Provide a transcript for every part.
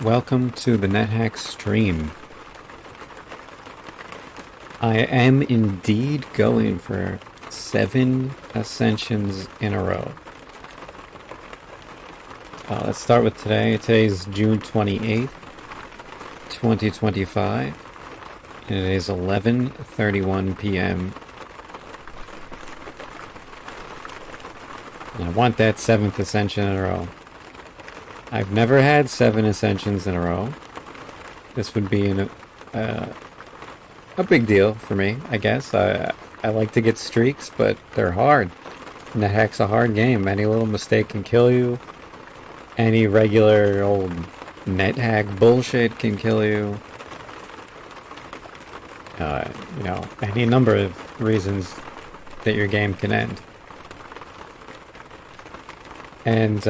Welcome to the Nethack stream. I am indeed going for 7 ascensions in a row. Let's start with today. Today's June 28th, 2025, and it is 11:31 p.m. And I want that 7th ascension in a row. I've never had 7 ascensions in a row. This would be a big deal for me, I guess. I like to get streaks, but they're hard. Nethack's a hard game. Any little mistake can kill you. Any regular old Nethack bullshit can kill you. Any number of reasons that your game can end. And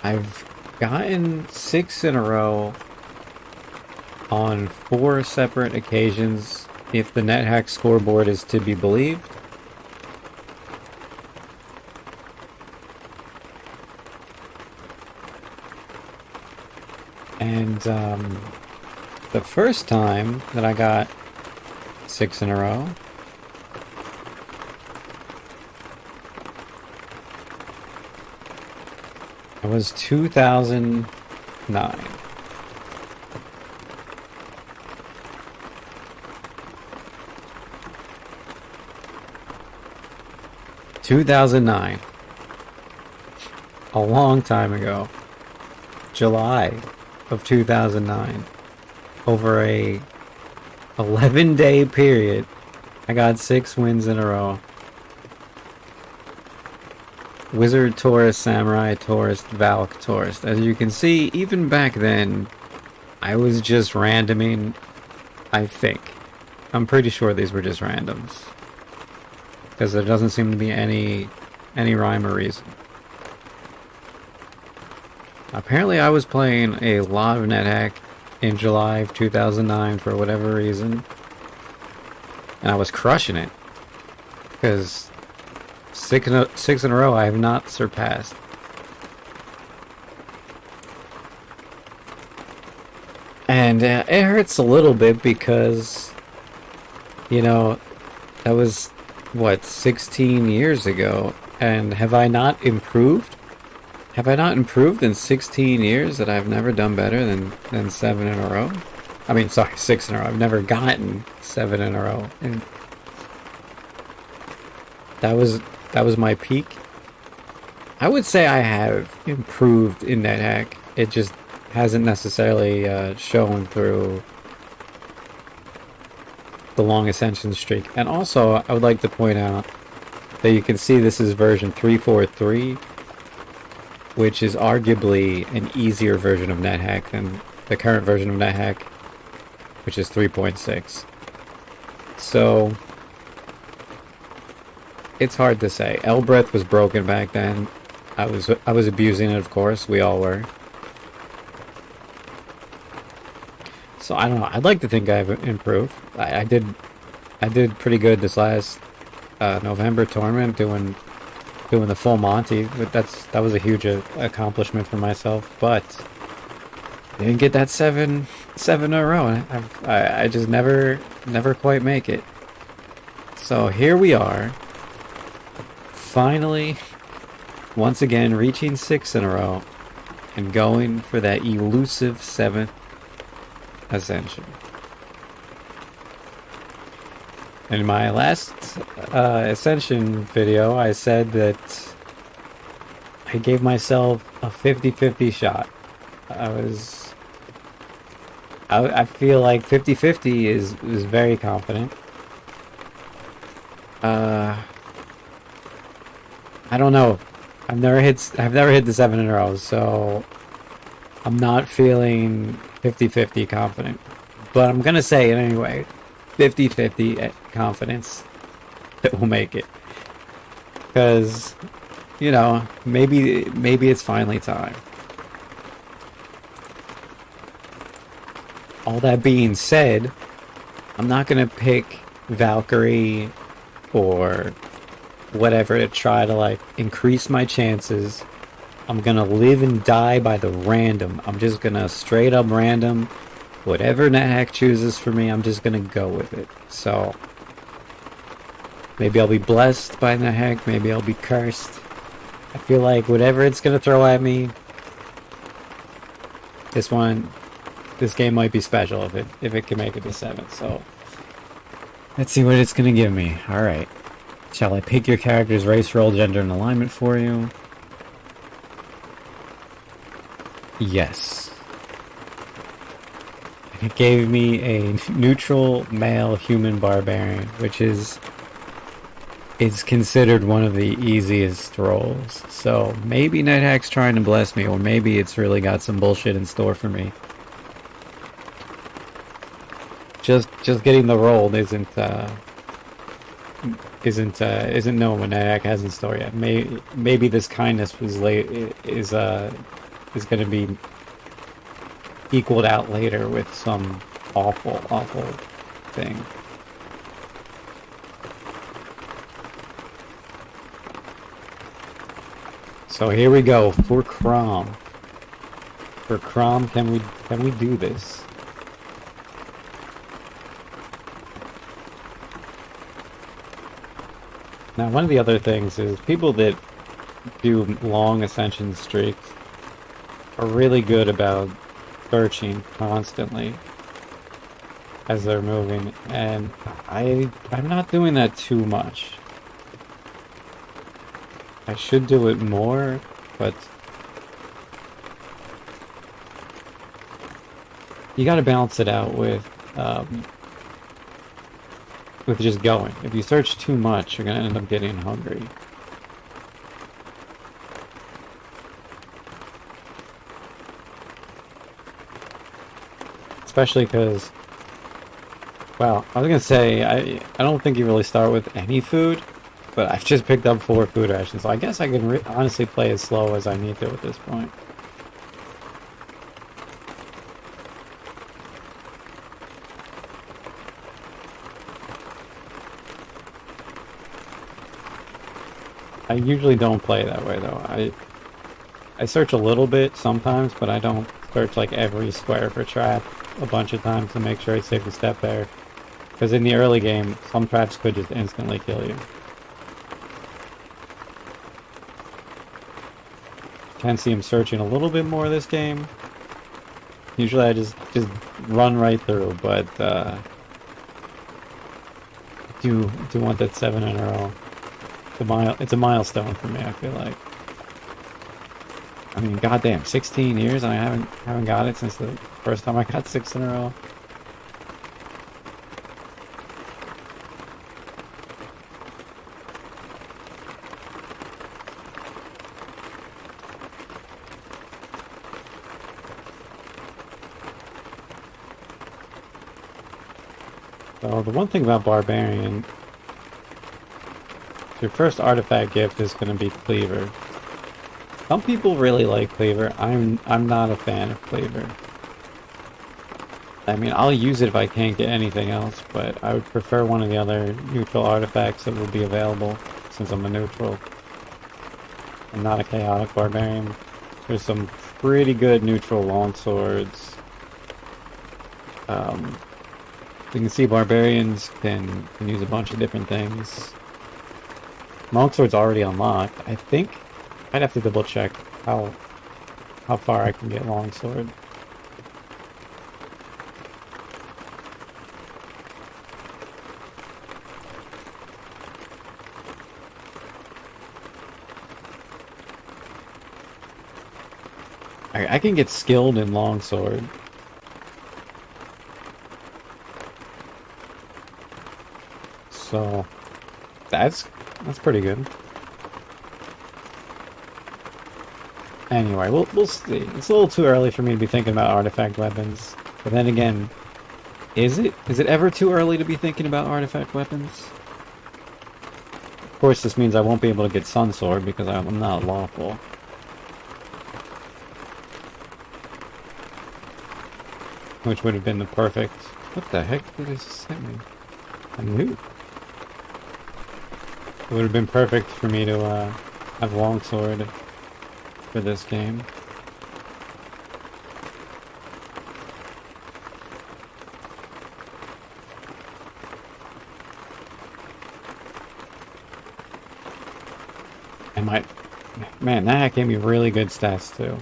I've gotten 6 in a row on 4 separate occasions, if the Nethack scoreboard is to be believed. And the first time that I got 6 in a row, it was 2009. A long time ago. July of 2009. Over a 11-day period, I got 6 wins in a row. Wizard, Taurus, Samurai, Taurus, Valk, Taurus. As you can see, even back then, I was just randoming, I think. I'm pretty sure these were just randoms. Because there doesn't seem to be any rhyme or reason. Apparently I was playing a lot of Nethack in July of 2009 for whatever reason. And I was crushing it. Because 6 in a row I have not surpassed. And it hurts a little bit because, that was, 16 years ago. And have I not improved? Have I not improved in 16 years that I've never done better than 7 in a row? I mean, sorry, 6 in a row. I've never gotten 7 in a row. And that was my peak. I would say I have improved in Nethack. It just hasn't necessarily shown through the long ascension streak. And also, I would like to point out that you can see this is version 343, which is arguably an easier version of Nethack than the current version of Nethack, which is 3.6. So it's hard to say. Breath was broken back then. I was abusing it, of course. We all were. So I don't know. I'd like to think I've improved. I did pretty good this last November tournament, doing the full Monty. But that was a huge accomplishment for myself. But I didn't get that 7 in a row. I just never quite make it. So here we are. Finally, once again, reaching 6 in a row and going for that elusive 7th ascension. In my last ascension video, I said that I gave myself a 50-50 shot. I feel like 50-50 is very confident. I don't know. I've never hit the 7 in a row, so I'm not feeling 50-50 confident. But I'm gonna say it anyway. 50-50 confidence that we'll make it. Because, maybe it's finally time. All that being said, I'm not gonna pick Valkyrie or whatever to try to increase my chances I'm gonna live and die by the random. I'm just gonna straight up random. Whatever Nethack chooses for me, I'm just gonna go with it. So, maybe I'll be blessed by Nethack, maybe I'll be cursed. I feel like whatever it's gonna throw at me, this game might be special if it can make it to 7, so... Let's see what it's gonna give me. Alright. Shall I pick your character's race, role, gender, and alignment for you? Yes. It gave me a neutral male human barbarian, which is considered one of the easiest roles. So maybe Nethack's trying to bless me, or maybe it's really got some bullshit in store for me. Just getting the role isn't known what Nethack has in store yet. Maybe this kindness was is going to be equaled out later with some awful thing. So here we go for Crom. For Crom, can we do this? Now, one of the other things is people that do long Ascension streaks are really good about searching constantly as they're moving, and I'm not doing that too much. I should do it more, but you gotta balance it out with just going. If you search too much, you're gonna end up getting hungry. Especially because, well, I was gonna say, I don't think you really start with any food, but I've just picked up 4 food rations, so I guess I can honestly play as slow as I need to at this point. I usually don't play that way, though. I search a little bit sometimes, but I don't search like every square for trap a bunch of times to make sure I save the step there. Because in the early game, some traps could just instantly kill you. Can see him searching a little bit more this game. Usually I just run right through, but do want that 7 in a row. It's a milestone for me, I feel like. I mean, goddamn, 16 years and I haven't got it since the first time I got 6 in a row. So the one thing about Barbarian, your first artifact gift is going to be Cleaver. Some people really like Cleaver. I'm not a fan of Cleaver. I mean, I'll use it if I can't get anything else, but I would prefer one of the other neutral artifacts that will be available, since I'm a neutral. I'm not a chaotic barbarian. There's some pretty good neutral longswords. You can see barbarians can use a bunch of different things. Longsword's already unlocked. I think I'd have to double check how far I can get longsword. I can get skilled in longsword. So that's pretty good. Anyway, we'll see. It's a little too early for me to be thinking about artifact weapons. But then again, is it ever too early to be thinking about artifact weapons? Of course, this means I won't be able to get Sun Sword because I'm not lawful. Which would have been the perfect... What the heck did they just hit me? A nuke. It would have been perfect for me to have longsword. for this game. And man, that gave me really good stats too.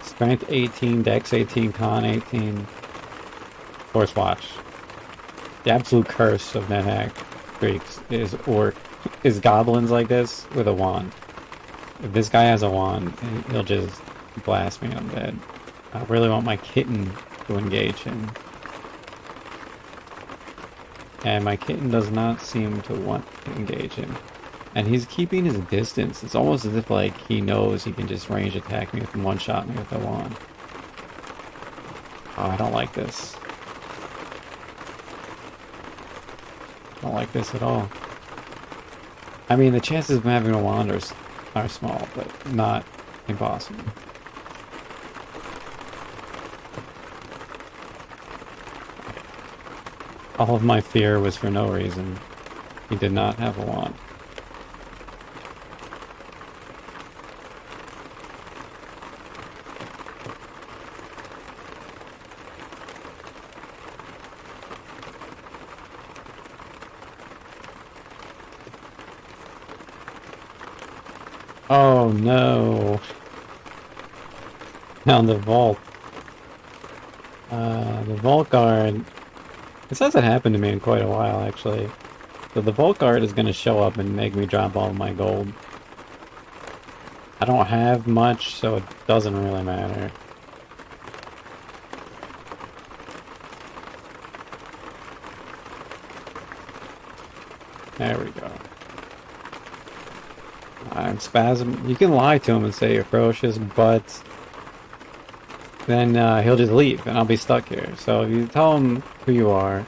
Strength 18, Dex 18, Con 18. Force Watch. The absolute curse of Nethack freaks is goblins like this with a wand. If this guy has a wand, he'll just blast me undead. I really want my kitten to engage him. And my kitten does not seem to want to engage him. And he's keeping his distance. It's almost as if like he knows he can just range attack me and one-shot me with a wand. Oh, I don't like this. I don't like this at all. I mean, the chances of him having a wand are small, but not impossible. All of my fear was for no reason. He did not have a wand. Oh no. Found the vault. The vault guard. This hasn't happened to me in quite a while, actually. So the vault guard is going to show up and make me drop all my gold. I don't have much, so it doesn't really matter. There we go. I'm spasm. You can lie to him and say you're ferocious, but then he'll just leave, and I'll be stuck here. So if you tell him who you are,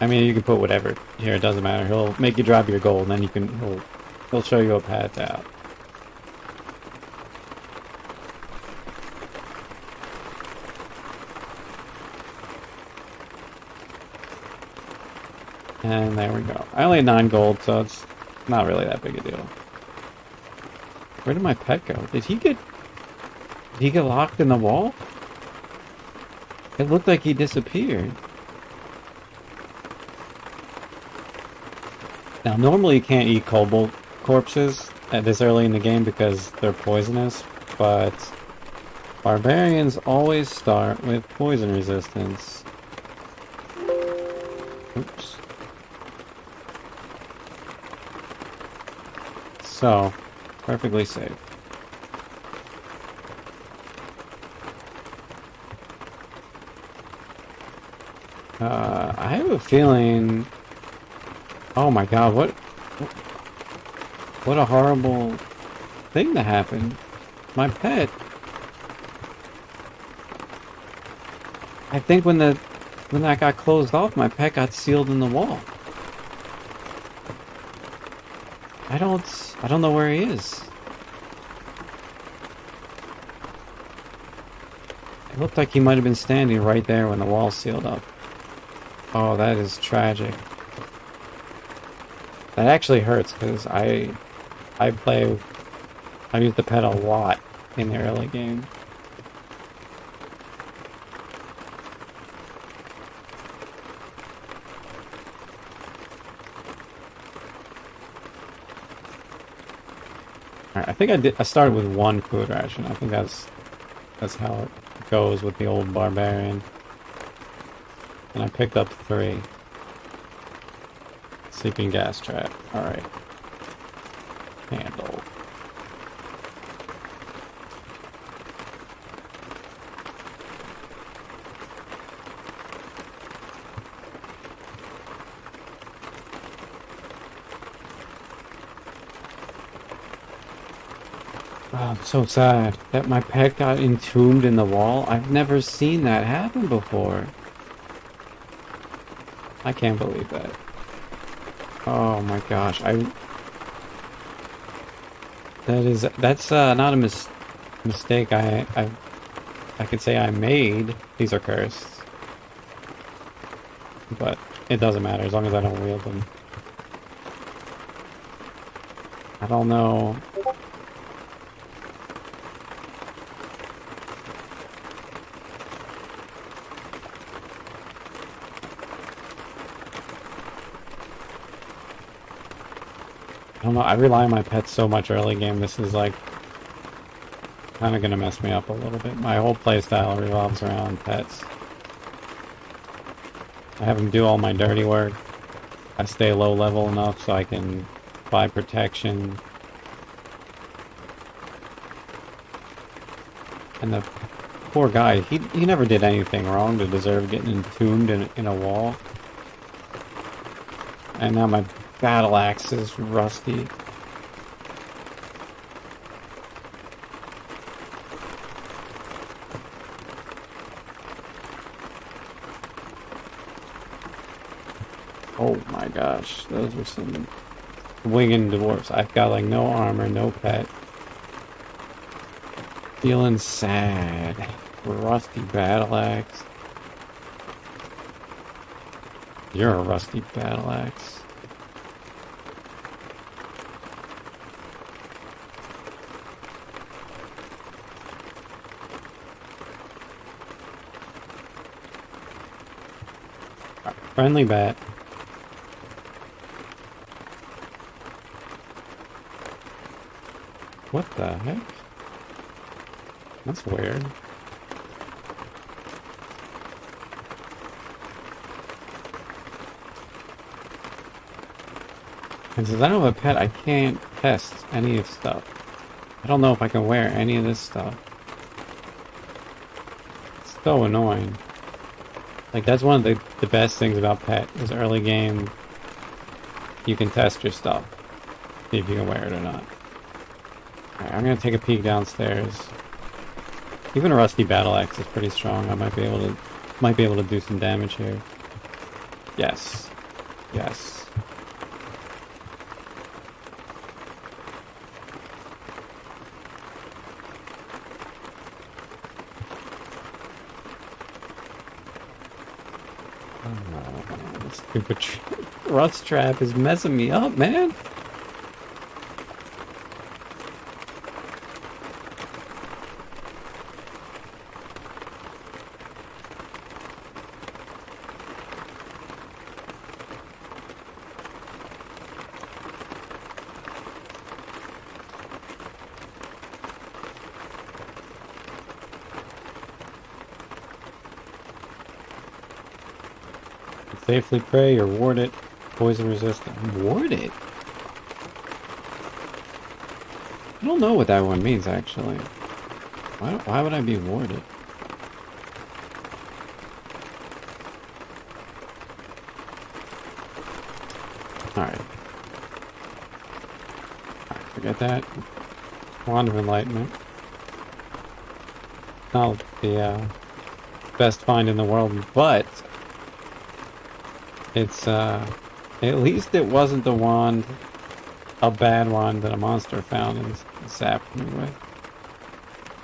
I mean, you can put whatever here. It doesn't matter. He'll make you drop your gold, and then he'll show you a path out. And there we go. I only had 9 gold, so it's not really that big a deal. Where did my pet go? Did he get locked in the wall? It looked like he disappeared. Now, normally you can't eat kobold corpses at this early in the game because they're poisonous, but barbarians always start with poison resistance. Oops. So, perfectly safe. I have a feeling... Oh my god, what a horrible thing that happened. My pet... I think when that got closed off, my pet got sealed in the wall. I don't know where he is. It looked like he might have been standing right there when the wall sealed up. Oh, that is tragic. That actually hurts because I use the pet a lot in the early game. Alright, I think I started with 1 food ration. I think that's how it goes with the old barbarian. And I picked up 3. Sleeping gas trap. Alright. Handle. Oh, I'm so sad that my pet got entombed in the wall. I've never seen that happen before. I can't believe that. Oh my gosh, that's not a mistake I could say I made. These are cursed. But it doesn't matter as long as I don't wield them. I don't know don't know, I rely on my pets so much early game, this is like kind of gonna mess me up a little bit. My whole playstyle revolves around pets. I have them do all my dirty work. I stay low level enough so I can buy protection. And the poor guy, he never did anything wrong to deserve getting entombed in a wall. And now my battle axe is rusty. Oh my gosh, those were some winged dwarfs. I've got like no armor, no pet. Feeling sad. Rusty battle axe. You're a rusty battle axe. Right, friendly bat. What the heck? That's weird. And since I don't have a pet, I can't test any of stuff. I don't know if I can wear any of this stuff. It's so annoying. Like, that's one of the best things about pet, is early game, you can test your stuff. See if you can wear it or not. Alright, I'm gonna take a peek downstairs. Even a rusty battle axe is pretty strong. I might be able to do some damage here. Yes. Yes. Oh, this stupid rust trap is messing me up, man. Safely prey or ward it. Poison resistant. Ward it? I don't know what that one means, actually. Why would I be warded? Alright. Forget that. Wand of Enlightenment. Not the best find in the world, but it's at least it wasn't the wand, a bad wand that a monster found and zapped me with.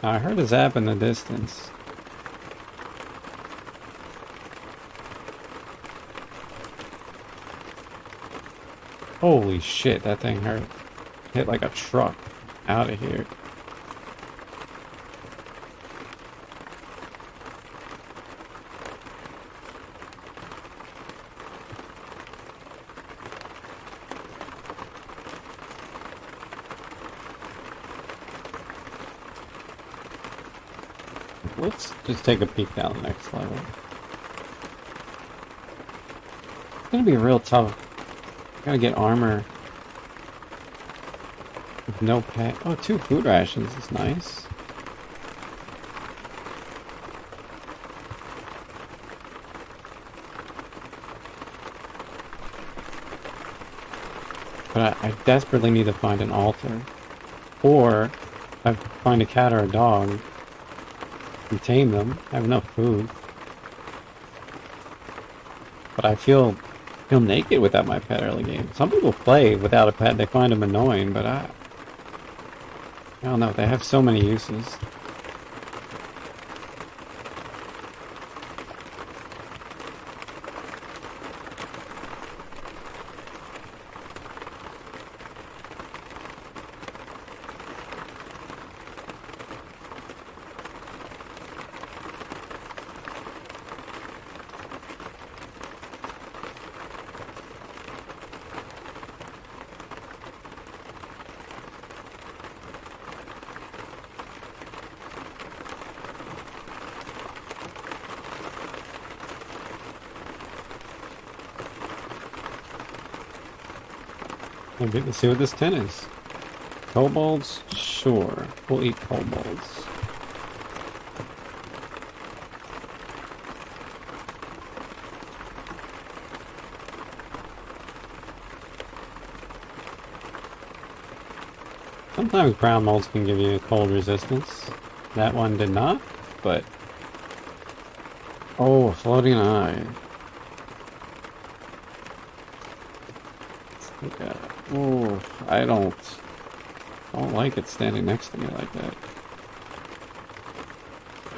Now, I heard a zap in the distance. Holy shit, that thing hurt. Hit like a truck. Out of here. Let's just take a peek down the next level. It's gonna be real tough. Gotta get armor. With no pet. Oh, 2 food rations is nice. But I desperately need to find an altar. Or if I find a cat or a dog and tame them. I have enough food. But I feel naked without my pet early game. Some people play without a pet, they find them annoying, but I don't know, they have so many uses. Let's see what this 10 is. Kobolds? Sure. We'll eat kobolds. Sometimes brown molds can give you cold resistance. That one did not, but... Oh, floating eye. Yeah. Oh, I don't like it standing next to me like that.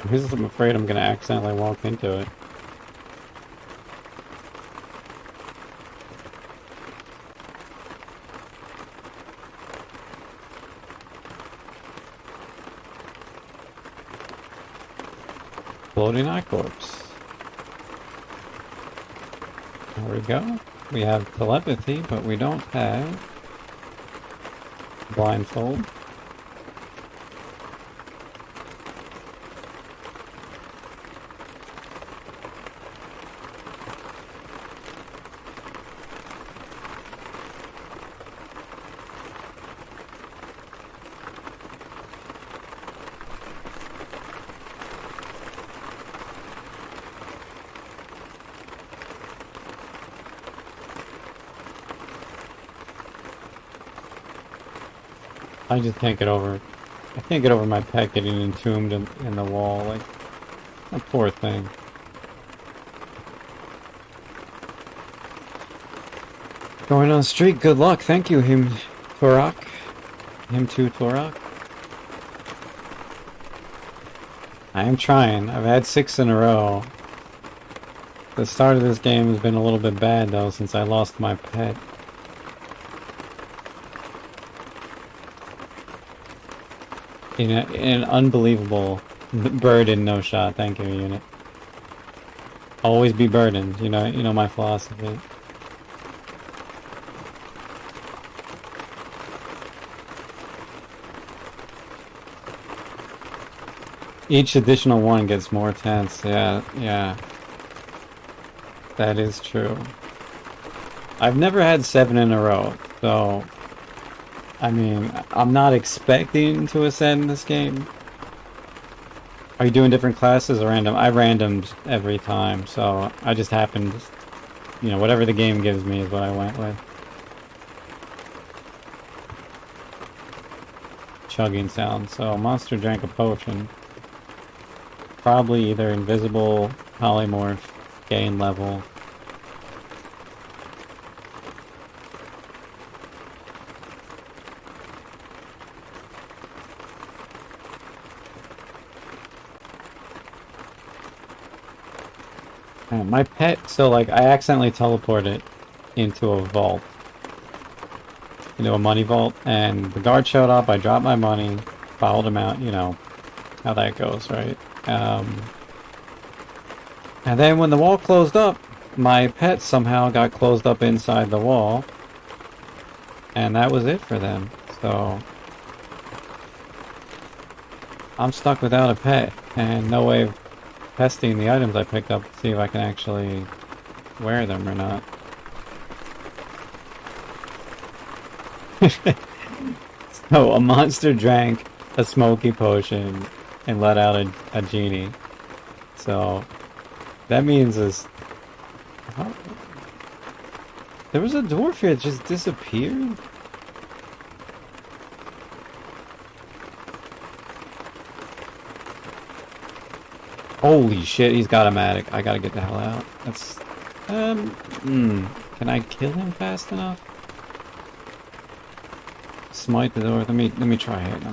I'm afraid I'm gonna accidentally walk into it. Floating eye corpse. There we go. We have telepathy, but we don't have blindfold. I just can't get over. I can't get over my pet getting entombed in the wall. Like, a poor thing. Going on the street. Good luck. Thank you, him, Torak. Him too, Torak. I am trying. I've had 6 in a row. The start of this game has been a little bit bad though, since I lost my pet. In an unbelievable burden, no shot. Thank you, unit. Always be burdened. You know my philosophy. Each additional one gets more tense. Yeah. That is true. I've never had 7 in a row, so... I mean, I'm not expecting to ascend this game. Are you doing different classes or random? I randomed every time, so I just happened... whatever the game gives me is what I went with. Chugging sound. So, monster drank a potion. Probably either invisible, polymorph, gain level. My pet, so like I accidentally teleported into a vault. Into a money vault, and the guard showed up, I dropped my money, followed him out, you know how that goes, right? And then when the wall closed up, my pet somehow got closed up inside the wall. And that was it for them. So I'm stuck without a pet and no way of testing the items I picked up to see if I can actually wear them or not. So a monster drank a smoky potion and let out a genie. So that means is... There was a dwarf here that just disappeared? Holy shit, he's got a matic. I gotta get the hell out. That's... Can I kill him fast enough? Smite the door. Let me try it.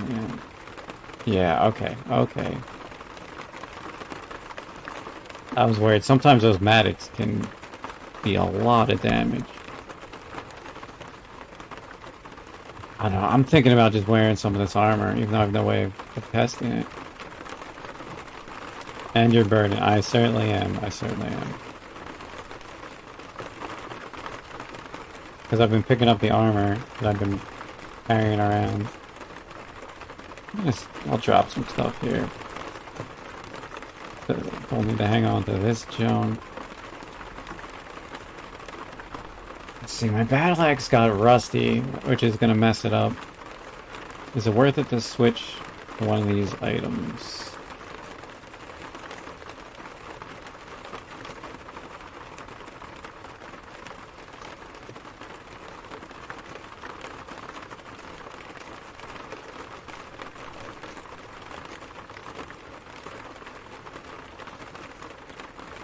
Yeah, okay. I was worried. Sometimes those matics can be a lot of damage. I don't know. I'm thinking about just wearing some of this armor, even though I have no way of testing it. And your burden. I certainly am. Because I've been picking up the armor that I've been carrying around. I'll drop some stuff here. Don't need to hang on to this junk. Let's see, my battle axe got rusty, which is gonna mess it up. Is it worth it to switch to one of these items?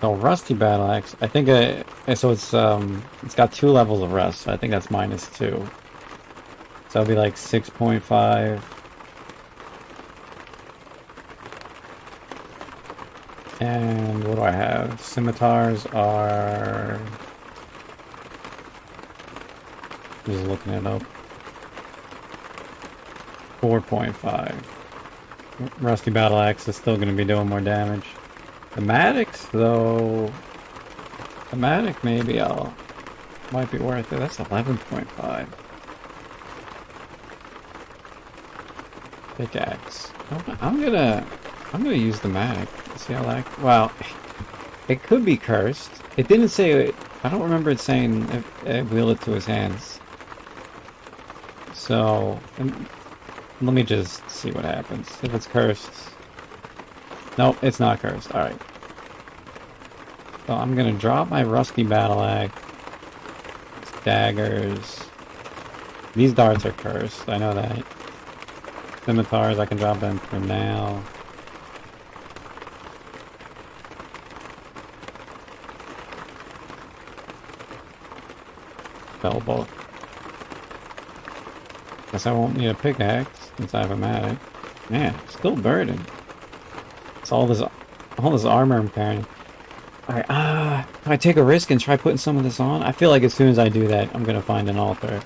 So rusty battle axe. I think so it's got 2 levels of rust, so I think that's -2. So it'll be like 6.5. And what do I have? Scimitars are... Just looking it up. 4.5. Rusty battle axe is still going to be doing more damage. The Maddox, though... The Maddox maybe might be worth it. That's 11.5. Pickaxe. I'm gonna use the Maddox. See how that... Well, it could be cursed. It didn't say it. I don't remember it saying it wheel it to his hands. So, let me just see what happens. If it's cursed... Nope, it's not cursed. Alright. So I'm gonna drop my rusty battle axe. Daggers. These darts are cursed, I know that. Scimitars, I can drop them for now. Spellbook. Guess I won't need a pickaxe since I have a Matic. Man, still burdened. It's all this armor I'm carrying. Alright, can I take a risk and try putting some of this on? I feel like as soon as I do that, I'm gonna find an altar.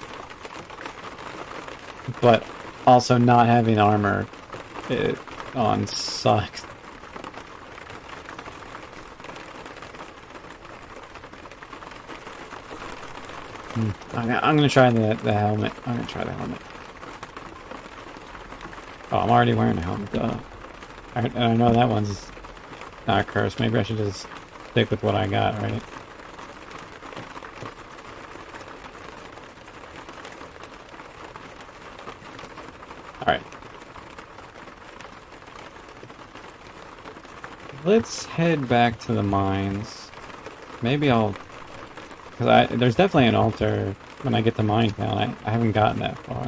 But also not having armor on sucks. I'm gonna try the helmet. I'm gonna try the helmet. Oh, I'm already wearing a helmet, duh. I know that one's not cursed. Maybe I should just stick with what I got, right? Alright. Let's head back to the mines. Maybe I'll... Because there's definitely an altar when I get to minetown. I haven't gotten that far.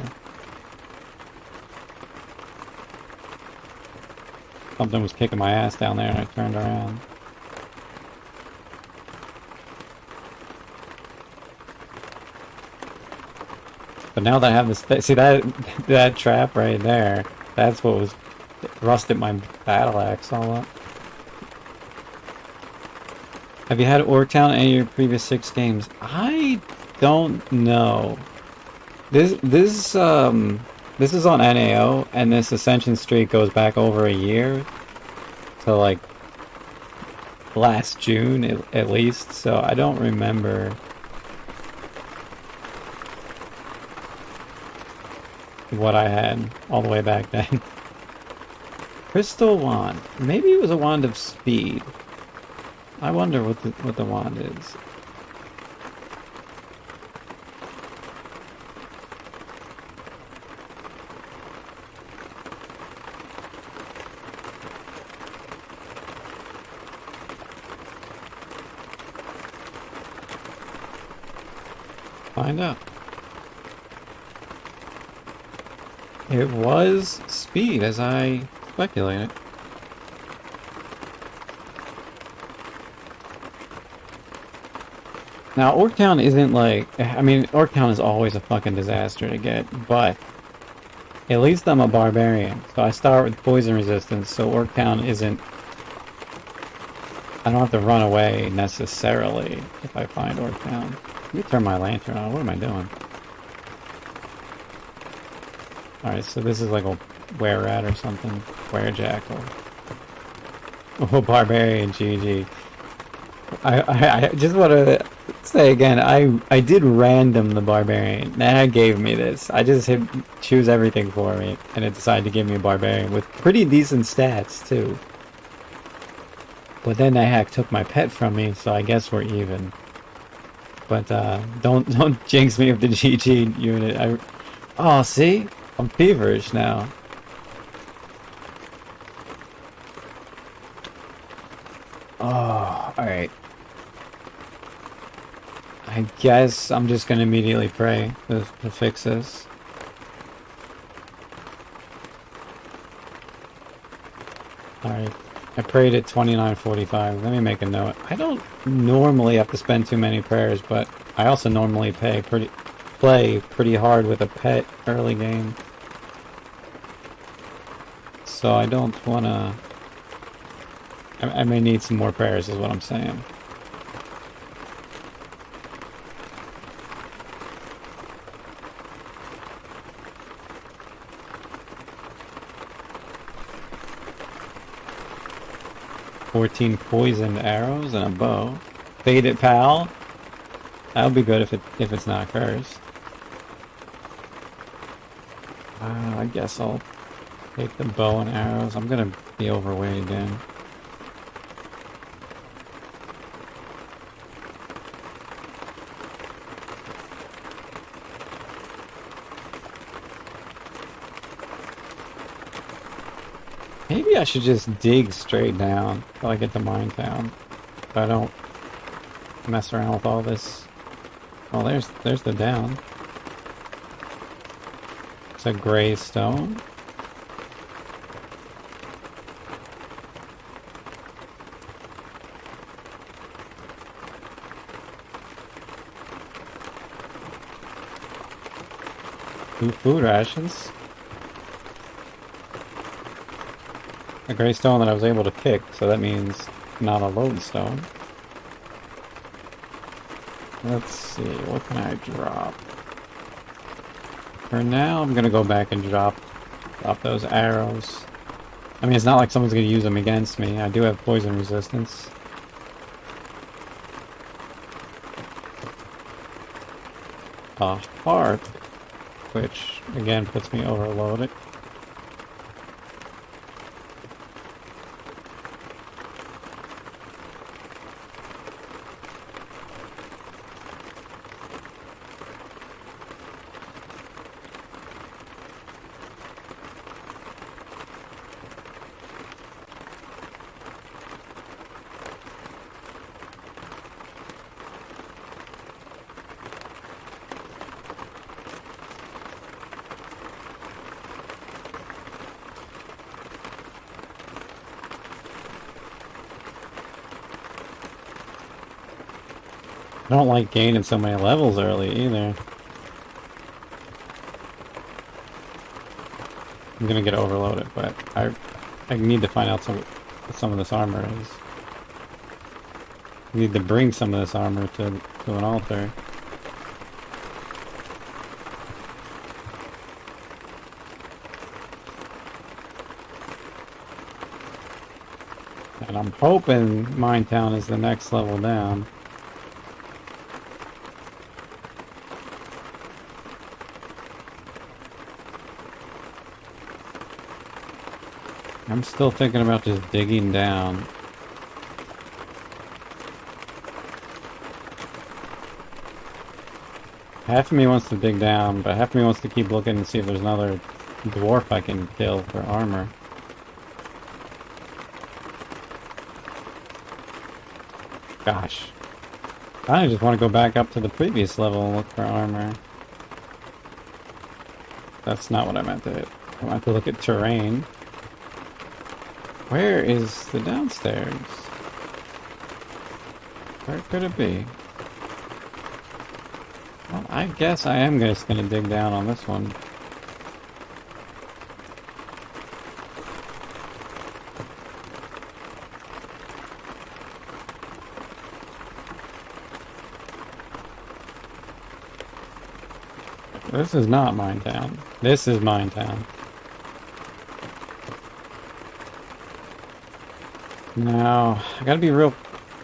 Something was kicking my ass down there and I turned around. But now that I have this... See, that trap right there, that's what was... rusted my battle axe all up. Have you had Orktown in any of your previous 6 games? I don't know. This is on NAO, and this Ascension streak goes back over a year. So, like, last June, at least. So, I don't remember... what I had all the way back then. Crystal wand. Maybe it was a wand of speed. I wonder what the wand is. Find out. It was speed, as I speculated. Now, Orktown isn't like... I mean, Orktown is always a fucking disaster to get, but... At least I'm a barbarian, so I start with poison resistance, so Orktown isn't... I don't have to run away, necessarily, if I find Orktown. Let me turn my lantern on. What am I doing? Alright, so this is like a were-rat or something. Were-jackal. Oh, barbarian, GG. I just want to say again, I did random the barbarian. Nethack gave me this. I just hit choose everything for me, and it decided to give me a barbarian with pretty decent stats, too. But then Nethack took my pet from me, so I guess we're even. But don't jinx me with the GG unit. Oh, see? I'm feverish now. Oh, alright. I guess I'm just gonna immediately pray to fix this. Alright. I prayed at 29:45. Let me make a note. I don't normally have to spend too many prayers, but I also normally play pretty hard with a pet early game. So I don't wanna... I may need some more prayers is what I'm saying. "14 poisoned arrows and a bow. Fade it, pal." That would be good if it's not cursed. I guess I'll take the bow and arrows. I'm gonna be overweight again. Maybe I should just dig straight down till I get to Minetown. If I don't mess around with all this. Oh, there's the down. It's a gray stone. Two food rations. A gray stone that I was able to pick, so that means not a lodestone. Let's see, what can I drop? For now, I'm gonna go back and drop those arrows. I mean, it's not like someone's gonna use them against me. I do have poison resistance. A heart, which again puts me overloaded. I don't like gaining so many levels early either. I'm gonna get overloaded, but I need to find out what some of this armor is. I need to bring some of this armor to an altar. And I'm hoping Minetown is the next level down. I'm still thinking about just digging down. Half of me wants to dig down, but half of me wants to keep looking and see if there's another dwarf I can kill for armor. Gosh. I just want to go back up to the previous level and look for armor. That's not what I meant to hit. I meant to look at terrain. Where is the downstairs? Where could it be? Well, I guess I am just gonna dig down on this one. This is not Minetown. This is Minetown. Now, I gotta be real...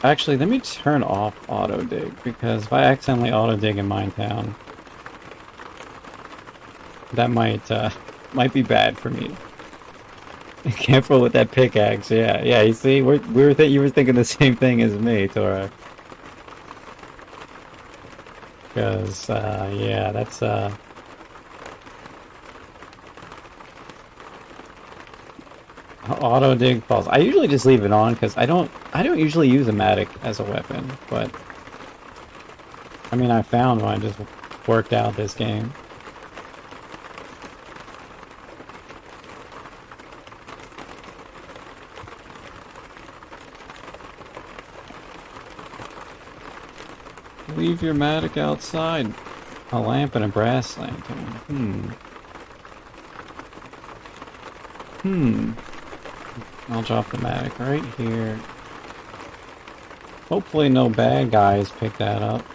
Actually, let me turn off auto dig, because if I accidentally auto dig in Minetown, that might be bad for me. Careful with that pickaxe, yeah, you see, you were thinking the same thing as me, Tora. because, yeah, that's, auto dig falls. I usually just leave it on because I don't usually use a matic as a weapon, but I mean I found one just worked out this game. Leave your matic outside. A lamp and a brass lantern. I'll drop the matic right here. Hopefully no bad guys pick that up.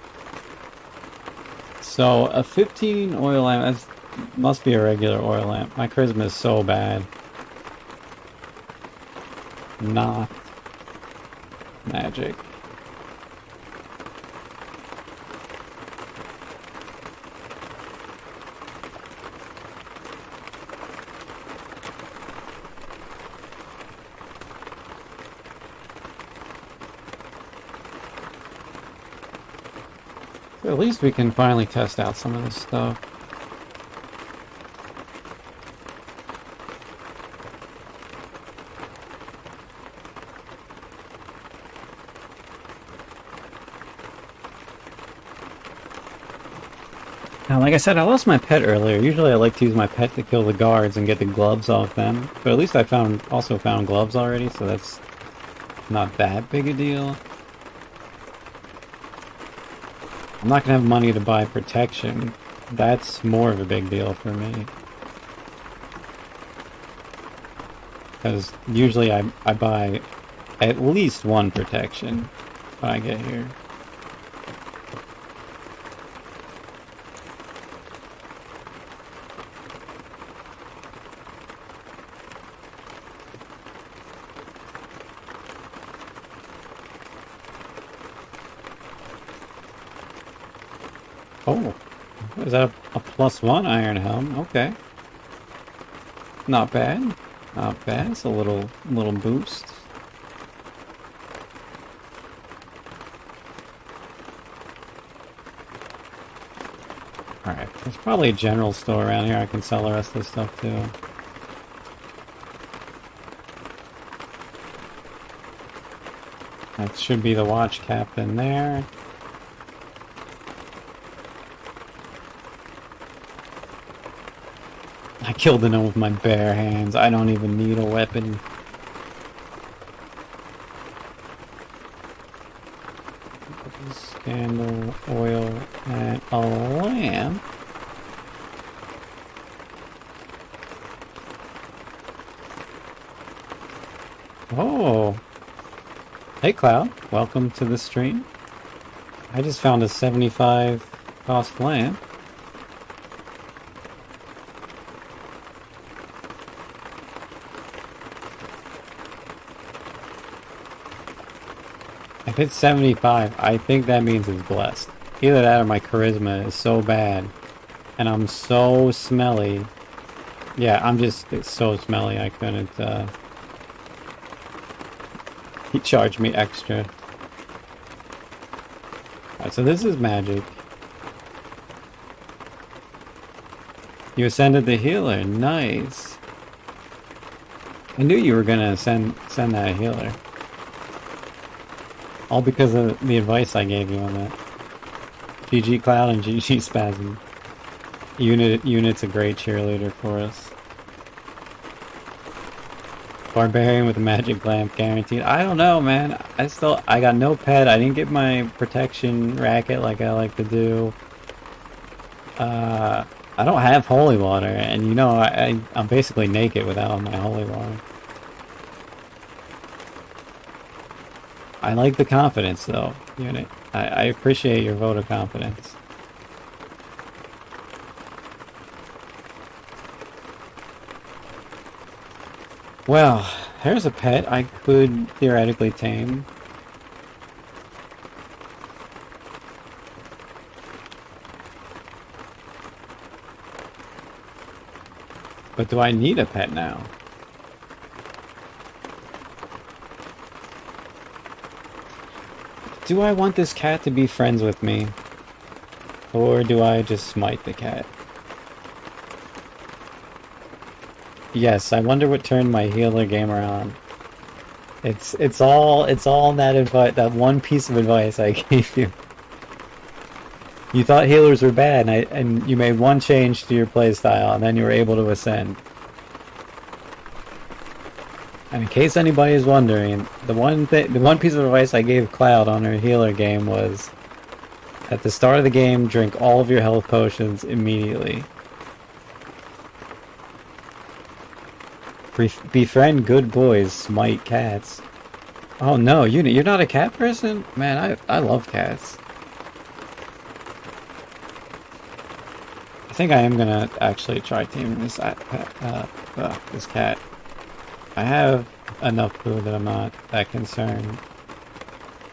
So, a 15 oil lamp, that must be a regular oil lamp. My charisma is so bad. Not magic. At least we can finally test out some of this stuff. Now, like I said, I lost my pet earlier. Usually I like to use my pet to kill the guards and get the gloves off them. But at least I also found gloves already, so that's not that big a deal. I'm not gonna have money to buy protection. That's more of a big deal for me. Because usually I buy at least one protection when I get here. Oh, is that a +1 iron helm? Okay. Not bad. Not bad. It's a little boost. Alright, there's probably a general store around here I can sell the rest of this stuff to. That should be the watch captain there. I killed the gnome with my bare hands. I don't even need a weapon. Candle, oil, and a lamp. Oh. Hey Cloud, welcome to the stream. I just found a 75 cost lamp. If it's 75, I think that means it's blessed. Either that or my charisma is so bad. And I'm so smelly. Yeah, it's so smelly I couldn't, He charged me extra. Alright, so this is magic. You ascended the healer. Nice. I knew you were gonna send that healer. All because of the advice I gave you on that. GG Cloud and GG Spasm. Unit's a great cheerleader for us. Barbarian with a magic lamp guaranteed. I don't know, man. I got no pet. I didn't get my protection racket like I like to do. I don't have holy water, and you know, I'm basically naked without my holy water. I like the confidence, though, Unit. I appreciate your vote of confidence. Well, there's a pet I could theoretically tame. But do I need a pet now? Do I want this cat to be friends with me? Or do I just smite the cat? Yes, I wonder what turned my healer game around. It's all in that advice, that one piece of advice I gave you. You thought healers were bad, and you made one change to your playstyle, and then you were able to ascend. And in case anybody is wondering, the one piece of advice I gave Cloud on her healer game was, at the start of the game, drink all of your health potions immediately. Befriend good boys, smite cats. Oh no, you're not a cat person? Man, I love cats. I think I am gonna actually try teaming this this cat. I have enough food that I'm not that concerned.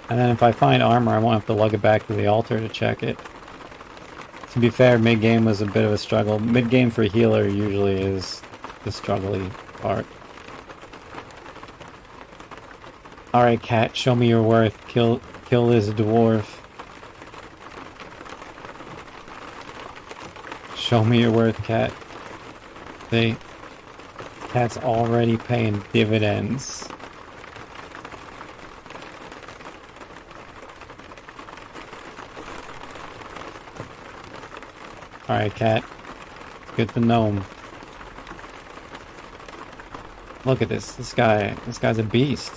And then if I find armor, I won't have to lug it back to the altar to check it. To be fair, mid-game was a bit of a struggle. Mid-game for healer usually is the struggly part. Alright, cat, show me your worth. Kill this dwarf. Show me your worth, cat. See? Cat's already paying dividends. Alright, cat. Get the gnome. Look at this. This guy's a beast.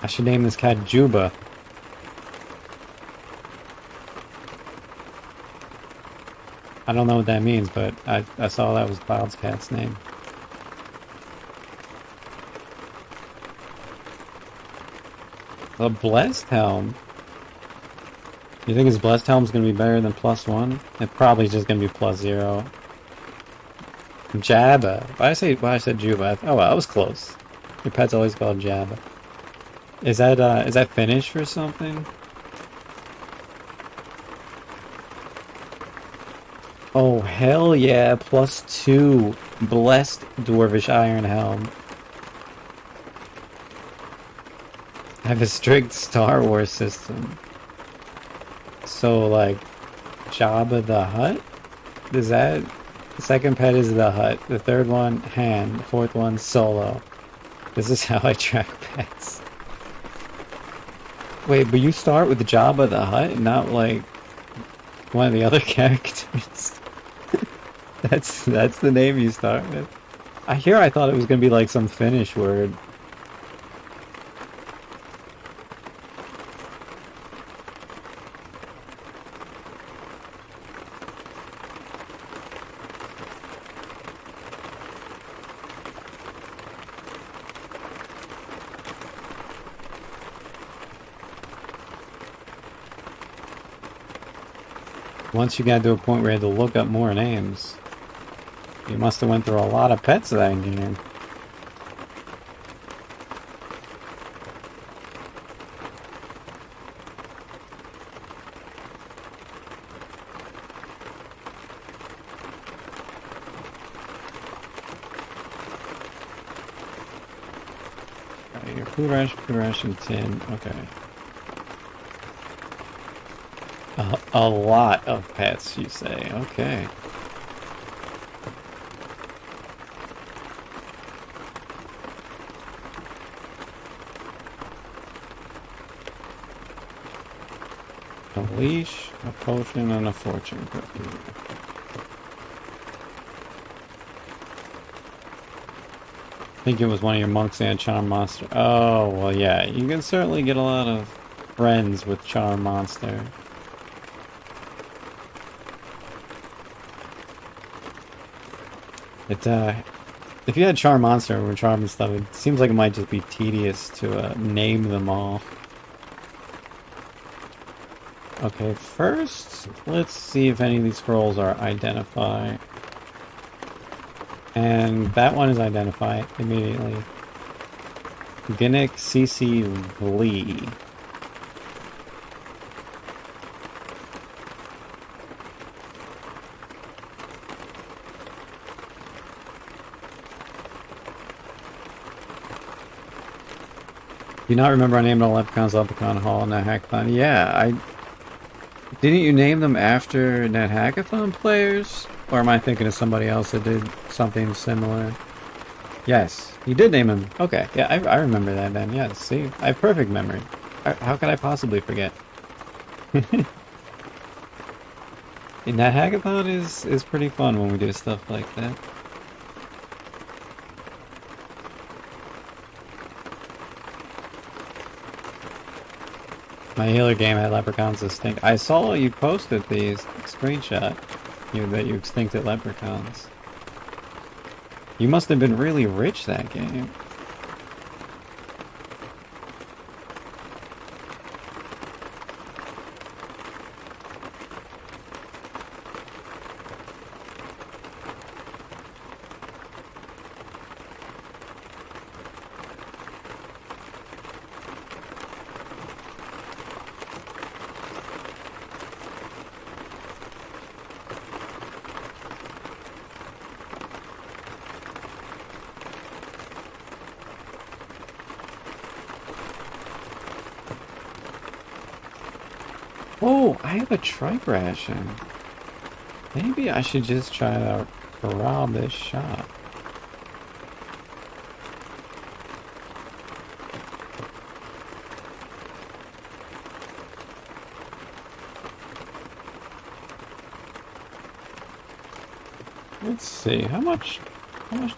I should name this cat Juba. I don't know what that means, but I saw that was Cloud's cat's name. A blessed helm? You think his blessed helm's gonna be better than +1? It probably just gonna be +0. Jabba. Why I said Juba? Oh well, that was close. Your pet's always called Jabba. Is that Finnish or something? Oh hell yeah, +2. Blessed Dwarvish Iron Helm. I have a strict Star Wars system. So like Jabba the Hutt? Is that the second pet is the Hutt, the third one Han, the fourth one Solo. This is how I track pets. Wait, but you start with Jabba the Hutt, not like one of the other characters. That's the name you start with. I thought it was gonna be like some Finnish word. Once you got to a point where you had to look up more names, you must have went through a lot of pets that game. Right, your food ration, tin. Okay. A lot of pets, you say? Okay. A leash, a potion, and a fortune cookie. I think it was one of your monks and Charm Monster. Oh, well, yeah. You can certainly get a lot of friends with Charm Monster. If you had Charm Monster or Charm and stuff, it seems like it might just be tedious to name them all. Okay, first, let's see if any of these scrolls are identify. And that one is identify immediately. Ginnick CC Lee. Do you not remember I named all leprechauns Leprechaun Hall and that hackathon? Yeah, I didn't you name them after Net Hackathon players? Or am I thinking of somebody else that did something similar? Yes, you did name them. Okay, yeah, I remember that then. Yes, see, I have perfect memory. How could I possibly forget? And that hackathon is pretty fun when we do stuff like that. My healer game had leprechauns extinct. I saw you posted these screenshot that you extincted leprechauns. You must have been really rich that game. Oh, I have a tripe ration. Maybe I should just try to rob this shop. Let's see, how much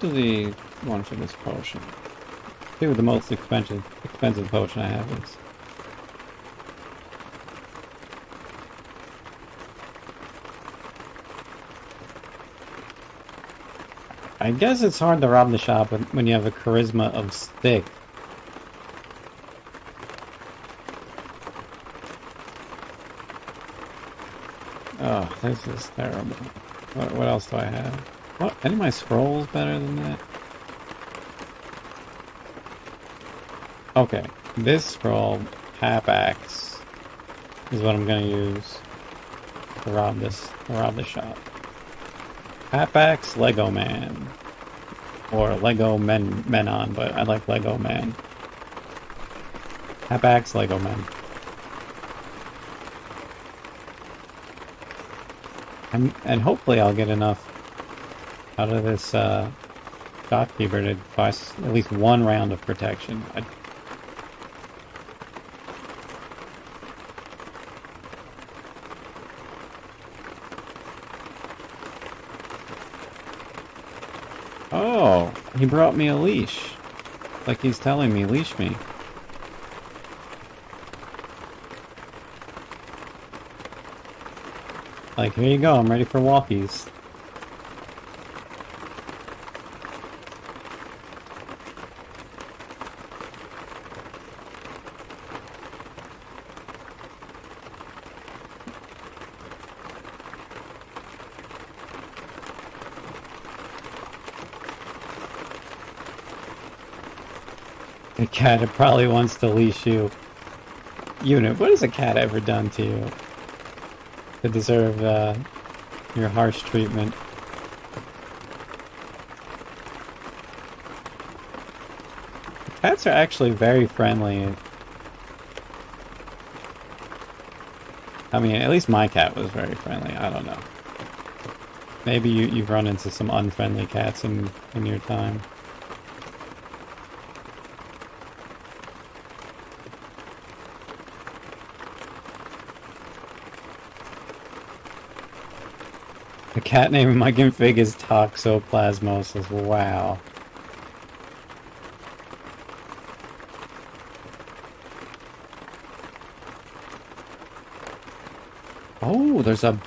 does he want for this potion? See what the most expensive potion I have is. I guess it's hard to rob the shop when you have a charisma of stick. Oh, this is terrible. What else do I have? What? Any of my scrolls better than that? Okay, this scroll, half axe, is what I'm gonna use to rob the shop. Half axe, Lego Man, or Lego Menon, but I like Lego Man. Half axe, Lego Man. And hopefully I'll get enough out of this shopkeeper to buy at least one round of protection. Oh, he brought me a leash. Like he's telling me, leash me. Like, here you go, I'm ready for walkies. The cat probably wants to leash you. Unit, what has a cat ever done to you to deserve your harsh treatment? Cats are actually very friendly. I mean, at least my cat was very friendly. I don't know. Maybe you've run into some unfriendly cats in your time. The cat name in my config is Toxoplasmosis. Wow. Oh, there's a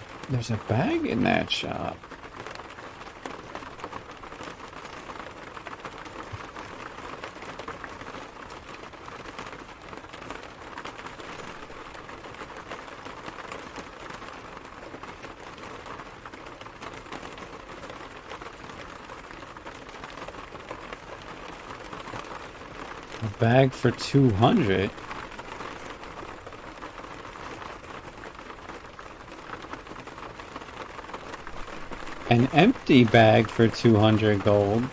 bag in that shop. A bag for 200. An empty bag for 200 gold.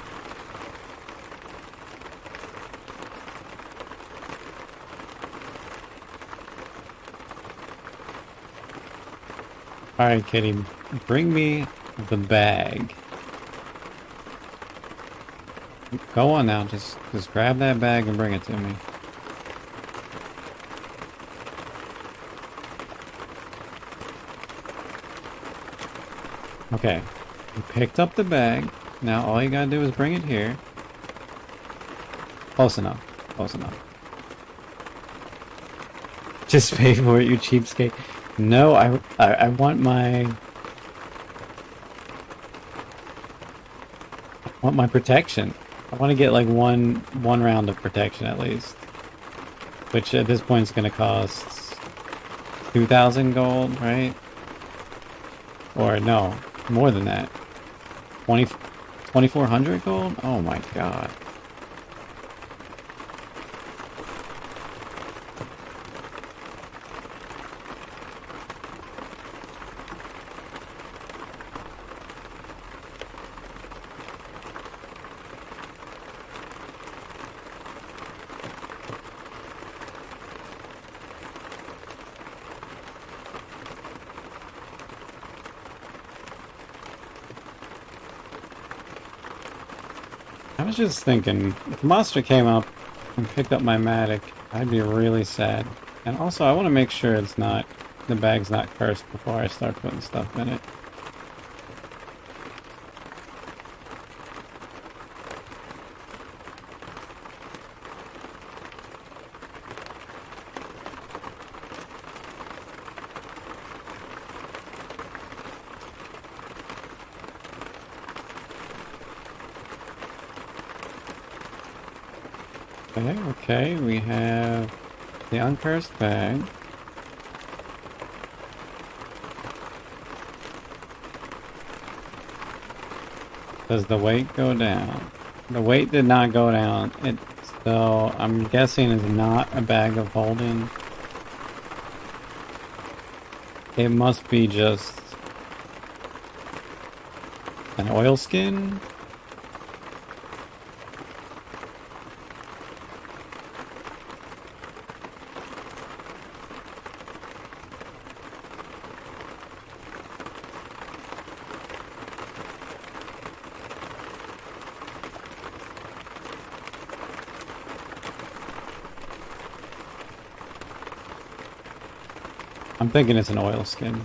Alright, kitty, bring me the bag. Go on now, just grab that bag and bring it to me. Okay, you picked up the bag. Now all you gotta do is bring it here. Close enough. Close enough. Just pay for it, you cheapskate. No, I want my... I want my protection. I want to get like one round of protection at least. Which at this point is going to cost 2,000 gold, right? Or no, more than that. 2,400 gold? Oh my god. I was just thinking, if a monster came up and picked up my Matic, I'd be really sad. And also, I want to make sure it's not, the bag's not cursed before I start putting stuff in it. Okay, we have the uncursed bag. Does the weight go down? The weight did not go down. It, so I'm guessing it's not a bag of holding. It must be just an oilskin. I'm thinking it's an oilskin.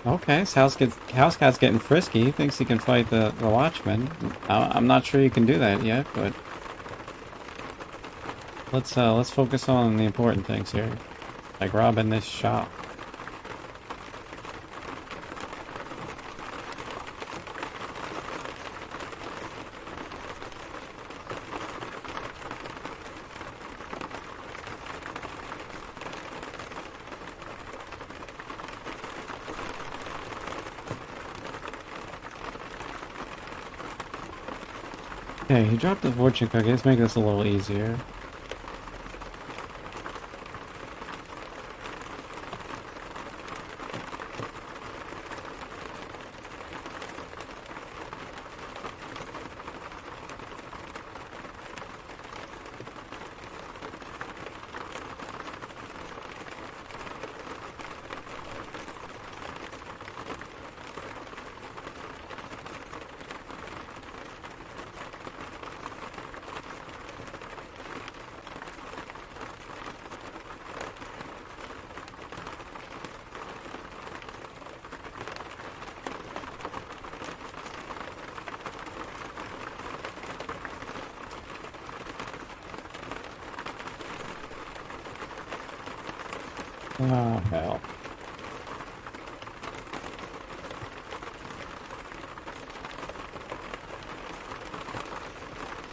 Okay, so House Cat's getting frisky. He thinks he can fight the Watchman. I'm not sure you can do that yet, but let's focus on the important things here, like robbing this shop. Okay, he dropped the fortune cookie. Let's make this a little easier. Oh, hell.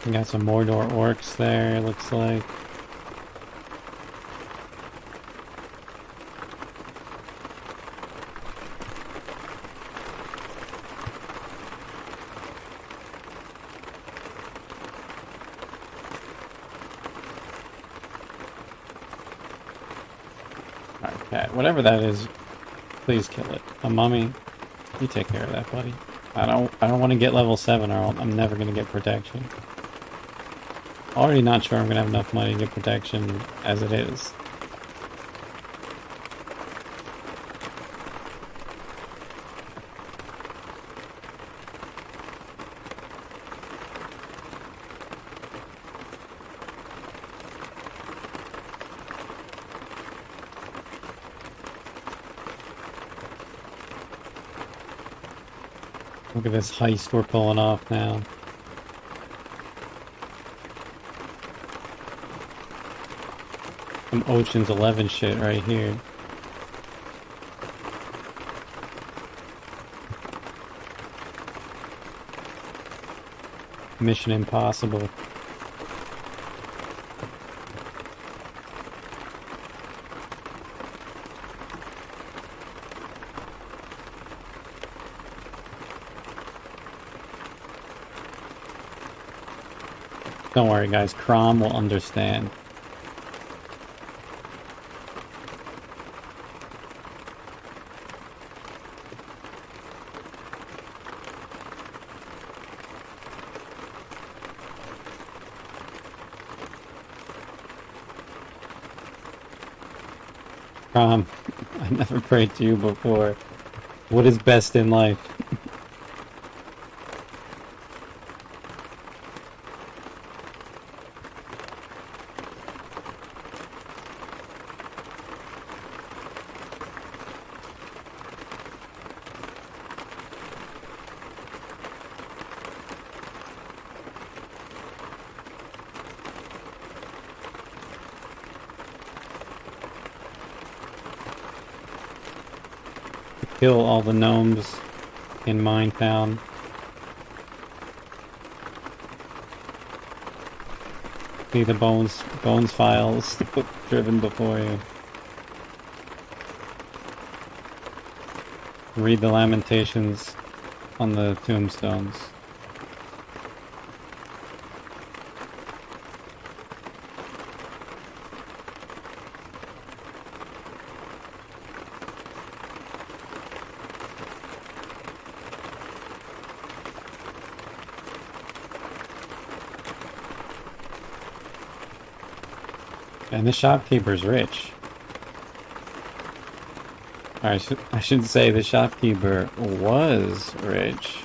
We got some Mordor orcs there, looks like. Okay, whatever that is, please kill it. A mummy, you take care of that, buddy. I don't want to get level 7 or I'm never going to get protection. Already not sure I'm going to have enough money to get protection as it is. Look at this heist we're pulling off now. Some Ocean's 11 shit right here. Mission Impossible. Don't worry guys, Crom will understand. Crom, I never prayed to you before. What is best in life? Kill all the gnomes in Minetown. See the bones files driven before you. Read the lamentations on the tombstones. And the shopkeeper's rich. Or I should say the shopkeeper was rich.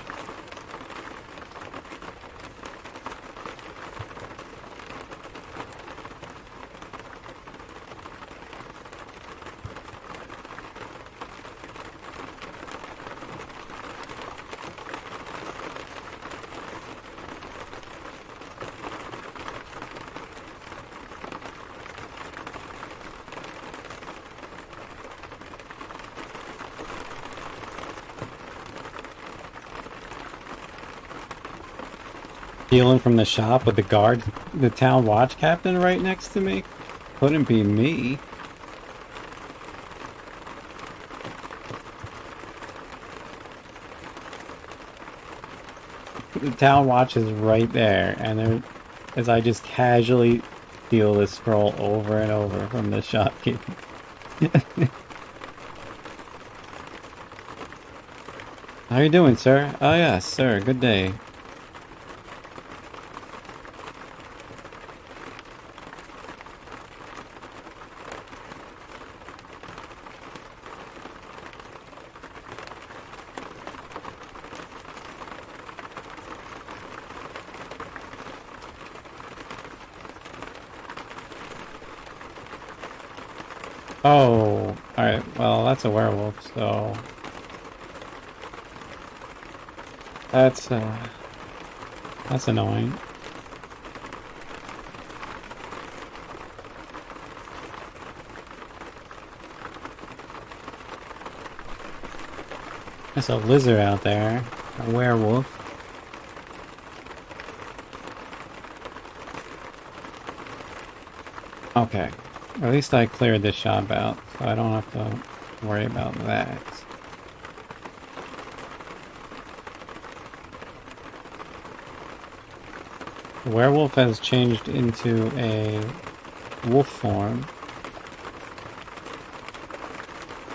Stealing from the shop with the guard, the town watch captain right next to me? Couldn't be me. The town watch is right there, and there, as I just casually steal this scroll over and over from the shopkeeper. How you doing, sir? Oh yes, sir. Good day. Oh, alright, well that's a werewolf, so... That's annoying. There's a lizard out there, a werewolf. Okay. At least I cleared this shop out, so I don't have to worry about that. The werewolf has changed into a wolf form.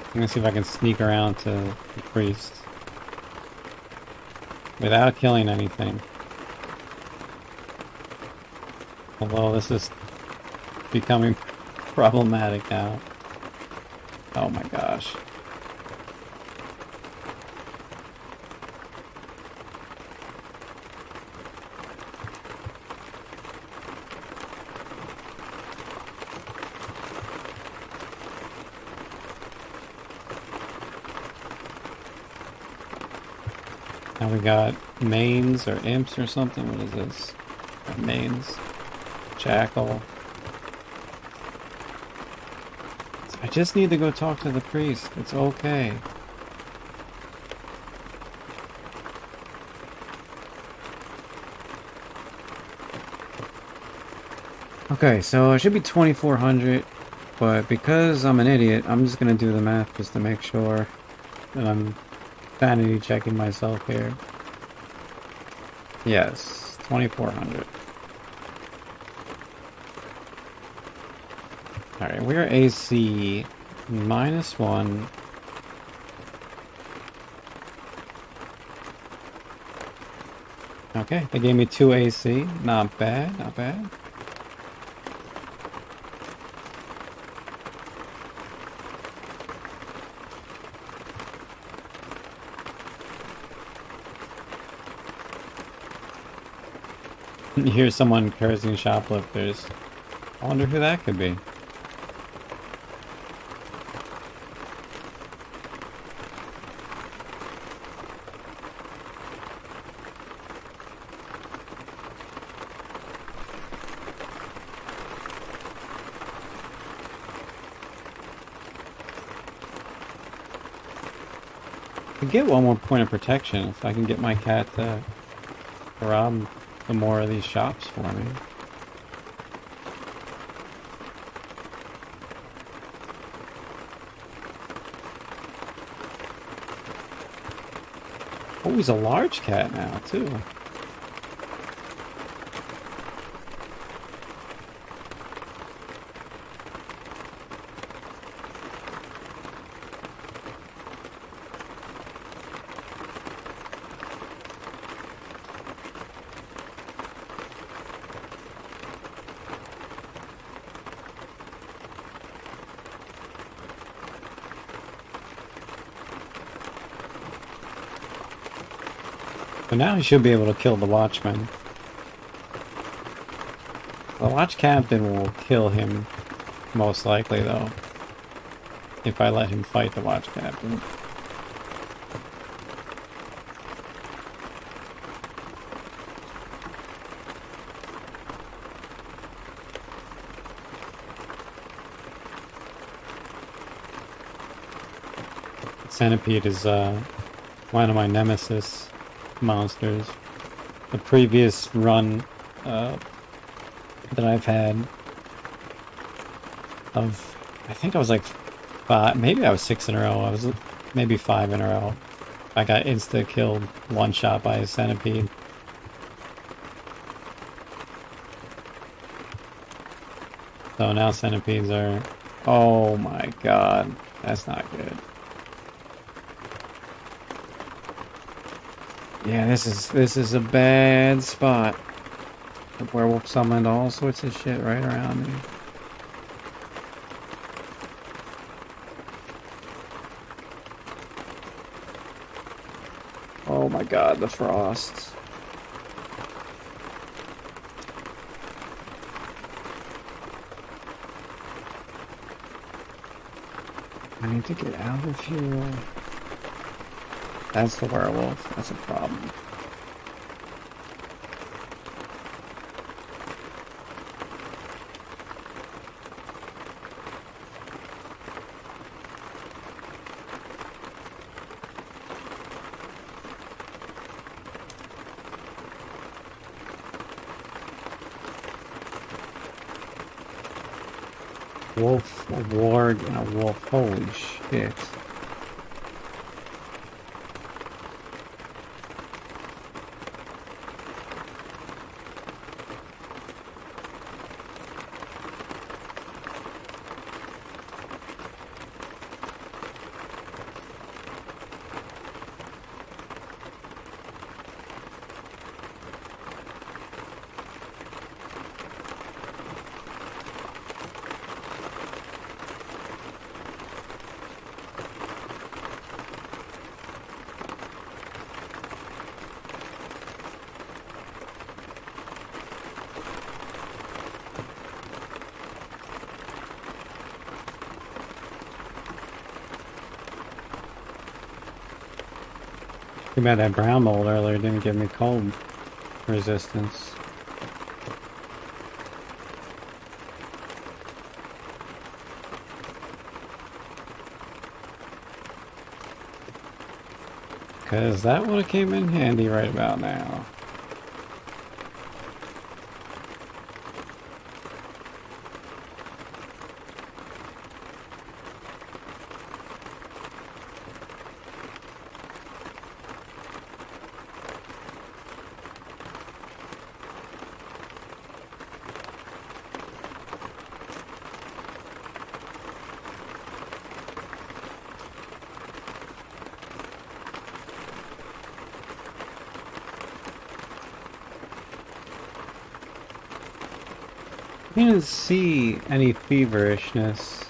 I'm gonna see if I can sneak around to the priest without killing anything. Although this is becoming problematic now. Oh my gosh. Now Now we got mains or imps or something. What is this? Mains. Jackal. I just need to go talk to the priest. It's okay. Okay, so it should be 2,400, but because I'm an idiot, I'm just gonna do the math just to make sure that I'm sanity checking myself here. Yes, 2,400. Alright, we're AC -1. Okay, they gave me 2 AC. Not bad, not bad. Here's someone cursing shoplifters. I wonder who that could be. I get one more point of protection if I can get my cat to rob some more of these shops for me. Oh, he's a large cat now, too. But now he should be able to kill the watchman. The watch captain will kill him, most likely, though. If I let him fight the watch captain. Centipede is one of my nemesis monsters. The previous run that I've had of, I think I was like 5, maybe I was 6 in a row. I was maybe 5 in a row. I got insta killed one shot by a centipede. So now centipedes are, oh my god, that's not good. Yeah, this is a bad spot. The werewolf summoned all sorts of shit right around me. Oh my god, the frost. I need to get out of here. That's the werewolf. That's a problem. Wolf, a warg, and a wolf. Holy shit. Too bad that brown mold earlier didn't give me cold resistance. Because that would have came in handy right about now. I didn't see any feverishness.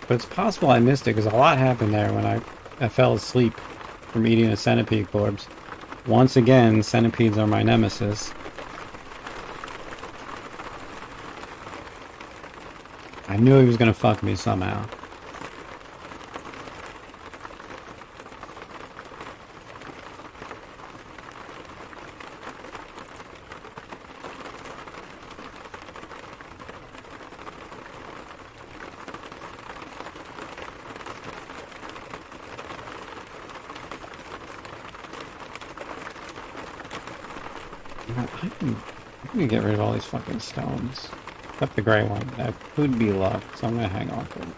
But it's possible I missed it because a lot happened there when I fell asleep from eating a centipede corpse. Once again, centipedes are my nemesis. I knew he was gonna fuck me somehow. I'm gonna get rid of all these fucking stones. Except the gray one. That could be luck, so I'm gonna hang on to it.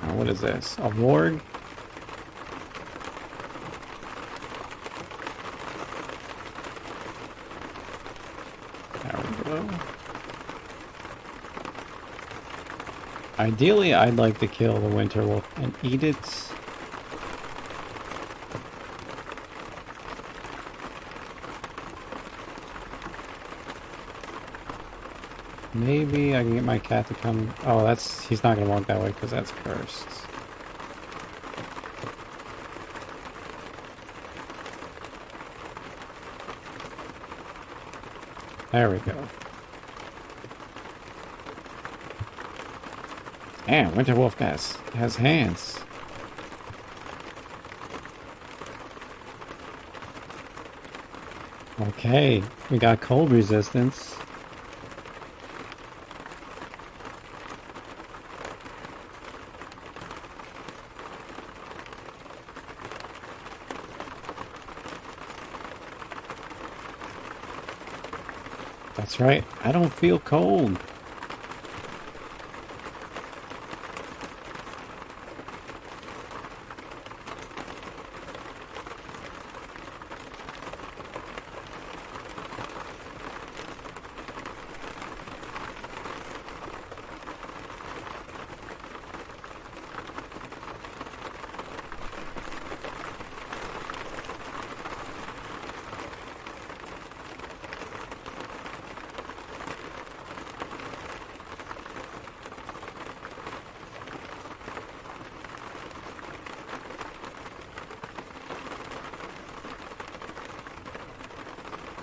Now, what is this? A warg? There we go. Ideally, I'd like to kill the winter wolf and eat it. Maybe I can get my cat to come. Oh, he's not gonna walk that way because that's cursed. There we go. Damn, winter wolf has hands. Okay, we got cold resistance. That's right, I don't feel cold.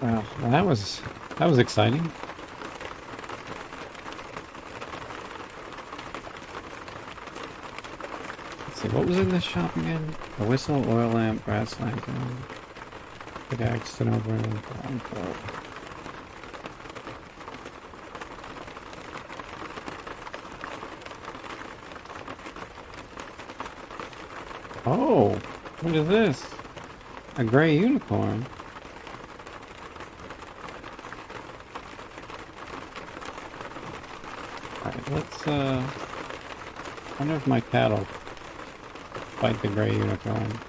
Well, that was exciting. Let's see, what was in this shop again? A whistle, oil lamp, brass lantern, pickaxe, and over and blindfold. Oh, what is this? A gray unicorn. Alright, let's, wonder if my cat will fight the gray unicorn.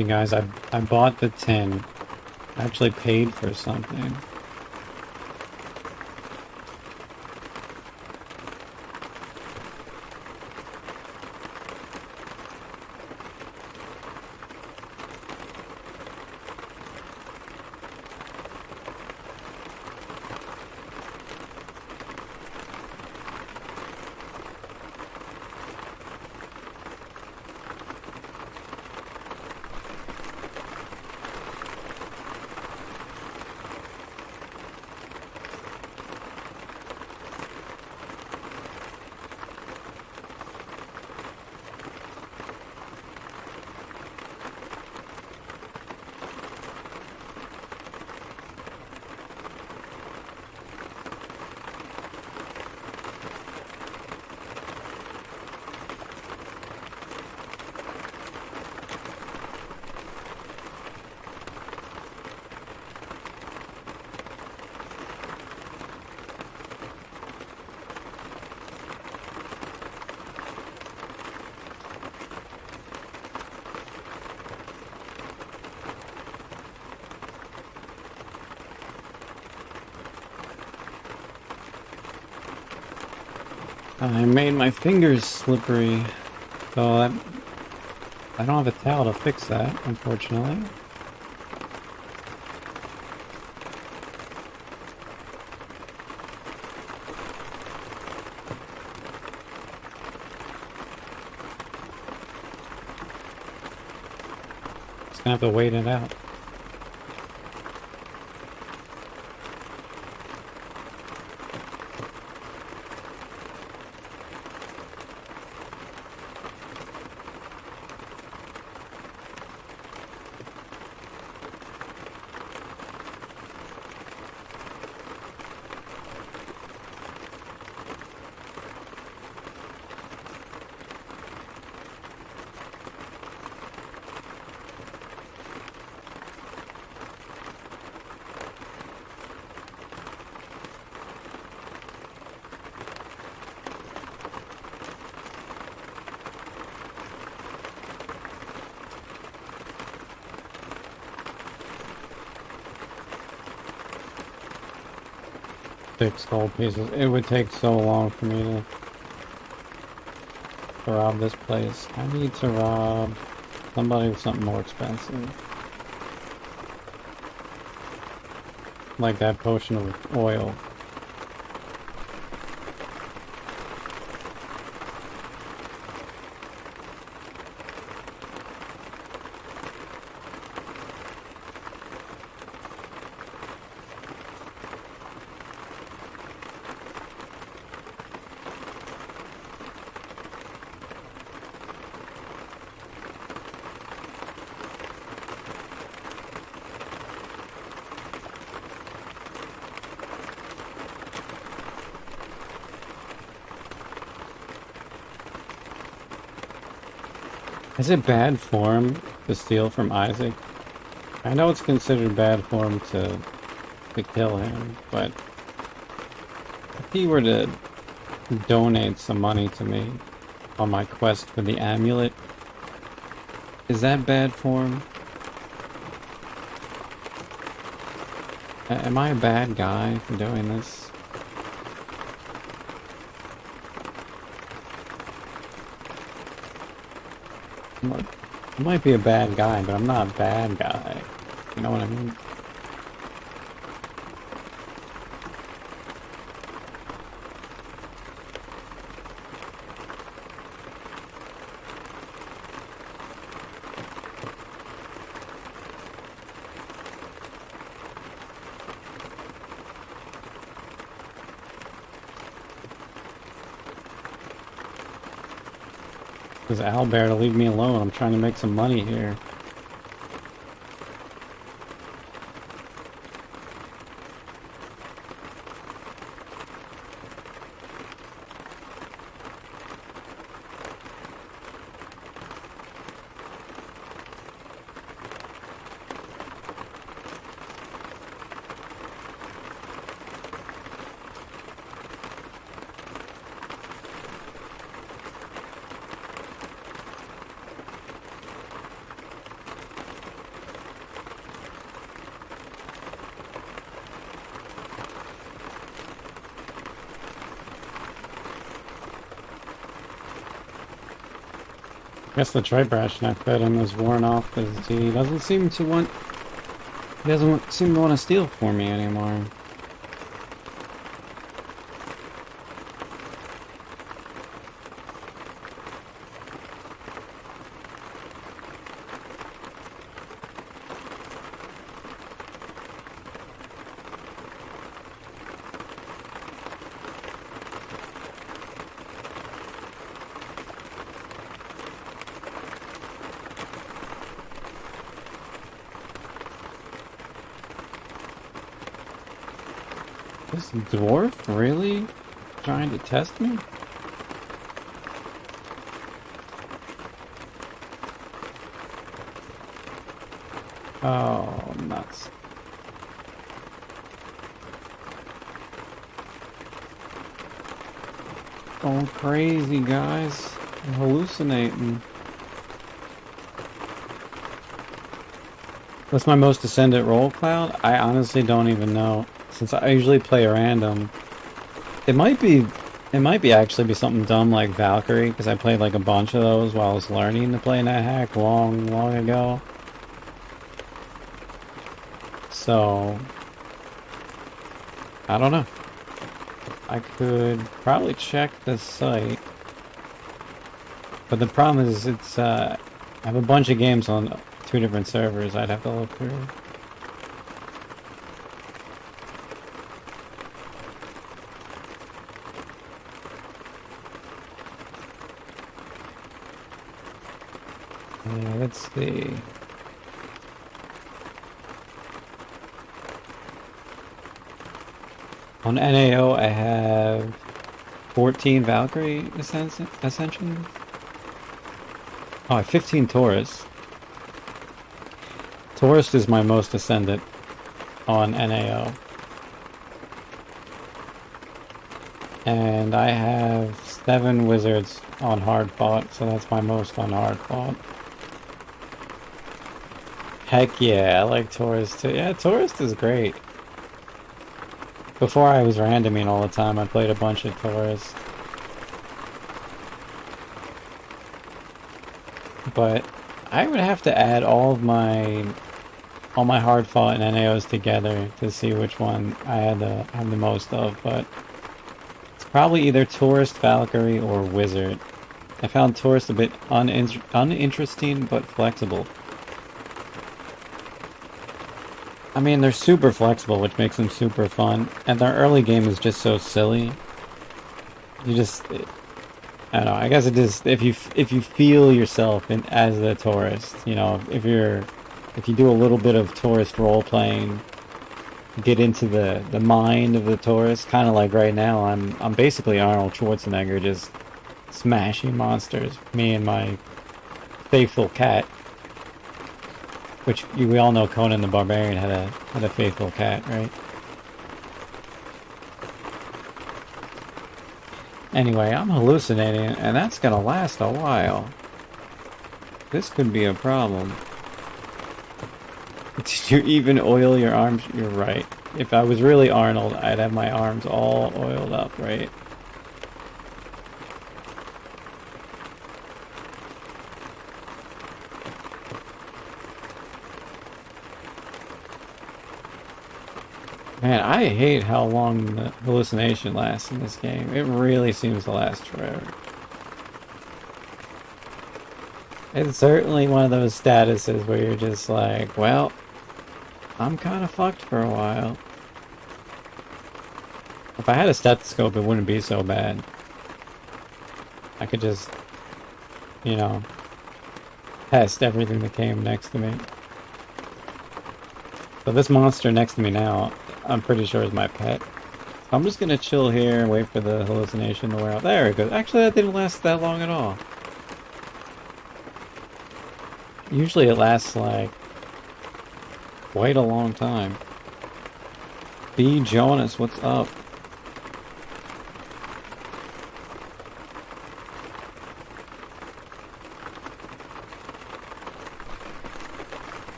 you guys, I bought the tin. I actually paid for something. I made my fingers slippery, so I don't have a towel to fix that, unfortunately. Just gonna have to wait it out. Six gold pieces. It would take so long for me to rob this place. I need to rob somebody with something more expensive. Like that potion of oil. Is it bad form to steal from Isaac? I know it's considered bad form to kill him, but if he were to donate some money to me on my quest for the amulet, is that bad form? Am I a bad guy for doing this? I might be a bad guy, but I'm not a bad guy. You know what I mean? Because owlbear to leave me alone. I'm trying to make some money here. Guess the tribrash I fed him is worn off because he doesn't seem to want. He doesn't seem to want to steal for me anymore. This dwarf really trying to test me? Oh, nuts. Going crazy, guys. I'm hallucinating. What's my most ascendant roll cloud? I honestly don't even know. Since I usually play random. It might be actually be something dumb like Valkyrie, because I played like a bunch of those while I was learning to play Nethack long ago. So I don't know. I could probably check the site. But the problem is it's I have a bunch of games on 2 different servers I'd have to look through. Let's see. On NAO, I have 14 Valkyrie Ascensions. Oh, I have 15 Taurus. Taurus is my most ascendant on NAO. And I have 7 Wizards on hard fought, so that's my most on hard fought. Heck yeah, I like Taurus too. Yeah, Taurus is great. Before I was randoming all the time, I played a bunch of Taurus. But I would have to add all my hard fought and NAOs together to see which one I had the most of, but it's probably either Taurus, Valkyrie, or Wizard. I found Taurus a bit uninteresting but flexible. I mean, they're super flexible, which makes them super fun, and their early game is just so silly. You just, I don't know. I guess it is if you feel yourself as the tourist, you know, if you do a little bit of tourist role playing, get into the mind of the tourist, kind of like right now. I'm basically Arnold Schwarzenegger, just smashing monsters. Me and my faithful cat. Which we all know Conan the Barbarian had a faithful cat, right? Anyway, I'm hallucinating, and that's gonna last a while. This could be a problem. Did you even oil your arms? You're right. If I was really Arnold, I'd have my arms all oiled up, right? Man, I hate how long the hallucination lasts in this game. It really seems to last forever. It's certainly one of those statuses where you're just like, well, I'm kind of fucked for a while. If I had a stethoscope, it wouldn't be so bad. I could just, you know, test everything that came next to me. So this monster next to me now, I'm pretty sure is my pet. I'm just gonna chill here and wait for the hallucination to wear out. There it goes. Actually, that didn't last that long at all. Usually it lasts like quite a long time. B. Jonas, what's up?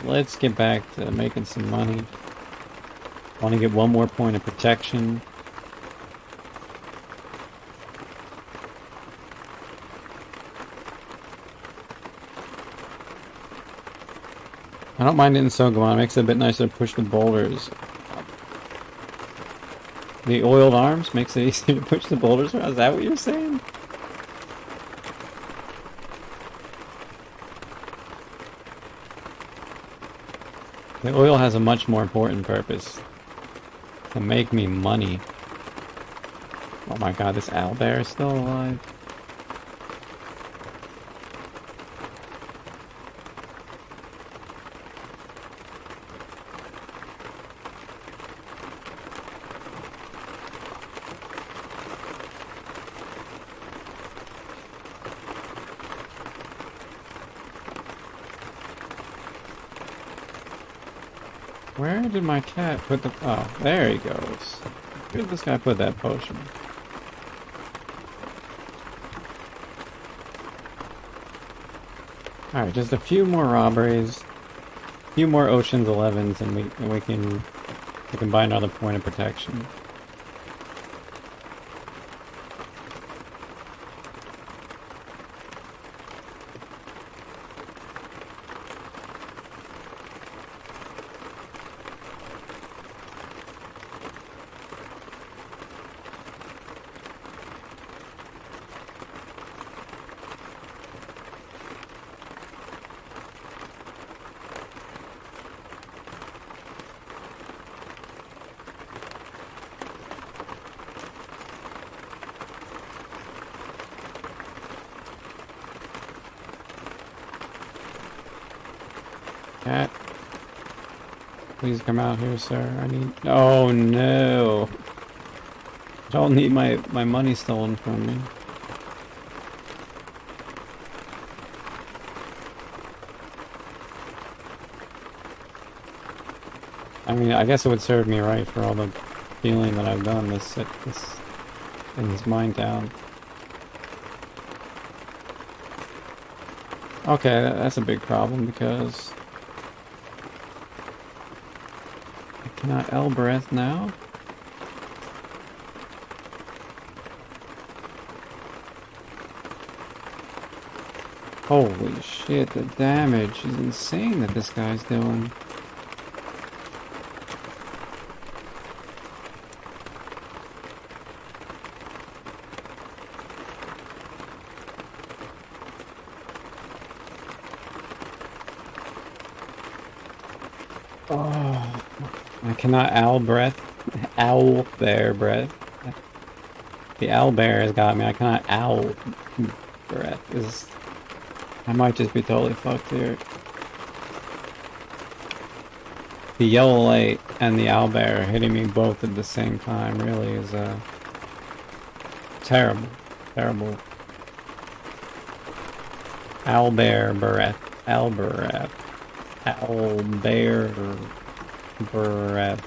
Let's get back to making some money. Want to get one more point of protection. I don't mind it in Sogomon. It makes it a bit nicer to push the boulders. The oiled arms makes it easier to push the boulders around. Is that what you're saying? The oil has a much more important purpose. To make me money. Oh my god, this owlbear is still alive. Where did my cat put the... Oh, there he goes. Where did this guy put that potion? Alright, just a few more robberies. A few more Ocean's 11s and we can buy another point of protection. Cat, please come out here, sir. I need... Oh no! I don't need my money stolen from me. I mean, I guess it would serve me right for all the healing that I've done in this mine town. Okay, that's a big problem because I cannot L-breath now. Holy shit, the damage is insane that this guy's doing. Oh, I cannot owl breath. Owl bear breath. The owl bear has got me. I cannot owl breath. I might just be totally fucked here. The yellow light and the owl bear hitting me both at the same time really is terrible. Terrible. Owl bear breath. Owl breath. Owlbear breath.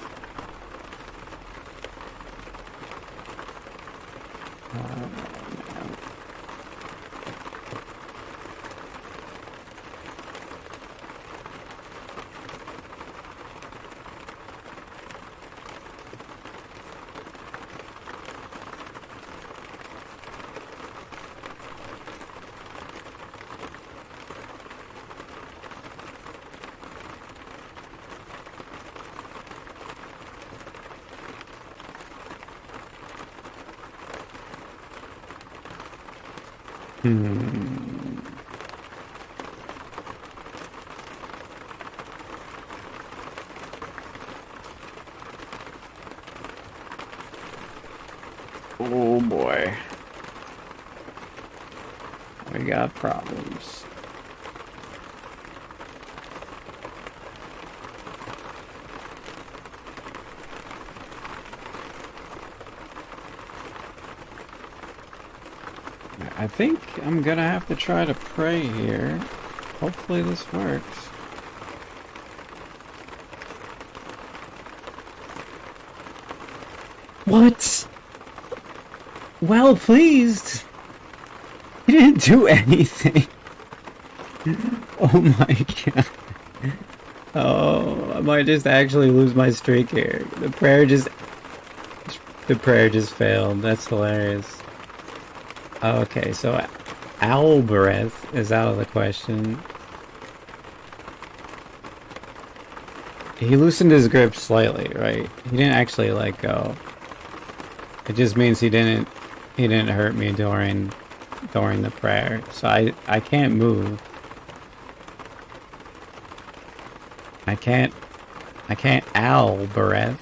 Oh boy. We got problems. I think I'm gonna have to try to pray here. Hopefully this works. What? Well pleased. He didn't do anything. Oh my god. Oh, I might just actually lose my streak here. The prayer just failed. That's hilarious. Okay, so owl breath is out of the question. he loosened his grip slightly, right? He didn't actually let go. It just means he didn't hurt me during the prayer. So I can't move. I can't owlbear.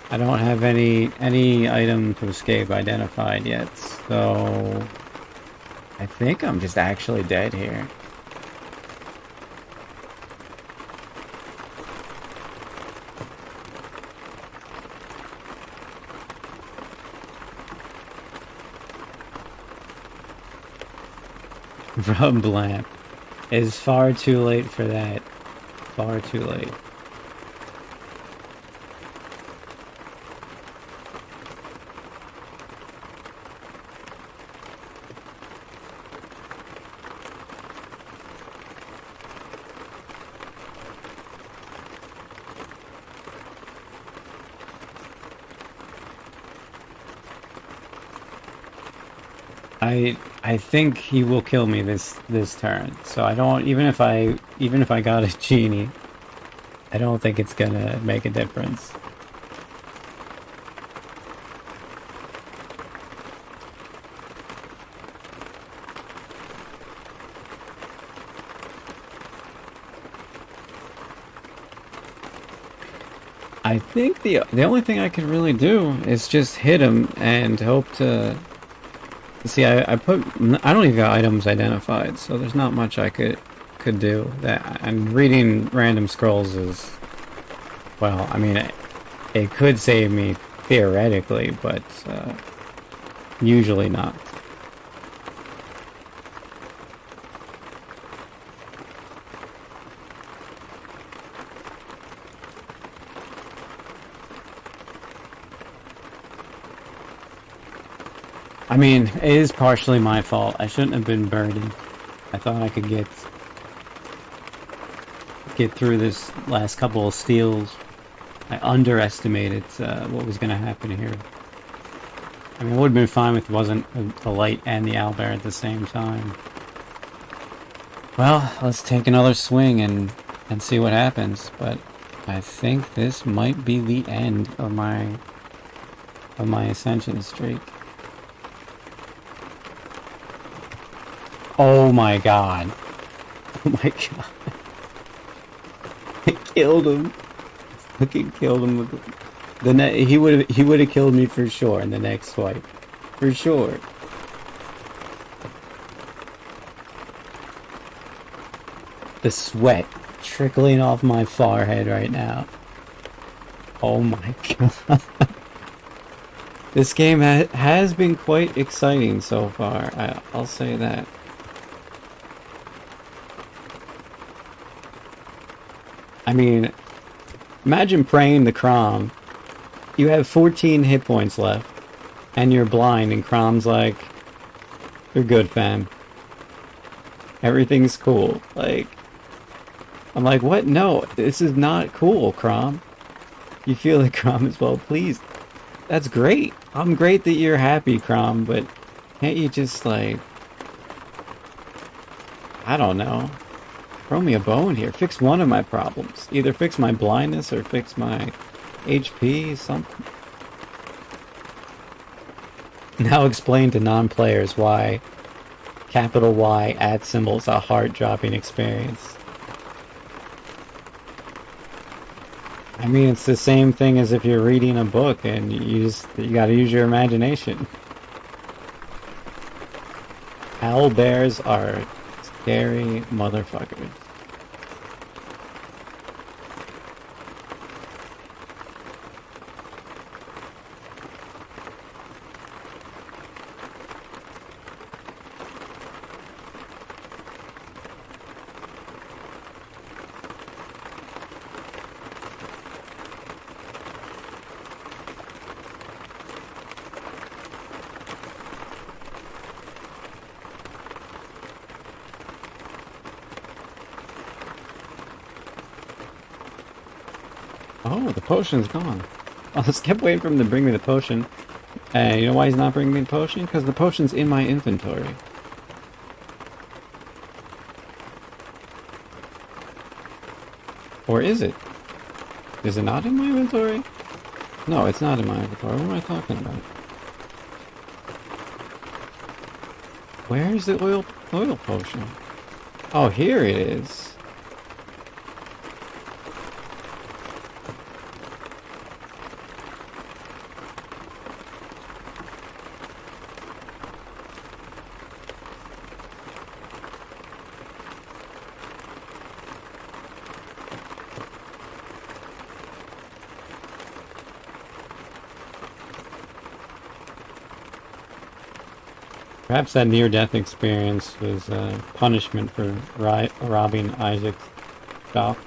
I don't have any item to escape identified yet, so I think I'm just actually dead here. Rub lamp. It's far too late for that. Far too late. I think he will kill me this turn. So I don't even if I got a genie, I don't think it's gonna make a difference. I think the only thing I can really do is just hit him and hope to see. I don't even got items identified, so there's not much I could do. That I'm reading random scrolls is, well, I mean, it could save me theoretically, but usually not. I mean, it is partially my fault. I shouldn't have been burdened. I thought I could get through this last couple of steals. I underestimated what was going to happen here. I mean, it would have been fine if it wasn't the light and the owlbear at the same time. Well, let's take another swing and see what happens. But I think this might be the end of my ascension streak. Oh my god. Oh my god. I killed him. Fucking killed him with he would have killed me for sure in the next swipe. For sure. The sweat trickling off my forehead right now. Oh my god. This game has been quite exciting so far. I'll say that. I mean, imagine praying the Crom. You have 14 hit points left, and you're blind, and Crom's like, "You're good, fam. Everything's cool." Like, I'm like, what? No, this is not cool, Crom. You feel like Crom is well pleased. That's great. I'm great that you're happy, Crom, but can't you just, like, I don't know. Throw me a bone here. Fix one of my problems. Either fix my blindness or fix my HP, something. Now explain to non-players why capital Y @ is a heart-dropping experience. I mean, it's the same thing as if you're reading a book and you gotta use your imagination. Owlbears are scary motherfuckers. Oh, the potion's gone. I just kept waiting for him to bring me the potion. And you know why he's not bringing me the potion? Because the potion's in my inventory. Or is it? Is it not in my inventory? No, it's not in my inventory. What am I talking about? Where's the oil potion? Oh, here it is. Perhaps that near-death experience was punishment for robbing Isaac's shop.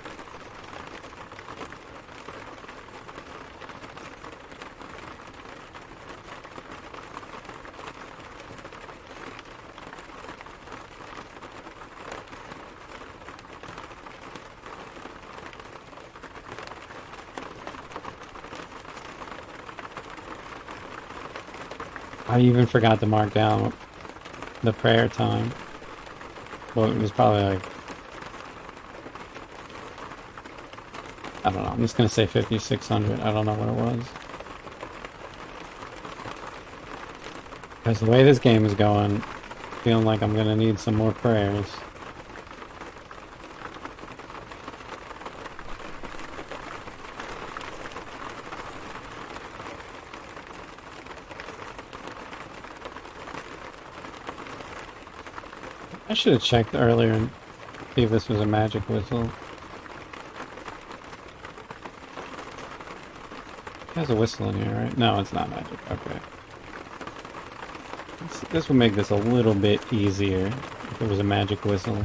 I even forgot to mark down the prayer time. Well, it was probably like, I don't know, I'm just gonna say 5,600. I don't know what it was. Because the way this game is going, feeling like I'm gonna need some more prayers. I should have checked earlier and see if this was a magic whistle. It has a whistle in here, right? No, it's not magic. Okay. This would make this a little bit easier if it was a magic whistle.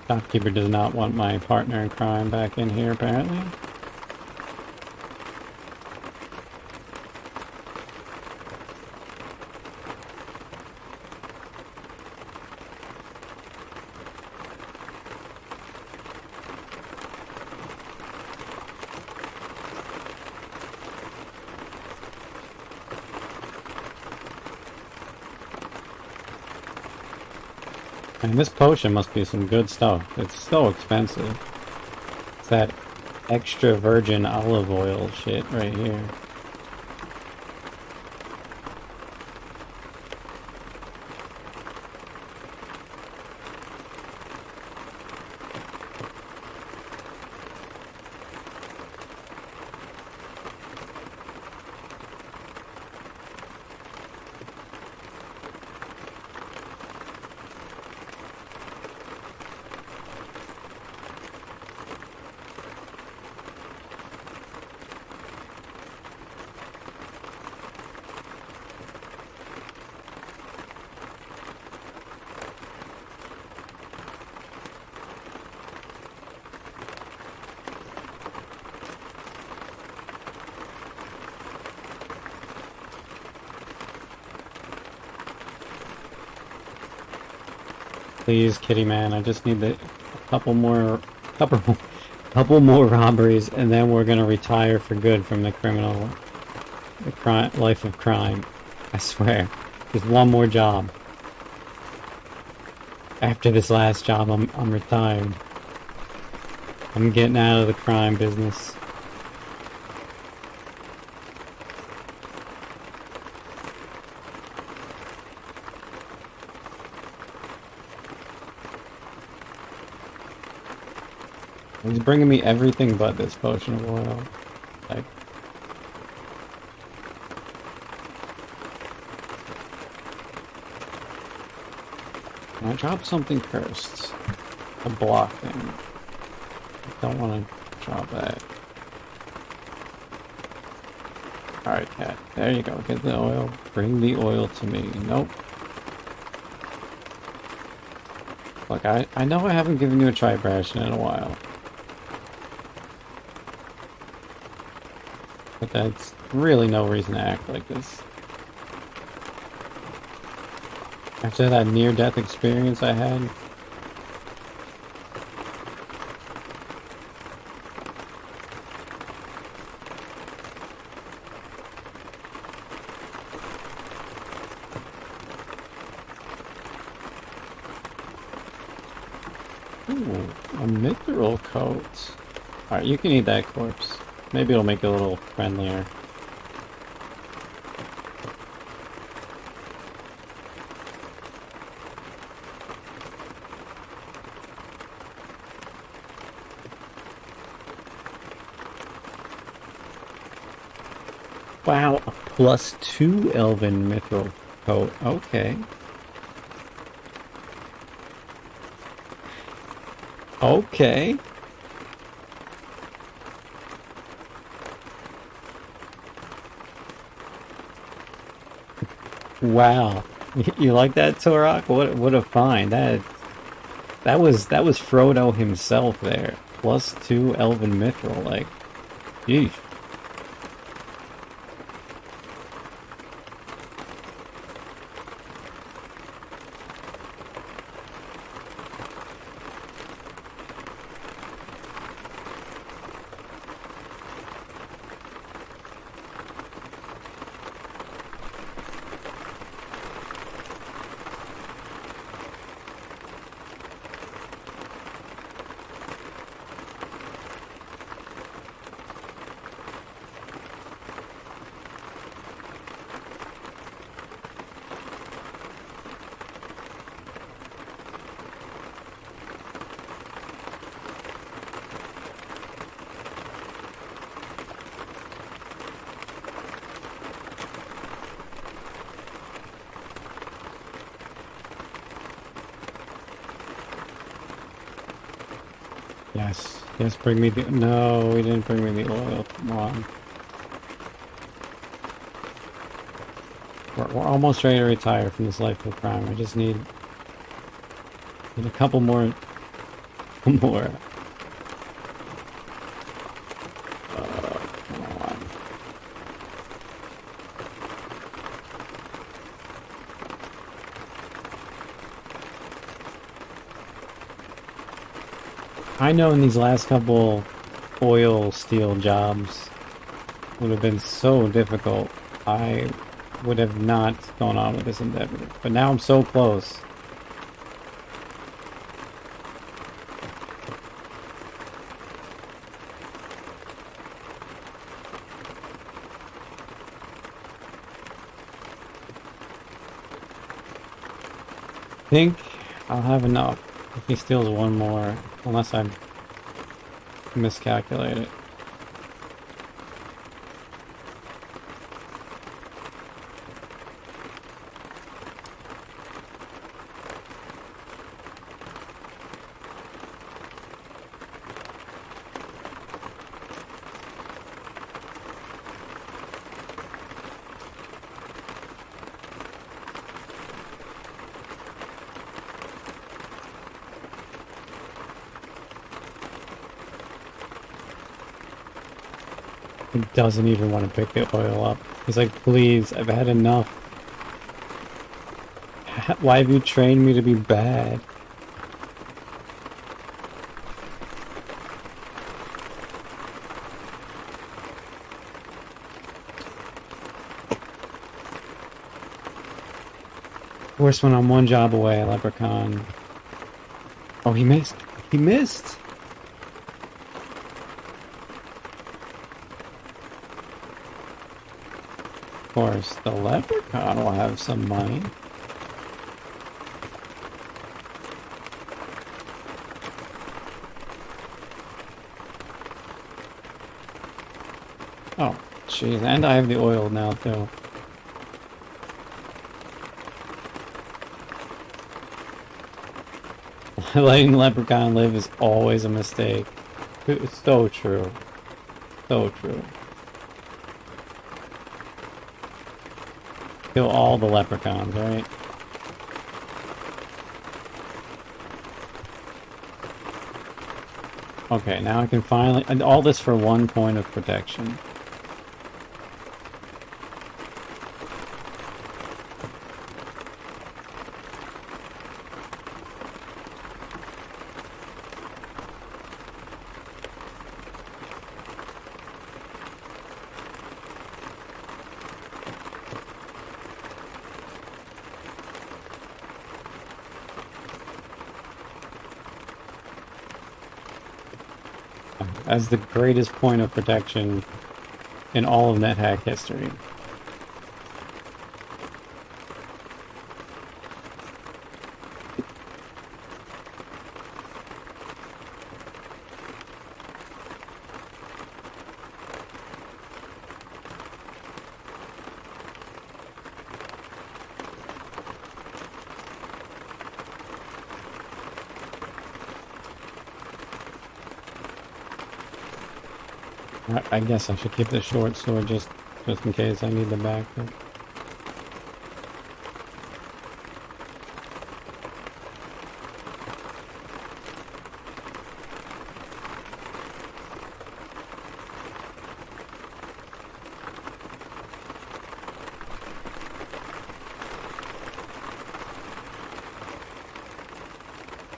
Shopkeeper does not want my partner in crime back in here, apparently. And this potion must be some good stuff. It's so expensive. It's that extra virgin olive oil shit right here. Please, kitty man, I just need a couple more robberies, and then we're gonna retire for good from the life of crime. I swear, just one more job. After this last job, I'm retired. I'm getting out of the crime business. He's bringing me everything but this potion of oil. Like, can I drop something first? A block thing. I don't want to drop that. Alright, cat. There you go. Get the oil. Bring the oil to me. Nope. Look, I know I haven't given you a tripe ration in a while. But that's really no reason to act like this. After that near-death experience I had. Ooh, a mithril coat. Alright, you can eat that corpse. Maybe it'll make it a little friendlier. Wow, a +2 elven mithril coat. Okay. Okay. Wow. You like that, Torok? What a find. That was Frodo himself there. +2 elven mithril, like, yeesh. Yes. Yes, bring me the... No, we didn't bring me the oil. Come on. We're almost ready to retire from this life of crime. I just need a couple more... more. Come on. I know in these last couple oil steel jobs would have been so difficult. I would have not gone on with this endeavor. But now I'm so close. I think I'll have enough if he steals one more, unless I miscalculate it. He doesn't even want to pick the oil up. He's like, please, I've had enough. Why have you trained me to be bad? Worst one, I'm one job away, leprechaun. Oh, he missed. He missed! Of course, the leprechaun will have some money. Oh, jeez, and I have the oil now, too. Letting the leprechaun live is always a mistake. It's so true. So true. Kill all the leprechauns, right? Okay, now I can finally... And all this for 1 point of protection. as the greatest point of protection in all of Nethack history. I guess I should keep the short sword just in case I need the backup.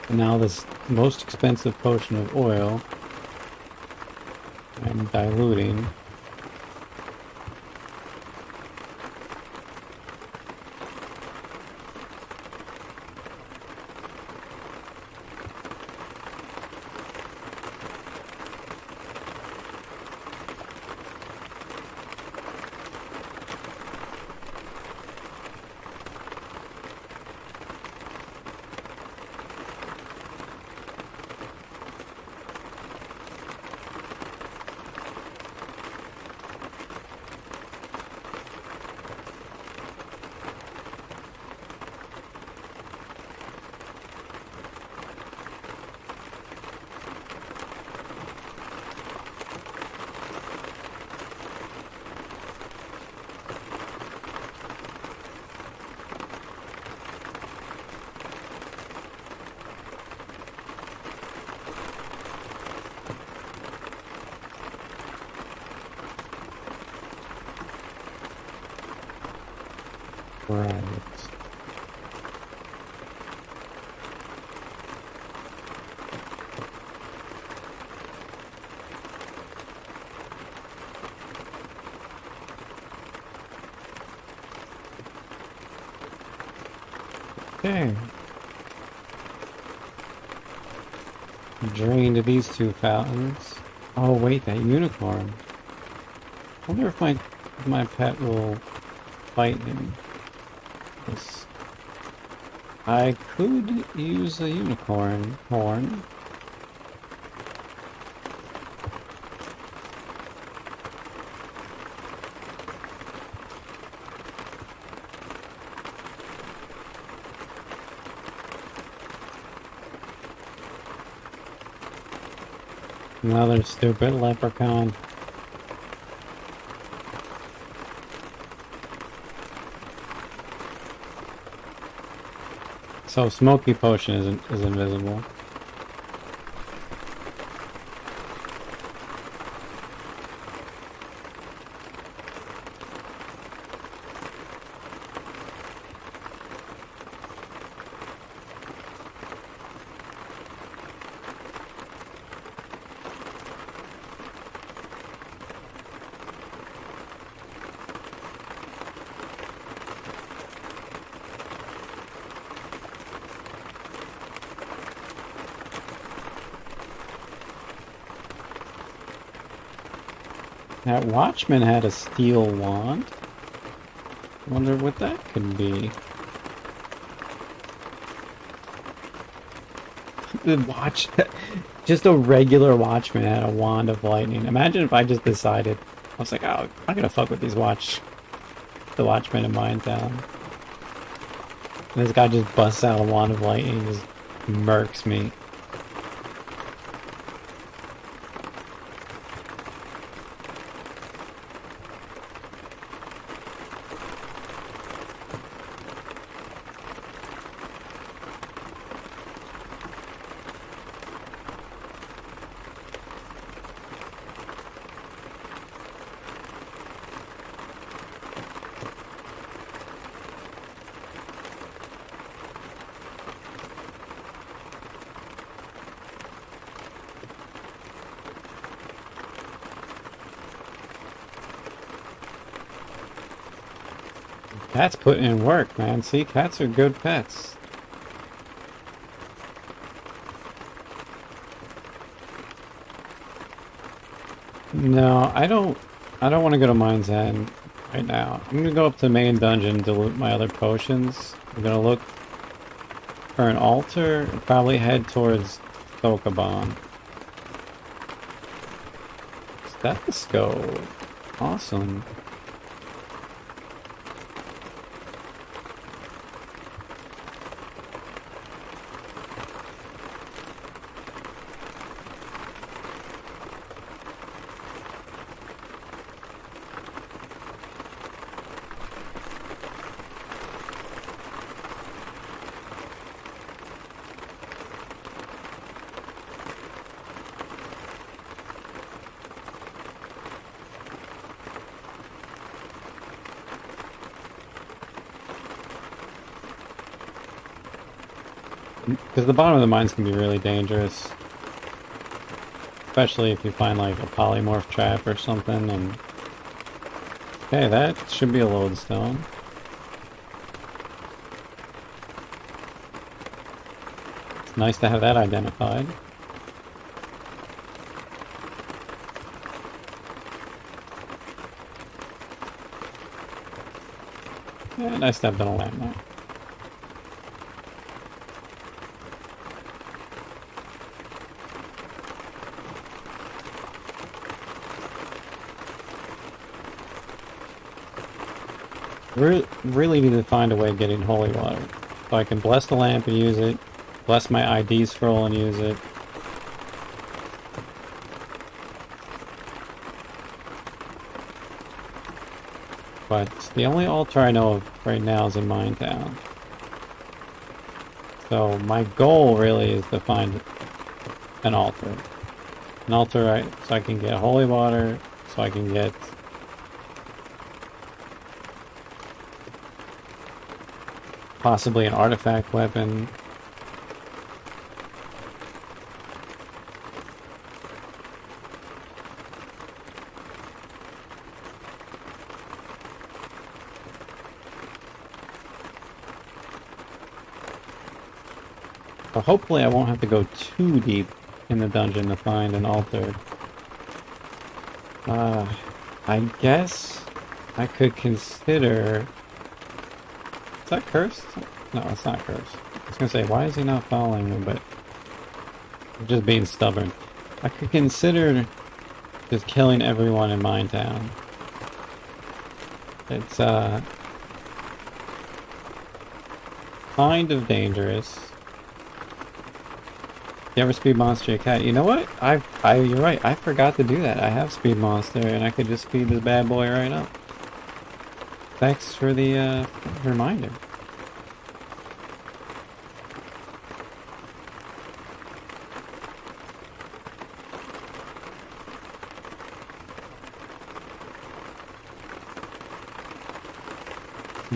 Now this most expensive potion of oil, I'm diluting. Right. Okay. Drained these two fountains. Oh wait, that unicorn. I wonder if my pet will fight him. Yes. I could use a unicorn horn. Another stupid leprechaun. So smoky potion is invisible. That watchman had a steel wand. Wonder what that could be. The watch, just a regular watchman had a wand of lightning. Imagine if I just decided, I was like, oh, I'm gonna fuck with the watchmen in minetown. And this guy just busts out a wand of lightning and just murks me. Cats putting in work, man. See, cats are good pets. No, I don't want to go to Mine's End right now. I'm gonna go up to the main dungeon to loot my other potions. I'm gonna look for an altar and probably head towards Thokabon. Stethoscope. Awesome. Because the bottom of the mines can be really dangerous. Especially if you find like a polymorph trap or something and... Okay, that should be a lodestone. It's nice to have that identified. And I stepped on a landmine. Really need to find a way of getting holy water. So I can bless the lamp and use it, bless my ID scroll and use it. But the only altar I know of right now is in Minetown. So my goal really is to find an altar. An altar so I can get holy water, so I can get... possibly an artifact weapon. But hopefully I won't have to go too deep in the dungeon to find an altar. I guess I could consider... Is that cursed? No, it's not cursed. I was gonna say, why is he not following me, but... I'm just being stubborn. I could consider just killing everyone in Minetown. It's, kind of dangerous. You ever speed monster your cat? You know what? You're right, I forgot to do that. I have speed monster, and I could just speed this bad boy right up. Thanks for the, reminder.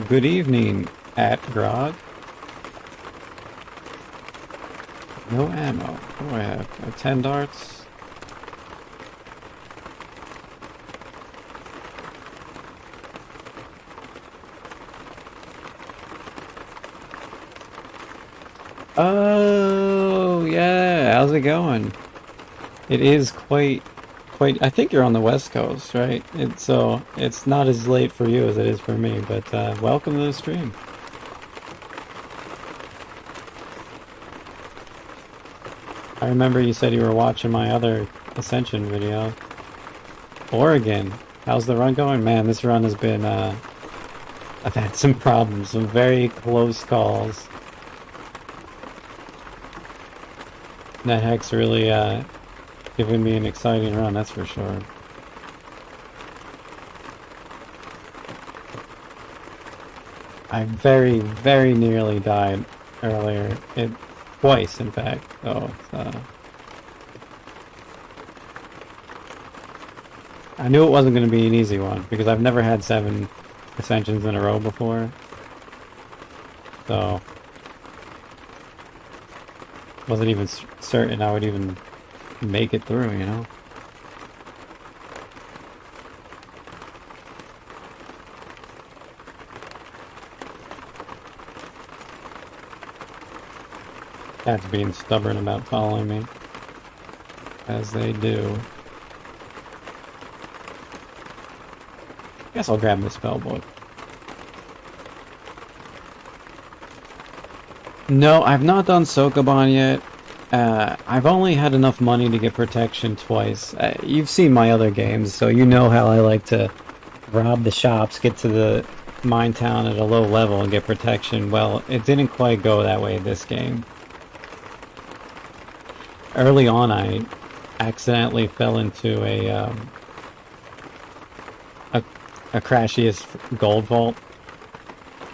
Good evening, @Grog. No ammo. What do I have? 10 darts? Oh, yeah. How's it going? It is quite. I think you're on the West Coast, right? It's not as late for you as it is for me, but welcome to the stream. I remember you said you were watching my other Ascension video. Oregon. How's the run going? Man, this run has been, I've had some problems, some very close calls. Nethack's really, giving me an exciting run, that's for sure. I very, very nearly died earlier. Twice, in fact. So it's, I knew it wasn't going to be an easy one because I've never had 7 Ascensions in a row before. So wasn't even certain I would even make it through, you know? Cats being stubborn about following me. As they do. Guess I'll grab the spell book. No, I've not done Sokoban yet. I've only had enough money to get protection twice. You've seen my other games, so you know how I like to rob the shops, get to the minetown at a low level and get protection. Well, it didn't quite go that way this game. Early on, I accidentally fell into a crashiest gold vault.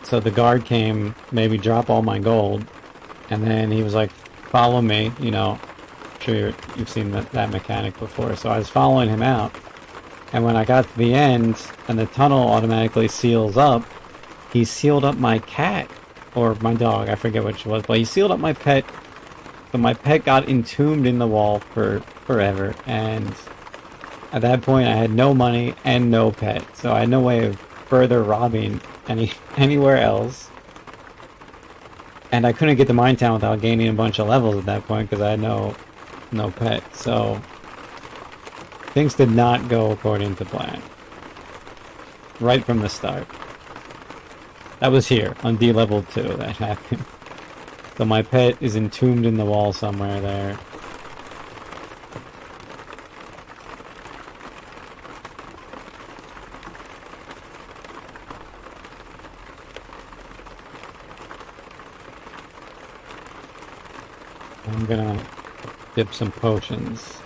So the guard came, made me drop all my gold, and then he was like, follow me, you know. I'm sure you've seen that mechanic before. So I was following him out, and when I got to the end, and the tunnel automatically seals up, he sealed up my cat, or my dog, I forget which it was, but he sealed up my pet, so my pet got entombed in the wall for forever, and at that point I had no money and no pet, so I had no way of further robbing anywhere else. And I couldn't get to Minetown without gaining a bunch of levels at that point because I had no pet. So things did not go according to plan. Right from the start. That was here on D level 2 that happened. So my pet is entombed in the wall somewhere there. I'm gonna dip some potions.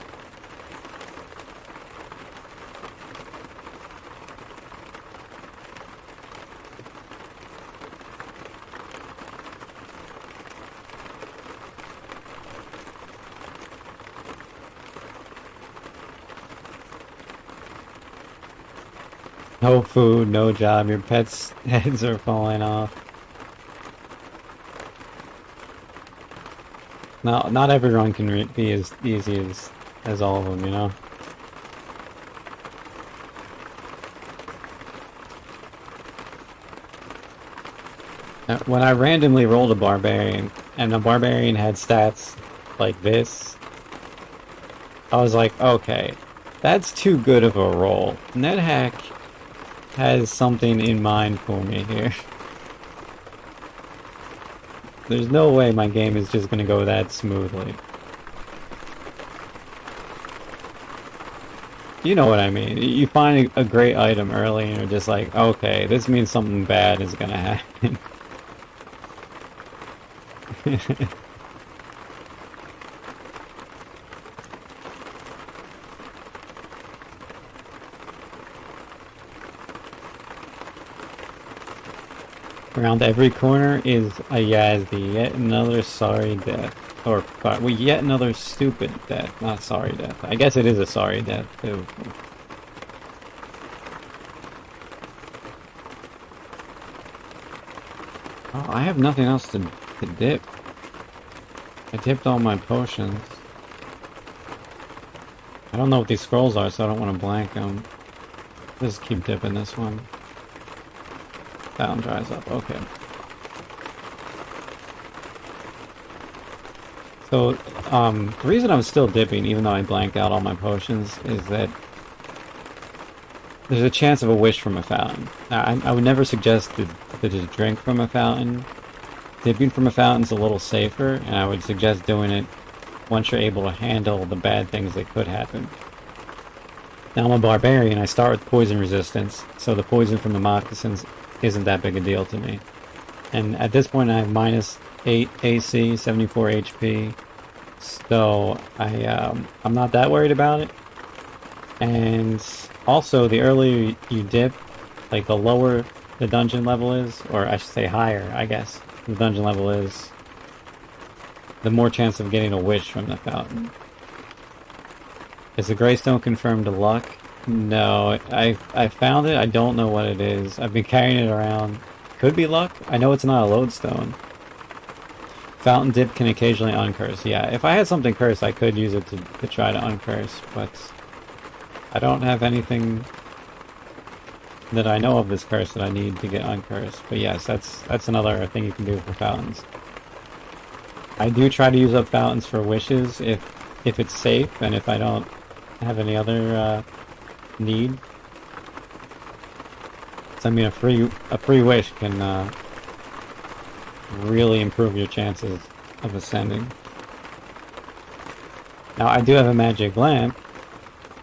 No food, no job, your pets' heads are falling off. Not every run can be as easy as all of them, you know? When I randomly rolled a barbarian, and the barbarian had stats like this, I was like, okay, that's too good of a roll. Nethack has something in mind for me here. There's no way my game is just gonna go that smoothly. You know what I mean. You find a great item early and you're just like, okay, this means something bad is gonna happen. Around every corner is a Yazdi, yet another sorry death. Or, well, yet another stupid death, not sorry death. I guess it is a sorry death, too. Oh, I have nothing else to dip. I dipped all my potions. I don't know what these scrolls are, so I don't want to blank them. Just keep dipping this one. That one dries up, okay. So, the reason I'm still dipping, even though I blanked out all my potions, is that there's a chance of a wish from a fountain. Now, I would never suggest to just drink from a fountain. Dipping from a fountain's a little safer, and I would suggest doing it once you're able to handle the bad things that could happen. Now, I'm a barbarian, I start with poison resistance, so the poison from the moccasins isn't that big a deal to me. And at this point I have -8 AC, 74 HP, so I'm not that worried about it. And also, the earlier you dip, like the lower the dungeon level is, or I should say higher, I guess, the dungeon level is, the more chance of getting a wish from the fountain. Is the Greystone confirmed to luck? No, I found it. I don't know what it is. I've been carrying it around. Could be luck. I know it's not a lodestone. Fountain dip can occasionally uncurse. Yeah, if I had something cursed, I could use it to try to uncurse, but I don't have anything that I know of this curse that I need to get uncursed. But yes, that's another thing you can do for fountains. I do try to use up fountains for wishes if it's safe and if I don't have any other need. So, I mean, a free wish can really improve your chances of ascending. Now, I do have a magic lamp,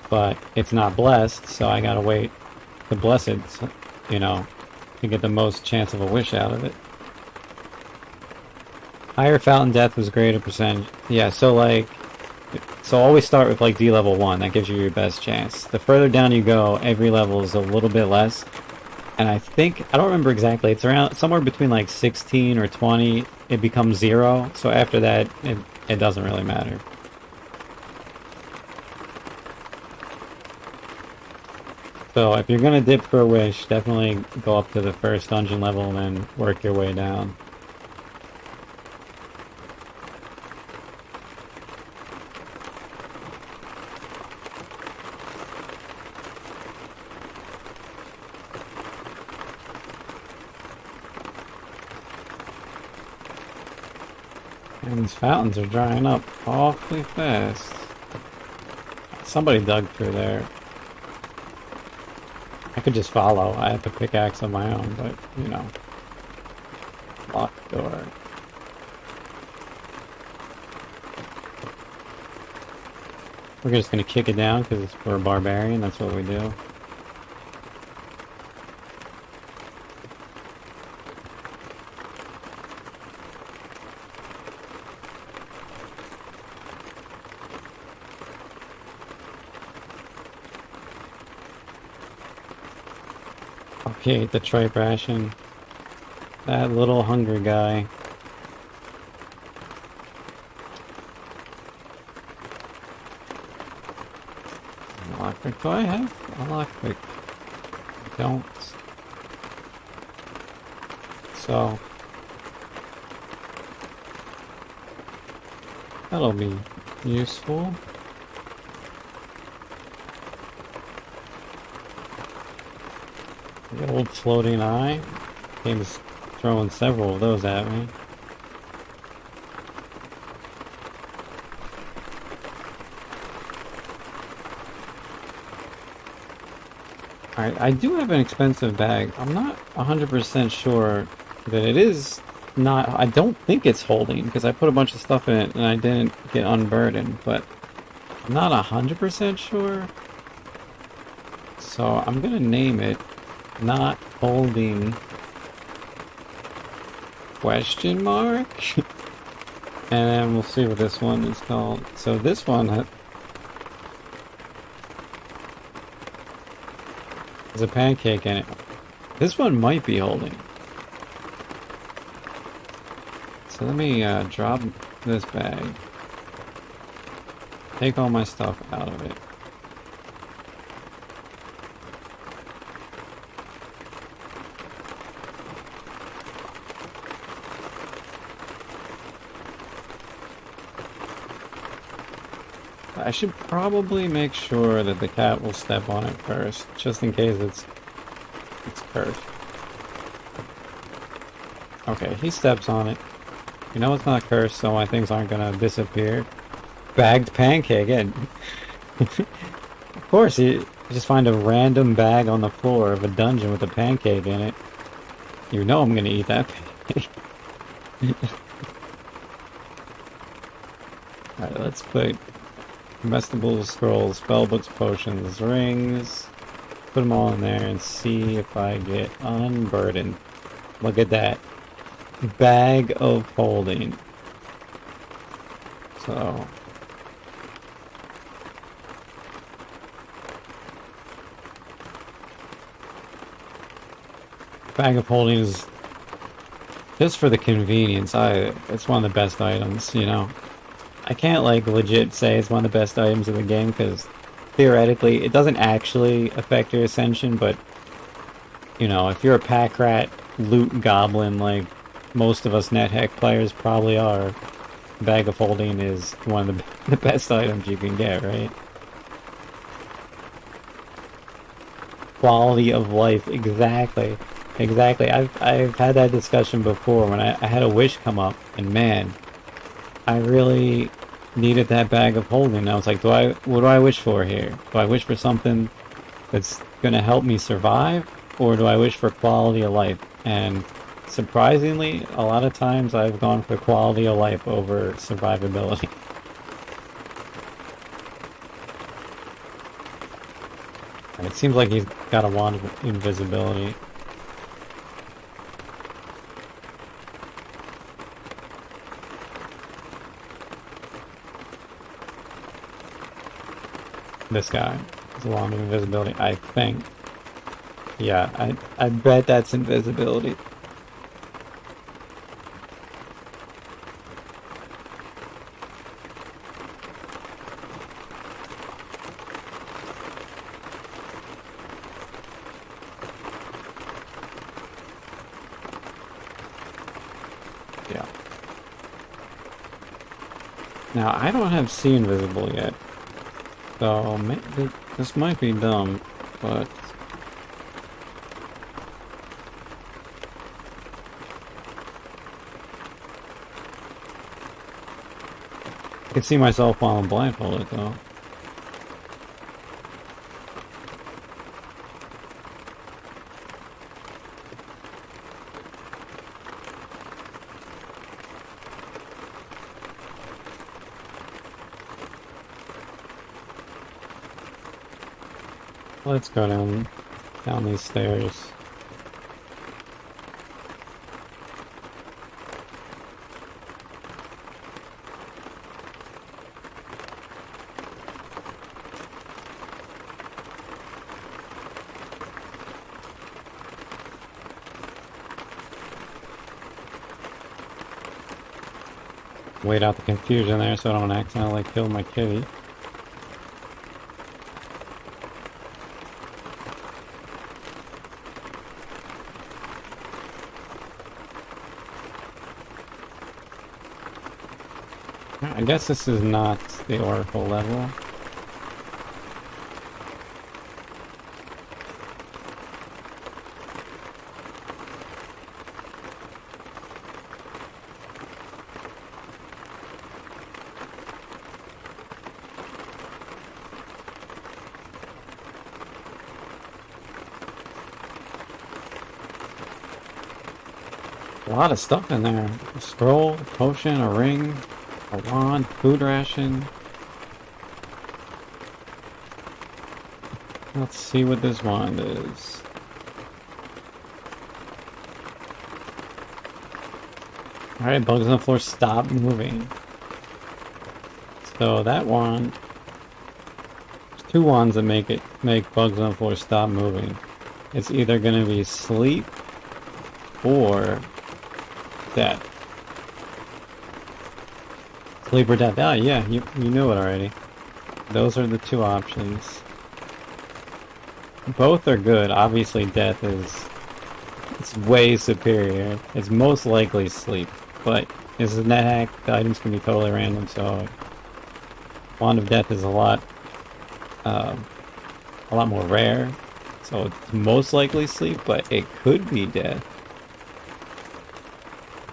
but it's not blessed, so I gotta wait to bless it, you know, to get the most chance of a wish out of it. Higher fountain death was greater percentage. Yeah, so like, so always start with like D level 1, that gives you your best chance. The further down you go, every level is a little bit less. And I think, I don't remember exactly, it's around somewhere between like 16 or 20, it becomes 0. So after that, it doesn't really matter. So if you're gonna dip for a wish, definitely go up to the first dungeon level and then work your way down. And these fountains are drying up awfully fast. Somebody dug through there. I could just follow. I have a pickaxe on my own, but, you know. Locked door. We're just gonna kick it down because we're a barbarian, that's what we do. Okay, the tripe ration. That little hungry guy. Lockpick. Do I have a lockpick? I don't. So that'll be useful. The old floating eye. Game's throwing several of those at me. Alright, I do have an expensive bag. I'm not 100% sure that it is not... I don't think it's holding, because I put a bunch of stuff in it and I didn't get unburdened, but I'm not 100% sure. So I'm gonna name it Not Holding... question mark? And then we'll see what this one is called. So this one has a pancake in it. This one might be holding. So let me drop this bag. Take all my stuff out of it. I should probably make sure that the cat will step on it first, just in case it's cursed. Okay, he steps on it. You know it's not cursed, so my things aren't gonna disappear. Bagged pancake, and of course, you just find a random bag on the floor of a dungeon with a pancake in it. You know I'm gonna eat that pancake. Alright, let's put comestibles, scrolls, spellbooks, potions, rings. Put them all in there and see if I get unburdened. Look at that. Bag of holding. So... bag of holding is just for the convenience. It's one of the best items, you know. I can't like legit say it's one of the best items in the game because theoretically it doesn't actually affect your ascension, but you know, if you're a pack rat loot goblin like most of us Nethack players probably are, bag of holding is one of the best items you can get, right? Quality of life, exactly. Exactly. I've had that discussion before when I had a wish come up, and man, I really needed that bag of holding. I was like, what do I wish for here? Do I wish for something that's gonna help me survive? or do I wish for quality of life? And surprisingly, a lot of times I've gone for quality of life over survivability. And it seems like he's got a wand of invisibility. This guy has a wand of invisibility, I think. Yeah, I bet that's invisibility. Yeah. Now, I don't have C invisible yet. So, maybe this might be dumb, but... I can see myself while I'm blindfolded, though. Let's go down these stairs. Wait out the confusion there so I don't accidentally kill my kitty. I guess this is not the Oracle level. A lot of stuff in there. A scroll, a potion, a ring, a wand, food ration. Let's see what this wand is. Alright, bugs on the floor, stop moving. So that wand... There's two wands that make bugs on the floor stop moving. It's either gonna be sleep or death. Sleep or death. Oh yeah, you knew it already. Those are the two options. Both are good. Obviously death it's way superior. It's most likely sleep. But this is Nethack, the items can be totally random, so Wand of Death is a lot more rare. So it's most likely sleep, but it could be death.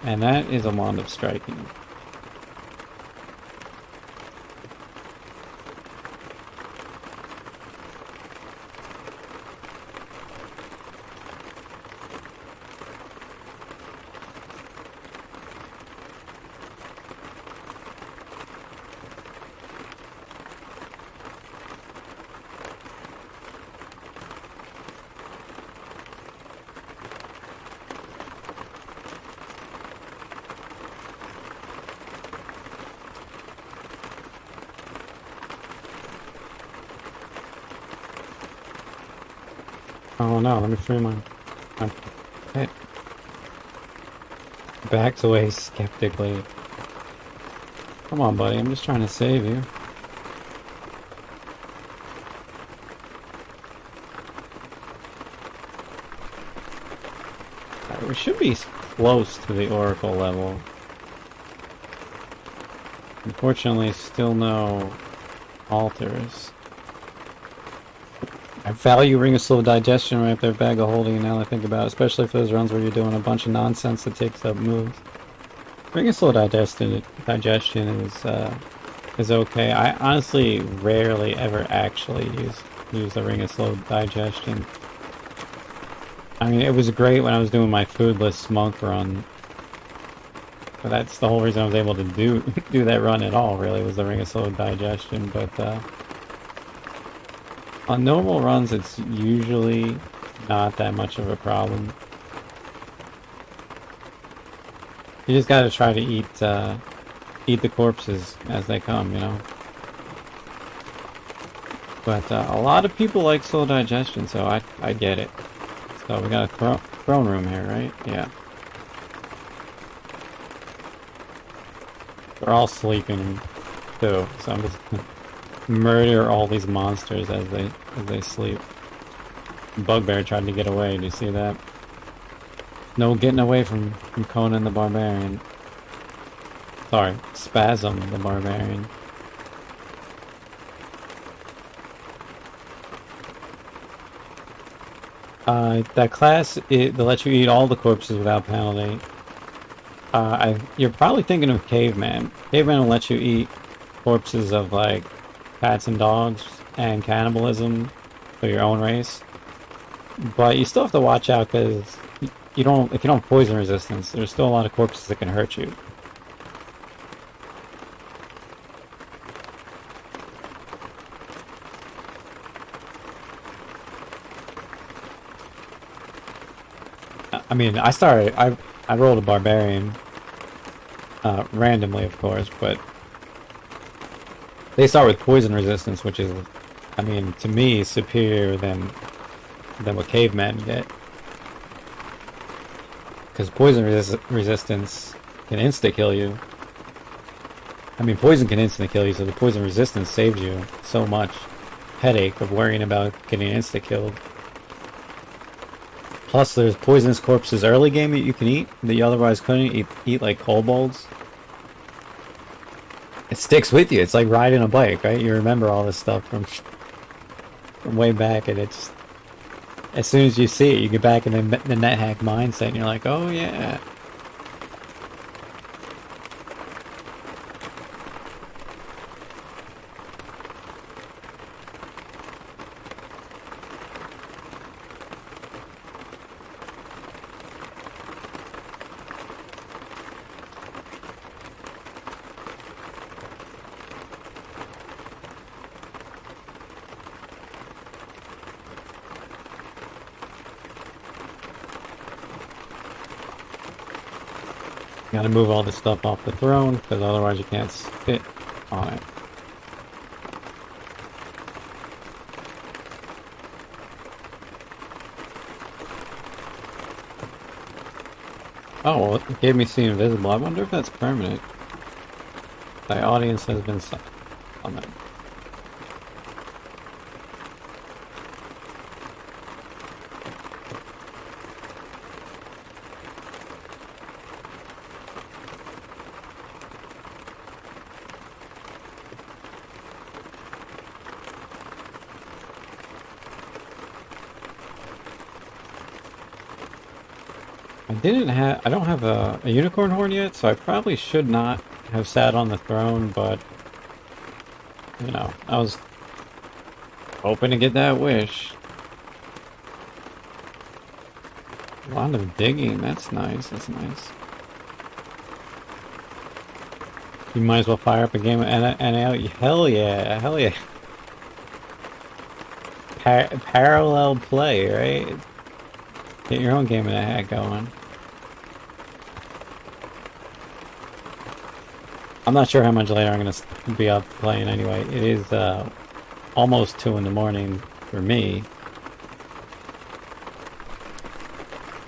And that is a Wand of Striking. Oh no, let me free my pet. Backs away skeptically. Come on, buddy, I'm just trying to save you. Alright, we should be close to the Oracle level. Unfortunately, still no altars. I value Ring of Slow Digestion right there, bag of holding, now that I think about it, especially for those runs where you're doing a bunch of nonsense that takes up moves. Ring of Slow Digestion is okay. I honestly rarely ever actually use the Ring of Slow Digestion. I mean, it was great when I was doing my foodless monk run. But that's the whole reason I was able to do that run at all, really, was the ring of slow digestion. But on normal runs, it's usually not that much of a problem. You just gotta try to eat the corpses as they come, you know? But a lot of people like slow digestion, so I get it. So we got a throne room here, right? Yeah. They're all sleeping too, so I'm just gonna murder all these monsters as they sleep. Bugbear tried to get away. Do you see that? No getting away from Conan the Barbarian. Sorry, Spasm the Barbarian. That class, they let you eat all the corpses without penalty. You're probably thinking of Caveman. Caveman will let you eat corpses of, like, cats and dogs and cannibalism for your own race. But you still have to watch out because if you don't have poison resistance, there's still a lot of corpses that can hurt you. I mean, I rolled a barbarian, randomly, of course, but they start with poison resistance, which is, I mean, to me, superior than what cavemen get. Because poison resistance can insta-kill you. I mean, poison can insta-kill you, so the poison resistance saves you so much headache of worrying about getting insta-killed. Plus, there's poisonous corpses early game that you can eat that you otherwise couldn't eat like kobolds. It sticks with you. It's like riding a bike, right? You remember all this stuff from way back, and it's as soon as you see it, you get back in the Nethack mindset, and you're like, oh yeah. Gotta move all this stuff off the throne, because otherwise you can't sit on it. Oh, well, it gave me see invisible. I wonder if that's permanent. My audience has been summoned. I don't have a unicorn horn yet, so I probably should not have sat on the throne, but, you know, I was hoping to get that wish. A lot of digging, that's nice, that's nice. You might as well fire up a game and hell yeah, hell yeah. Parallel play, right? Get your own game of Nethack going. I'm not sure how much later I'm going to be up playing anyway. It is almost 2 in the morning for me.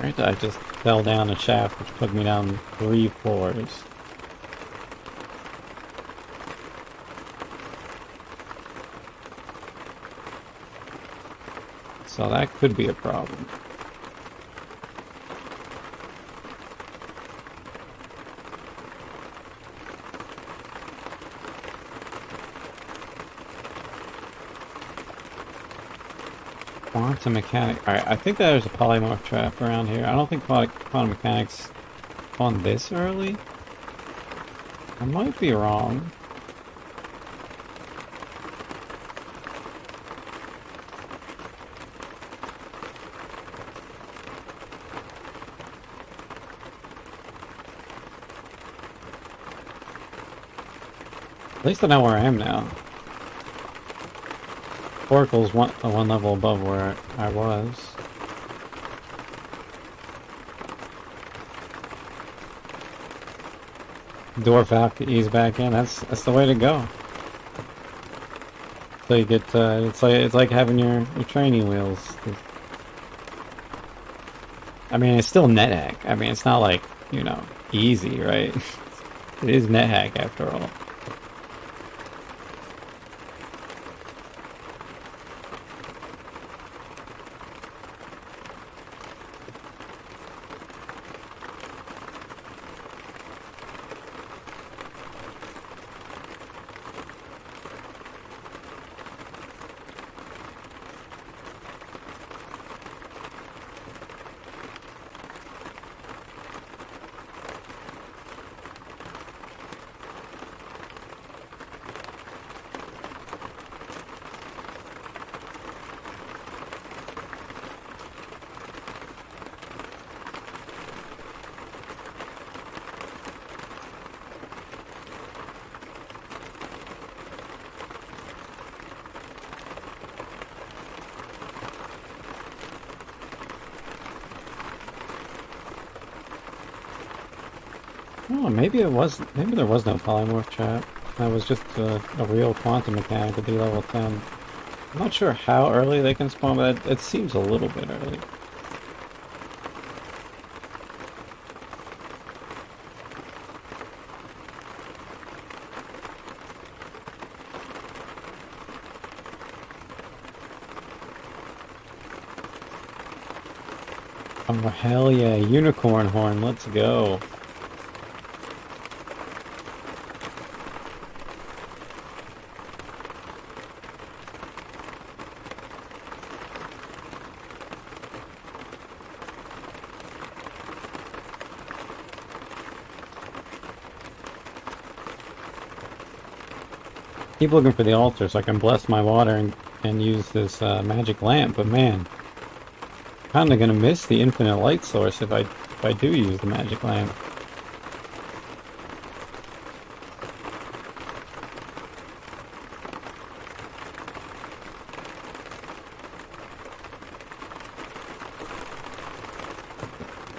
Right, I just fell down a shaft which put me down 3 floors. So that could be a problem. Quantum mechanic. Alright, I think there's a polymorph trap around here. I don't think quantum mechanics spawn this early. I might be wrong. At least I know where I am now. Oracle's one level above where I was. Dwarf out to ease back in. That's the way to go. So you get it's like having your training wheels. I mean, it's still Nethack. I mean, it's not like, you know, easy, right? It is Nethack after all. Oh, maybe there was no polymorph trap. That was just a real quantum mechanic at the level 10. I'm not sure how early they can spawn, but it seems a little bit early. Oh, hell yeah, unicorn horn, let's go. Keep looking for the altar so I can bless my water and use this magic lamp, but man, I'm kinda gonna miss the infinite light source if I do use the magic lamp.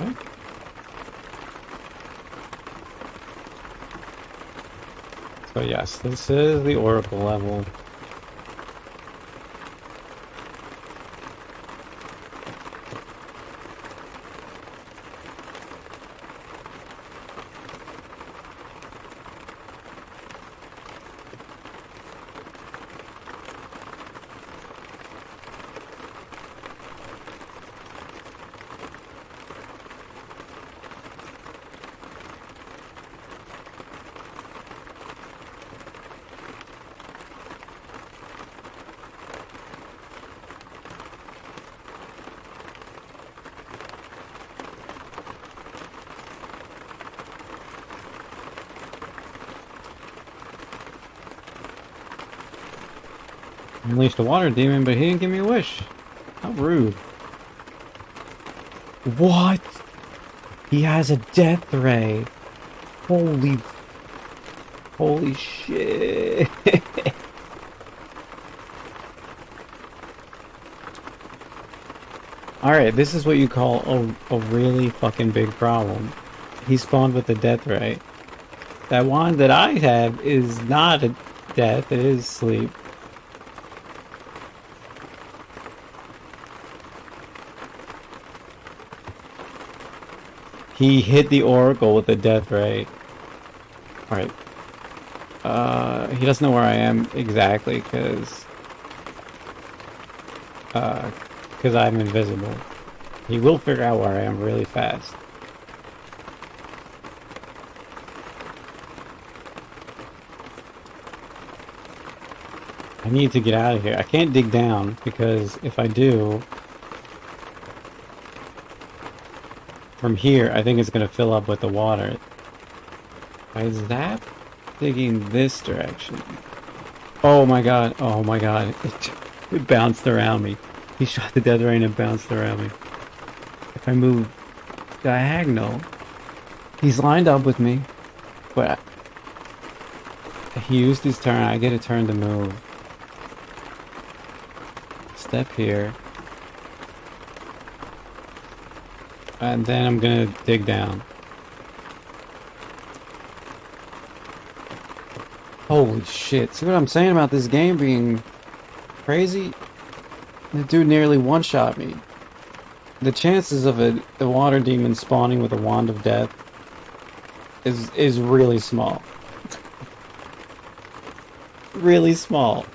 Okay. So yes, this is the Oracle level. Unleashed a water demon, but he didn't give me a wish. How rude. What? He has a death ray. Holy shit. Alright, this is what you call a really fucking big problem. He spawned with a death ray. That wand that I have is not a death, it is sleep. He hit the Oracle with a death ray. Alright. He doesn't know where I am exactly, cause I'm invisible. He will figure out where I am really fast. I need to get out of here. I can't dig down, because if I do, from here, I think it's going to fill up with the water. Why is that digging this direction? Oh my god, oh my god. It bounced around me. He shot the death ray and it bounced around me. If I move diagonal, he's lined up with me, but He used his turn. I get a turn to move. Step here. And then I'm gonna dig down. Holy shit. See what I'm saying about this game being crazy? The dude nearly one-shot me. The chances of a water demon spawning with a wand of death is really small. Really small.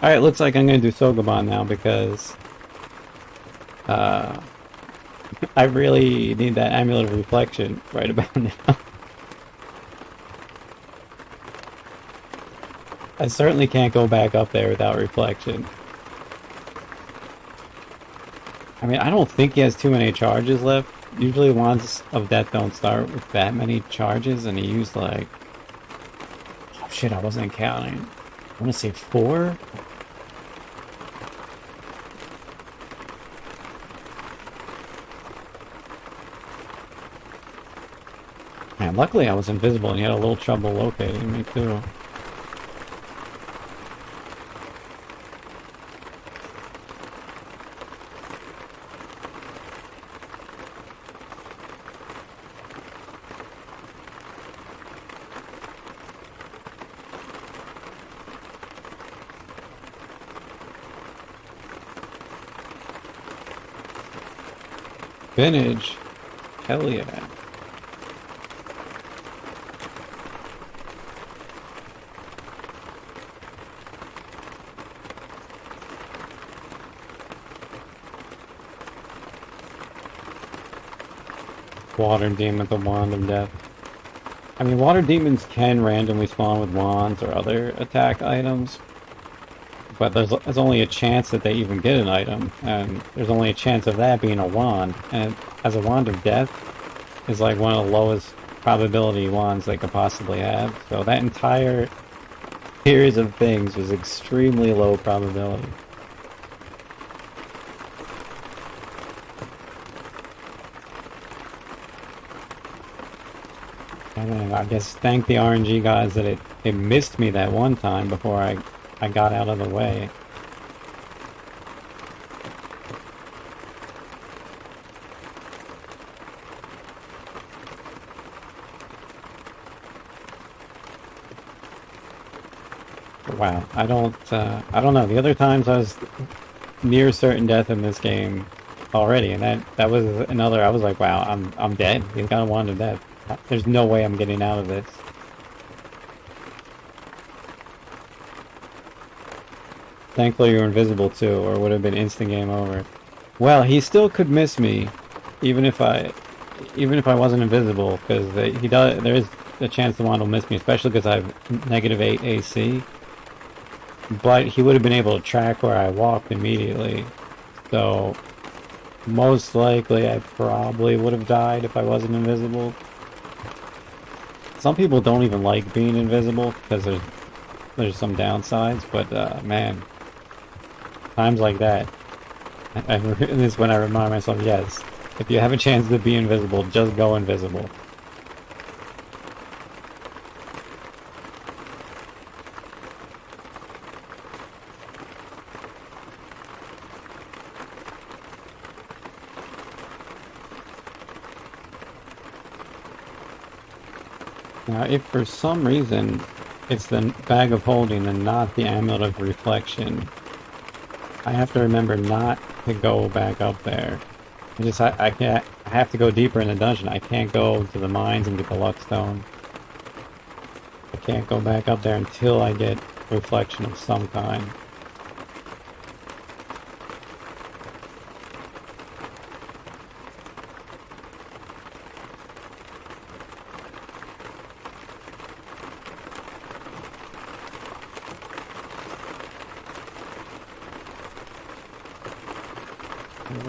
Alright, looks like I'm gonna do Sogaban now because I really need that amulet of reflection right about now. I certainly can't go back up there without reflection. I mean, I don't think he has too many charges left. Usually wands of death don't start with that many charges, and he used like... Oh shit, I wasn't counting. I want to say 4? Man, luckily I was invisible and he had a little trouble locating me too. Vintage. Hell yeah. Water demon with the wand of death. I mean, water demons can randomly spawn with wands or other attack items, but there's only a chance that they even get an item, and there's only a chance of that being a wand, and as a wand of death is like one of the lowest probability wands they could possibly have, so that entire series of things was extremely low probability. And I guess thank the RNG guys that it missed me that one time before I got out of the way. Wow, I don't know. The other times I was near certain death in this game already, and that was another. I was like, wow, I'm dead. He's got a wand of death. There's no way I'm getting out of this. Thankfully you're invisible too, or it would have been instant game over. Well, he still could miss me, even if I wasn't invisible, because there is a chance the wand will miss me, especially because I have -8 AC. But he would have been able to track where I walked immediately, so most likely I probably would have died if I wasn't invisible. Some people don't even like being invisible because there's some downsides, but man, times like that, this is when I remind myself, yes, if you have a chance to be invisible, just go invisible. Now, if for some reason it's the bag of holding and not the amulet of reflection, I have to remember not to go back up there. I can't. I have to go deeper in the dungeon. I can't go to the mines and get the luck stone. I can't go back up there until I get reflection of some kind.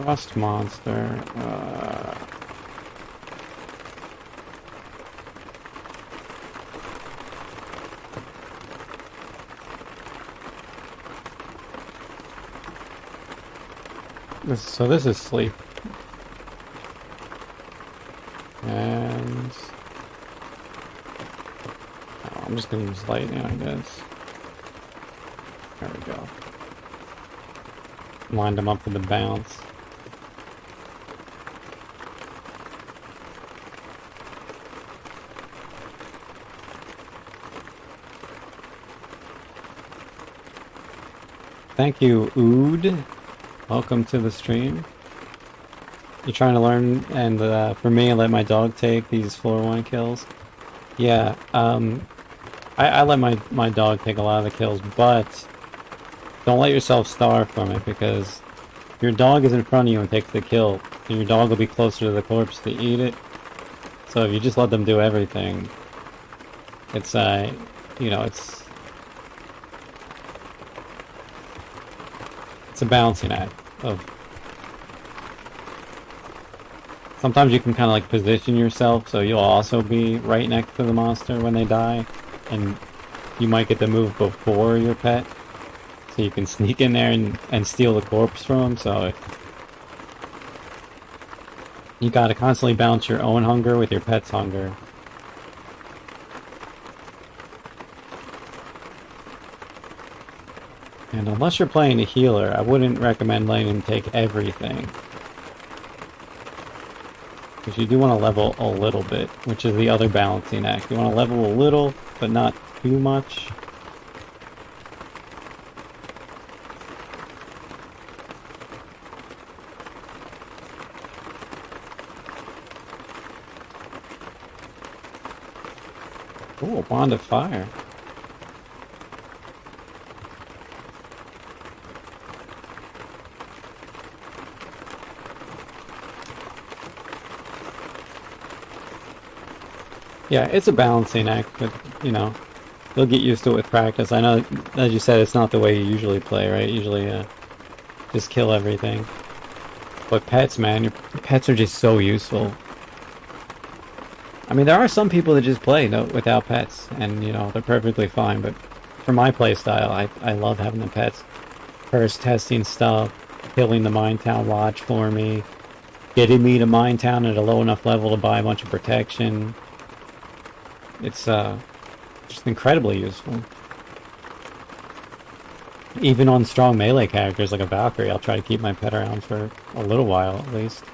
Rust monster. So this is sleep. And I'm just gonna use lightning, I guess. There we go. Lined him up with the bounce. Thank you, Ood. Welcome to the stream. You trying to learn, and for me, I let my dog take these floor 1 kills. Yeah, I let my dog take a lot of the kills, but don't let yourself starve from it, because if your dog is in front of you and takes the kill, and your dog will be closer to the corpse to eat it. So if you just let them do everything, it's, you know, it's a balancing act of... Sometimes you can kind of like position yourself so you'll also be right next to the monster when they die, and you might get to move before your pet, so you can sneak in there and steal the corpse from them. So you gotta constantly balance your own hunger with your pet's hunger. And unless you're playing a healer, I wouldn't recommend letting him take everything. Because you do want to level a little bit, which is the other balancing act. You want to level a little, but not too much. Ooh, a bond of fire. Yeah, it's a balancing act, but, you know, you'll get used to it with practice. I know, as you said, it's not the way you usually play, right? Usually, just kill everything. But pets, man, your pets are just so useful. I mean, there are some people that just play without pets, and, you know, they're perfectly fine, but for my play style, I love having the pets. First, testing stuff, killing the Minetown Lodge for me, getting me to Minetown at a low enough level to buy a bunch of protection. It's just incredibly useful. Even on strong melee characters like a Valkyrie, I'll try to keep my pet around for a little while at least.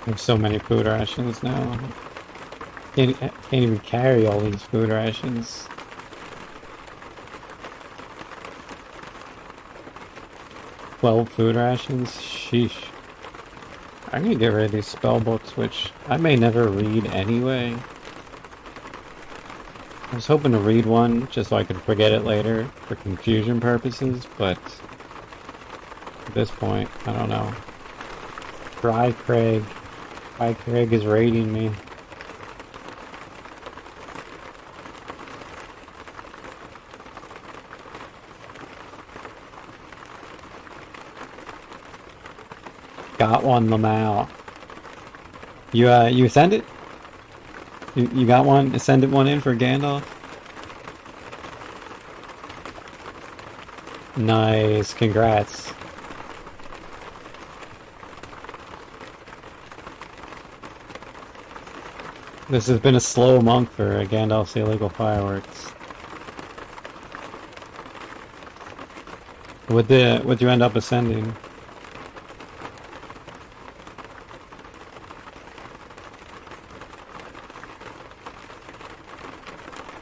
I have so many food rations now. Can't even carry all these food rations. $12 food rations? Sheesh. I'm gonna get rid of these spell books, which I may never read anyway. I was hoping to read one just so I could forget it later for confusion purposes, but at this point, I don't know. Dry Craig. Dry Craig is raiding me. Got one, Lamau. You send it? You got one? Send it one in for Gandalf? Nice, congrats. This has been a slow month for Gandalf's illegal fireworks. What'd you end up ascending?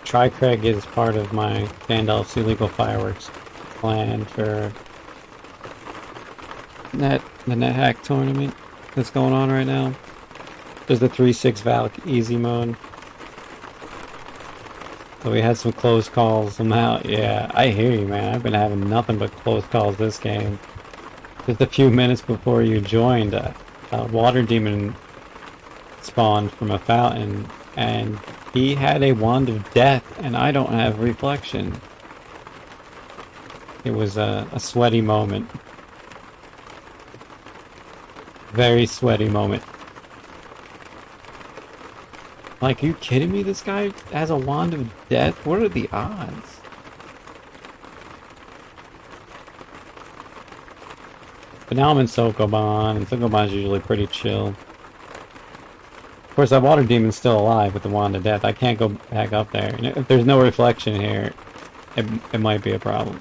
Tri-Craig is part of my Gandalf's illegal fireworks plan for the Nethack tournament that's going on right now. There's the 3-6 Valk easy mode. So we had some close calls. Yeah, I hear you, man. I've been having nothing but close calls this game. Just a few minutes before you joined, a water demon spawned from a fountain, and he had a wand of death, and I don't have reflection. It was a sweaty moment. Very sweaty moment. Like, are you kidding me? This guy has a wand of death? What are the odds? But now I'm in Sokoban, and Sokoban's usually pretty chill. Of course, that water demon's still alive with the wand of death. I can't go back up there. And if there's no reflection here, it might be a problem.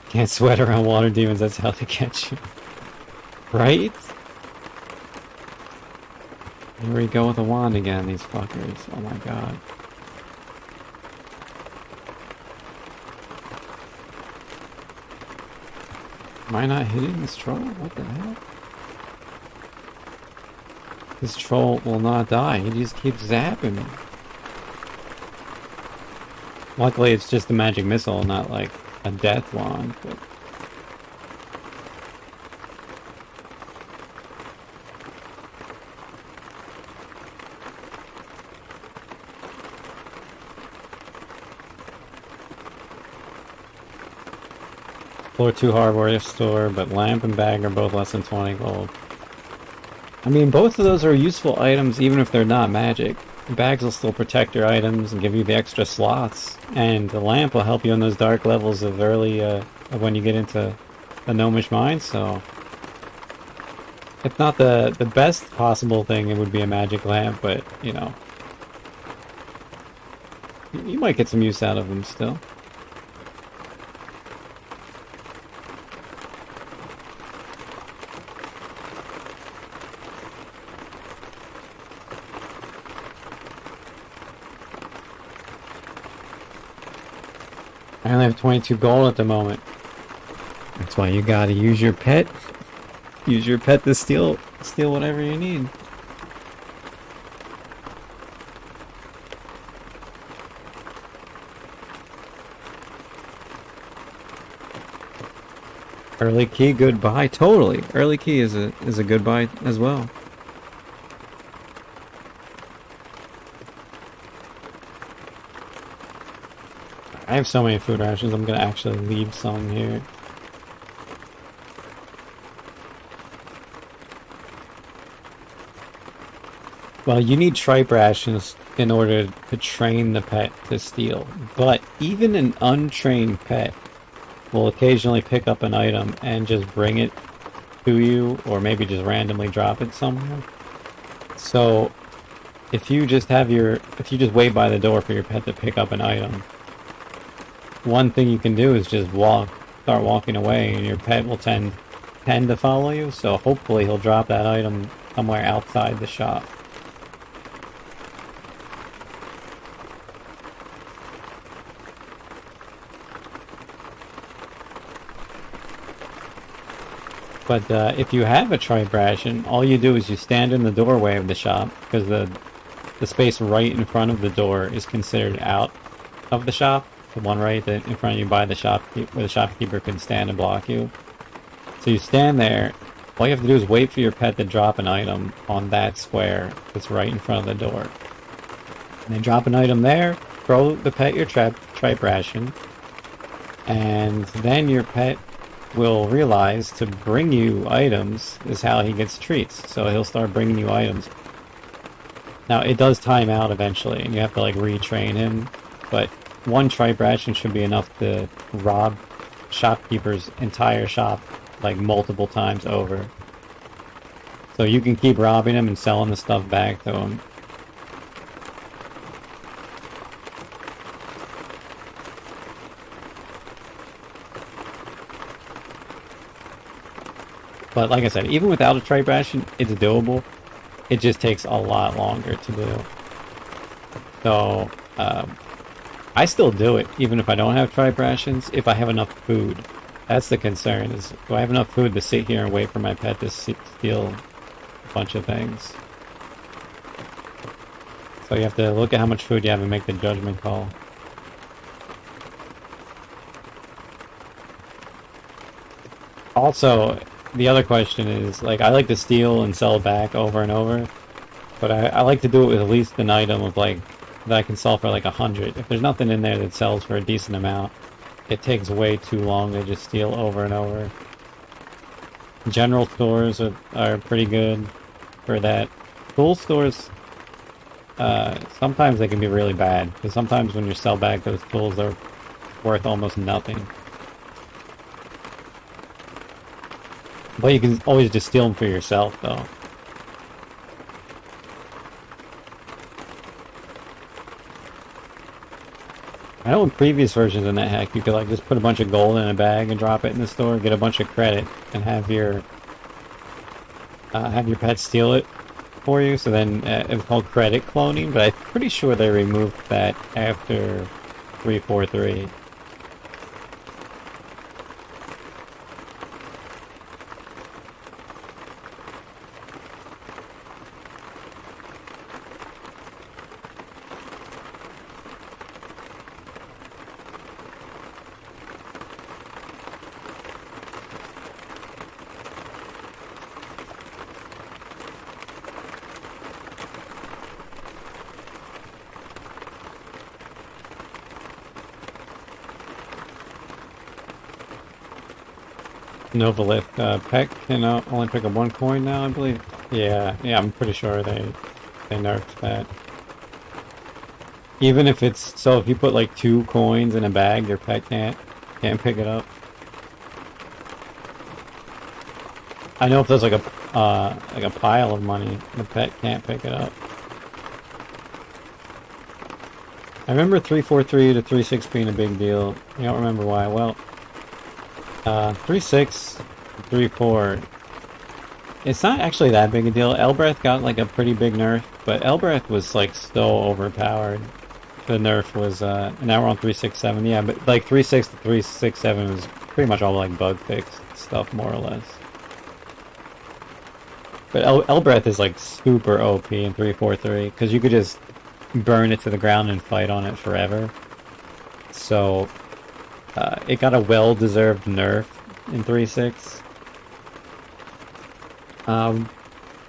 Can't sweat around water demons, that's how they catch you. Right? Here we go with the wand again, these fuckers. Oh my god. Am I not hitting this troll? What the hell? This troll will not die. He just keeps zapping me. Luckily, it's just a magic missile, not like a death wand. But... Floor 2 hardware store, but lamp and bag are both less than 20 gold. I mean, both of those are useful items even if they're not magic. The bags will still protect your items and give you the extra slots. And the lamp will help you in those dark levels of early, of when you get into the gnomish mine, so... It's not the best possible thing, it would be a magic lamp, but, you know... You might get some use out of them still. I only have 22 gold at the moment. That's why you gotta use your pet. Use your pet to steal whatever you need. Early key goodbye. Totally. Early key is a goodbye as well. I have so many food rations, I'm gonna actually leave some here. Well, you need tripe rations in order to train the pet to steal. But even an untrained pet will occasionally pick up an item and just bring it to you, or maybe just randomly drop it somewhere. So, if you just wait by the door for your pet to pick up an item, one thing you can do is just start walking away, and your pet will tend to follow you, so hopefully he'll drop that item somewhere outside the shop. But if you have a tripe ration, all you do is you stand in the doorway of the shop, because the space right in front of the door is considered out of the shop. The one right in front of you by the shop, where the shopkeeper can stand and block you. So you stand there, all you have to do is wait for your pet to drop an item on that square that's right in front of the door. And then drop an item there, throw the pet your tripe ration, and then your pet will realize to bring you items is how he gets treats. So he'll start bringing you items. Now, it does time out eventually, and you have to, like, retrain him, but one tripe ration should be enough to rob shopkeeper's entire shop, like, multiple times over. So you can keep robbing him and selling the stuff back to him. But like I said, even without a tripe ration, it's doable. It just takes a lot longer to do. So, I still do it, even if I don't have tripe rations, if I have enough food. That's the concern, is do I have enough food to sit here and wait for my pet to steal a bunch of things? So you have to look at how much food you have and make the judgment call. Also, the other question is, like, I like to steal and sell back over and over, but I like to do it with at least an item of, like, that I can sell for like 100. If there's nothing in there that sells for a decent amount, it takes way too long to just steal over and over. General stores are pretty good for that. Tool stores, sometimes they can be really bad. Because sometimes when you sell back those tools, they're worth almost nothing. But you can always just steal them for yourself, though. I know in previous versions of Nethack, you could like just put a bunch of gold in a bag and drop it in the store, get a bunch of credit, and have your pet steal it for you. So then it was called credit cloning, but I'm pretty sure they removed that after 343. Novalith, Peck can only pick up one coin now, I believe. Yeah, I'm pretty sure they nerfed that. Even if it's so, if you put like 2 coins in a bag, your pet can't pick it up. I know if there's like a pile of money, the pet can't pick it up. I remember 343 to 36 being a big deal. I don't remember why. Well, 36, 34. It's not actually that big a deal. Elbreth got like a pretty big nerf, but Elbreth was like so overpowered. The nerf was, now we're on 367. Yeah, but like 36 to 367 was pretty much all like bug fixed stuff, more or less. But Elbreth is like super OP in 343 because you could just burn it to the ground and fight on it forever. So it got a well-deserved nerf in 3.6.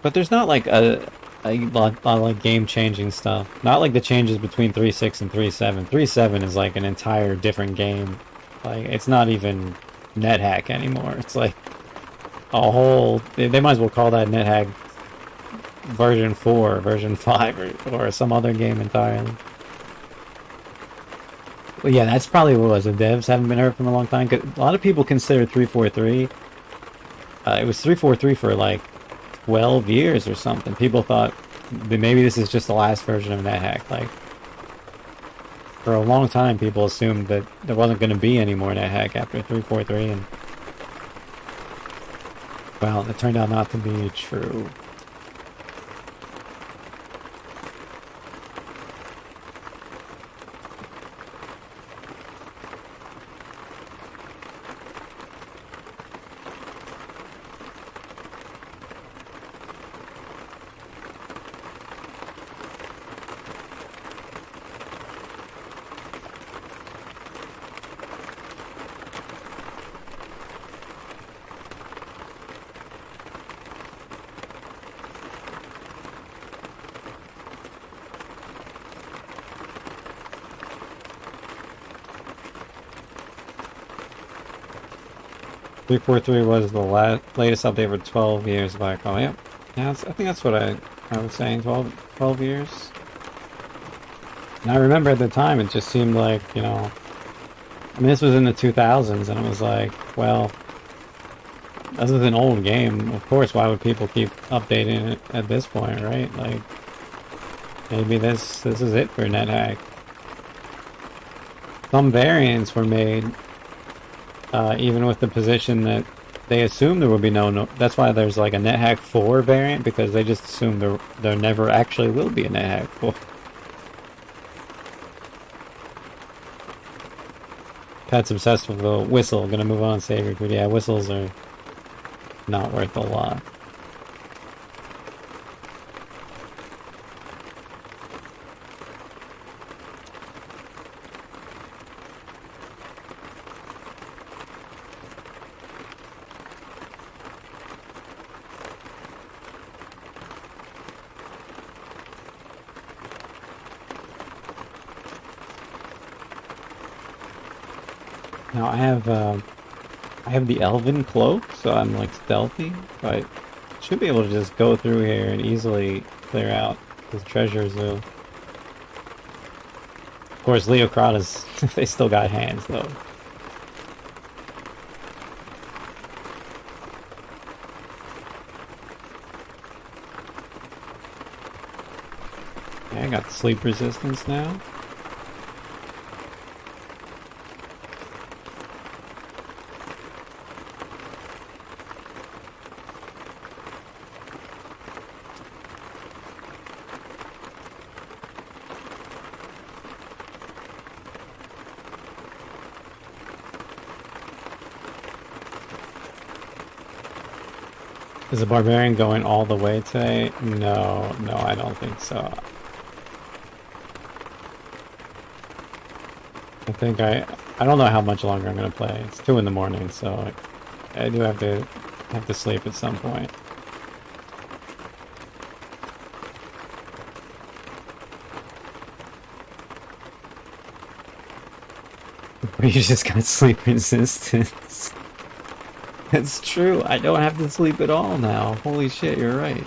But there's not like a lot of like game-changing stuff. Not like the changes between 3.6 and 3.7. 3.7 is like an entire different game. Like it's not even Nethack anymore. It's like a whole. They might as well call that Nethack version 4, version 5, or some other game entirely. Well, yeah, that's probably what it was. The devs haven't been hurt for a long time. 'Cause a lot of people consider 343. It was 343 for like 12 years or something. People thought that maybe this is just the last version of Nethack. Like, for a long time, people assumed that there wasn't going to be any more Nethack after 343, and well, it turned out not to be true. Three four three was the latest update for 12 years back. Oh, yeah. Yeah, I think that's what I was saying, 12 years. And I remember at the time, it just seemed like, you know, I mean, this was in the 2000s, and it was like, well, this is an old game. Of course, why would people keep updating it at this point, right? Like, maybe this is it for Nethack. Some variants were made, even with the position that they assumed there would be no. That's why there's like a Nethack 4 variant, because they just assume there never actually will be a Nethack 4. Pet's obsessed with the whistle. Gonna move on, Savior. But yeah, whistles are not worth a lot. Now I have the elven cloak, so I'm like stealthy, but should be able to just go through here and easily clear out his treasure zoo. Of course, Leocratas, they still got hands, though. Yeah, I got sleep resistance now. Is the barbarian going all the way today? No, no, I don't think so. I don't know how much longer I'm gonna play. It's 2 in the morning, so I do have to sleep at some point. You just got sleep resistance. That's true. I don't have to sleep at all now. Holy shit, you're right.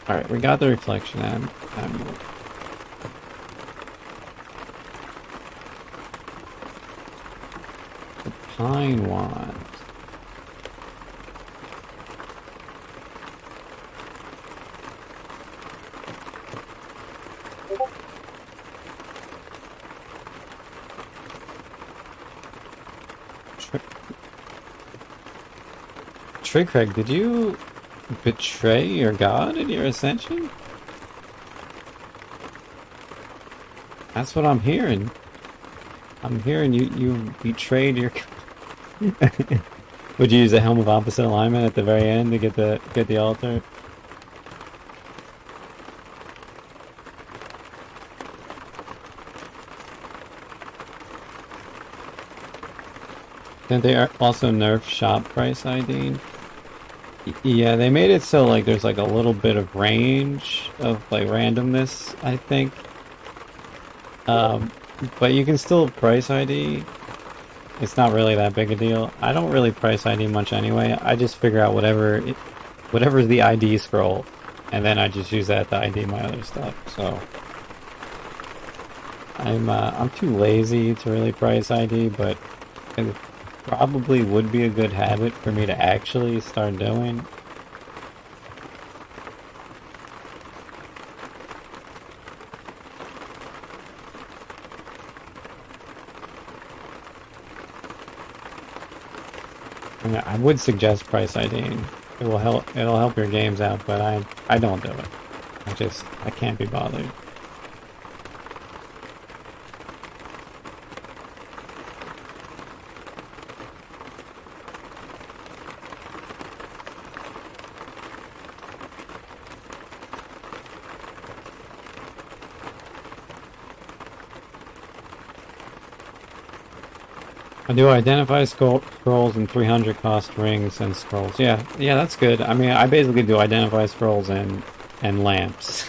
Alright, we got the reflection amulet. The pine wand. Craig, did you betray your god in your ascension? That's what I'm hearing. I'm hearing you betrayed your. Would you use the helm of opposite alignment at the very end to get the altar? Didn't they also nerf shop price ID? Yeah, they made it so like there's like a little bit of range of like randomness, I think. But you can still price ID. It's not really that big a deal. I don't really price ID much anyway. I just figure out whatever's the ID scroll, and then I just use that to ID my other stuff. So I'm too lazy to really price ID, but it probably would be a good habit for me to actually start doing. I would suggest price IDing. It will help. It'll help your games out, but I don't do it. I can't be bothered. I do identify scrolls and 300 cost rings and scrolls. Yeah, that's good. I mean, I basically do identify scrolls and lamps.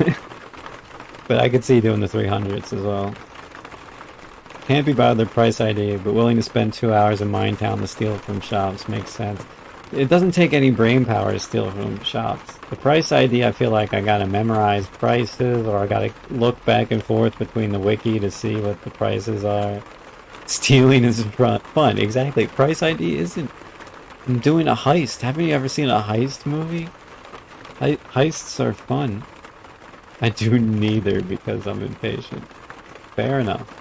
But I could see doing the 300s as well. Can't be bothered price ID, but willing to spend 2 hours in Minetown to steal from shops makes sense. It doesn't take any brain power to steal from shops. The price ID, I feel like I gotta memorize prices, or I gotta look back and forth between the wiki to see what the prices are. Stealing is fun, exactly. Price ID isn't. I'm doing a heist. Haven't you ever seen a heist movie? Heists are fun. I do neither because I'm impatient. Fair enough.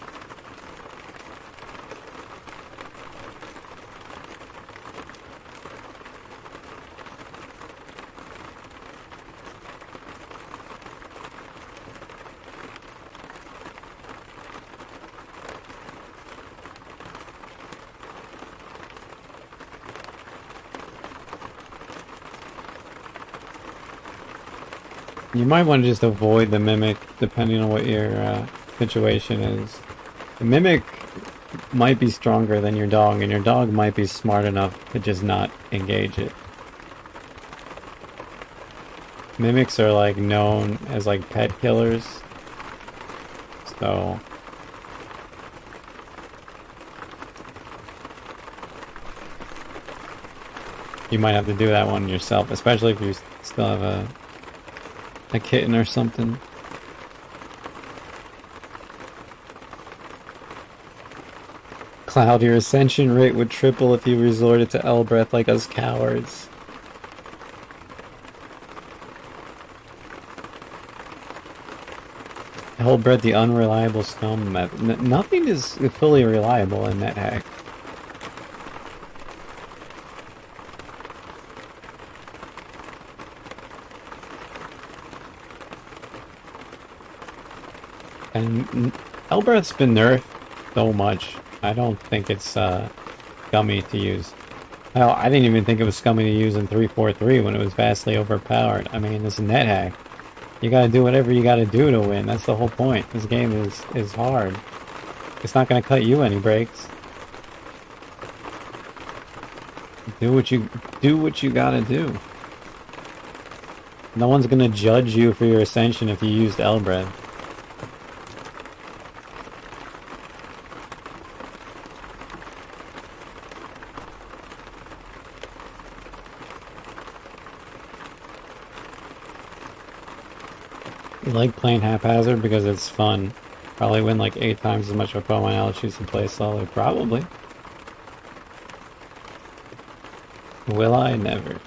You might want to just avoid the mimic depending on what your situation is. The mimic might be stronger than your dog, and your dog might be smart enough to just not engage it. Mimics are like known as like pet killers. So You might have to do that one yourself, especially if you still have a kitten or something. Cloud, your ascension rate would triple if you resorted to L breath like us cowards. Hellbred, the unreliable scum method. Nothing is fully reliable in Nethack. And Hellbred's been nerfed so much. I don't think it's scummy to use. Well, I didn't even think it was scummy to use in 3.4.3 when it was vastly overpowered. I mean, it's a Nethack. You gotta do whatever you gotta do to win. That's the whole point. This game is hard. It's not gonna cut you any breaks. Do what you gotta do. No one's gonna judge you for your ascension if you used Elbred. You like playing haphazard because it's fun. Probably win like 8 times as much of my now choose to play slowly. Probably. Will I? Never.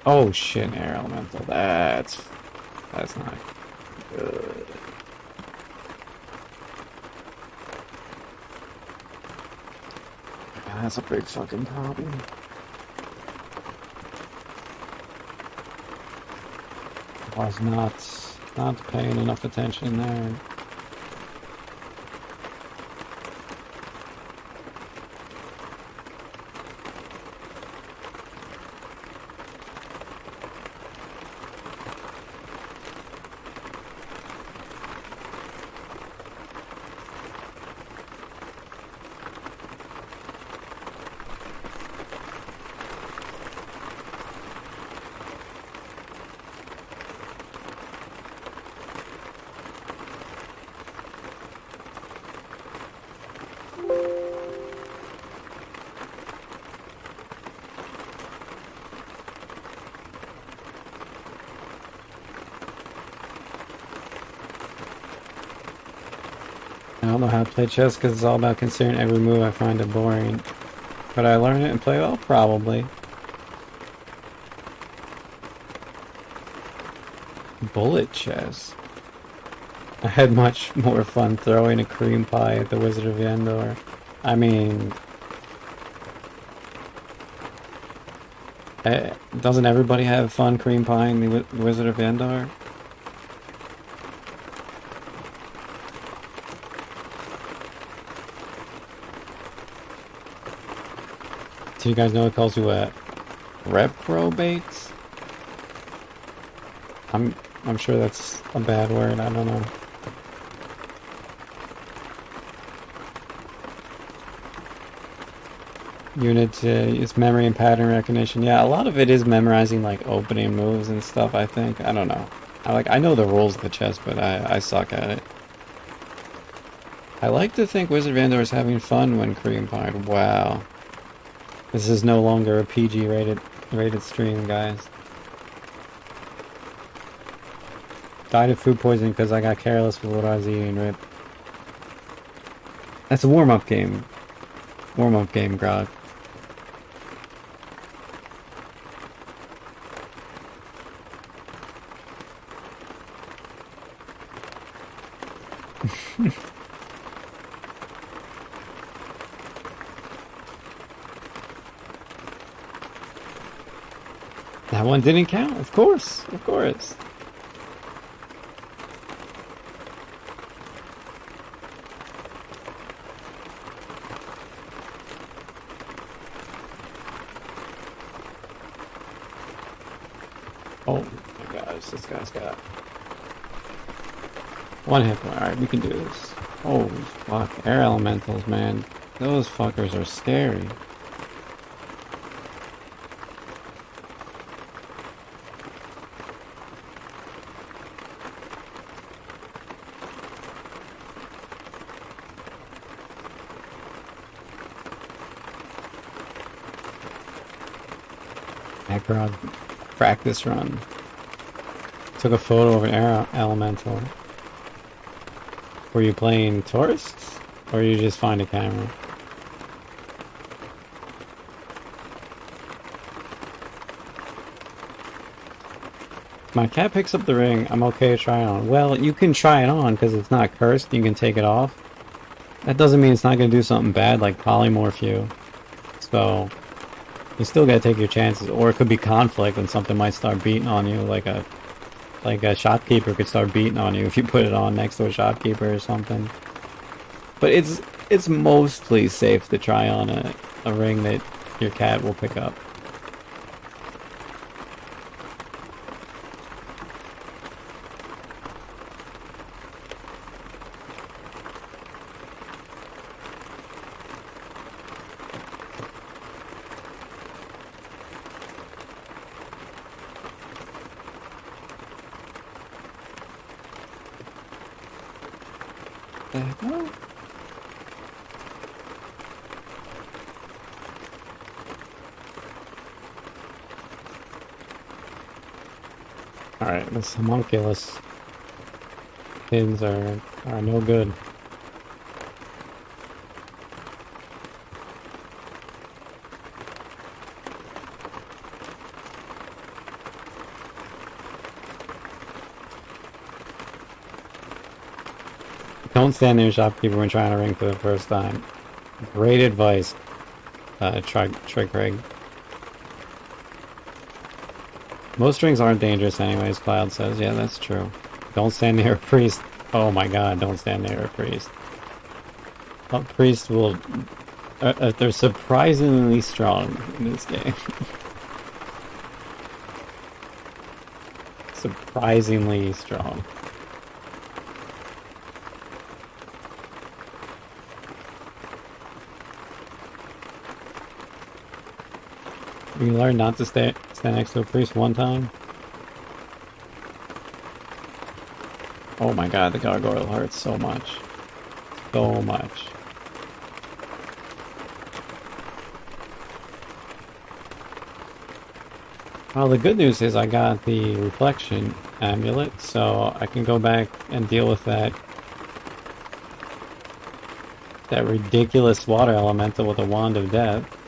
Oh shit, air elemental. That's not good. That's a big fucking problem. I was not paying enough attention there. I don't know how to play chess because it's all about considering every move. I find it boring. But I learn it and play well? Probably. Bullet chess. I had much more fun throwing a cream pie at the Wizard of Endor. I mean... doesn't everybody have fun cream pie in the Wizard of Endor? Do you guys know what calls you a reprobate? I'm sure that's a bad word, I don't know. Unit is memory and pattern recognition. Yeah, a lot of it is memorizing like opening moves and stuff, I think. I don't know. I know the rules of the chess, but I suck at it. I like to think Wizard of Endor is having fun when cream pie. Wow. This is no longer a PG rated stream, guys. Died of food poisoning because I got careless with what I was eating, Rip. That's a warm-up game. Warm-up game, Grog. That one didn't count, of course, of course. Oh my gosh, this guy's got one hit point. Alright, we can do this. Oh fuck, air elementals, man. Those fuckers are scary. Hyperod practice run. Took a photo of an air elemental. Were you playing tourists? Or you just find a camera? My cat picks up the ring, I'm okay to try it on. Well, you can try it on because it's not cursed, you can take it off. That doesn't mean it's not going to do something bad like polymorph you. So, you still gotta take your chances. Or it could be conflict and something might start beating on you, like a shopkeeper could start beating on you if you put it on next to a shopkeeper or something. But it's mostly safe to try on a ring that your cat will pick up. Alright, this homunculus pins are no good. Don't stand near a shopkeeper when trying to ring for the first time. Great advice, Trick Rig. Most rings aren't dangerous anyways, Cloud says. Yeah, that's true. Don't stand near a priest. Oh my god, don't stand near a priest. A priest will... they're surprisingly strong in this game. Surprisingly strong. You learn not to stand next to a priest one time? Oh my god, the gargoyle hurts so much. So much. Well, the good news is I got the reflection amulet, so I can go back and deal with that ridiculous water elemental with a wand of death.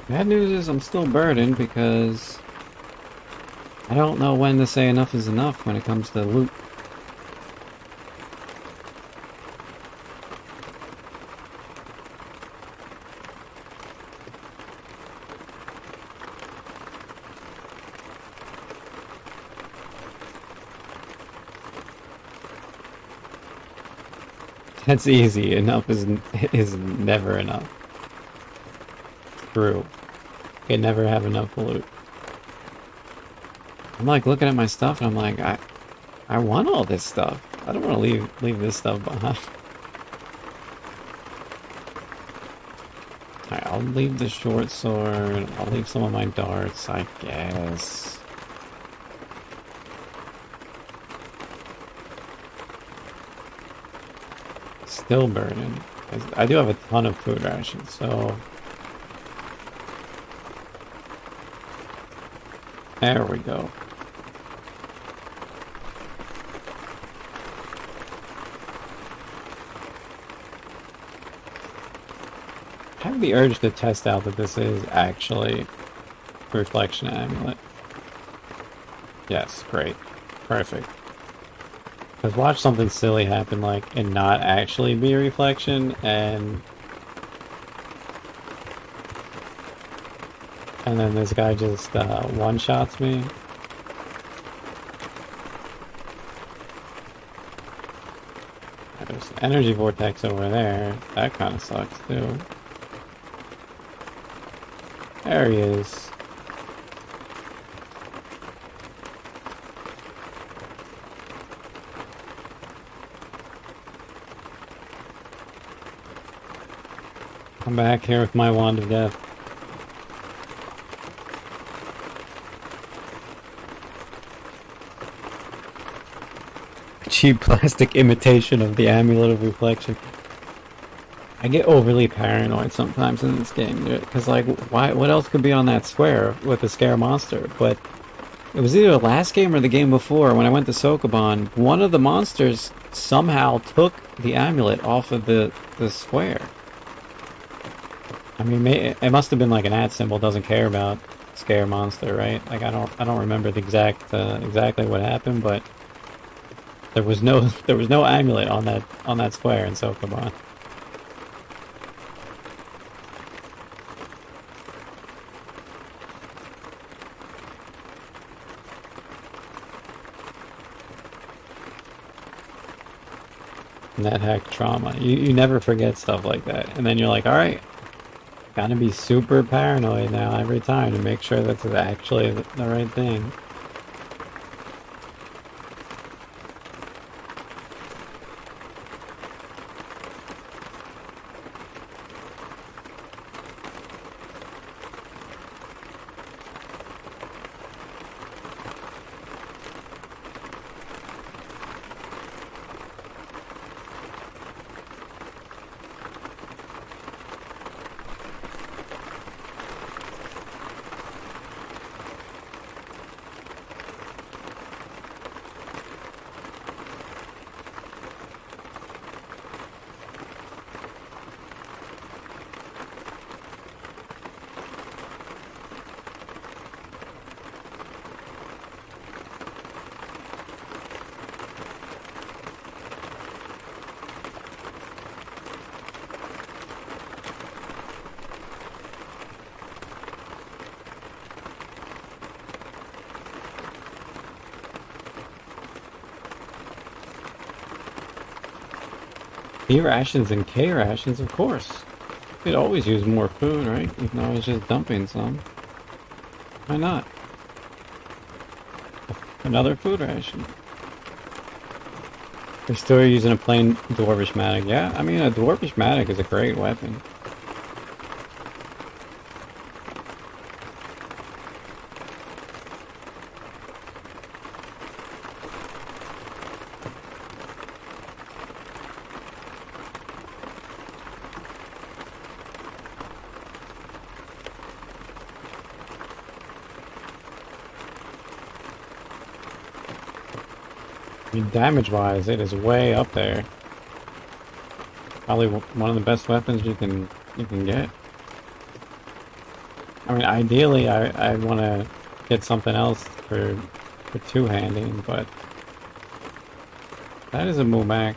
Bad news is I'm still burdened because I don't know when to say enough is enough when it comes to loot. That's easy. Enough is never enough. True. You can never have enough loot. I'm like looking at my stuff and I'm like, I want all this stuff. I don't want to leave this stuff behind. Alright, I'll leave the short sword. I'll leave some of my darts, I guess. Still burning. I do have a ton of food rations, so... There we go. I have the urge to test out that this is actually a reflection amulet. Yes, great. Perfect. Because watch something silly happen, like, and not actually be a reflection, and then this guy just one-shots me. There's an energy vortex over there. That kind of sucks, too. There he is. I'm back here with my wand of death. Cheap plastic imitation of the amulet of reflection. I get overly paranoid sometimes in this game, because like, why? What else could be on that square with the scare monster? But it was either the last game or the game before when I went to Sokoban. One of the monsters somehow took the amulet off of the square. I mean, it must have been like an @ symbol. Doesn't care about scare monster, right? Like I don't remember the exactly what happened, but there was no amulet on that square in Sokoban. Nethack trauma. You never forget stuff like that, and then you're like, all right, gotta be super paranoid now every time to make sure that's actually the right thing. B rations and K rations, of course. You could always use more food, right? You can always just dump in some. Why not? Another food ration. We're still using a plain dwarvish mattock. Yeah, I mean, a dwarvish mattock is a great weapon. I mean, damage-wise, it is way up there. Probably one of the best weapons you can get. I mean, ideally, I want to get something else for two-handing, but that is a Mumak.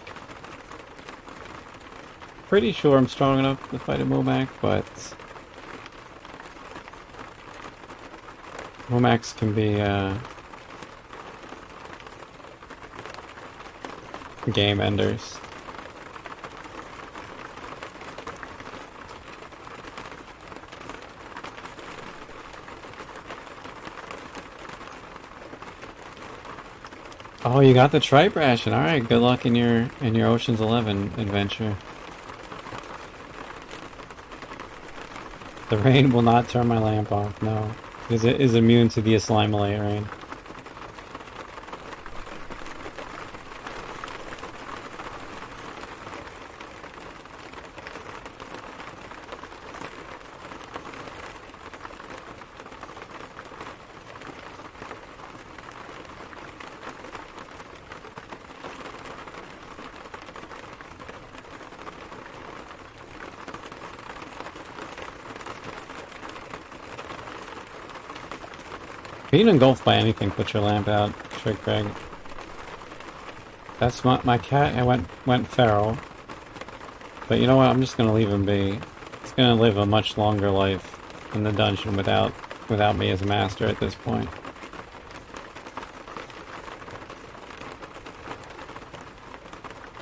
Pretty sure I'm strong enough to fight a Mumak, but Mumaks can be game enders. Oh, you got the tripe ration. All right, good luck in your Ocean's 11 adventure. The rain will not turn my lamp off. No, it is immune to the Aslimolate rain. Being engulfed by anything, put your lamp out, Trick Greg. That's my cat. I went feral, but you know what? I'm just gonna leave him be. It's gonna live a much longer life in the dungeon without me as master at this point.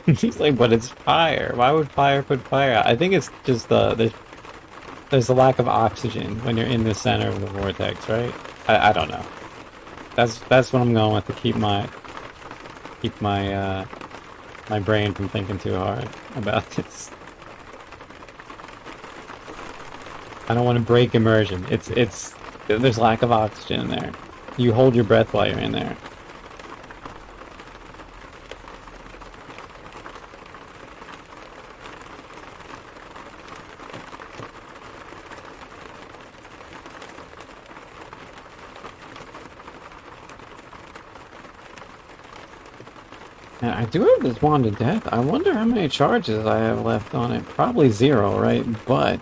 He's like, but it's fire. Why would fire put fire out? I think it's just there's a lack of oxygen when you're in the center of the vortex, right? I don't know. That's what I'm going with to keep my my brain from thinking too hard about this. I don't want to break immersion. There's lack of oxygen in there. You hold your breath while you're in there. And I do have this wand of death. I wonder how many charges I have left on it. Probably 0, right? But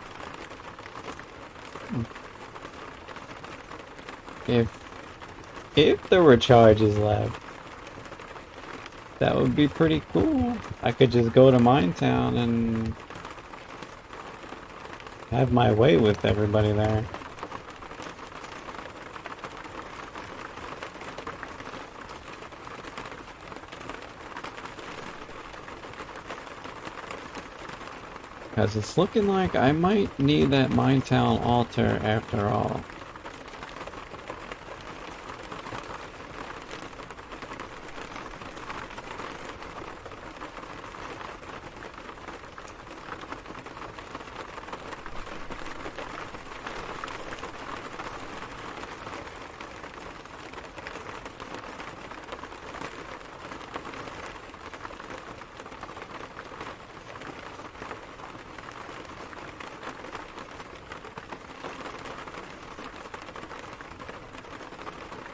if there were charges left, that would be pretty cool. I could just go to Minetown and have my way with everybody there. Because it's looking like I might need that Minetown altar after all.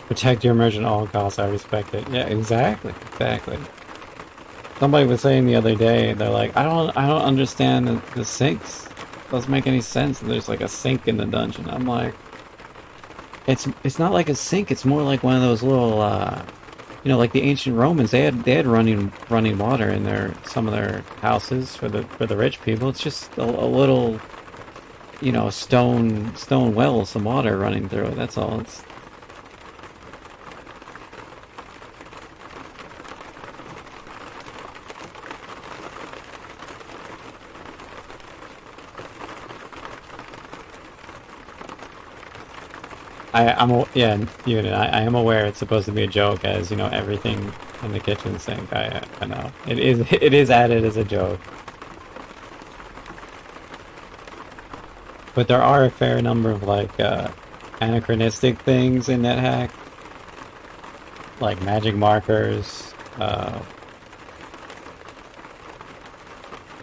Protect your immersion at all costs, I respect it. Yeah, exactly. Somebody was saying the other day, they're like, I don't understand the sinks. Doesn't make any sense. There's like a sink in the dungeon. I'm like, it's not like a sink, it's more like one of those little like the ancient Romans, they had running water in some of their houses for the rich people. It's just a little stone well, some water running through it. That's all. Yeah, Unit. I am aware it's supposed to be a joke, as everything in the kitchen sink. I know it is added as a joke, but there are a fair number of anachronistic things in Nethack, like magic markers,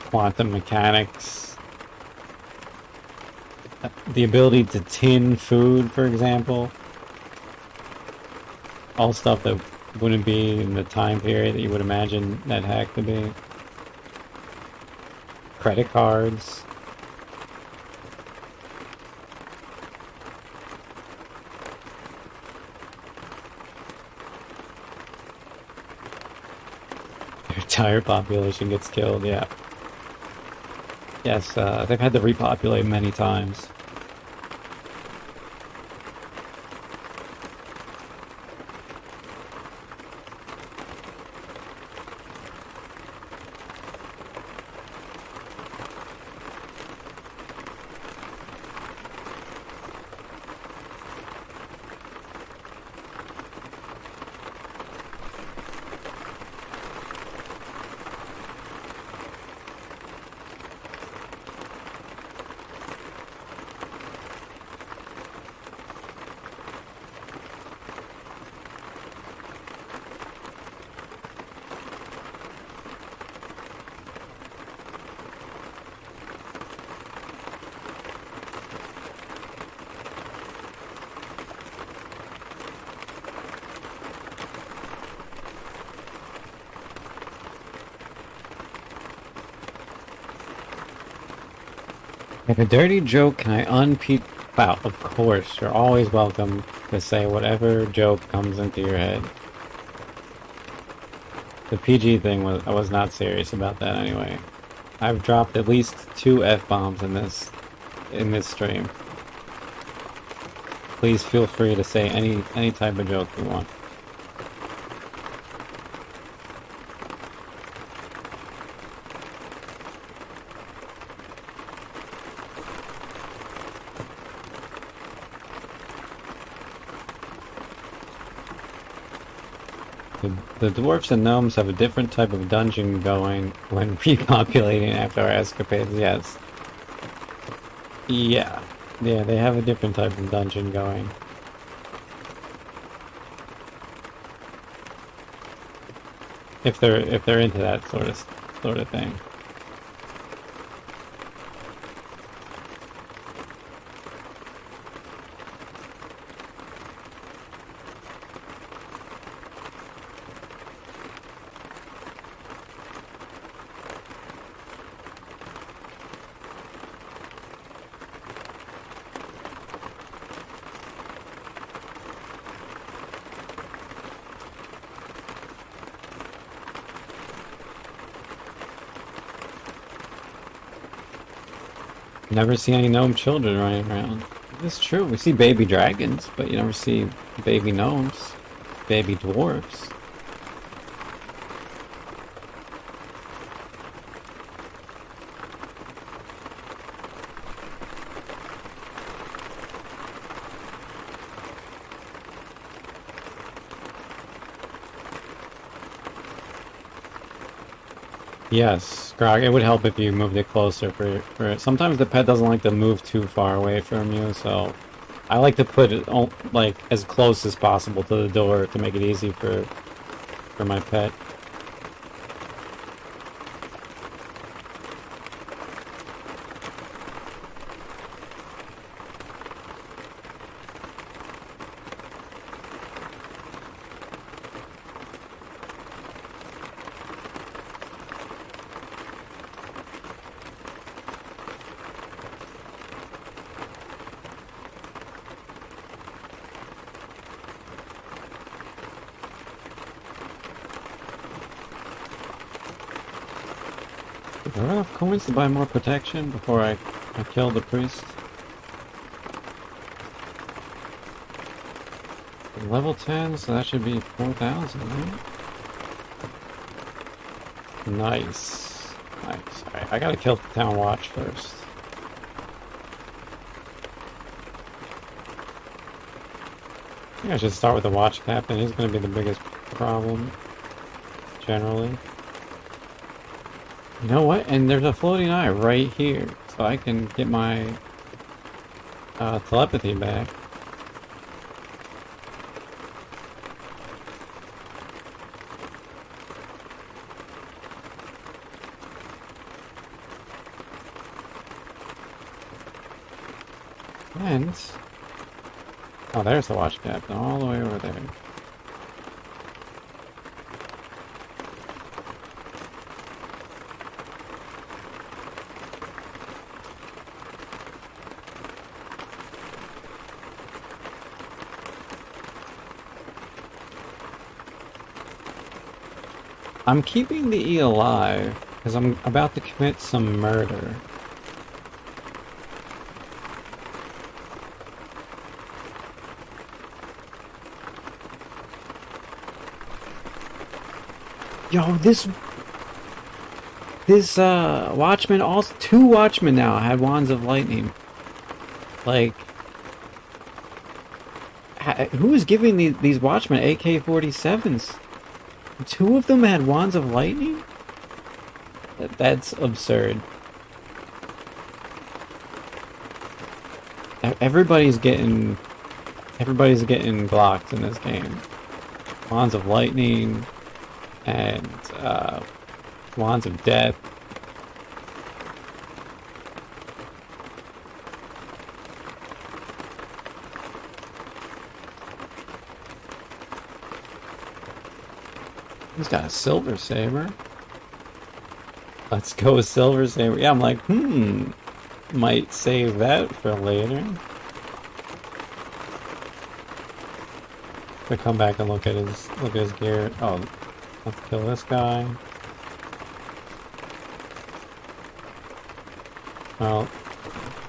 quantum mechanics. The ability to tin food, for example. All stuff that wouldn't be in the time period that you would imagine that hack to be. Credit cards. Your entire population gets killed, yeah. Yes, they've had to repopulate many times. If a dirty joke, can I unpeep? Wow, of course, you're always welcome to say whatever joke comes into your head. The PG thing I was not serious about that anyway. I've dropped at least 2 F-bombs in this stream. Please feel free to say any type of joke you want. The dwarfs and gnomes have a different type of dungeon going when repopulating after our escapades, yes. Yeah. Yeah, they have a different type of dungeon going. If they're into that sort of thing. Never see any gnome children running around. It's true. We see baby dragons, but you never see baby gnomes, baby dwarves. Yes, Grog, it would help if you moved it closer for it. Sometimes the pet doesn't like to move too far away from you, so I like to put it like as close as possible to the door to make it easy for my pet. Do I have enough coins to buy more protection before I kill the priest? Level 10, so that should be 4,000, right? Nice. Nice. Alright, I gotta kill the town watch first. I think I should start with the watch captain. He's gonna be the biggest problem, generally. You know what? And there's a floating eye right here, so I can get my telepathy back. And oh, there's the watch captain, all the way over there. I'm keeping the E alive because I'm about to commit some murder. Yo, this watchman, also 2 watchmen now had wands of lightning. Like, who is giving these watchmen AK-47s? 2 of them had wands of lightning? That's absurd. Everybody's getting Glocks in this game. Wands of lightning and wands of death. He's got a silver saber. Let's go with silver saber. Yeah, I'm like, might save that for later. To come back and look at his gear. Oh, let's kill this guy. Well,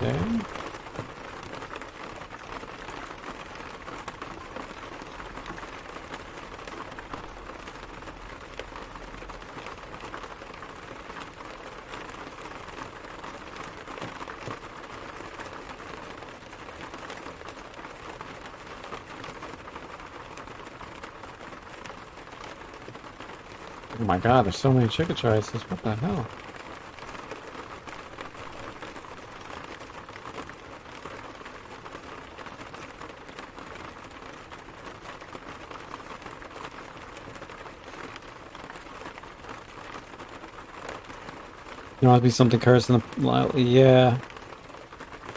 okay. Oh my god, there's so many chickatrices. What the hell? There must be something cursed in the... Yeah.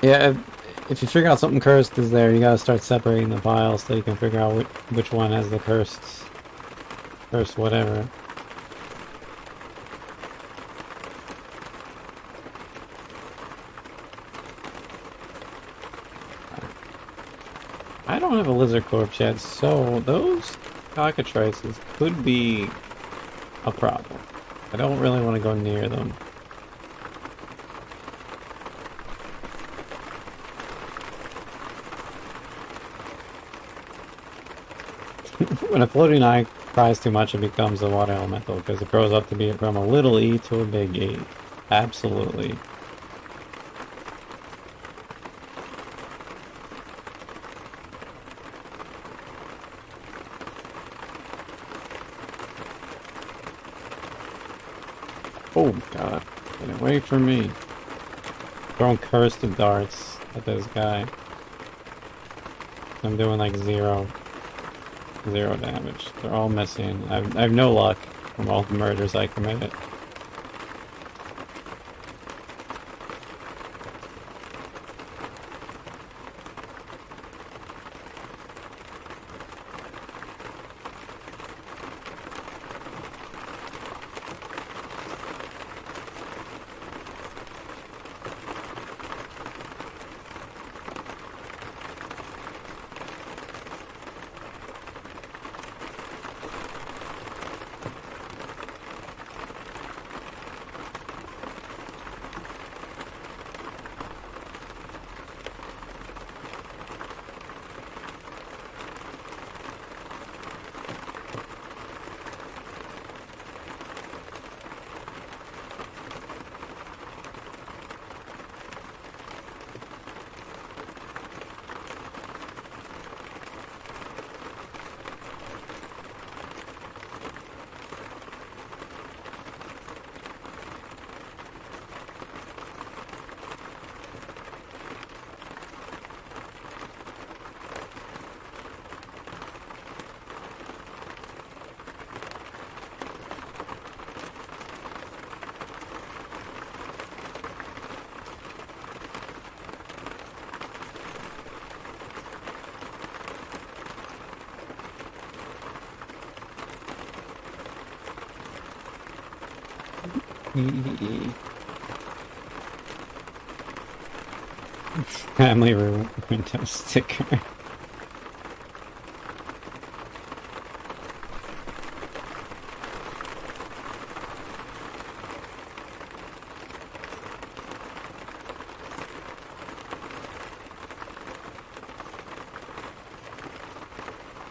Yeah, if you figure out something cursed is there, you gotta start separating the piles so you can figure out which one has the cursed whatever. I don't have a lizard corpse yet, so those cockatrices could be a problem. I don't really want to go near them. When a floating eye cries too much, it becomes a water elemental because it grows up to be from a little E to a big E. Absolutely. Oh god, get away from me. Throwing cursed darts at this guy. I'm doing like zero damage. They're all missing. I have no luck from all the murders I committed. Family window sticker.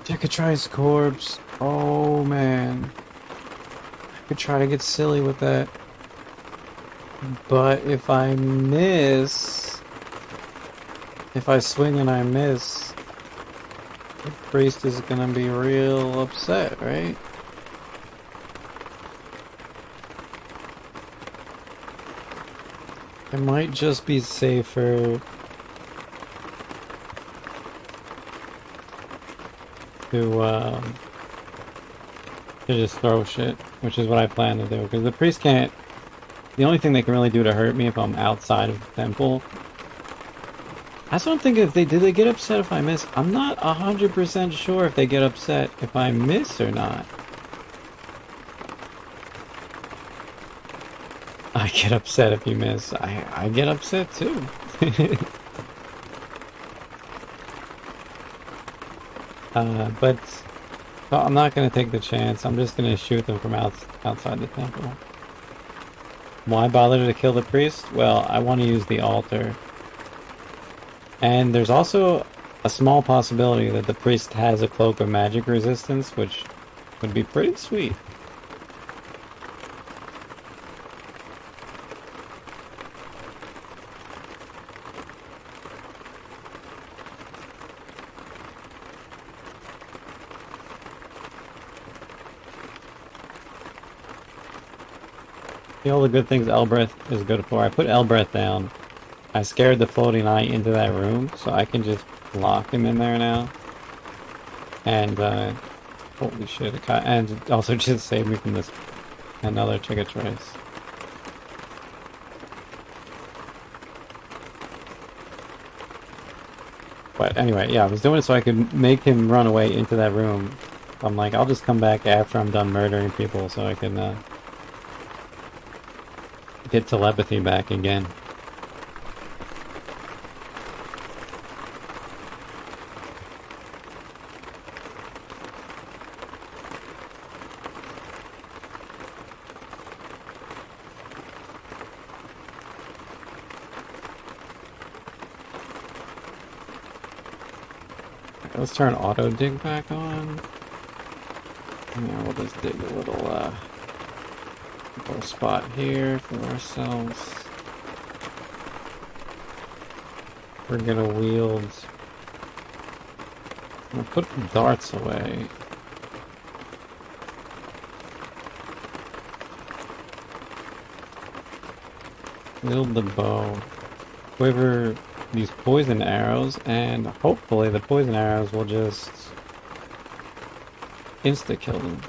Decatry's corpse. Oh man. I could try to get silly with that. But if I miss... If I swing and I miss... The priest is gonna be real upset, right? It might just be safer... to just throw shit, which is what I plan to do, because the priest can't... The only thing they can really do to hurt me if I'm outside of the temple... That's what I'm thinking, if did they get upset if I miss? I'm not 100% sure if they get upset if I miss or not. I get upset if you miss. I get upset too. But well, I'm not going to take the chance. I'm just going to shoot them from outside the temple. Why bother to kill the priest? Well, I want to use the altar. And there's also a small possibility that the priest has a cloak of magic resistance, which would be pretty sweet. See all the good things Elbreth is good for. I put Elbreth down. I scared the floating eye into that room, so I can just lock him in there now. And, holy shit, and also just save me from this, another Chicatrice. But anyway, yeah, I was doing it so I could make him run away into that room. I'm like, I'll just come back after I'm done murdering people so I can get telepathy back again. Let's turn auto dig back on. Yeah, we'll just dig a little spot here for ourselves. We're gonna wield. I'm gonna put the darts away. Wield the bow. Quiver these poison arrows, and hopefully the poison arrows will just insta-kill them.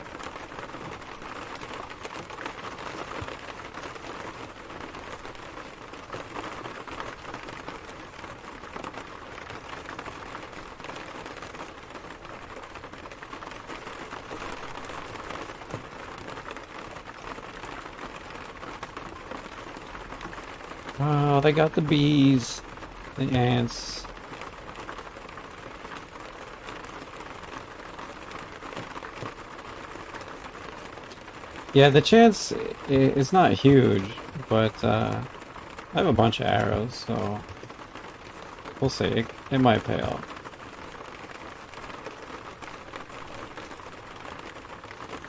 Oh, they got the bees, the ants. Yeah, the chance is not huge, but I have a bunch of arrows, so we'll see. It might pay off.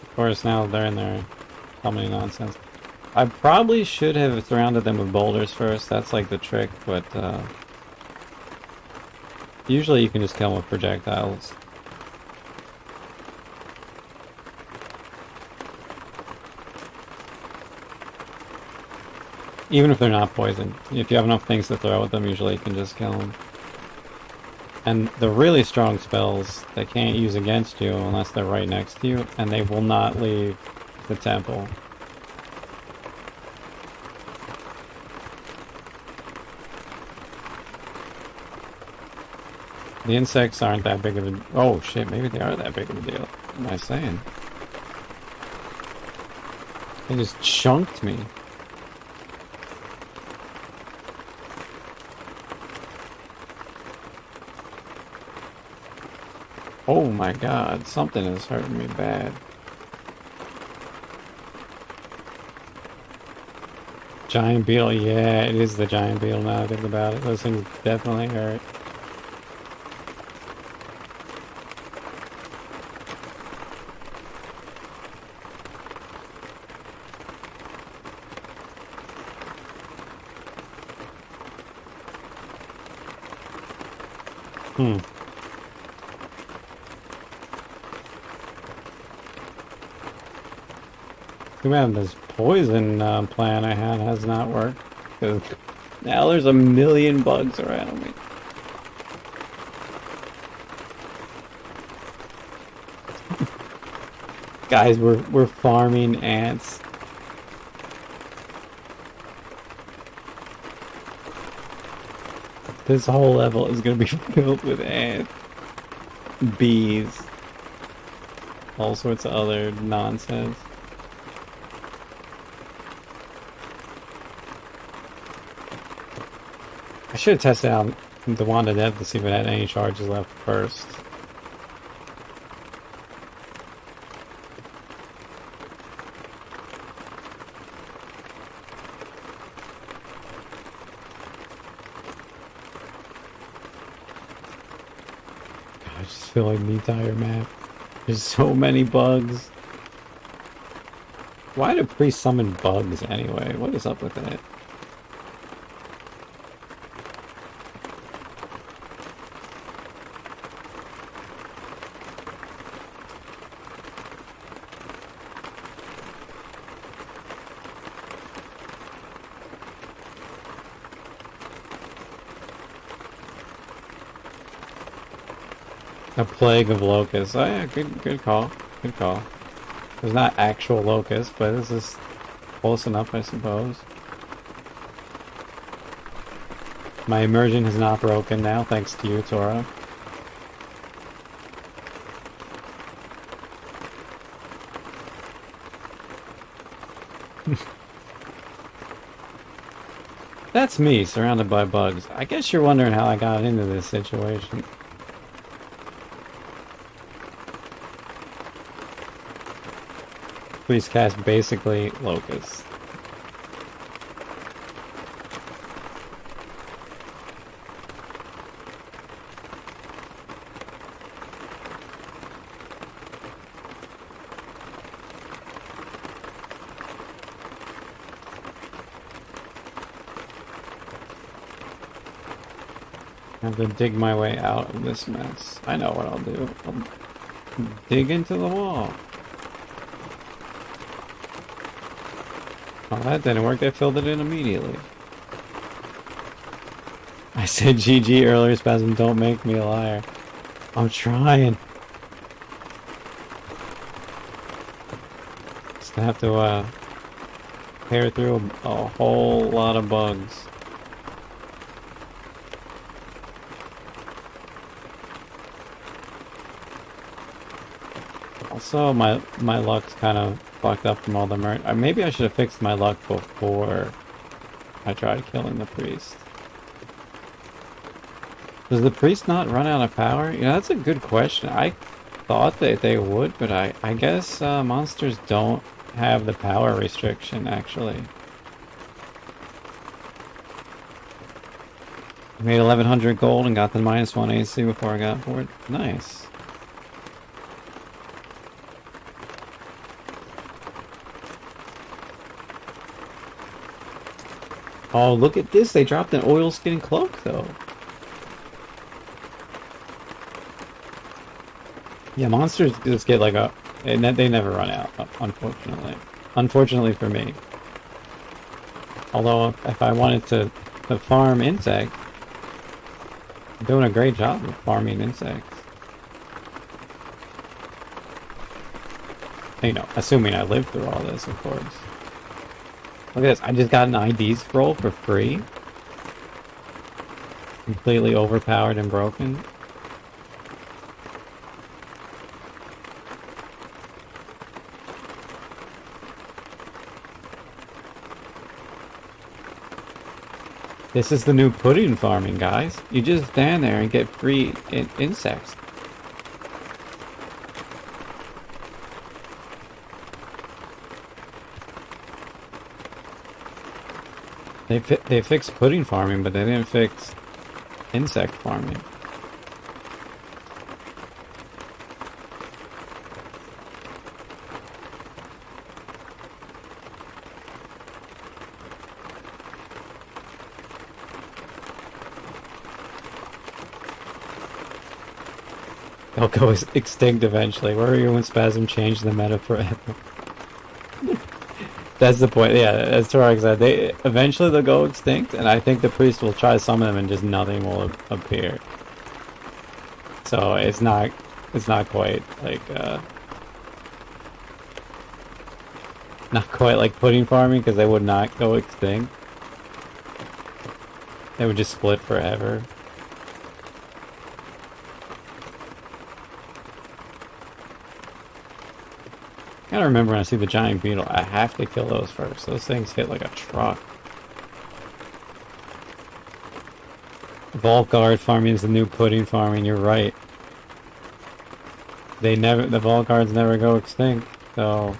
Of course, now they're in there telling me nonsense. I probably should have surrounded them with boulders first. That's like the trick, but usually you can just kill them with projectiles. Even if they're not poisoned. If you have enough things to throw at them, usually you can just kill them. And the really strong spells, they can't use against you unless they're right next to you, and they will not leave the temple. The insects aren't that big of a... Oh shit, maybe they are that big of a deal. What am I saying? They just chunked me. Oh my god, something is hurting me bad. Giant beetle, yeah, it is the giant beetle now I think about it. Those things definitely hurt. Too bad this poison plan I had has not worked. Because now there's a million bugs around me. Guys, we're farming ants. This whole level is gonna be filled with ants, bees, all sorts of other nonsense. I should have tested out the Wand of Death to see if it had any charges left first. I just feel like the entire map. There's so many bugs. Why do priests summon bugs anyway? What is up with that? A plague of locusts. Oh yeah, good call. Good call. There's not actual locusts, but this is close enough, I suppose. My immersion is not broken now, thanks to you, Tora. That's me, surrounded by bugs. I guess you're wondering how I got into this situation. Please cast basically Locust. I have to dig my way out of this mess. I know what I'll do. I'll dig into the wall. Oh, that didn't work. They filled it in immediately. I said GG earlier, Spasm. Don't make me a liar. I'm trying. Just gonna have to tear through a whole lot of bugs. Also, my luck's kind of fucked up from all the murder. Maybe I should have fixed my luck before I tried killing the priest. Does the priest not run out of power? You know, that's a good question. I thought that they would, but I guess monsters don't have the power restriction, actually. I made 1100 gold and got the -1 AC before I got bored. Nice. Oh, look at this. They dropped an oilskin cloak, though. Yeah, monsters just get like a... They never run out, unfortunately. Unfortunately for me. Although, if I wanted to farm insects, I'm doing a great job of farming insects. You know, assuming I lived through all this, of course. Look at this, I just got an ID scroll for free. Completely overpowered and broken. This is the new pudding farming, guys. You just stand there and get free insects. They fixed pudding farming, but they didn't fix insect farming. They'll go extinct eventually. Where are you when Spasm changed the meta forever? That's the point. Yeah, as Torag said, eventually they'll go extinct, and I think the priest will try to summon them, and just nothing will appear. So it's not quite like not quite like pudding farming, because they would not go extinct. They would just split forever. I gotta remember when I see the giant beetle, I have to kill those first. Those things hit like a truck. Vault guard farming is the new pudding farming, you're right. The vault guards never go extinct, so...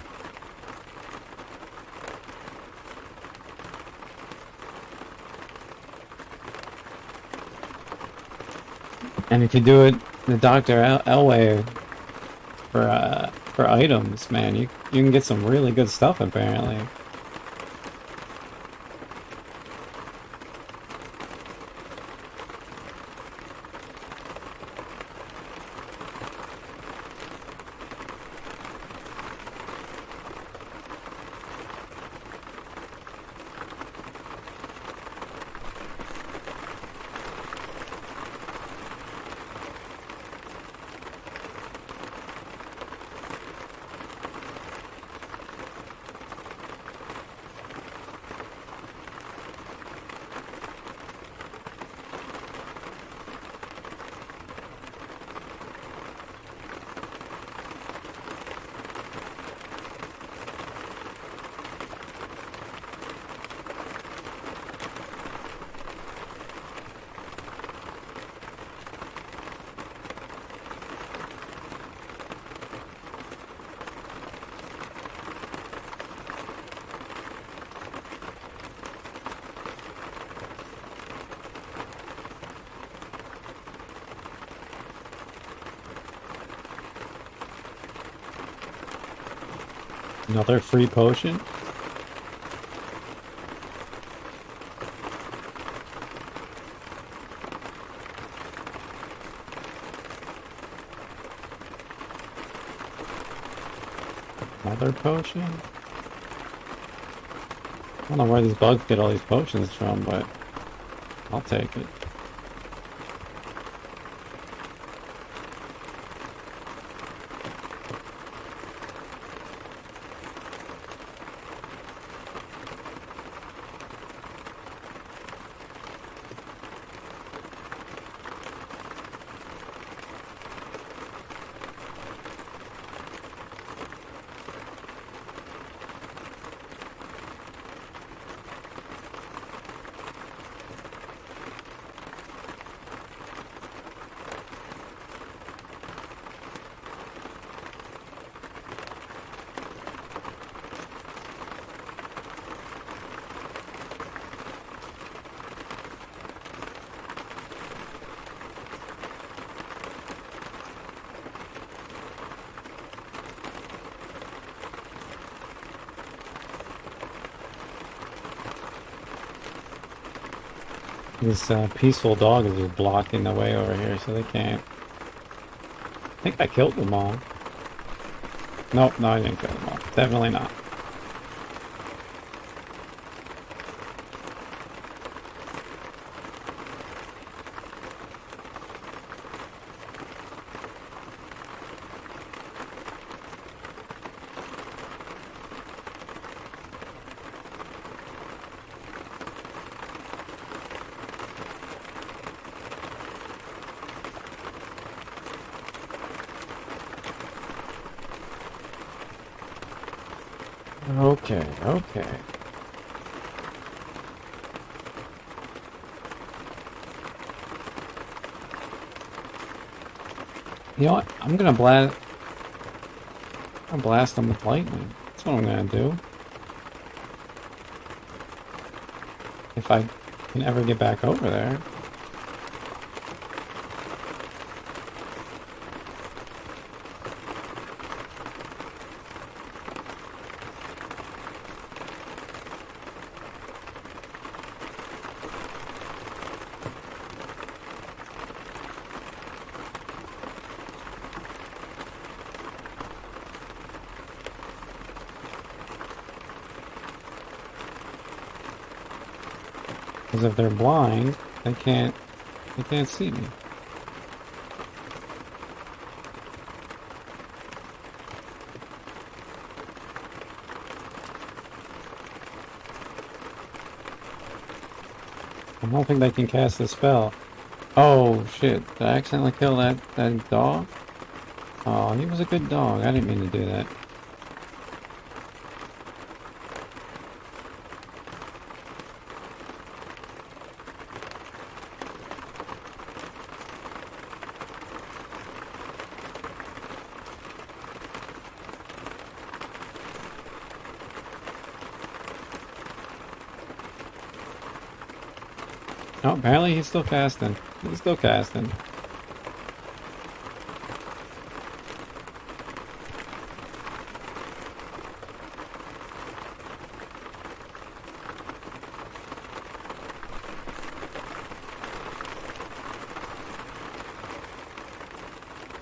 And if you do it the Dr. Elway for items, man, you can get some really good stuff apparently. Another free potion? Another potion? I don't know where these bugs get all these potions from, but I'll take it. This peaceful dog is just blocking the way over here, so they can't. I think I killed them all. Nope, no, I didn't kill them all. Definitely not. Okay, okay. You know what? I'll blast them with lightning. That's what I'm gonna do. If I can ever get back over there. Because if they're blind, they can't see me. I don't think they can cast a spell. Oh shit, did I accidentally kill that dog? Oh, he was a good dog. I didn't mean to do that. Oh, apparently he's still casting. He's still casting.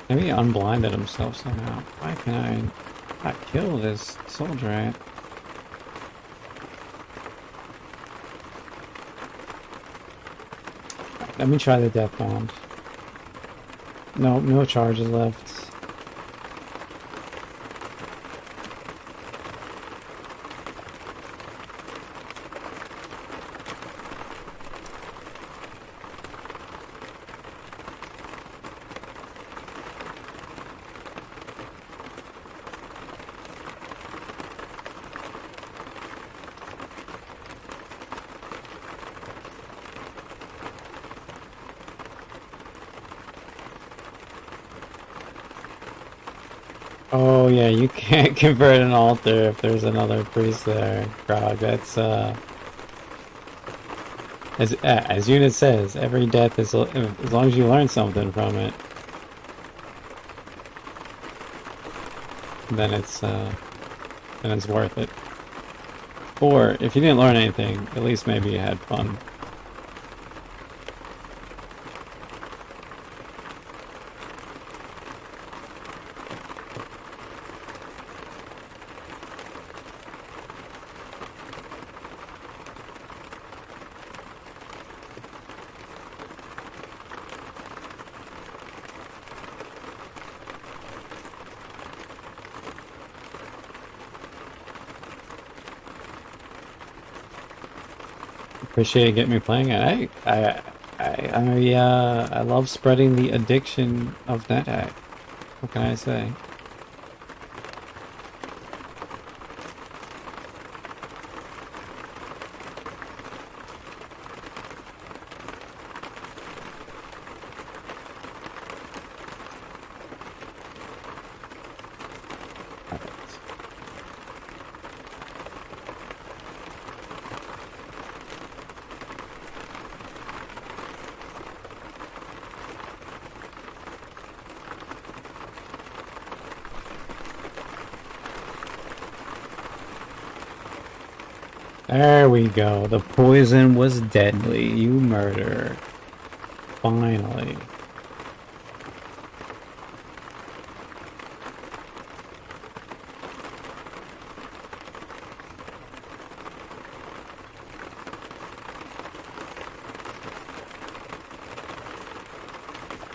Maybe he unblinded himself somehow. Why can I not kill this soldier ant? Let me try the death bombs. No, no charges left. Oh yeah, you can't convert an altar if there's another priest there, Grog. That's as Unit says, every death is as long as you learn something from it, then it's then it's worth it. Or, if you didn't learn anything, at least maybe you had fun. Appreciate getting me playing it. I love spreading the addiction of Nethack. What can I say? There we go. The poison was deadly. You murderer. Finally.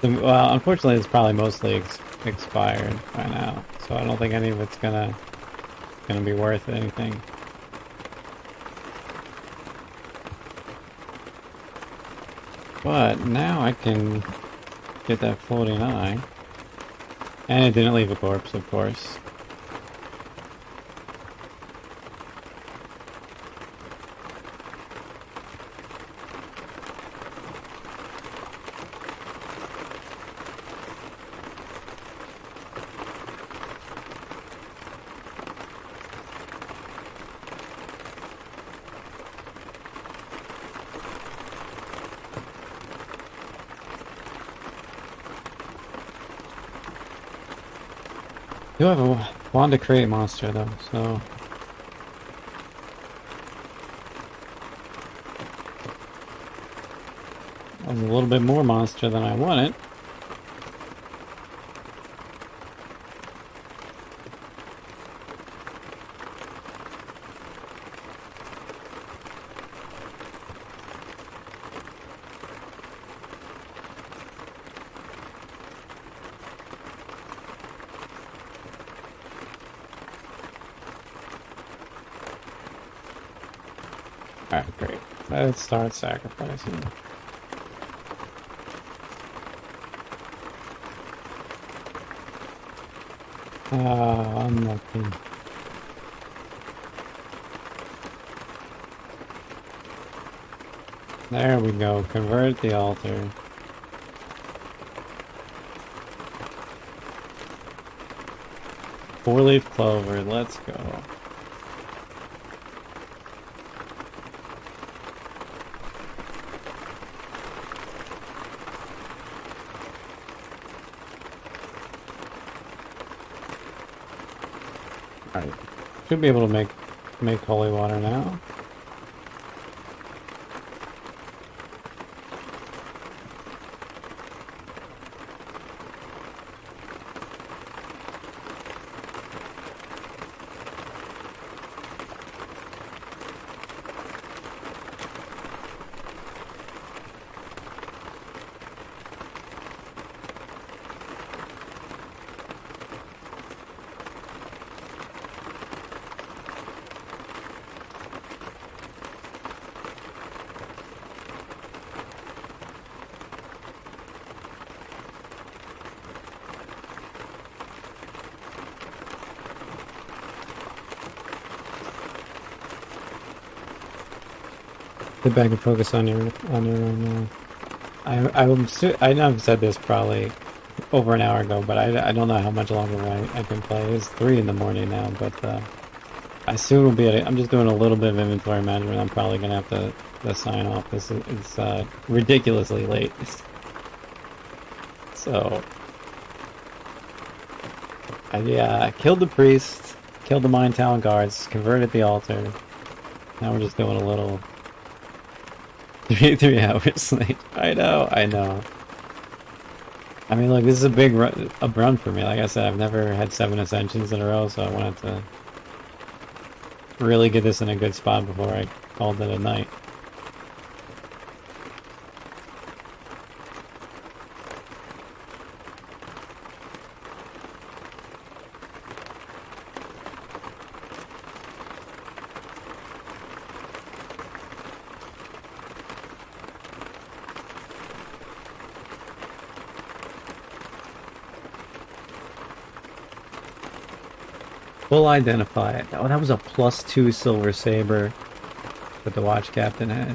Well, unfortunately, it's probably mostly expired by now, so I don't think any of it's gonna be worth anything. But now I can get that floating eye. And it didn't leave a corpse, of course. I do have a wand to create monster though, so that was a little bit more monster than I wanted. Alright, great. Let's start sacrificing. Ah, unlucky. There we go. Convert the altar. Four-leaf clover. Let's go. Alright. Should be able to make holy water now. Get back and focus on your own. I know I've said this probably over an hour ago, but I don't know how much longer I can play. It's 3 in the morning now, but I soon will be at it. I'm just doing a little bit of inventory management. I'm probably gonna have to sign off. It's ridiculously late. So I killed the priest. Killed the minetown guards, converted the altar. Now we're just doing a little 3 hours late. I know, I know. I mean, look, this is a big run for me. Like I said, I've never had 7 ascensions in a row, so I wanted to really get this in a good spot before I called it a night. We'll identify it. Oh, that was a +2 silver saber that the watch captain had.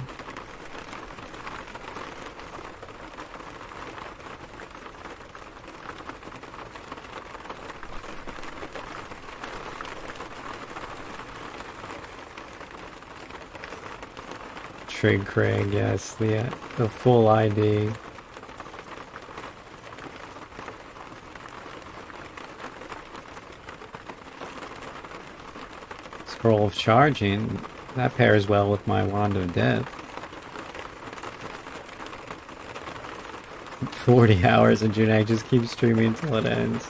Trig Craig, yes, the full ID. Scroll of Charging, that pairs well with my Wand of Death. 40 hours in June, I just keep streaming until it ends.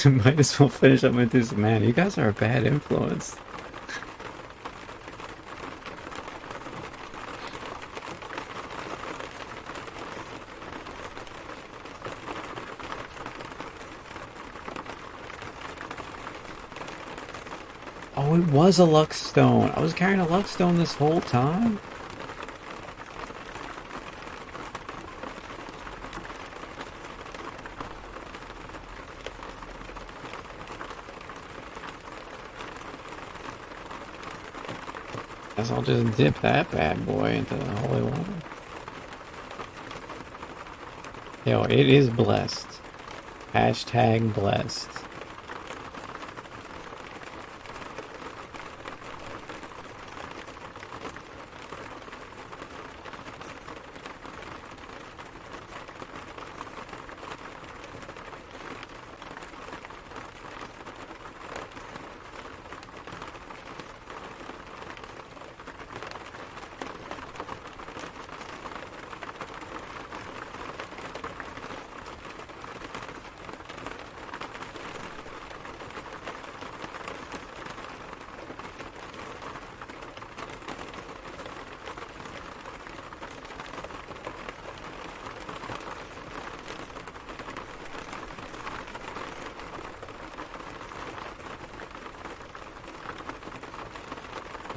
Might as well finish up with this. Man, you guys are a bad influence. Oh, it was a luck stone. I was carrying a luck stone this whole time? Guess I'll just dip that bad boy into the holy water. Yo, it is blessed. Hashtag blessed.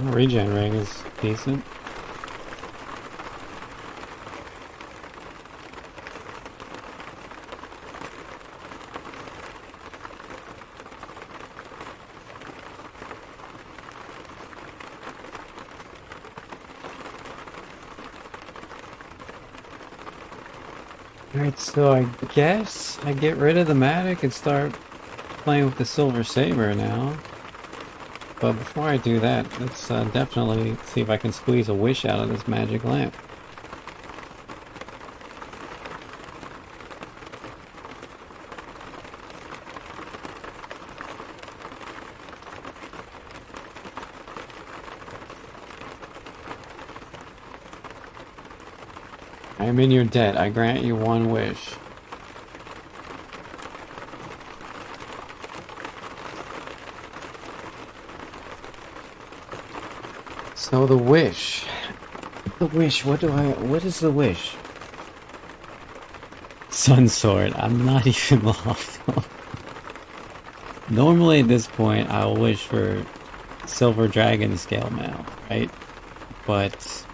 Regen ring is decent. Alright, so I guess I get rid of the Matic and start playing with the Silver Saber now. But before I do that, let's definitely see if I can squeeze a wish out of this magic lamp. I am in your debt. I grant you one wish. So the wish. What is the wish? Sun Sword. I'm not even lawful. Normally at this point, I'll wish for Silver Dragon Scale Mail, right? But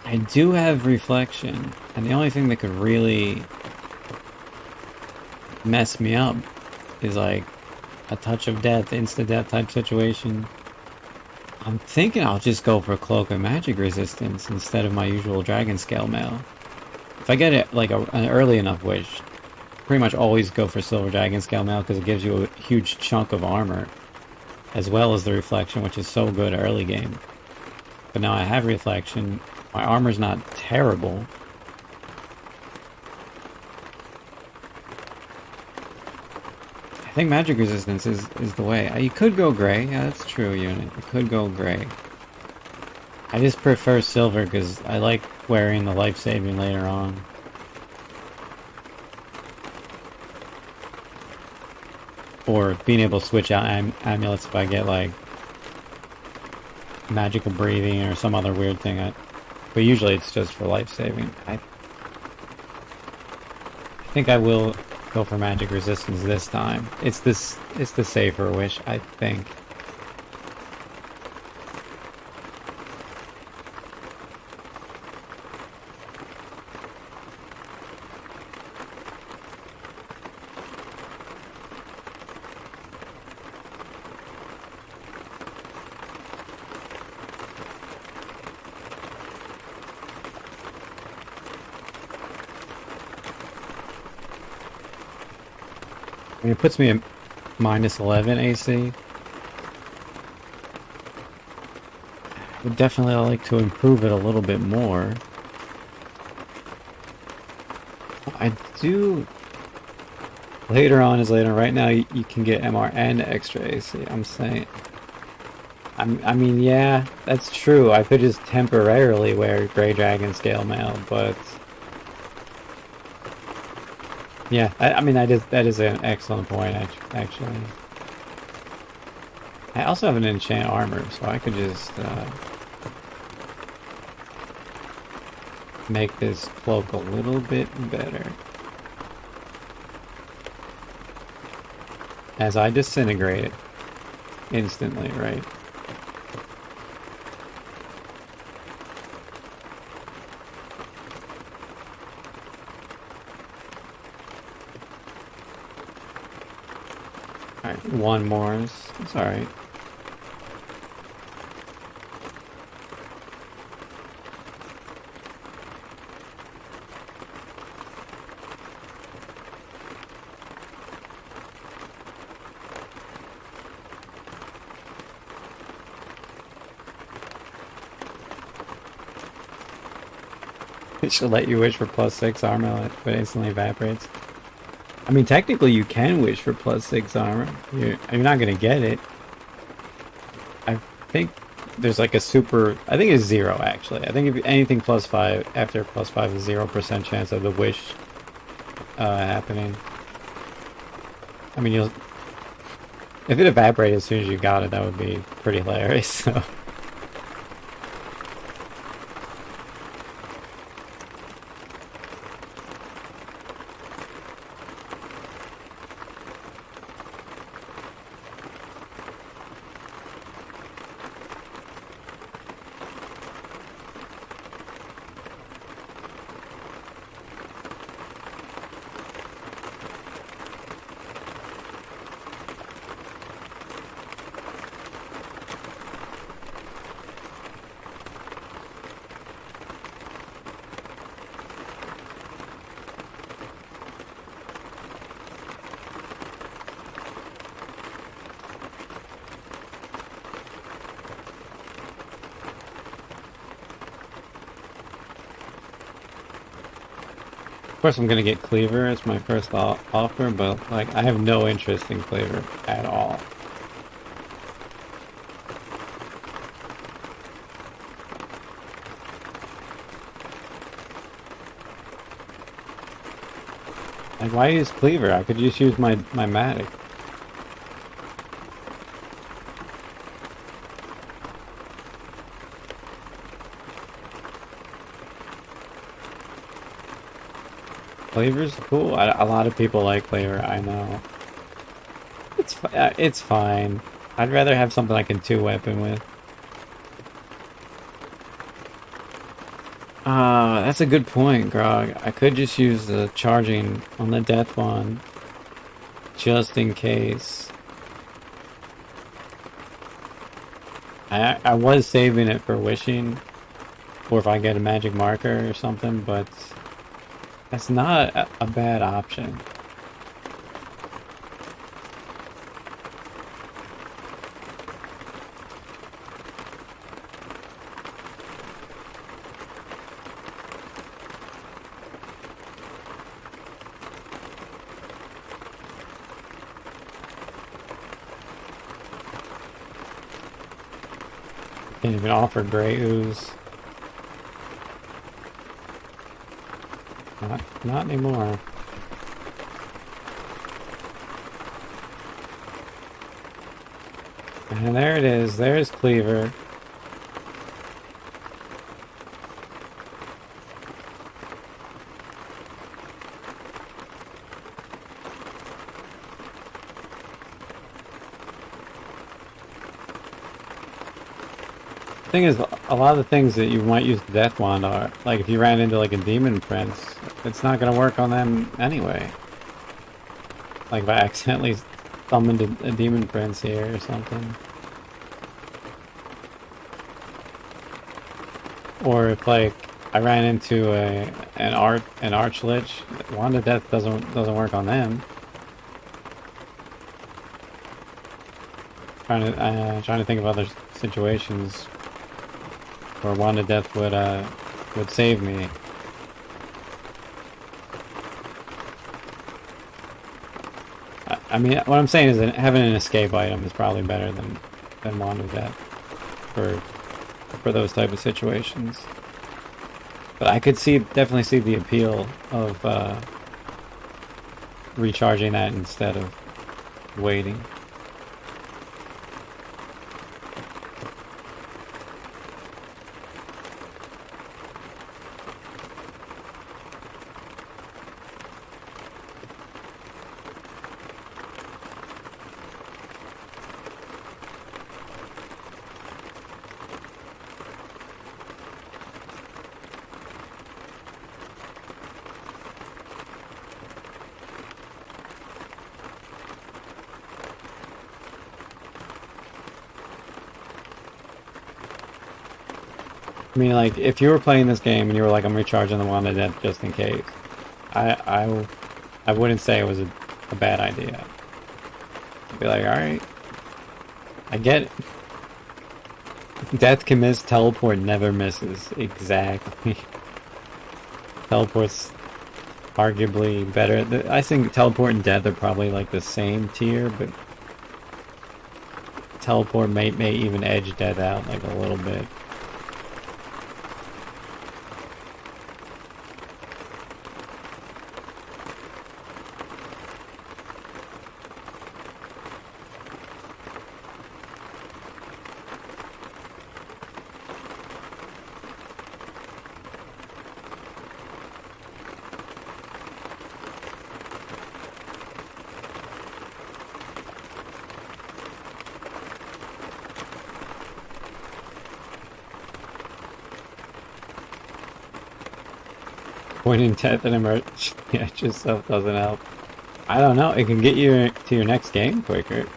I do have Reflection, and the only thing that could really mess me up is like a touch of death, instant death type situation. I'm thinking I'll just go for Cloak of Magic Resistance instead of my usual Dragon Scale Mail. If I get it like an early enough wish, pretty much always go for Silver Dragon Scale Mail because it gives you a huge chunk of armor, as well as the reflection, which is so good early game. But now I have reflection. My armor's not terrible. I think magic resistance is the way. You could go gray. Yeah, that's true, unit. You could go gray. I just prefer silver because I like wearing the life saving later on. Or being able to switch out amulets if I get like magical breathing or some other weird thing. But usually it's just for life saving. I think I will go for magic resistance this time. It's the safer wish, I think. I mean, it puts me at minus 11 AC. I would definitely like to improve it a little bit more. I do... Later on is later. Right now, you can get MR and extra AC. I'm saying... I mean, yeah, that's true. I could just temporarily wear Grey Dragon Scale Mail, but... Yeah, I mean, that is an excellent point, actually. I also have an enchant armor, so I could just make this cloak a little bit better. As I disintegrate it instantly, right? Alright, one more. It's alright. It should let you wish for +6 armor, but instantly evaporates. I mean, technically you can wish for +6 armor. You're not gonna get it. I think there's like a super... I think it's 0, actually. I think if anything +5, after +5 is 0% chance of the wish happening. I mean, you'll... If it evaporated as soon as you got it, that would be pretty hilarious, so... Of course I'm gonna get Cleaver as my first offer, but like I have no interest in Cleaver at all. Like, why use Cleaver? I could just use my Matic. Cleaver's cool. A lot of people like Cleaver, I know. It's fine. I'd rather have something I can two-weapon with. That's a good point, Grog. I could just use the charging on the death one, just in case. I was saving it for wishing, or if I get a magic marker or something, but that's not a bad option. Can't even offer gray ooze. Not anymore. And there it is. There's Cleaver. Thing is, a lot of the things that you might use the Death Wand are, like if you ran into like a Demon Prince, it's not gonna work on them anyway. Like if I accidentally summoned a Demon Prince here or something. Or if like I ran into an Archlich, Wand of Death doesn't work on them. Trying to think of other situations where Wand of Death would save me. I mean, what I'm saying is that having an escape item is probably better than Wand of Death for those type of situations. But I could definitely see the appeal of recharging that instead of waiting. I mean, like, if you were playing this game and you were like, I'm recharging the Wand of Death just in case, I wouldn't say it was a bad idea. I'd be like, alright, I get it. Death can miss, teleport never misses. Exactly. Teleport's arguably better. I think teleport and death are probably like the same tier, but teleport may even edge death out like a little bit. Pointing death and emerge, yeah, just stuff doesn't help. I don't know. It can get you to your next game quicker.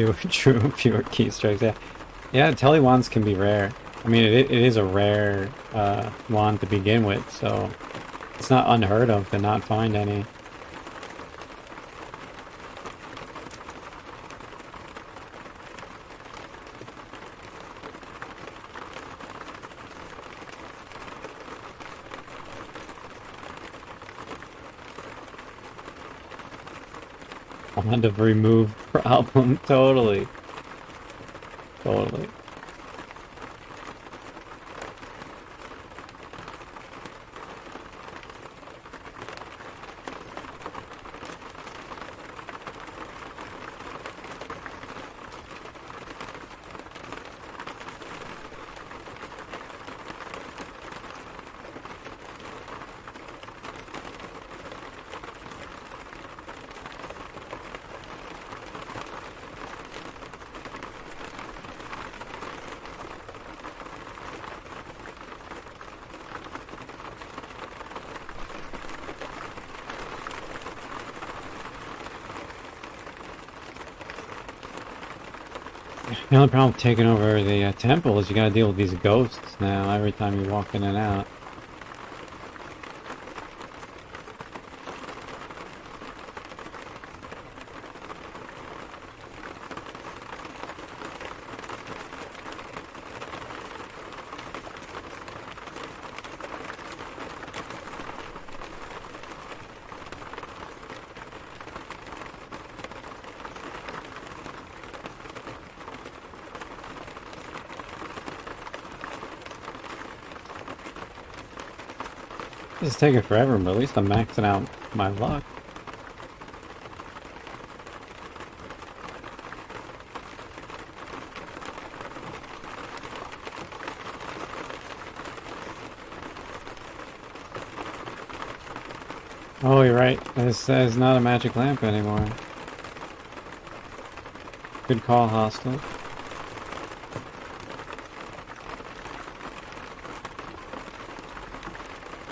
Fewer keystrokes. Yeah. Telly wands can be rare. I mean, it is a rare wand to begin with, so it's not unheard of to not find any. Wand of remove problem, totally. Totally. The only problem with taking over the temple is you gotta deal with these ghosts now every time you walk in and out. This is taking forever, but at least I'm maxing out my luck. Oh, you're right. This is not a magic lamp anymore. Good call, Hostile.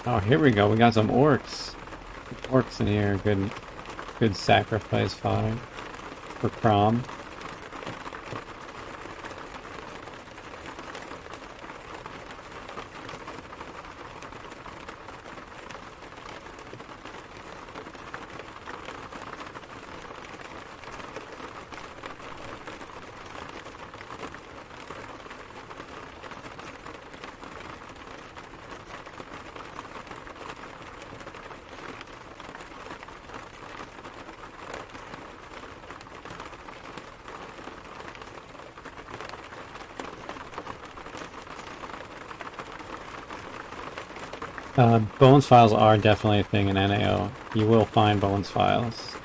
Oh, here we go. We got some orcs. Orcs in here. Good sacrifice fodder for Crom. Bones files are definitely a thing in NAO. You will find bones files.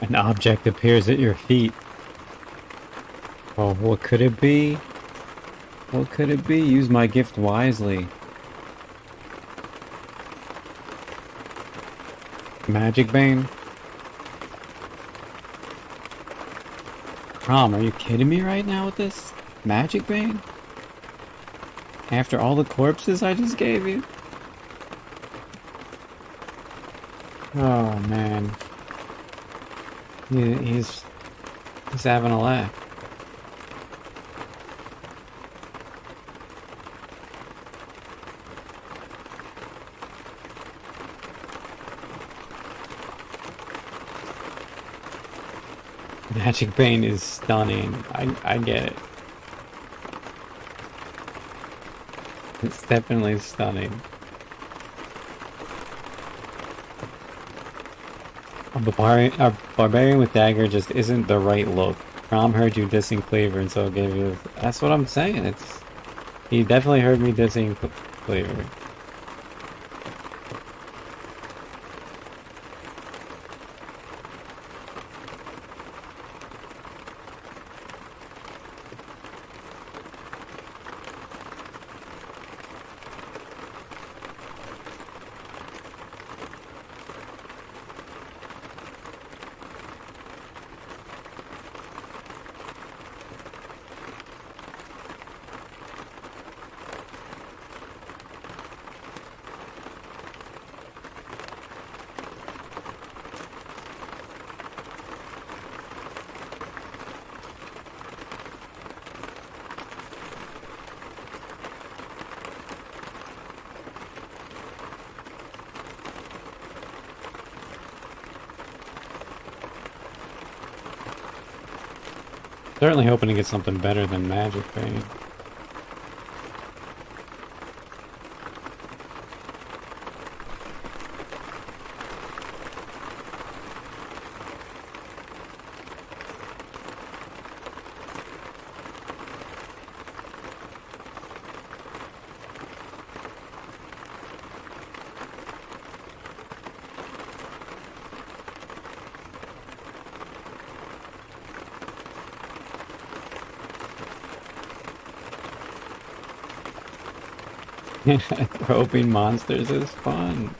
An object appears at your feet. Oh, what could it be? What could it be? Use my gift wisely. Magic Bane? Crom, are you kidding me right now with this? Magic Bane? After all the corpses I just gave you? Oh, man. He's having a laugh. Magic Bane is stunning. I get it. It's definitely stunning. A barbarian with dagger just isn't the right look. Crom heard you dissing Cleaver and so gave you... That's what I'm saying. He definitely heard me dissing Cleaver. Certainly hoping to get something better than Magic Bane. Roping monsters is fun.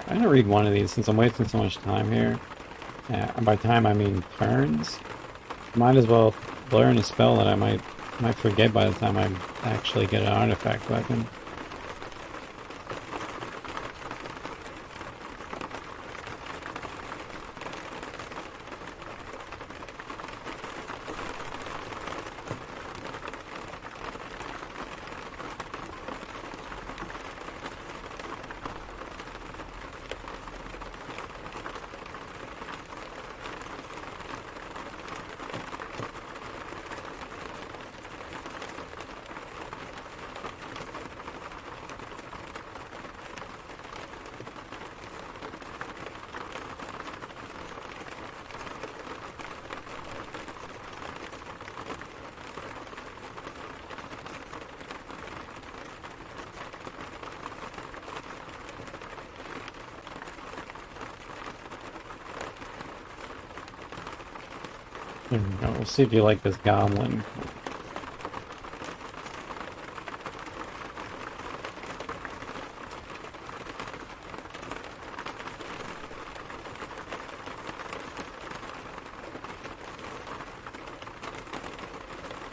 I'm gonna read one of these since I'm wasting so much time here. And by time I mean turns. Might as well learn a spell that I might forget by the time I actually get an artifact weapon. There we go. We'll see if you like this goblin.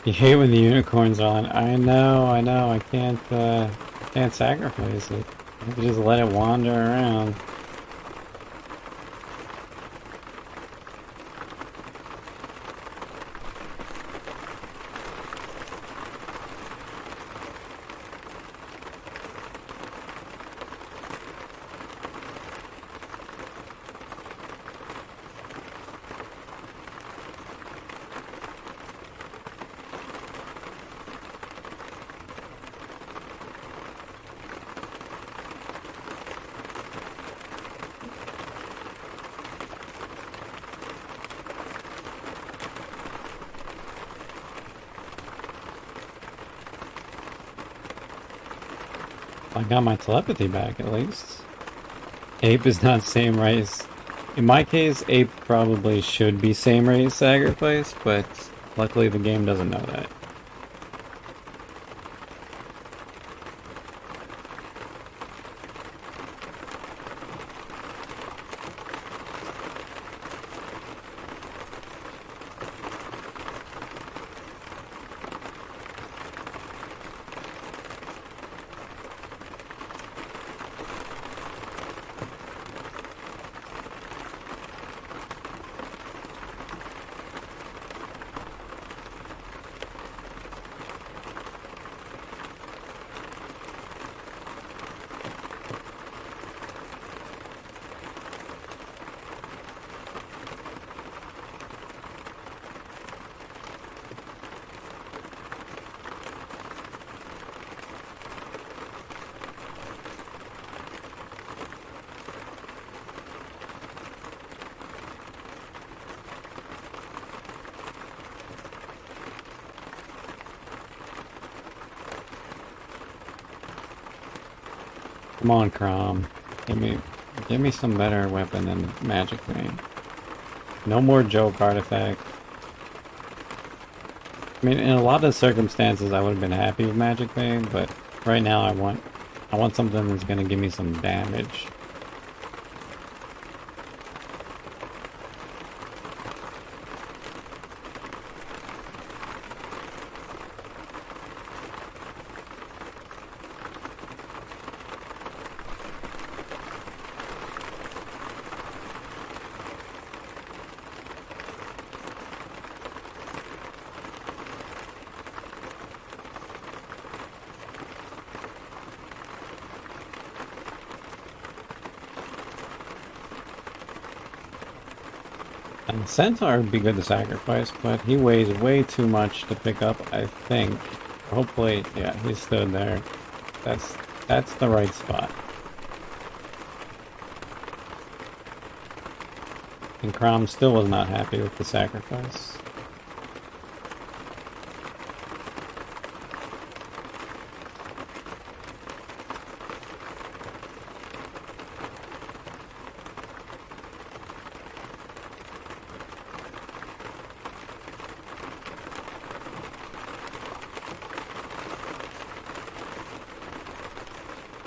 You hate when the unicorn's on. I know, I can't sacrifice it. I have to just let it wander around. I got my telepathy back at least. Ape is not same race. In my case, ape probably should be same race sacrifice, but luckily the game doesn't know that. Come on, Crom. Give me some better weapon than Magic Vein. No more joke artifact. I mean, in a lot of circumstances, I would have been happy with Magic Vein, but right now I want something that's gonna give me some damage. And Centaur would be good to sacrifice, but he weighs way too much to pick up, I think. Hopefully, yeah, he stood there. That's the right spot. And Crom still was not happy with the sacrifice.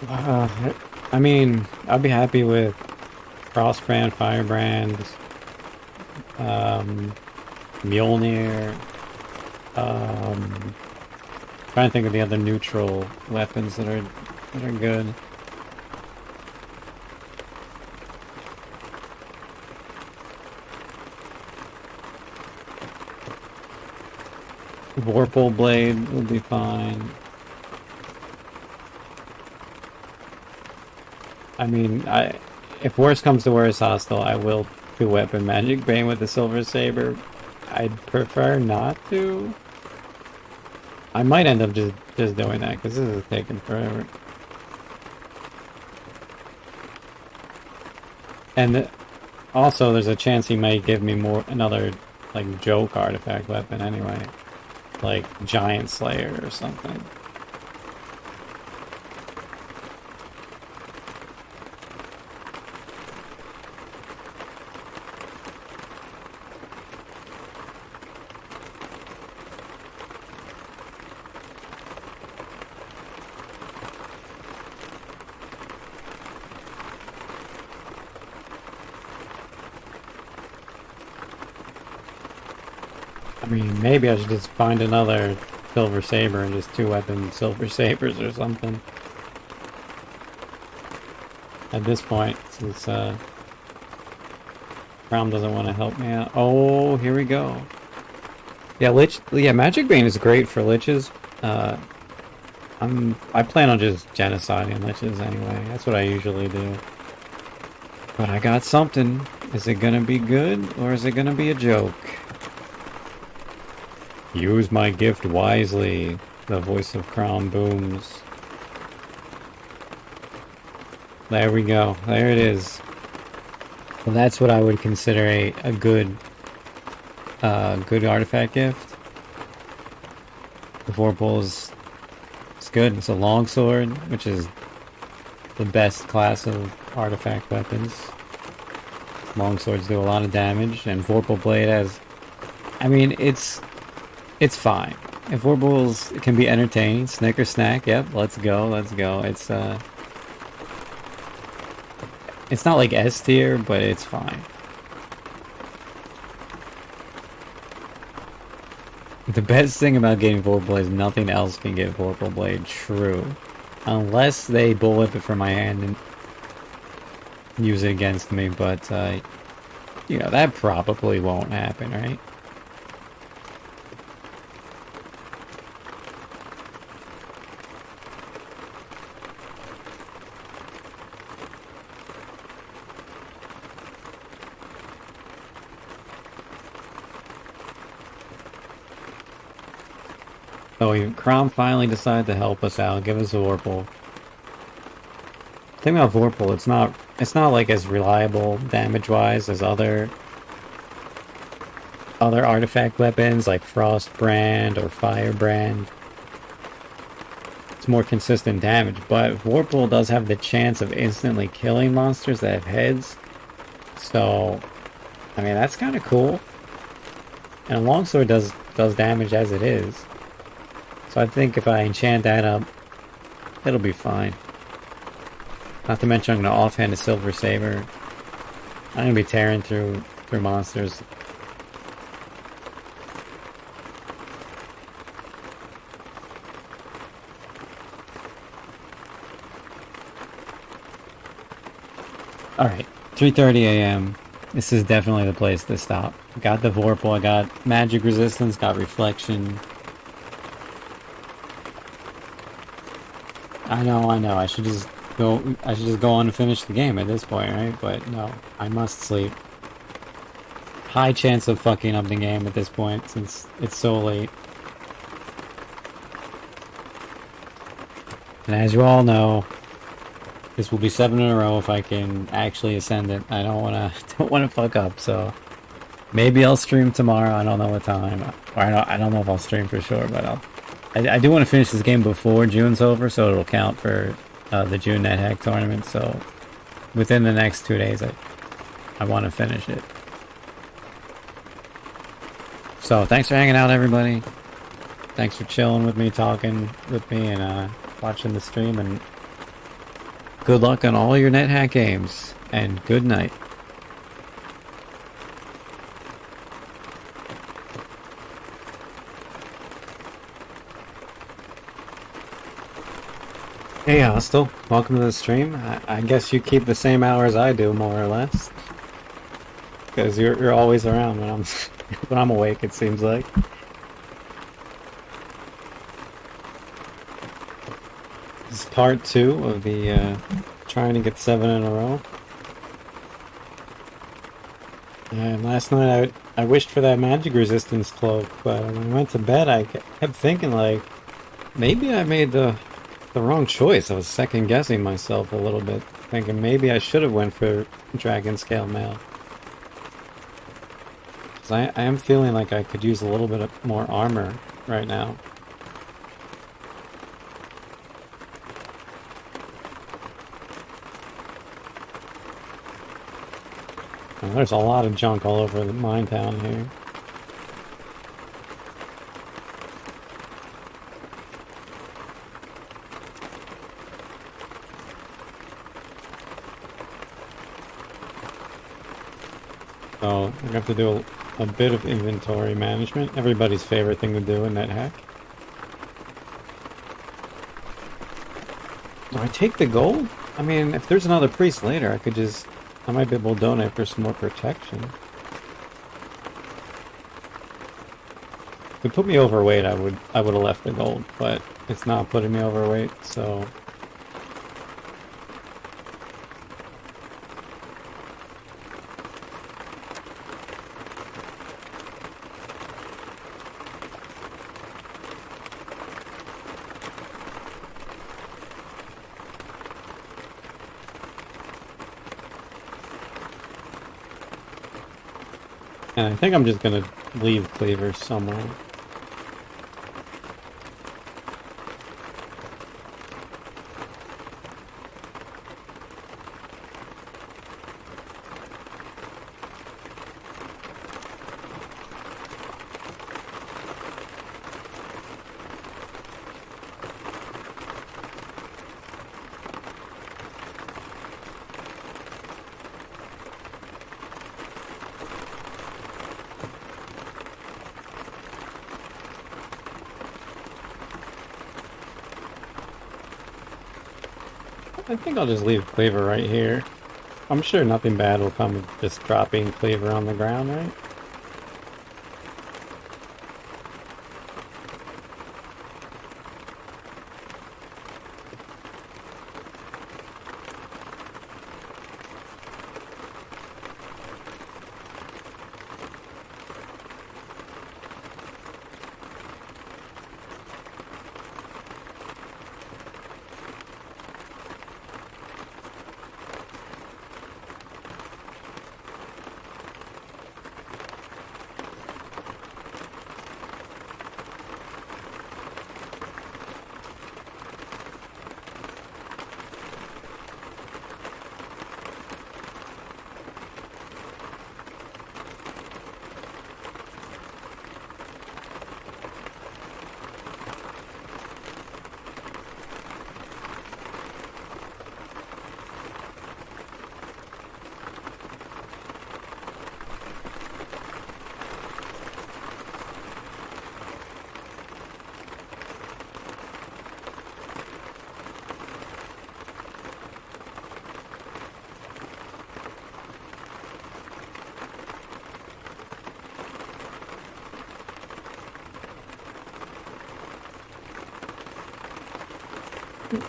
I mean, I'd be happy with Crossbrand, Firebrand, um, Mjolnir. Trying to think of the other neutral weapons that are good. Vorpal Blade will be fine. I mean, if worse comes to worse, hostile, I will do weapon Magic Bane with the Silver Saber. I'd prefer not to. I might end up just doing that because this is taking forever. And also, there's a chance he might give me another like joke artifact weapon anyway, like Giant Slayer or something. I mean, maybe I should just find another Silver Saber and just 2-weapon Silver Sabers or something. At this point, since Crom doesn't want to help me out. Oh, here we go. Yeah, Magic Bane is great for liches. I plan on just genociding liches anyway. That's what I usually do. But I got something. Is it gonna be good or is it gonna be a joke? Use my gift wisely, the voice of Crom booms. There we go. There it is. Well, that's what I would consider a good artifact gift. The Vorpal is good. It's a longsword, which is the best class of artifact weapons. Longswords do a lot of damage, and Vorpal Blade has... I mean, it's fine. If Vorpals can be entertaining, Snicker Snack, yep, let's go. It's not like S tier, but it's fine. The best thing about getting Vorpal is nothing else can get Vorpal Blade true. Unless they bullwhip it from my hand and use it against me, but, you know, that probably won't happen, right? So Crom finally decided to help us out, give us a Vorpal. The thing about Vorpal, it's not like as reliable damage-wise as other artifact weapons like Frostbrand or Firebrand. It's more consistent damage, but Vorpal does have the chance of instantly killing monsters that have heads. So, I mean, that's kind of cool. And a longsword does damage as it is. So I think if I enchant that up, it'll be fine. Not to mention I'm going to offhand a Silver Saber. I'm going to be tearing through monsters. Alright, 3:30 a.m. This is definitely the place to stop. Got the Vorpal, I got magic resistance, got reflection. I know. I should just go on and finish the game at this point, right? But no, I must sleep. High chance of fucking up the game at this point since it's so late. And as you all know, this will be 7 in a row if I can actually ascend it. I don't wanna fuck up, so maybe I'll stream tomorrow. I don't know what time. Or I don't know if I'll stream for sure, but I do want to finish this game before June's over, so it'll count for the June Nethack tournament. So within the next 2 days, I want to finish it. So thanks for hanging out, everybody. Thanks for chilling with me, talking with me, and watching the stream. And good luck on all your NetHack games, and good night. Hey, Hostel. Welcome to the stream. I guess you keep the same hours I do, more or less. Because you're always around when I'm when I'm awake, it seems like. This is part 2 of the trying to get 7 in a row. And last night I wished for that magic resistance cloak, but when I went to bed I kept thinking, like, maybe I made the wrong choice. I was second guessing myself a little bit, thinking maybe I should have went for dragon scale mail. Because I am feeling like I could use a little bit of more armor right now. And there's a lot of junk all over the minetown here. So I have to do a bit of inventory management. Everybody's favorite thing to do in NetHack. Do I take the gold? I mean, if there's another priest later, I might be able to donate for some more protection. If it put me overweight, I would have left the gold, but it's not putting me overweight, so. And I think I'm just gonna leave Cleaver somewhere. I think I'll just leave Cleaver right here. I'm sure nothing bad will come of just dropping Cleaver on the ground, right?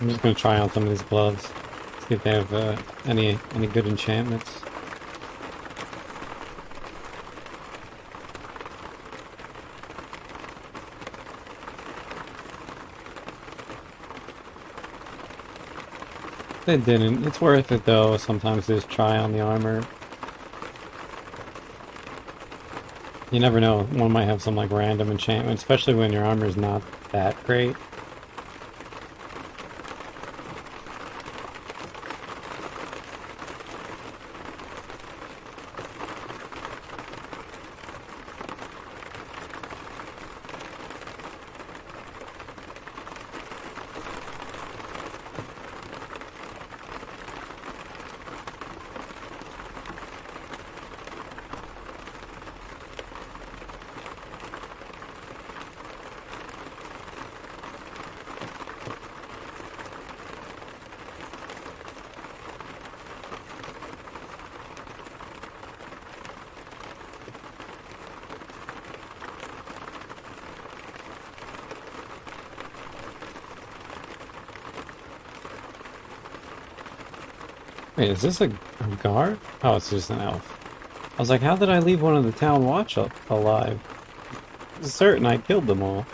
I'm just gonna try on some of these gloves. See if they have any good enchantments. They didn't. It's worth it though. Sometimes just try on the armor. You never know. One might have some like random enchantment, especially when your armor is not that great. Wait, is this a guard? Oh, it's just an elf. I was like, how did I leave one of the town watch alive? It's certain I killed them all.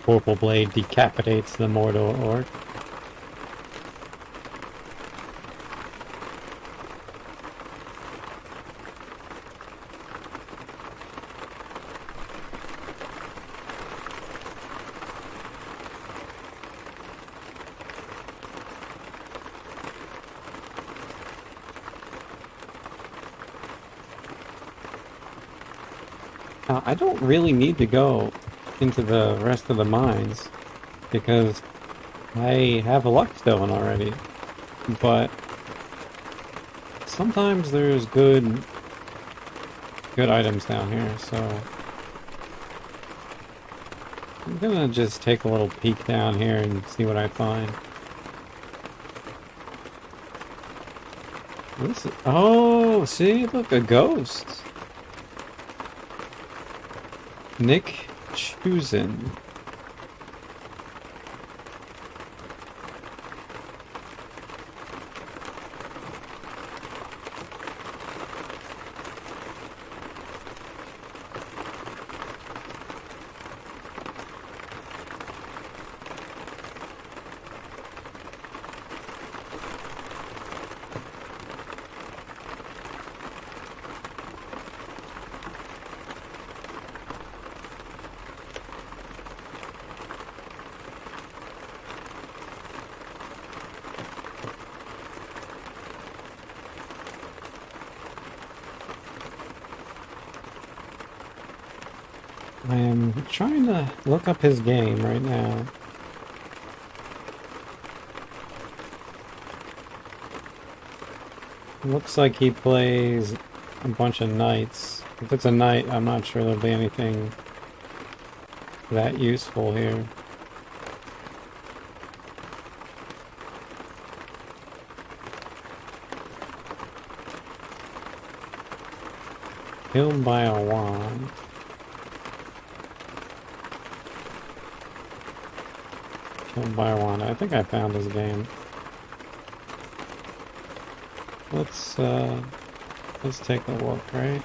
Purple blade decapitates the mortal orc. I don't really need to go into the rest of the mines because I have a luckstone already, but sometimes there's good items down here, so I'm gonna just take a little peek down here and see what I find. Oh, see, look, a ghost. Nick Chusin. I am trying to look up his game right now. Looks like he plays a bunch of knights. If it's a knight, I'm not sure there'll be anything that useful here. Killed by a wand. Killed by a wand. I think I found his game. Let's take a look, right?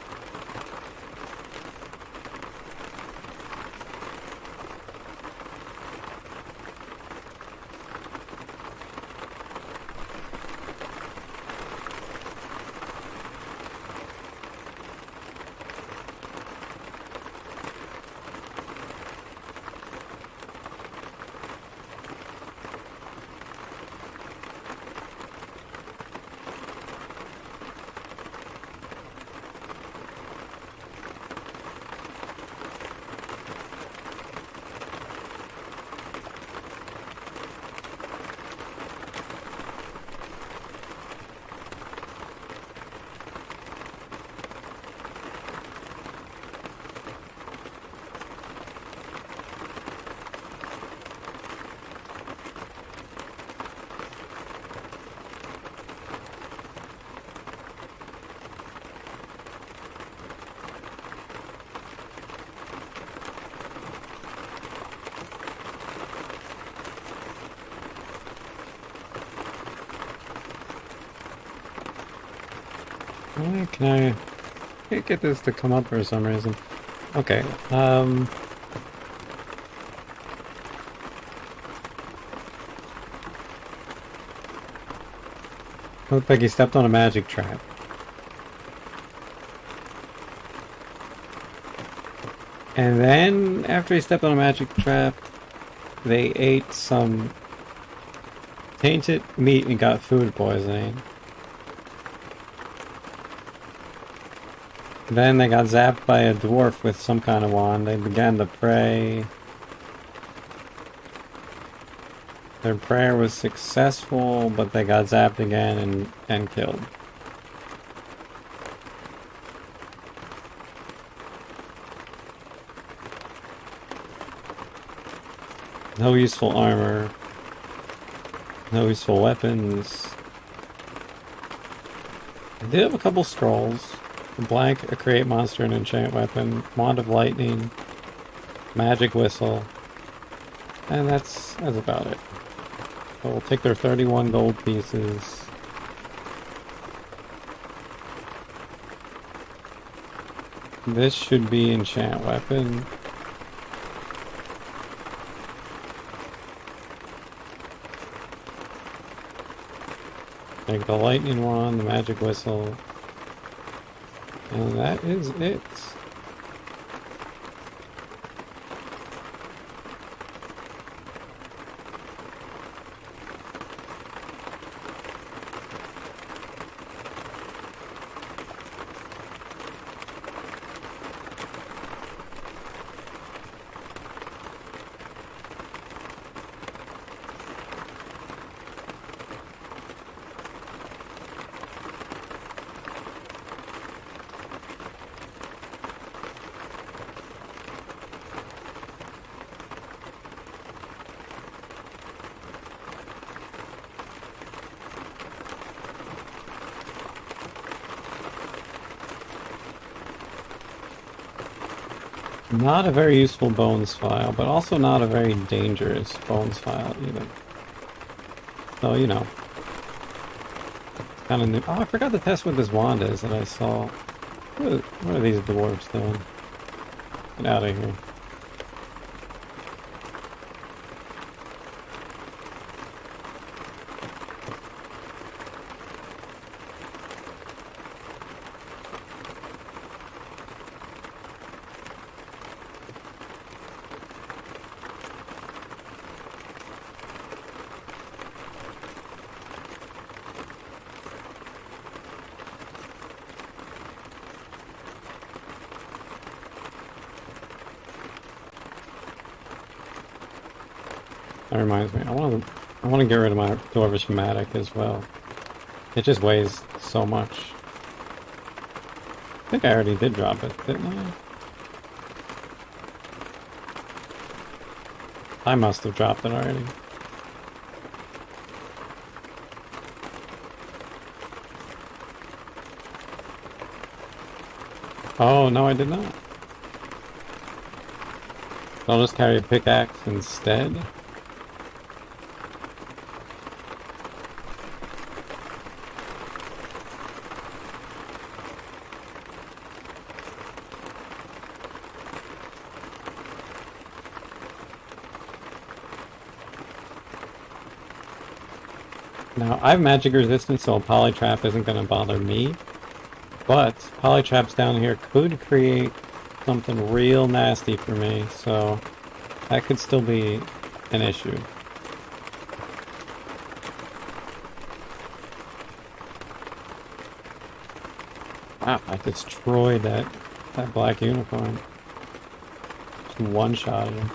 Why can I can't get this to come up for some reason? Okay, looked like he stepped on a magic trap. And then, after he stepped on a magic trap, they ate some tainted meat and got food poisoning. Then they got zapped by a dwarf with some kind of wand. They began to pray. Their prayer was successful, but they got zapped again and killed. No useful armor. No useful weapons. I did have a couple scrolls. A blank, a create monster, and enchant weapon, wand of lightning, magic whistle, and that's about it. So we'll take their 31 gold pieces. This should be enchant weapon. Take the lightning wand, the magic whistle, and that is it. Not a very useful bones file, but also not a very dangerous bones file either. So, you know. Kind of new. Oh, I forgot to test what this wand is that I saw. What are these dwarves doing? Get out of here. That reminds me, I want to get rid of my dwarvish matic as well. It just weighs so much. I think I already did drop it, didn't I? I must have dropped it already. Oh, no, I did not. I'll just carry a pickaxe instead. Now, I have magic resistance, so a polytrap isn't going to bother me. But polytraps down here could create something real nasty for me, so that could still be an issue. Wow, I destroyed that black unicorn. Just one-shot him.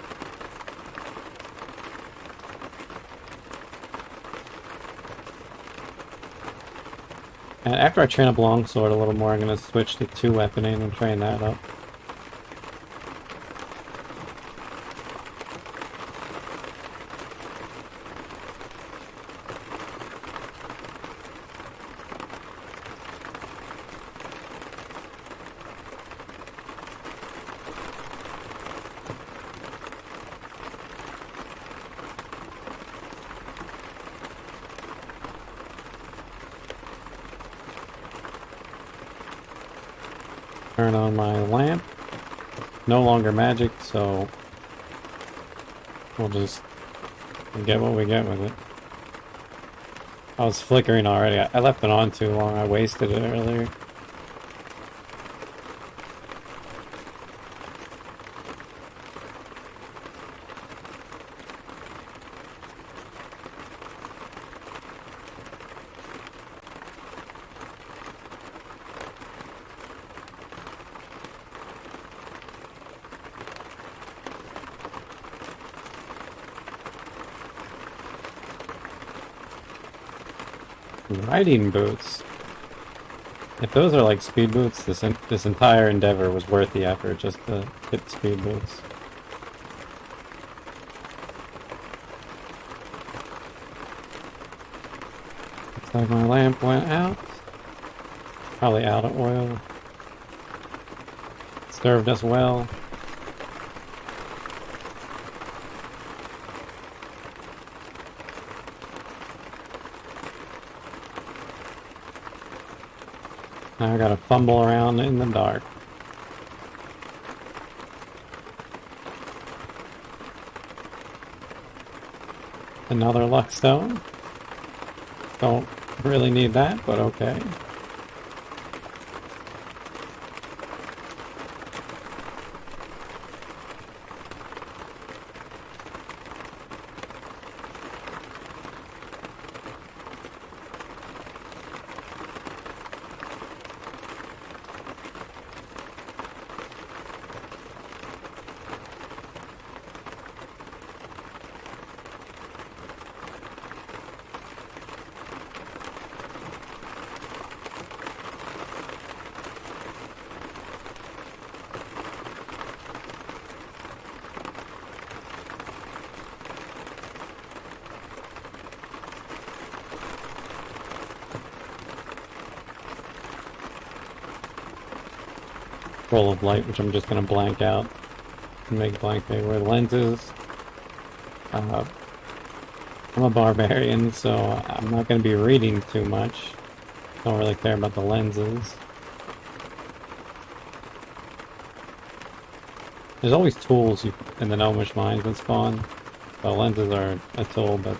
And after I train up longsword a little more, I'm going to switch to 2-weaponing and train that up. Turn on my lamp. No longer magic, so we'll just get what we get with it. I was flickering already. I left it on too long. I wasted it earlier. Riding boots. If those are like speed boots, this entire endeavor was worth the effort just to get speed boots. Like my lamp went out. Probably out of oil. Served us well. Now I gotta fumble around in the dark. Another luck stone. Don't really need that, but okay. Roll of light, which I'm just gonna blank out and make blank paper lenses. I'm a barbarian, so I'm not gonna be reading too much. Don't really care about the lenses. There's always tools in the gnomish mines that spawn. So lenses are a tool, but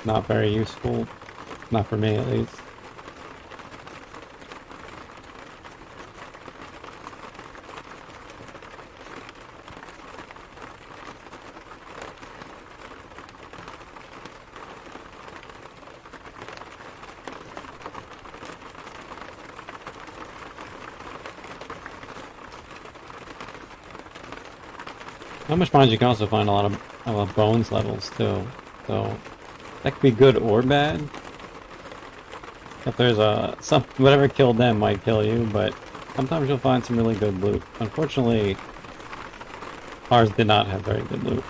not very useful. Not for me, at least. How much mines you can also find a lot of bones levels too, so that could be good or bad. If there's whatever killed them might kill you, but sometimes you'll find some really good loot. Unfortunately, ours did not have very good loot.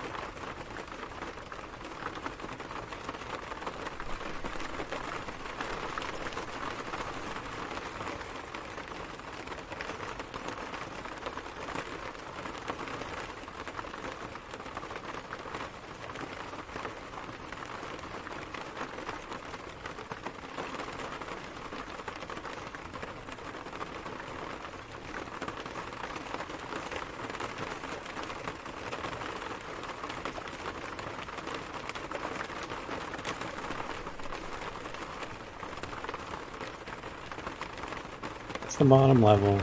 The bottom level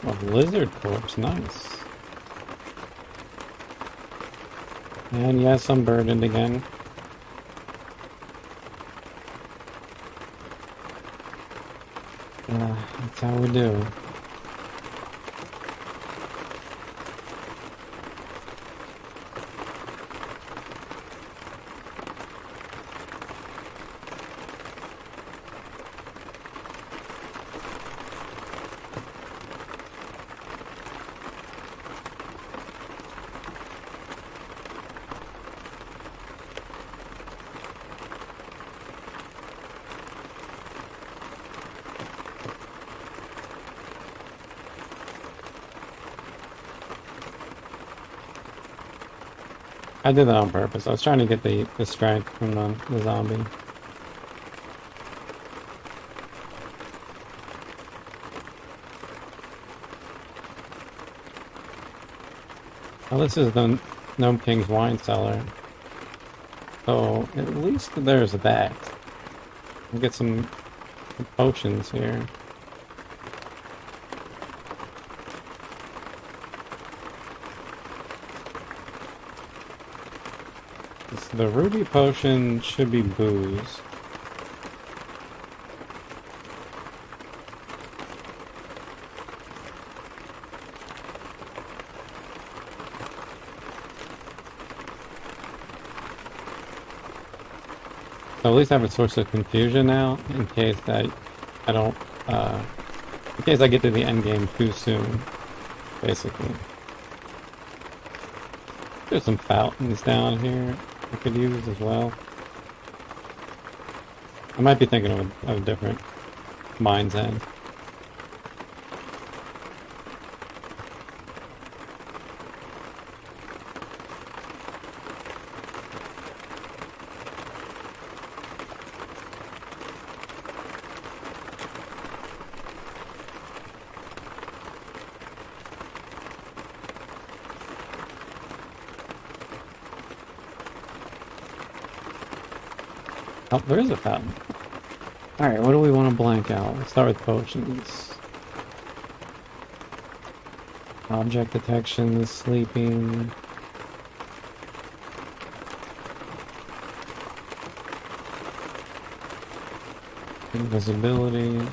of lizard corpse, nice. And yes, I'm burdened again. That's how we do. I did that on purpose. I was trying to get the strength from the zombie. Well, this is the Gnome King's wine cellar. So, at least there's that. We'll get some potions here. The ruby potion should be booze. So at least I have a source of confusion now, in case that I don't, in case I get to the end game too soon, basically. There's some fountains down here. I could use as well. I might be thinking of a different Mind's End. Oh, there is a fountain. Alright, what do we want to blank out? Let's start with potions. Object detection, sleeping. Invisibility.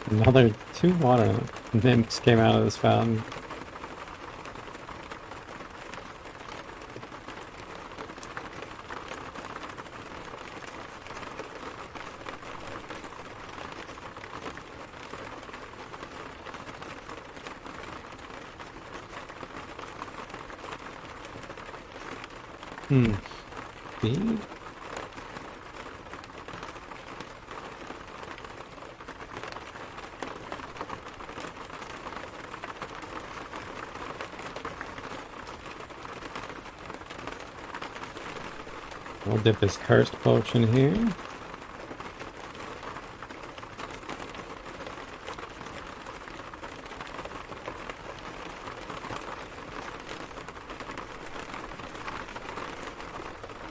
Another 2 water nymphs came out of this fountain. Speed? We'll dip this cursed potion here.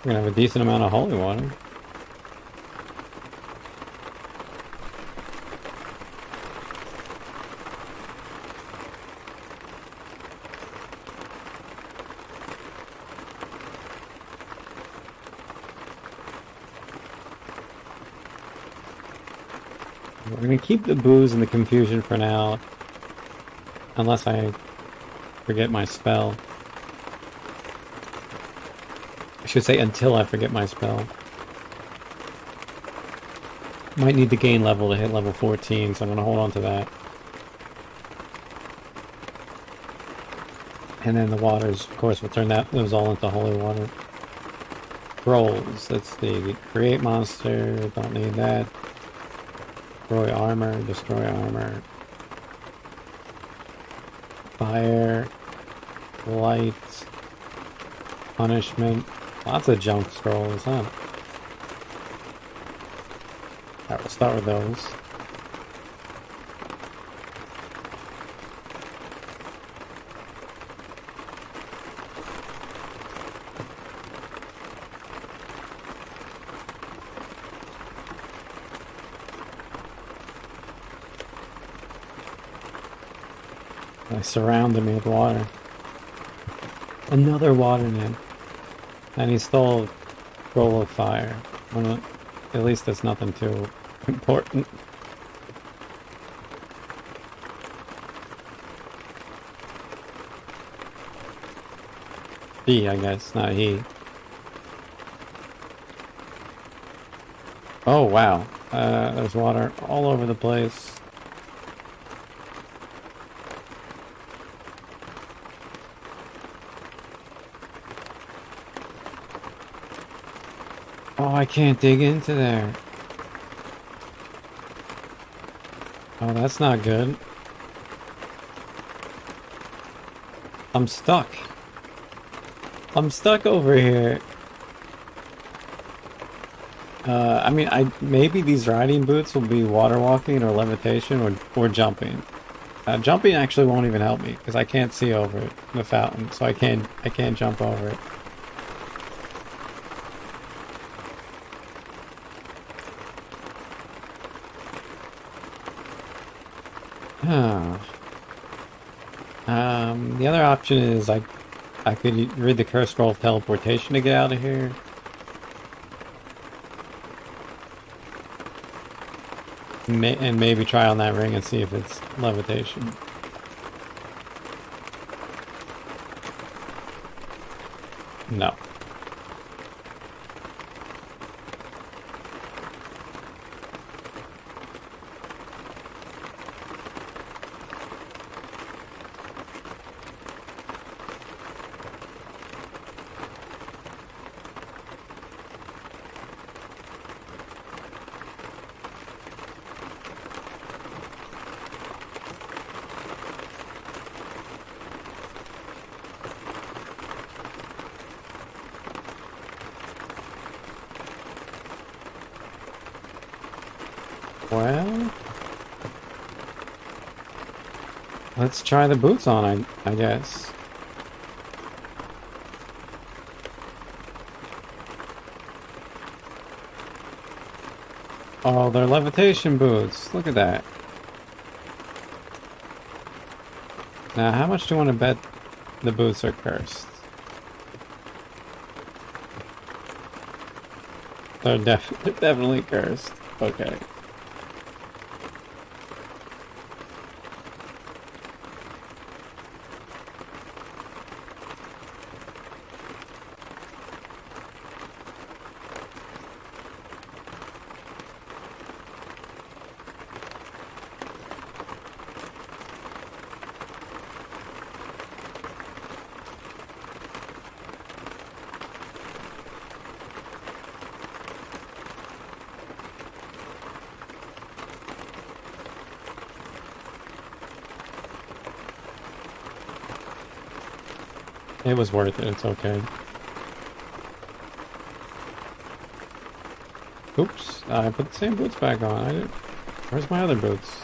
We're gonna have a decent amount of holy water. We're gonna keep the booze and the confusion for now, unless I forget my spell. I should say until I forget my spell. Might need to gain level to hit level 14, so I'm gonna hold on to that. And then the waters, of course, we'll turn those all into holy water. Rolls, let's see. Create monster, don't need that. Destroy armor. Fire, light, punishment. Lots of junk scrolls, huh? Alright, we'll start with those. They surrounded me with water. Another water nymph. And he stole Roll of Fire. Well, at least that's nothing too important. He, I guess, not he. Oh, wow. There's water all over the place. Oh, I can't dig into there. Oh, that's not good. I'm stuck. I'm stuck over here. I mean, maybe these riding boots will be water walking or levitation or jumping. Jumping actually won't even help me because I can't see over it, the fountain, so I can't jump over it. The other option is I could read the curse scroll of teleportation to get out of here. And maybe try on that ring and see if it's levitation. No. Well, let's try the boots on, I guess. Oh, they're levitation boots. Look at that. Now, how much do you want to bet the boots are cursed? They're definitely cursed. Okay. It was worth it, it's okay. Oops, I put the same boots back on. Where's my other boots?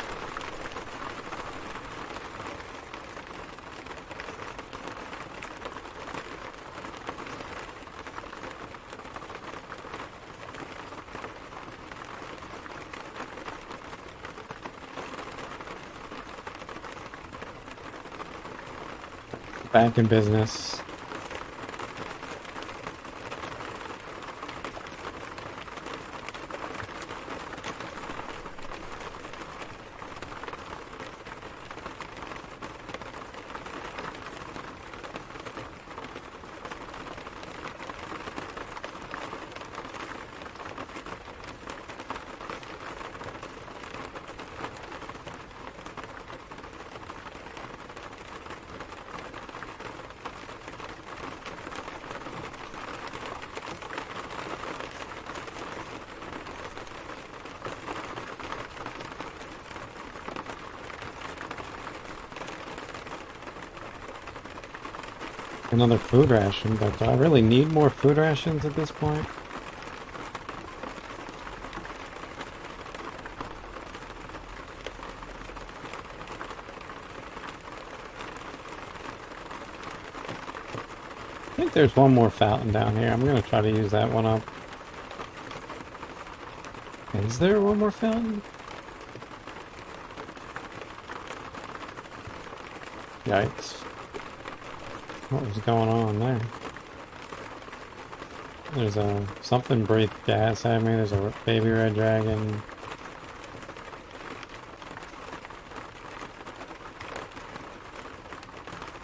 Back in business. Another food ration, but do I really need more food rations at this point? I think there's one more fountain down here. I'm gonna try to use that one up. Is there one more fountain? Yikes. What was going on there? There's something breathed gas at me. There's a baby red dragon.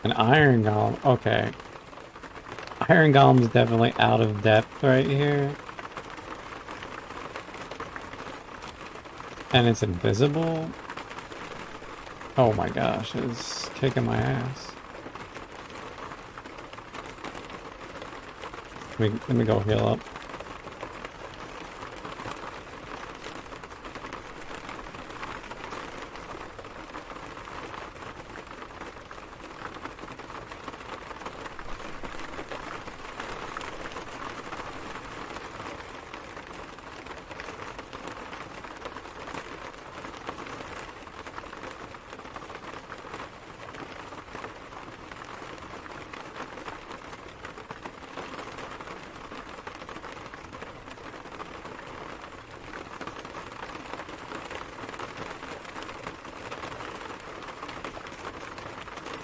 An iron golem. Okay. Iron golem's definitely out of depth right here. And it's invisible. Oh my gosh, it's kicking my ass. Let me go heal up.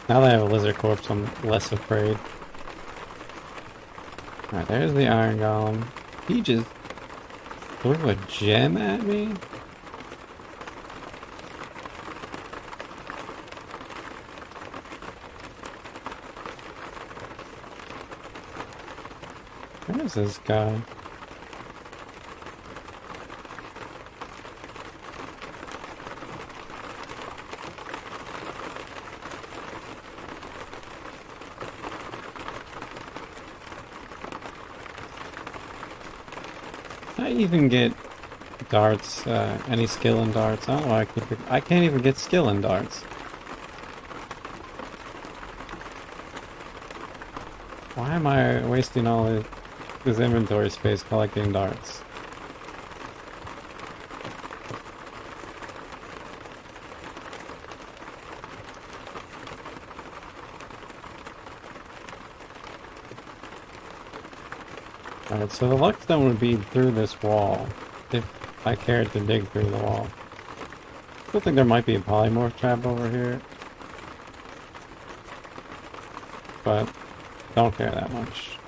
Now that I have a lizard corpse, I'm less afraid. Alright, there's the iron golem. He just threw a gem at me? Where is this guy? I even get darts, any skill in darts. I don't know why I can't even get skill in darts. Why am I wasting all this inventory space collecting darts? Alright, so the luck stone would be through this wall, if I cared to dig through the wall. Still think there might be a polymorph trap over here, but don't care that much.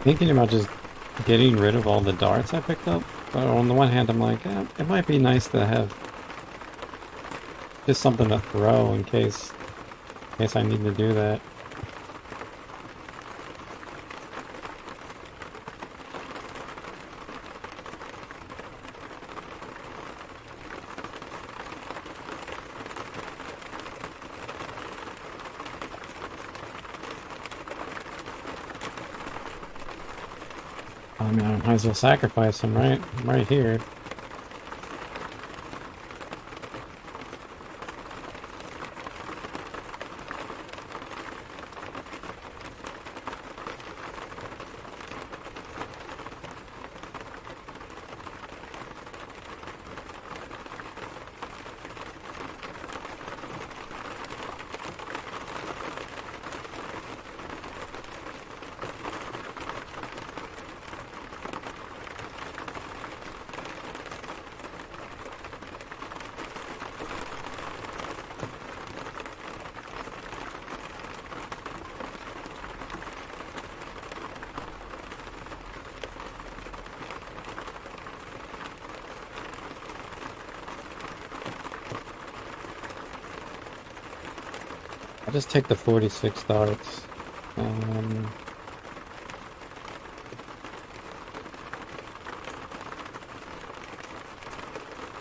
Thinking about just getting rid of all the darts I picked up, but on the one hand I'm like, it might be nice to have just something to throw in case I need to do that. I mean, I might as well sacrifice him, right? I'm right here. I'll just take the 46 darts.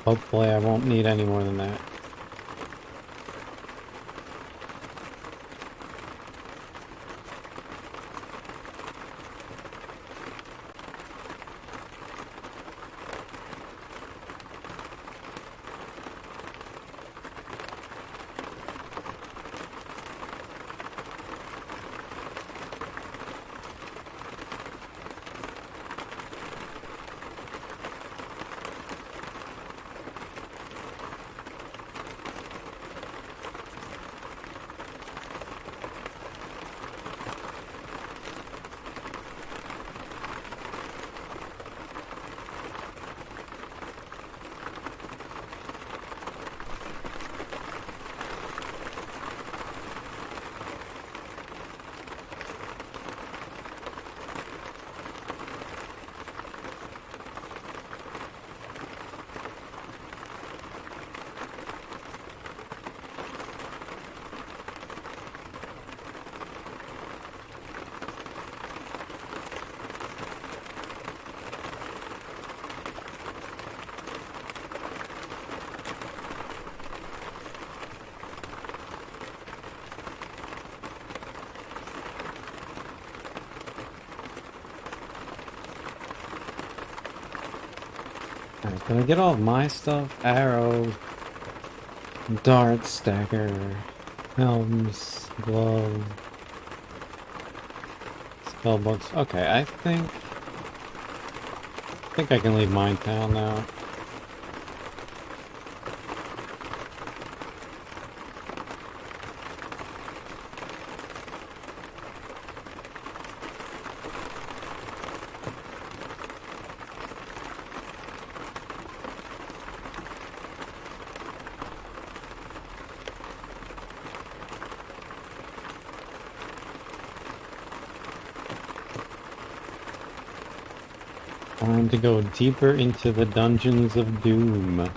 Hopefully I won't need any more than that. Alright, can I get all of my stuff? Arrow, darts, dagger, helms, glove, spell books. Okay, I think I can leave minetown now. Time to go deeper into the dungeons of doom.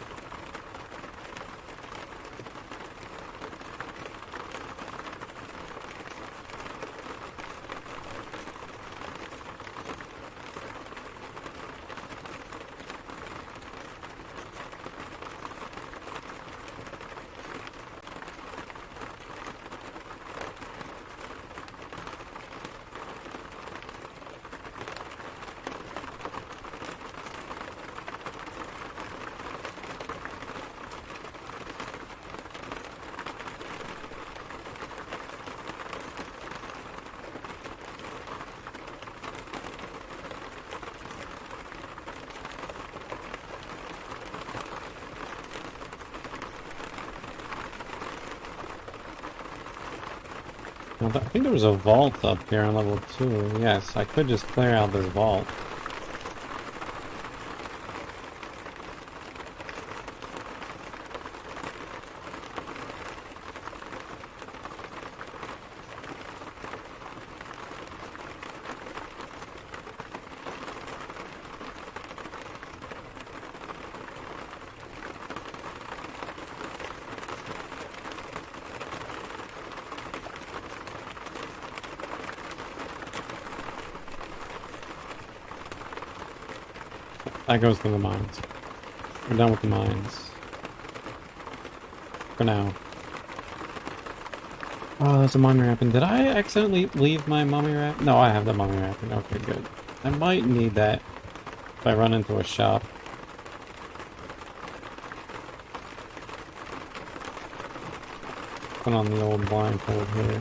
Well, I think there was a vault up here on level 2. Yes, I could just clear out this vault. That goes to the mines. We're done with the mines. For now. Oh, there's a mummy wrapping. Did I accidentally leave my mummy wrap? No, I have the mummy wrapping. Okay, good. I might need that if I run into a shop. Put on the old blindfold here.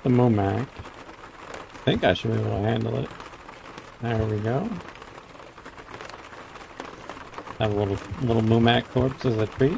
The Momac. I think I should be able to handle it. There we go. Have a little Momac corpse as a treat.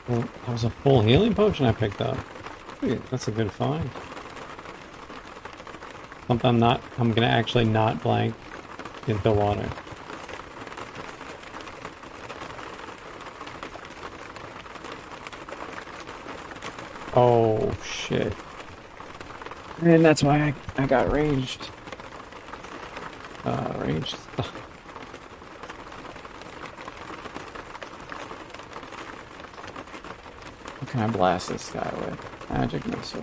Well, that was a full healing potion I picked up. That's a good find. Something I'm gonna actually not blank into water. Oh shit. And that's why I got raged. Raged. What can I blast this guy with? Magic missile.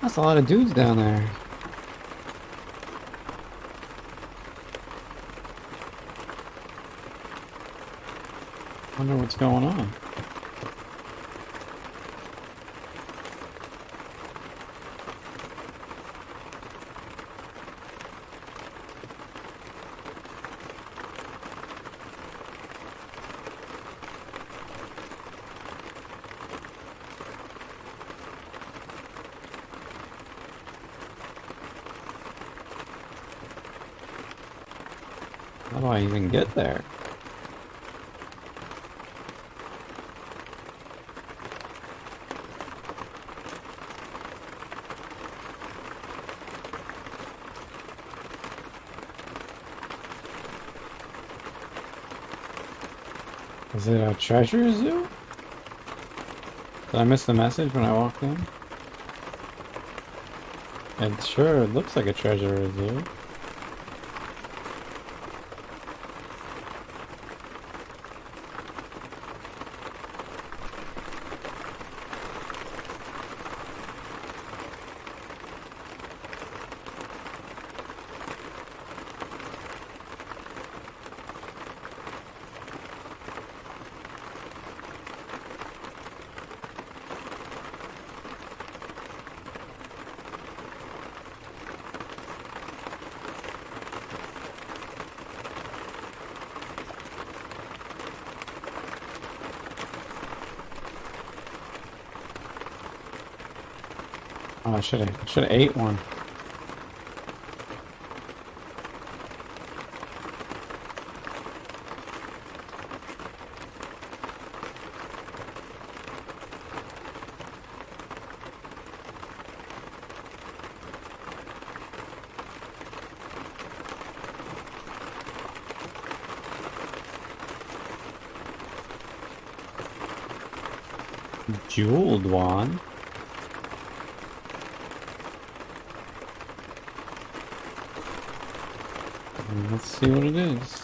That's a lot of dudes down there. Wonder what's going on. How do I even get there? Is it a treasure zoo? Did I miss the message when I walked in? It sure looks like a treasure zoo. Oh, I should have ate one. Jeweled one. Let's see what it is.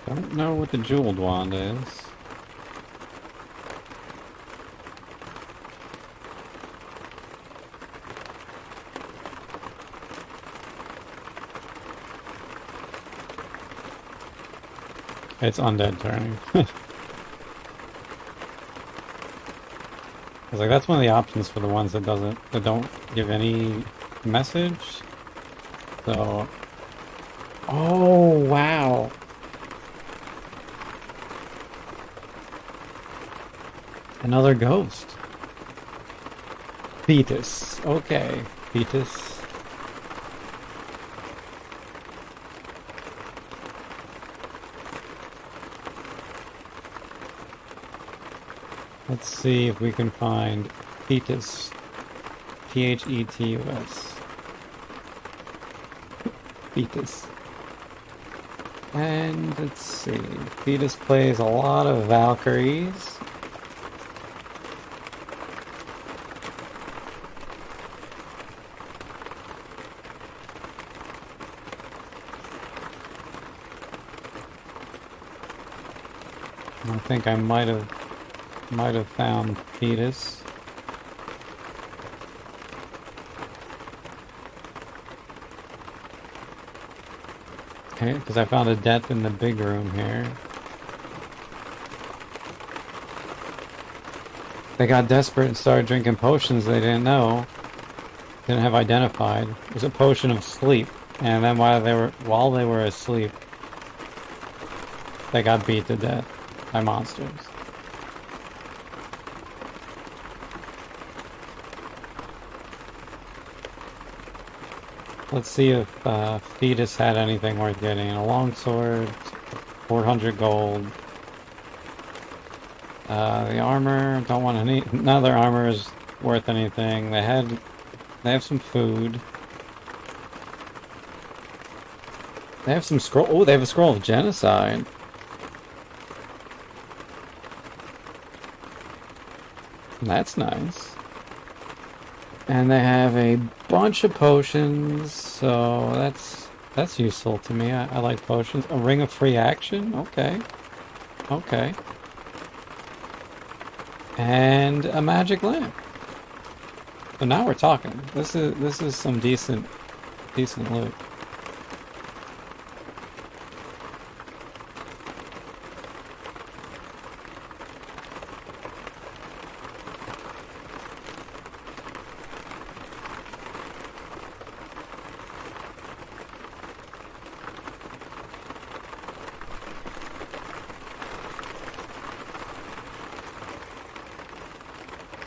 Don't know what the jeweled wand is. It's undead turning. I was like, that's one of the options for the ones that don't give any message. So, oh wow. Another ghost. Fetus. Okay. Fetus. Let's see if we can find fetus. Phetus. Fetus. And let's see. Fetus plays a lot of Valkyries. I think I might have found fetus. Okay, because I found a death in the big room here. They got desperate and started drinking potions they didn't have identified. It was a potion of sleep, and then while they were asleep, they got beat to death by monsters. Let's see if Fetus had anything worth getting. A longsword, 400 gold. The armor, don't want any. None of their armor is worth anything. They have some food. They have some scroll. Oh, they have a scroll of genocide. That's nice. And they have a bunch of potions, so that's useful to me. I like potions. A ring of free action? Okay. Okay. And a magic lamp. So now we're talking. This is some decent decent loot.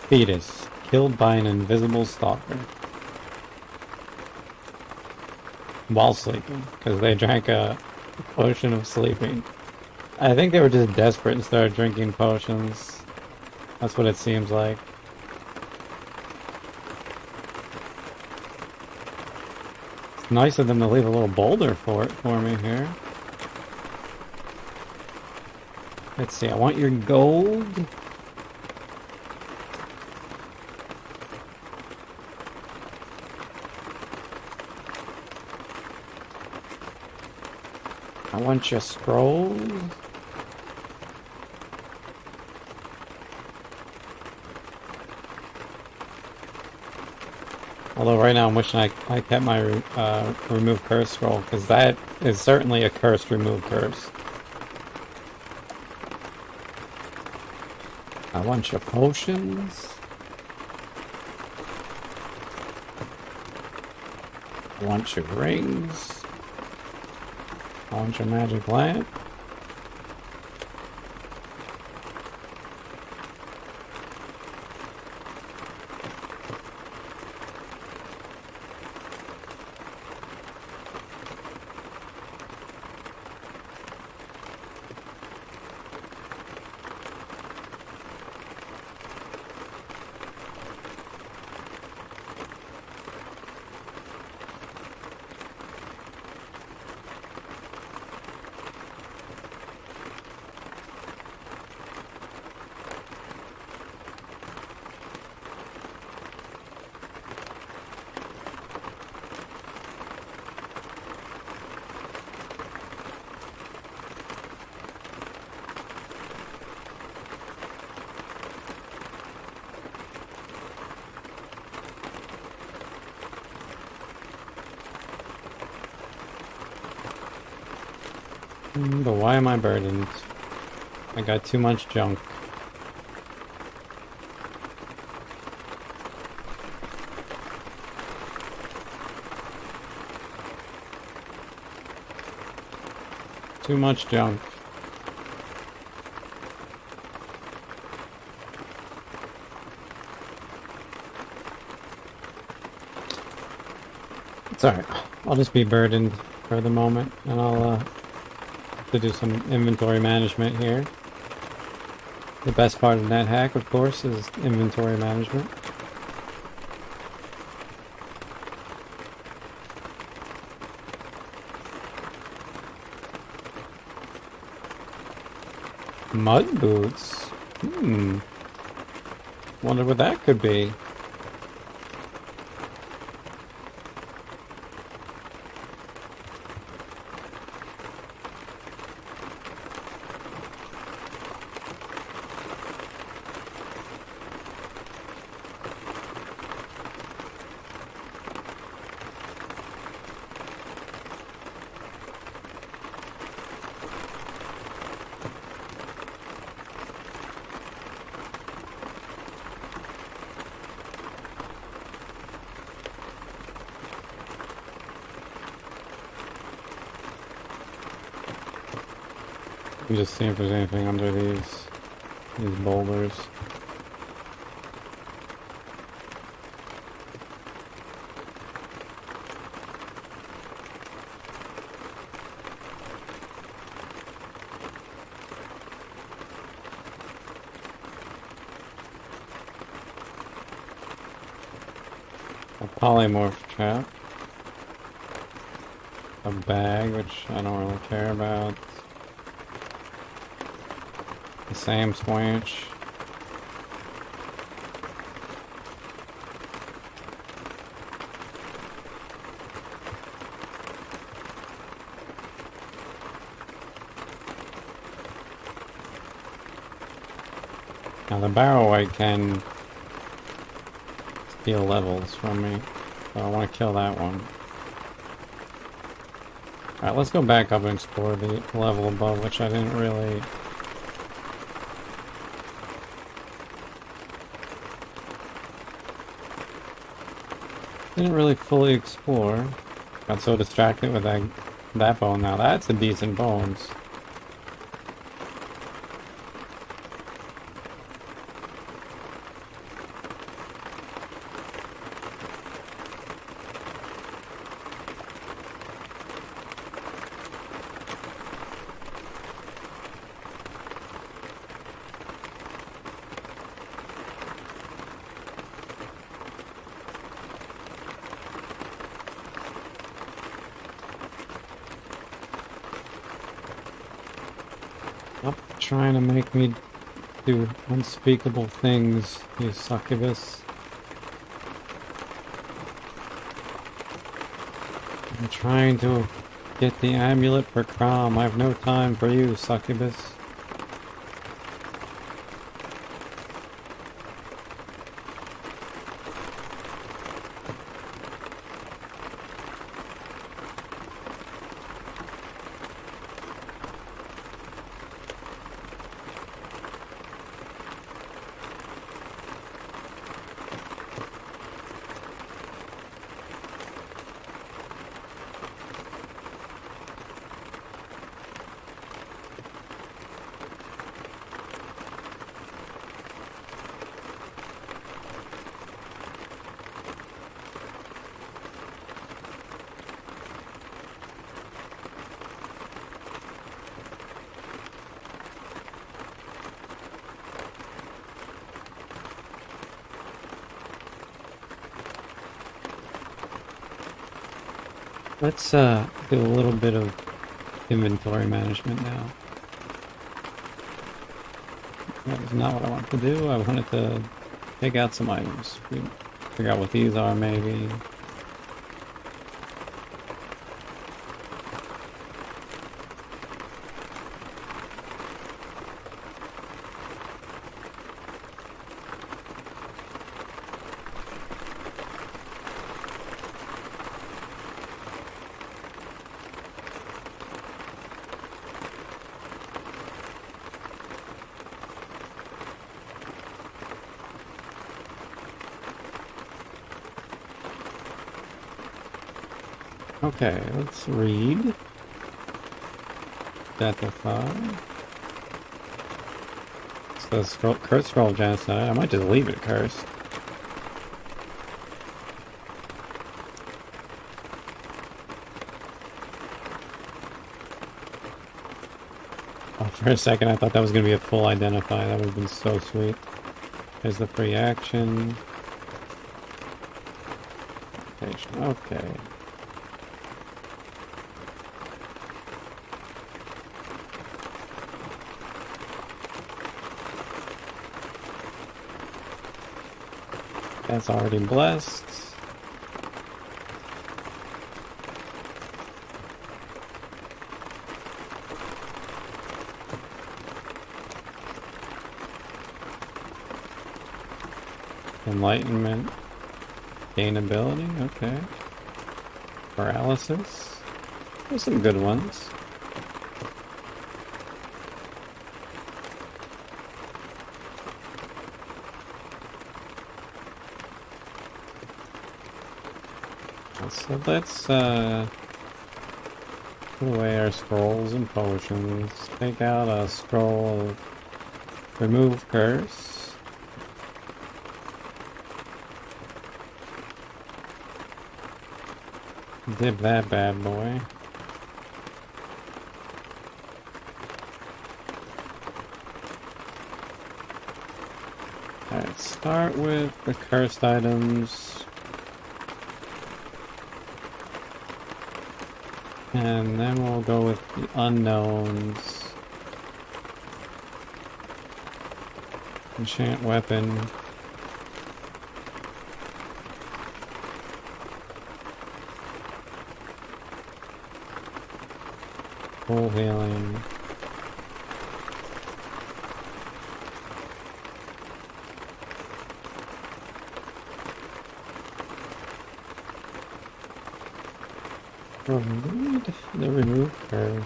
Fetus, killed by an invisible stalker. While sleeping, because they drank a potion of sleeping. I think they were just desperate and started drinking potions. That's what it seems like. It's nice of them to leave a little boulder for me here. Let's see, I want your gold. I want your scrolls. Although right now I'm wishing I kept my remove curse scroll, because that is certainly a cursed remove curse. I want your potions. I want your rings. I want your magic lamp. But why am I burdened? I got too much junk. Too much junk. It's alright. I'll just be burdened for the moment, and I'll to do some inventory management here. The best part of Nethack, of course, is inventory management. Mud boots? Wonder what that could be. I'm just seeing if there's anything under these boulders. A polymorph trap. A bag, which I don't really care about. The same squinch. Now the barrow white can steal levels from me, so I want to kill that one. Alright, let's go back up and explore the level above, which I didn't really... fully explore. Got so distracted with that bone now. That's a decent bones. Trying to make me do unspeakable things, you succubus. I'm trying to get the amulet for Crom. I have no time for you, succubus. Let's do a little bit of inventory management now. That was not what I wanted to do. I wanted to take out some items. Figure out what these are, maybe. Okay, let's read. Deathify. So scroll, curse scroll genocide. I might just leave it cursed. Oh, for a second I thought that was going to be a full identify. That would have been so sweet. There's the free action. Okay. That's already blessed. Enlightenment. Gain ability, okay. Paralysis. There's some good ones. So let's put away our scrolls and potions. Take out a scroll of remove curse. Dip that bad boy. Alright, start with the cursed items. And then we'll go with the unknowns. Enchant weapon. Full healing. Avoid the remove curves.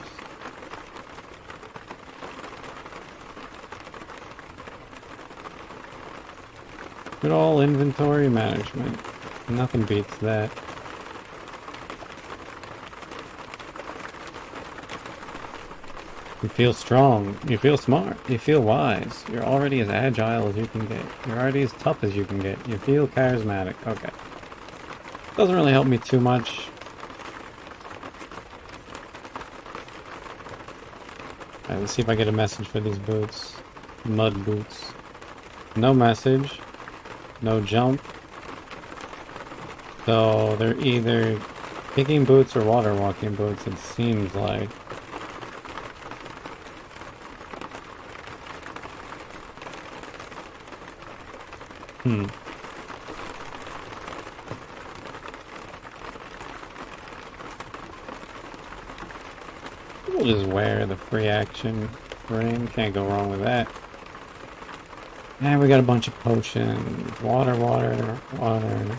Good old inventory management. Nothing beats that. You feel strong. You feel smart. You feel wise. You're already as agile as you can get. You're already as tough as you can get. You feel charismatic. Okay. Doesn't really help me too much. Alright, let's see if I get a message for these boots. Mud boots. No message. No jump. So they're either kicking boots or water walking boots, it seems like. We'll just wear the free action ring. Can't go wrong with that. And we got a bunch of potions. Water, water, water.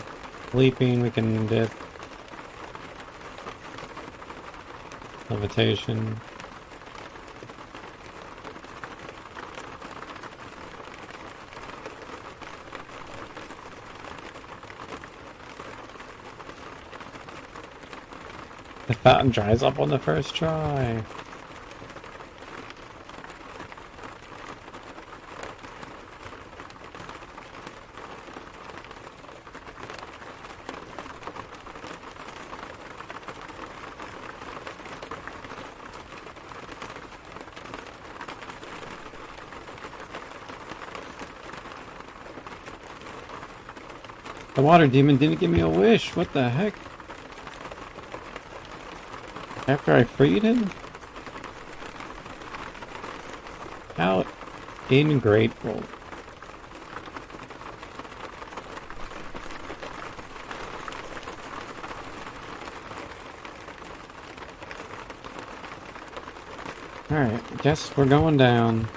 Sleeping, we can dip. Levitation. The fountain dries up on the first try. The water demon didn't give me a wish. What the heck? After I freed him? How ingrateful. Alright, guess we're going down.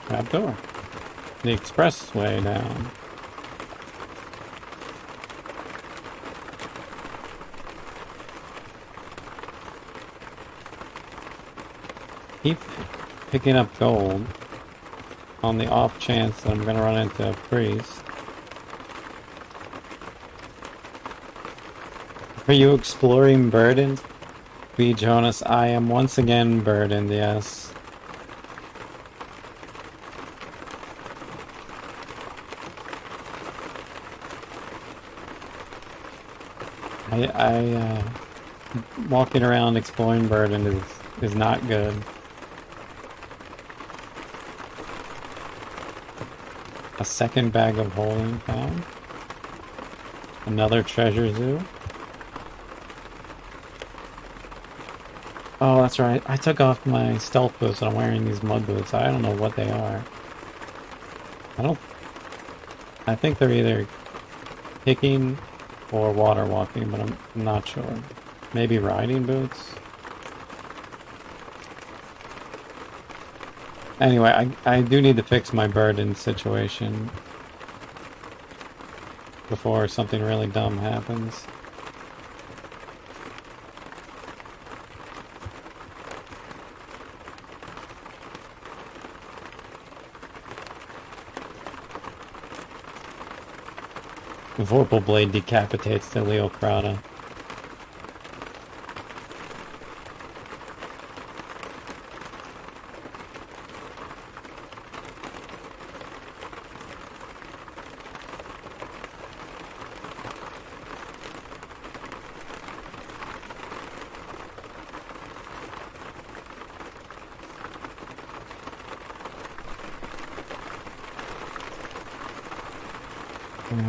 Trapdoor. The expressway down. Keep picking up gold on the off chance that I'm gonna run into a priest. Are you exploring burdened? B. Jonas, I am once again burdened, yes. Walking around exploring burden is not good. A second bag of holding found. Another treasure zoo. Oh, that's right. I took off my stealth boots and I'm wearing these mud boots. I don't know what they are. I think they're either kicking or water walking, but I'm not sure. Maybe riding boots? Anyway, I do need to fix my burden situation before something really dumb happens. Vorpal Blade decapitates the Leocrata.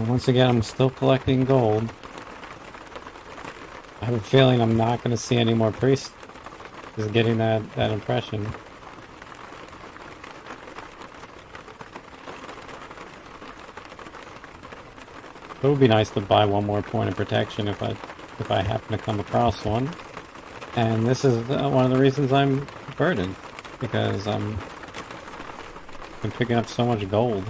Once again, I'm still collecting gold. I have a feeling I'm not going to see any more priests. Just getting that impression. It would be nice to buy one more point of protection if I happen to come across one. And this is one of the reasons I'm burdened because I'm picking up so much gold.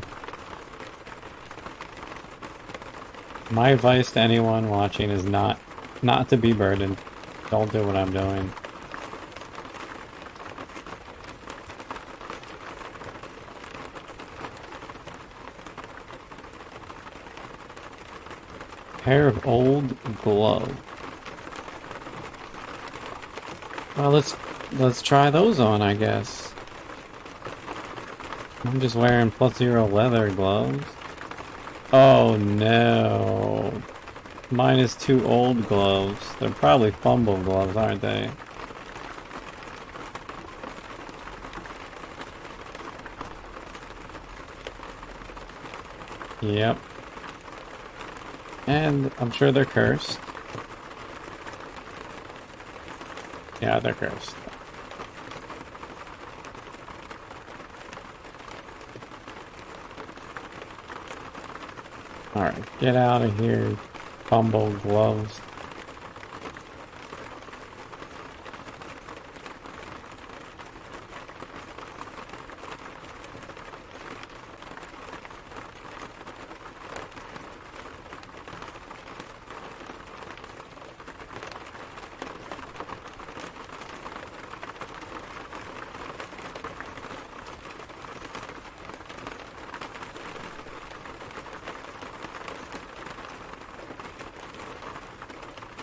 My advice to anyone watching is not to be burdened. Don't do what I'm doing. Pair of old gloves. Well, let's try those on, I guess. I'm just wearing +0 leather gloves. Oh no. -2 old gloves. They're probably fumble gloves, aren't they? Yep. And I'm sure they're cursed. Yeah, they're cursed. Alright, get out of here, fumble gloves.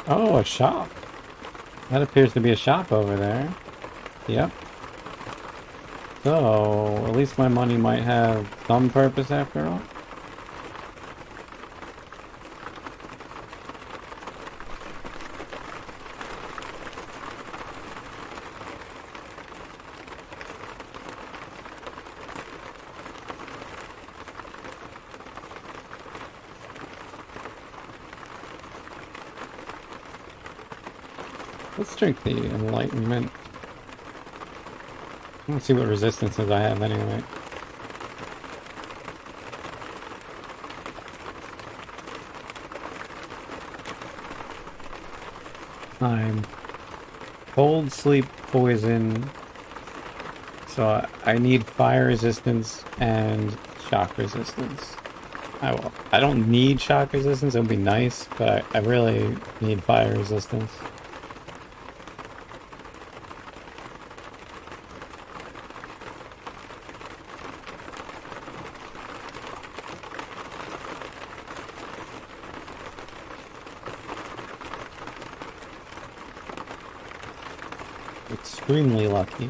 Oh, a shop. That appears to be a shop over there. Yep. So, at least my money might have some purpose after all. Let's drink the Enlightenment. Let's see what resistances I have anyway. I'm cold, sleep, poison. So I need fire resistance and shock resistance. I don't need shock resistance, it would be nice, but I really need fire resistance. Extremely lucky.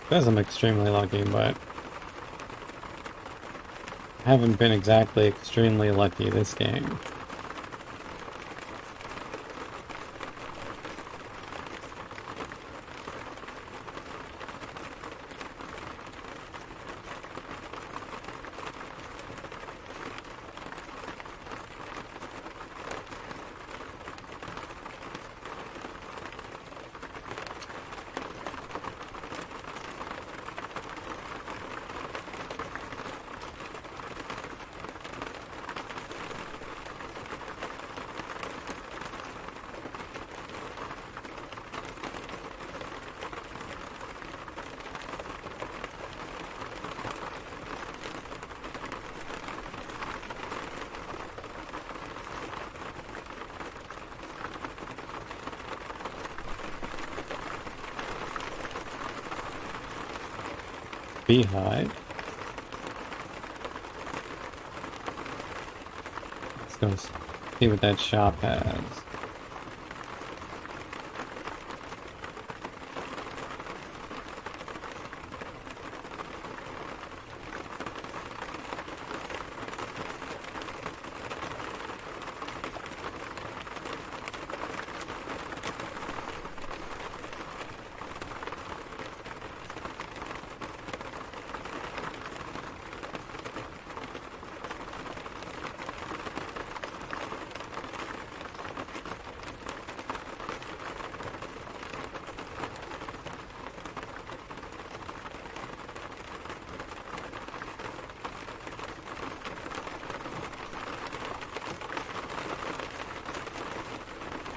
Says I'm extremely lucky, but I haven't been exactly extremely lucky this game. Beehive. Let's go see what that shop has.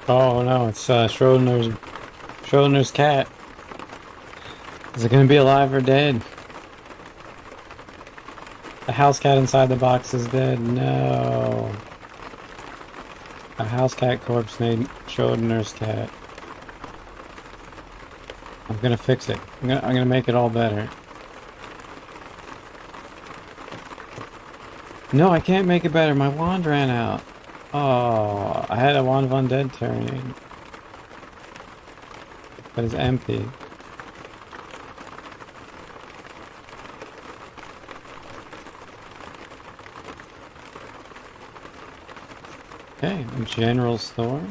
Oh no, it's Schrodinger's cat. Is it gonna be alive or dead? The house cat inside the box is dead. No. A house cat corpse named Schrodinger's cat. I'm gonna fix it. I'm gonna make it all better. No, I can't make it better. My wand ran out. Oh, I had a wand of undead turning, but it's empty. Okay, a general store.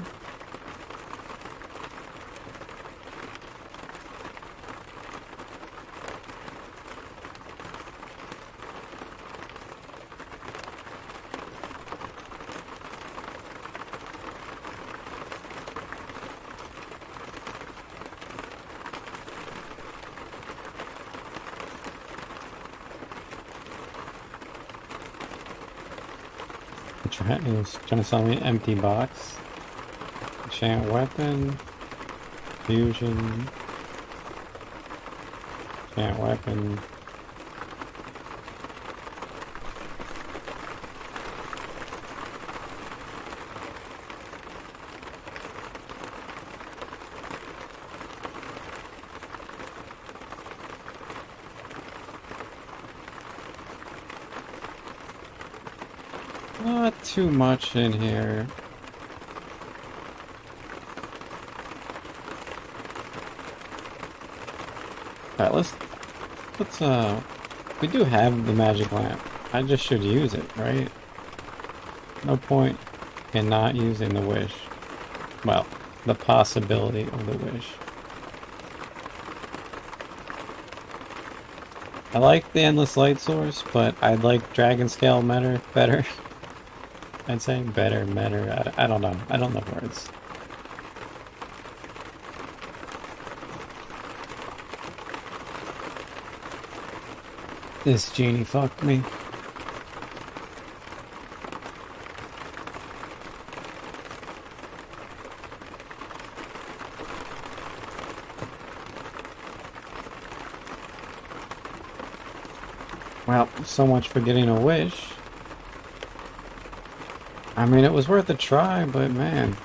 He was trying to sell me an empty box. Enchant weapon. Fusion. Enchant weapon. Not too much in here. Alright, let's we do have the magic lamp. I just should use it, right? No point in not using the wish. Well, the possibility of the wish. I like the endless light source, but I'd like dragon scale better. I'd say better. I don't know. I don't know words. This genie fucked me. Well, so much for getting a wish. I mean, it was worth a try, but man.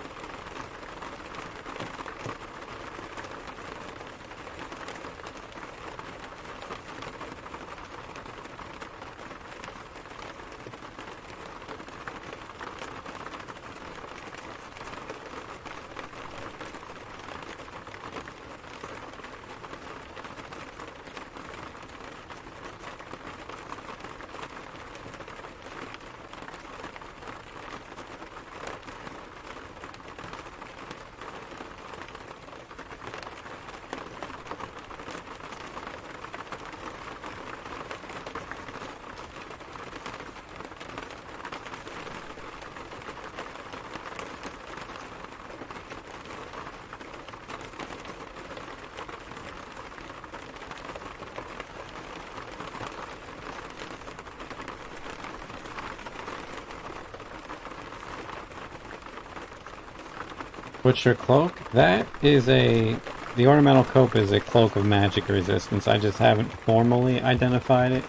Butcher cloak? That is the ornamental cope is a cloak of magic resistance. I just haven't formally identified it.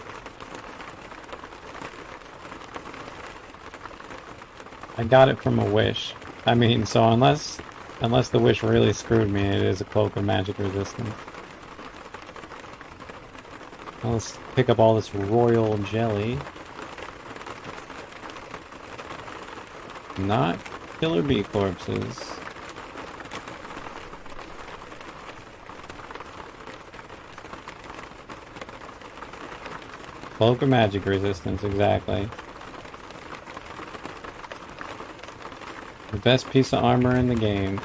I got it from a wish. I mean, so unless the wish really screwed me, it is a cloak of magic resistance. Now let's pick up all this royal jelly. Not killer bee corpses. Cloak of magic resistance, exactly. The best piece of armor in the game.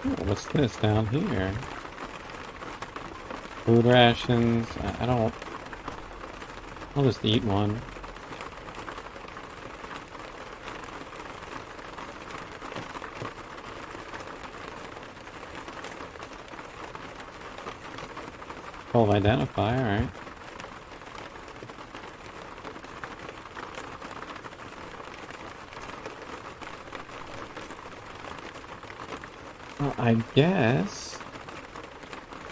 Oh, what's this down here? Food rations. I don't. I'll just eat one. Full of identify, alright. Well, I guess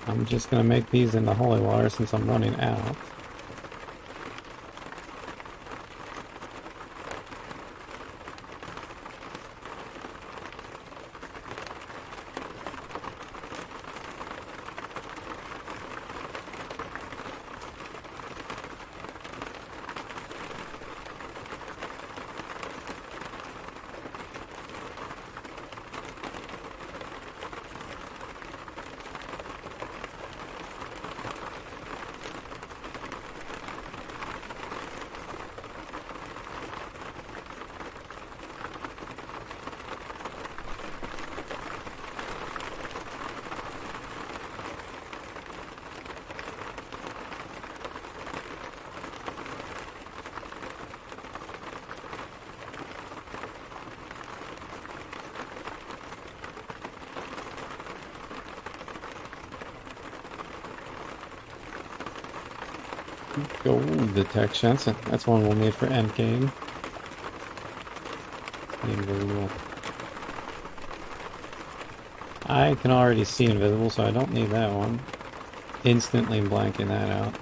I'm just gonna make these in the holy water since I'm running out. Gold detection. That's one we'll need for endgame. Invisible. I can already see invisible, so I don't need that one. Instantly blanking that out.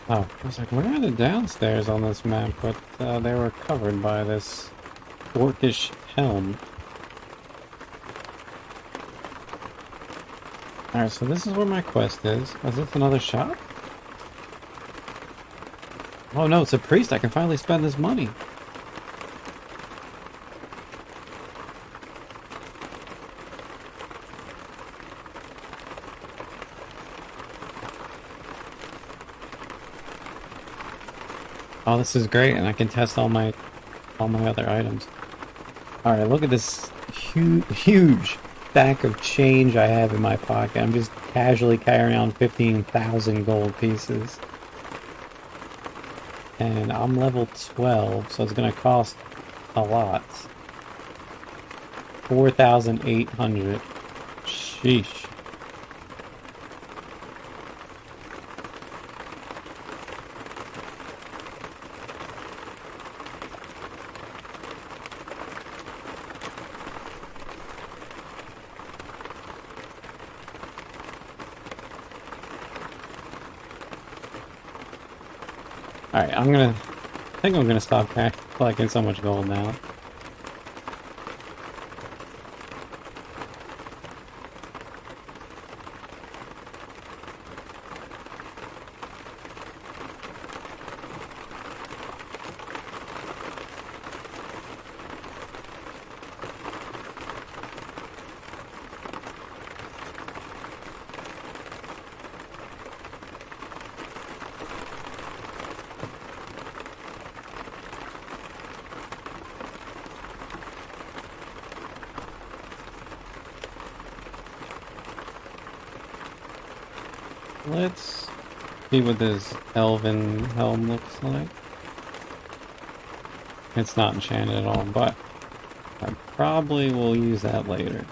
Oh, I was like, where are the downstairs on this map? But they were covered by this orcish helm. Alright, so this is where my quest is. Is this another shop? Oh no, it's a priest. I can finally spend this money. Oh, this is great, and I can test all my other items. All right, look at this huge stack of change I have in my pocket. I'm just casually carrying on 15,000 gold pieces, and I'm level 12, so it's gonna cost a lot. 4,800. Sheesh. Alright, I think I'm gonna stop collecting so much gold now. Let's see what this elven helm looks like. It's not enchanted at all, but Probably will use that later.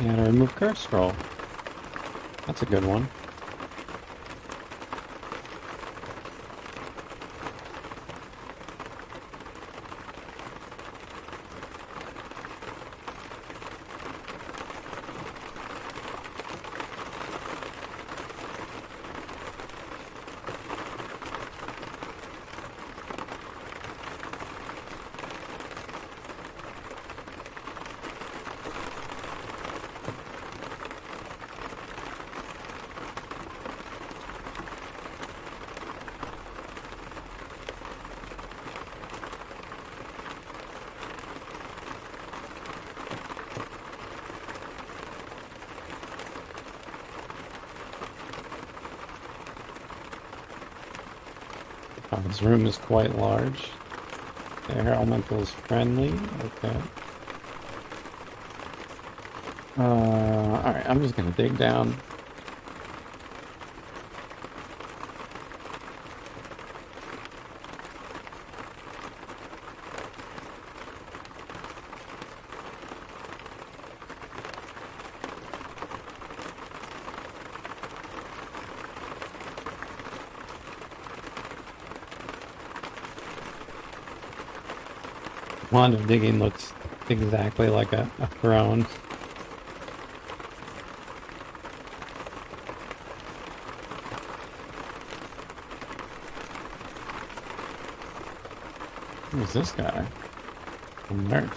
Yeah, to remove curse scroll. That's a good one. Oh, this room is quite large. Air elemental is friendly. Okay. Alright, I'm just gonna dig down. Wand of digging looks exactly like a throne. Who's this guy? A nurse.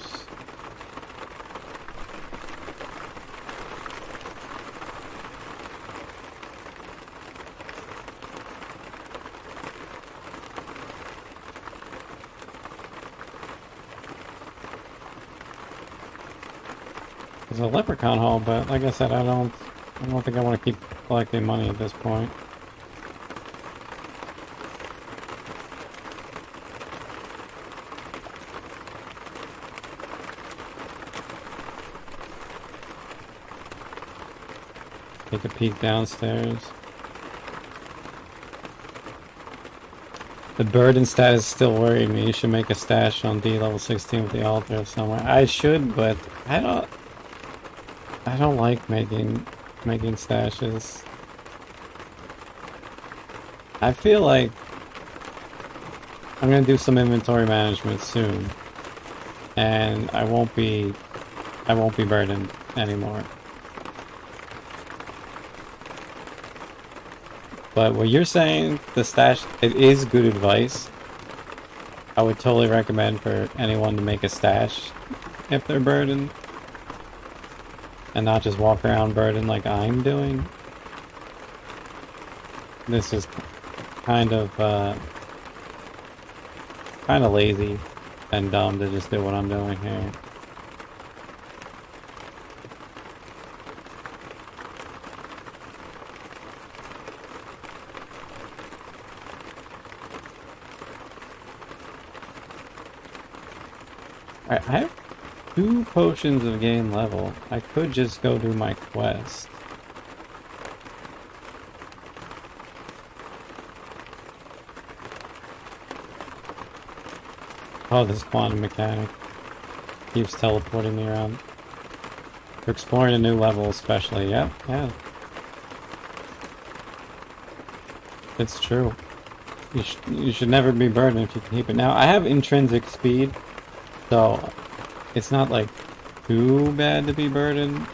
There's a leprechaun hall, but like I said, I don't think I want to keep collecting money at this point. Take a peek downstairs. The burden status still worried me. You should make a stash on D level 16 with the altar somewhere. I should, but I don't like making stashes. I feel like I'm gonna do some inventory management soon, and I won't be burdened anymore. But what you're saying, the stash, it is good advice. I would totally recommend for anyone to make a stash if they're burdened. And not just walk around burdened like I'm doing. This is kind of lazy and dumb to just do what I'm doing here. Alright, 2 potions of gain level. I could just go do my quest. Oh, this quantum mechanic keeps teleporting me around. For exploring a new level especially. Yep, yeah. It's true. You should never be burdened if you can keep it. Now, I have intrinsic speed, so it's not like too bad to be burdened.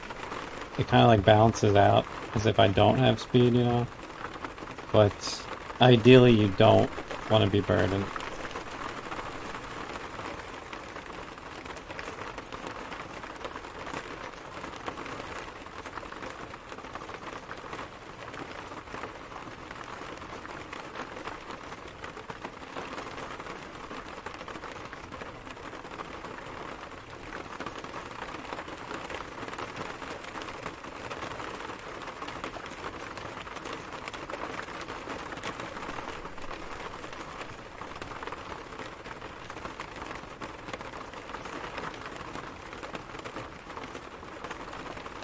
It kind of like balances out as if I don't have speed, you know? But ideally you don't want to be burdened.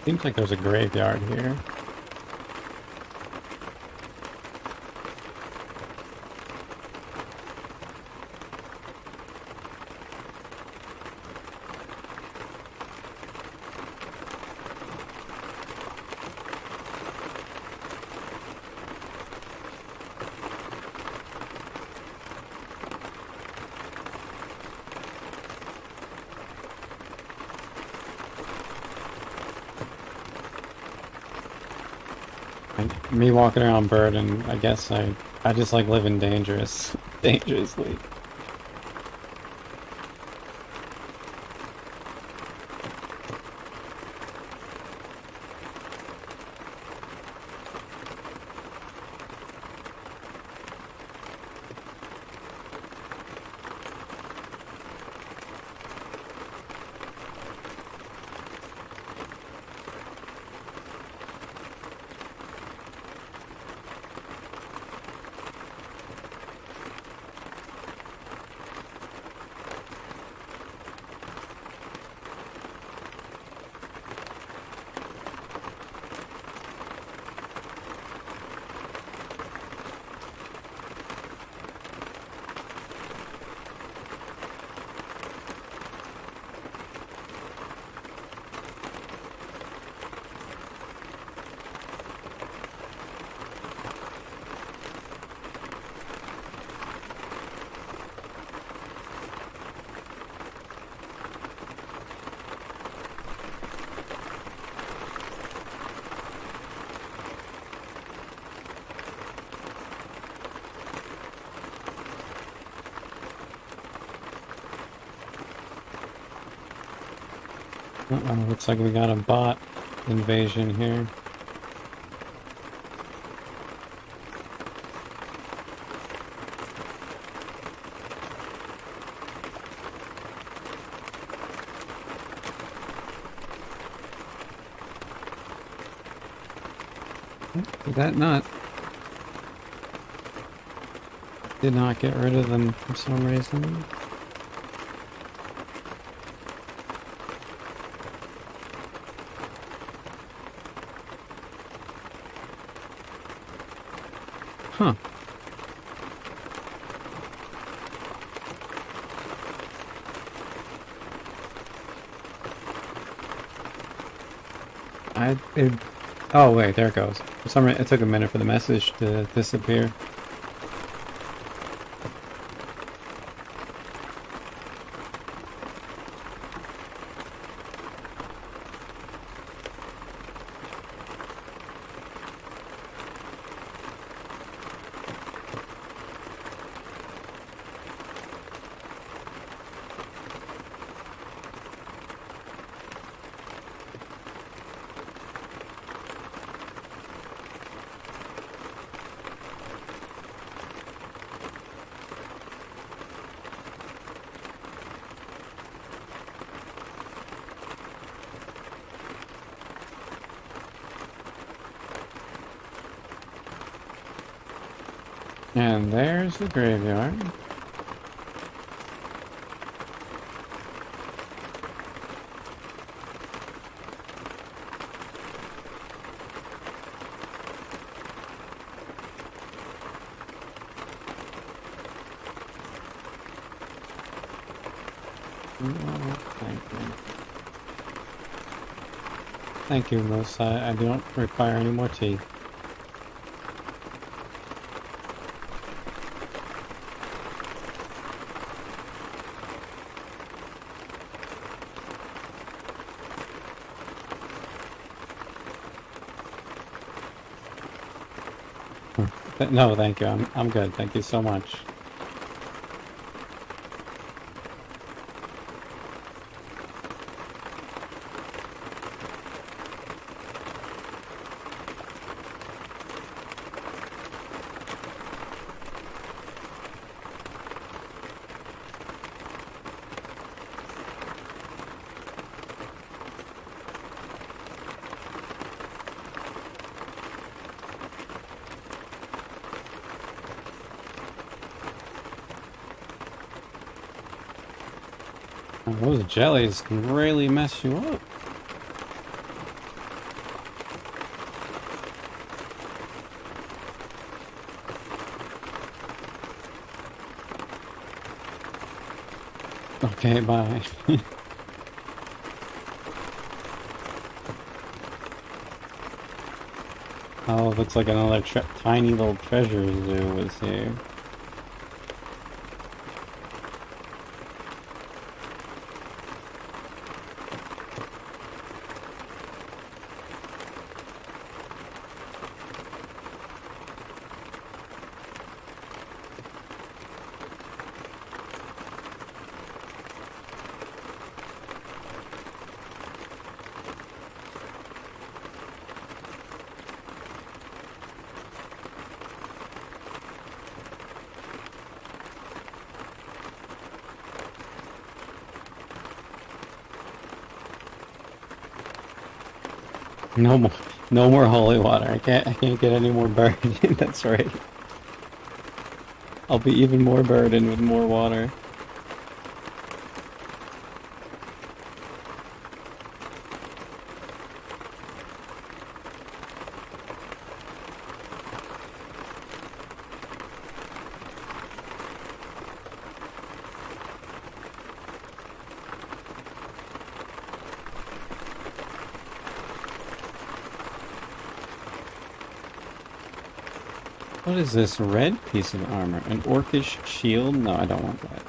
Seems like there's a graveyard here. Me walking around burdened, I guess I just like living dangerously. Uh-oh, looks like we got a bot invasion here. Did that not? Did not get rid of them for some reason. Huh. Oh wait, there it goes. For some reason, it took a minute for the message to disappear. And there's the graveyard. No, thank you. Thank you, Moose. I don't require any more tea. No, thank you. I'm good. Thank you so much. Those jellies can really mess you up. Okay, bye. Oh, looks like another tiny little treasure zoo is here. No more, no more holy water. I can't get any more burden. That's right. I'll be even more burdened with more water. What is this red piece of armor? An orcish shield? No, I don't want that.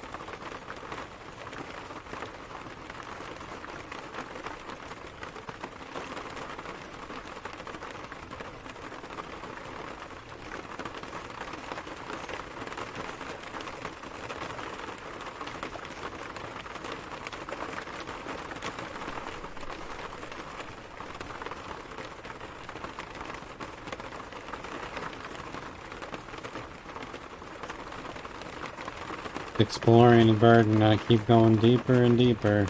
Exploring the burden, I keep going deeper and deeper.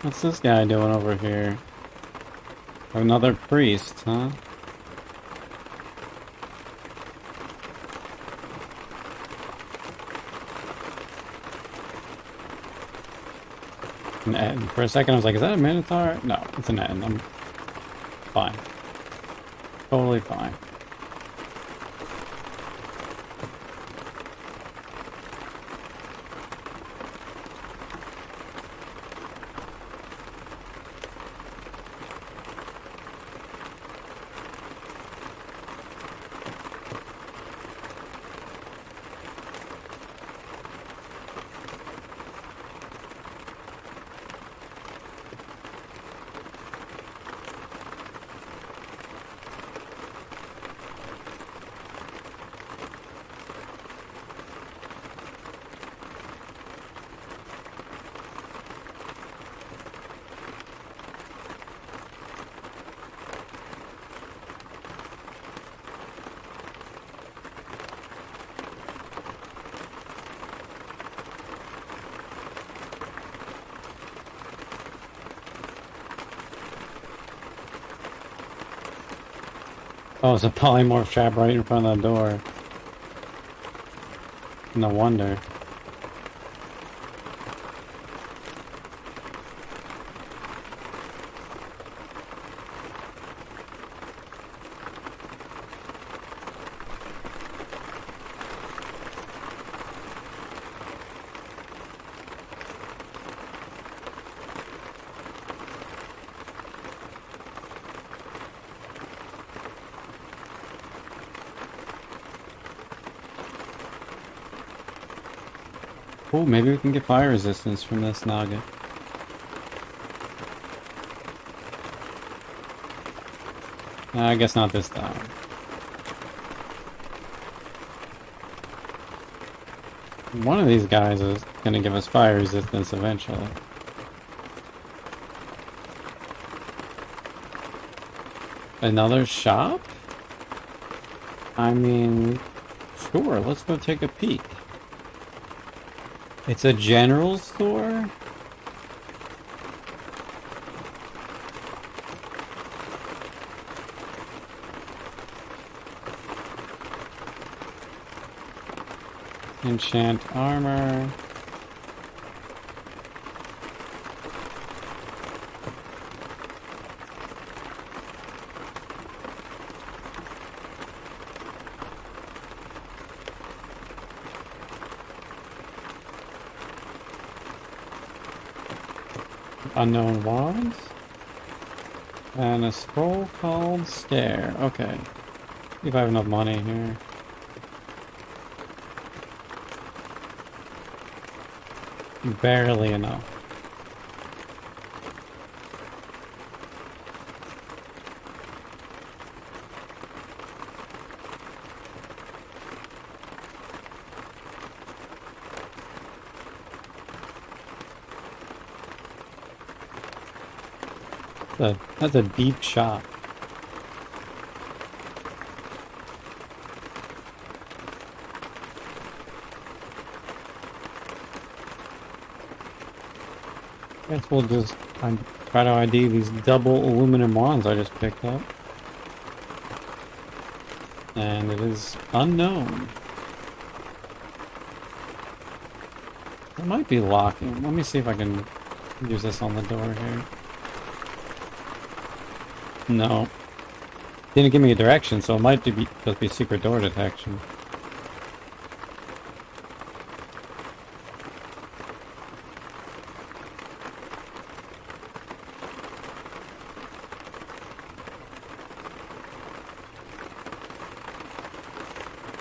What's this guy doing over here? Another priest, huh? And for a second I was like, is that a minotaur? No, it's an Eden. I'm fine. Totally fine. Oh, it's a polymorph trap right in front of the door. No wonder. Oh, maybe we can get fire resistance from this nugget. I guess not this time. One of these guys is going to give us fire resistance eventually. Another shop? I mean, sure, let's go take a peek. It's a general store? Enchant armor. Unknown wands. And a scroll called Scare. Okay. See if I have enough money here. Barely enough. That's a deep shot. Guess we'll just try to ID these double aluminum wands I just picked up. And it is unknown. It might be locking. Let me see if I can use this on the door here. No. Didn't give me a direction, so it might be just be secret door detection.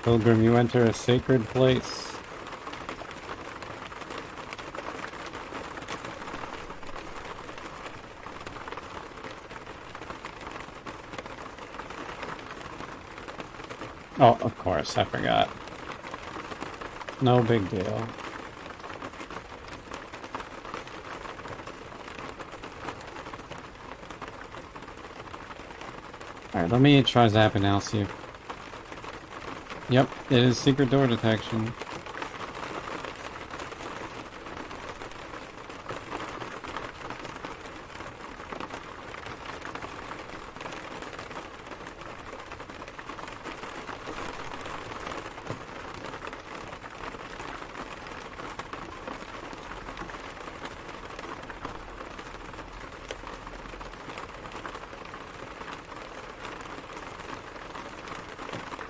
Pilgrim, you enter a sacred place. Oh, of course, I forgot. No big deal. Alright, let me try zapping now, see if... Yep, it is secret door detection.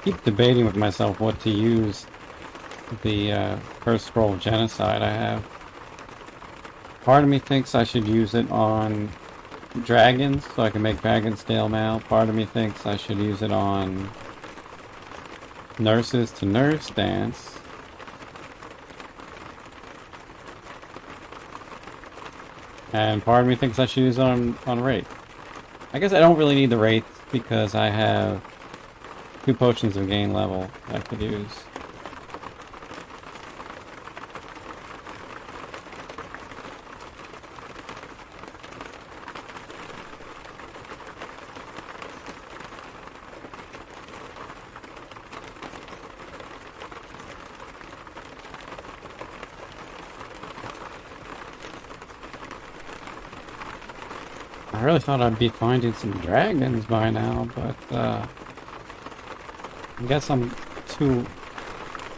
Keep debating with myself what to use the first scroll of genocide I have. Part of me thinks I should use it on dragons so I can make dragon scale mail. Part of me thinks I should use it on nurses to nurse dance. And part of me thinks I should use it on wraith. I guess I don't really need the wraith because I have 2 potions of gain level I could use. I really thought I'd be finding some dragons by now, but I guess I'm too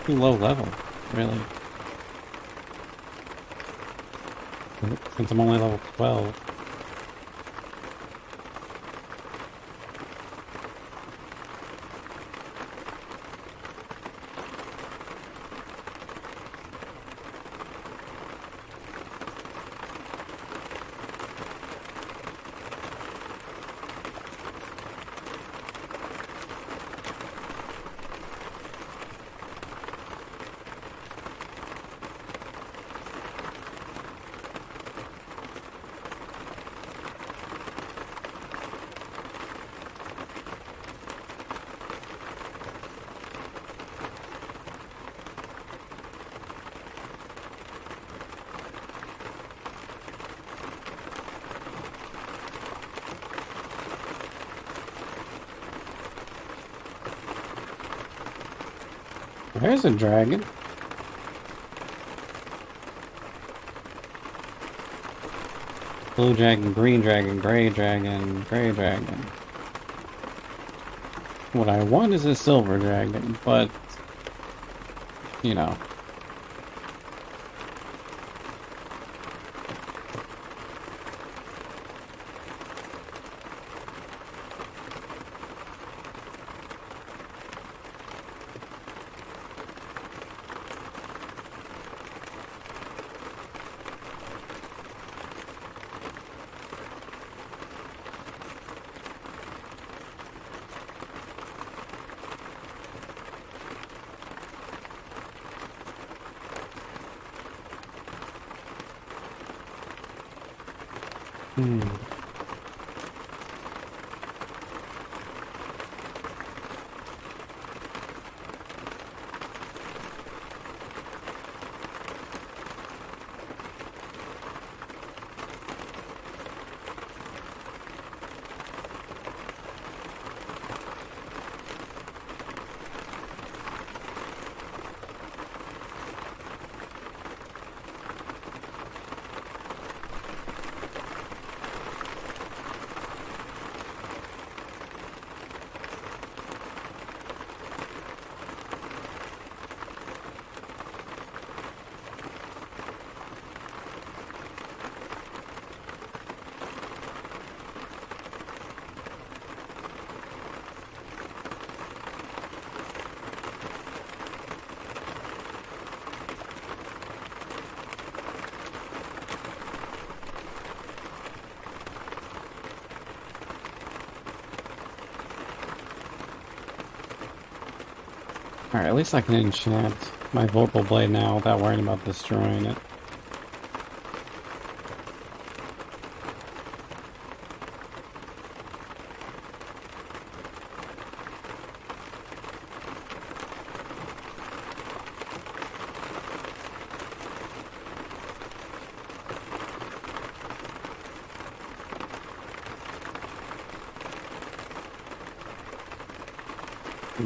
low level, really. Since I'm only level 12. There's a dragon. Blue dragon, green dragon, gray dragon, gray dragon. What I want is a silver dragon, but, you know. Hmm. Alright, at least I can enchant my vocal blade now without worrying about destroying it.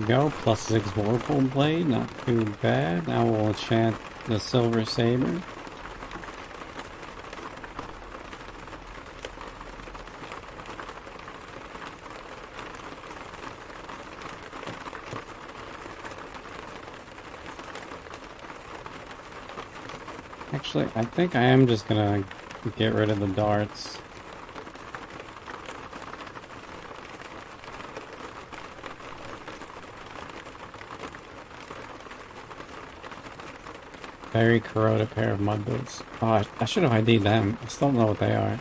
Go, +6 Vorpal Blade, not too bad. Now we'll enchant the Silver Saber. Actually, I think I am just gonna get rid of the darts. Very corroded pair of mud boots. Oh, I should have ID'd them. I still don't know what they are.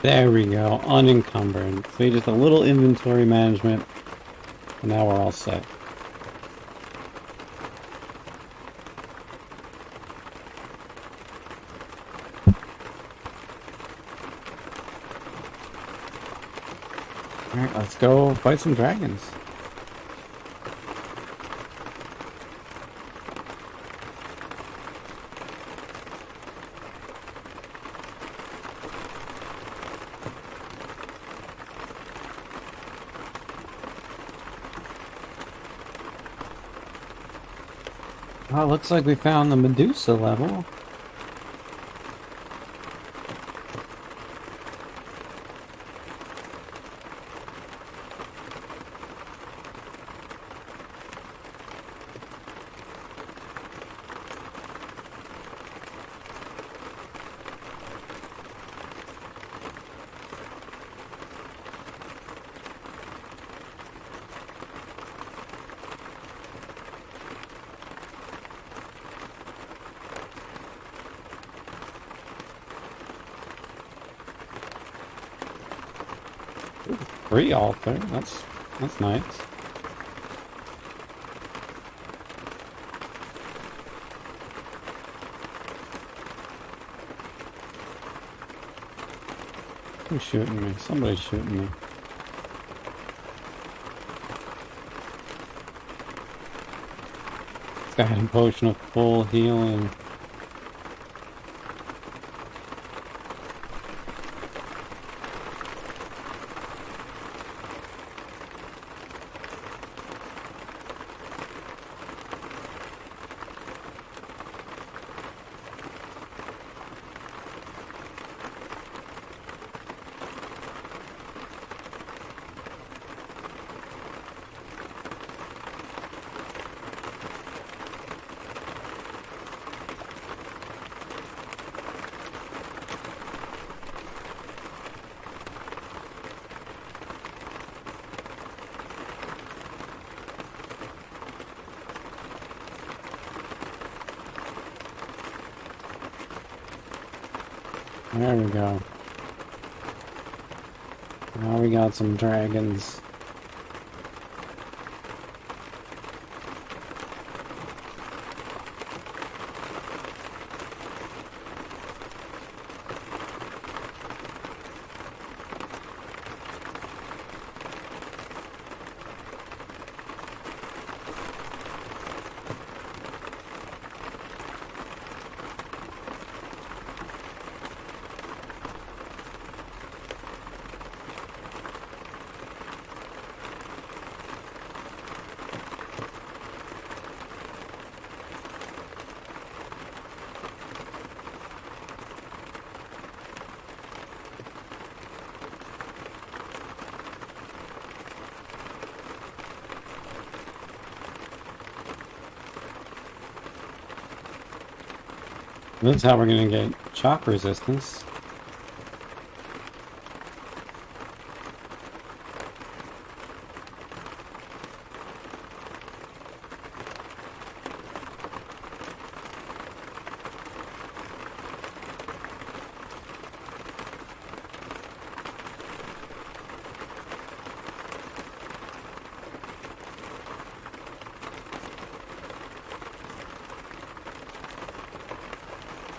There we go, unencumbered. So just a little inventory management, and now we're all set. Alright, let's go fight some dragons. Oh, looks like we found the Medusa level. Free altar. That's nice. Who's shooting me? Somebody's shooting me. Got a potion of full healing. There we go. Now we got some dragons. This is how we're gonna get shock resistance.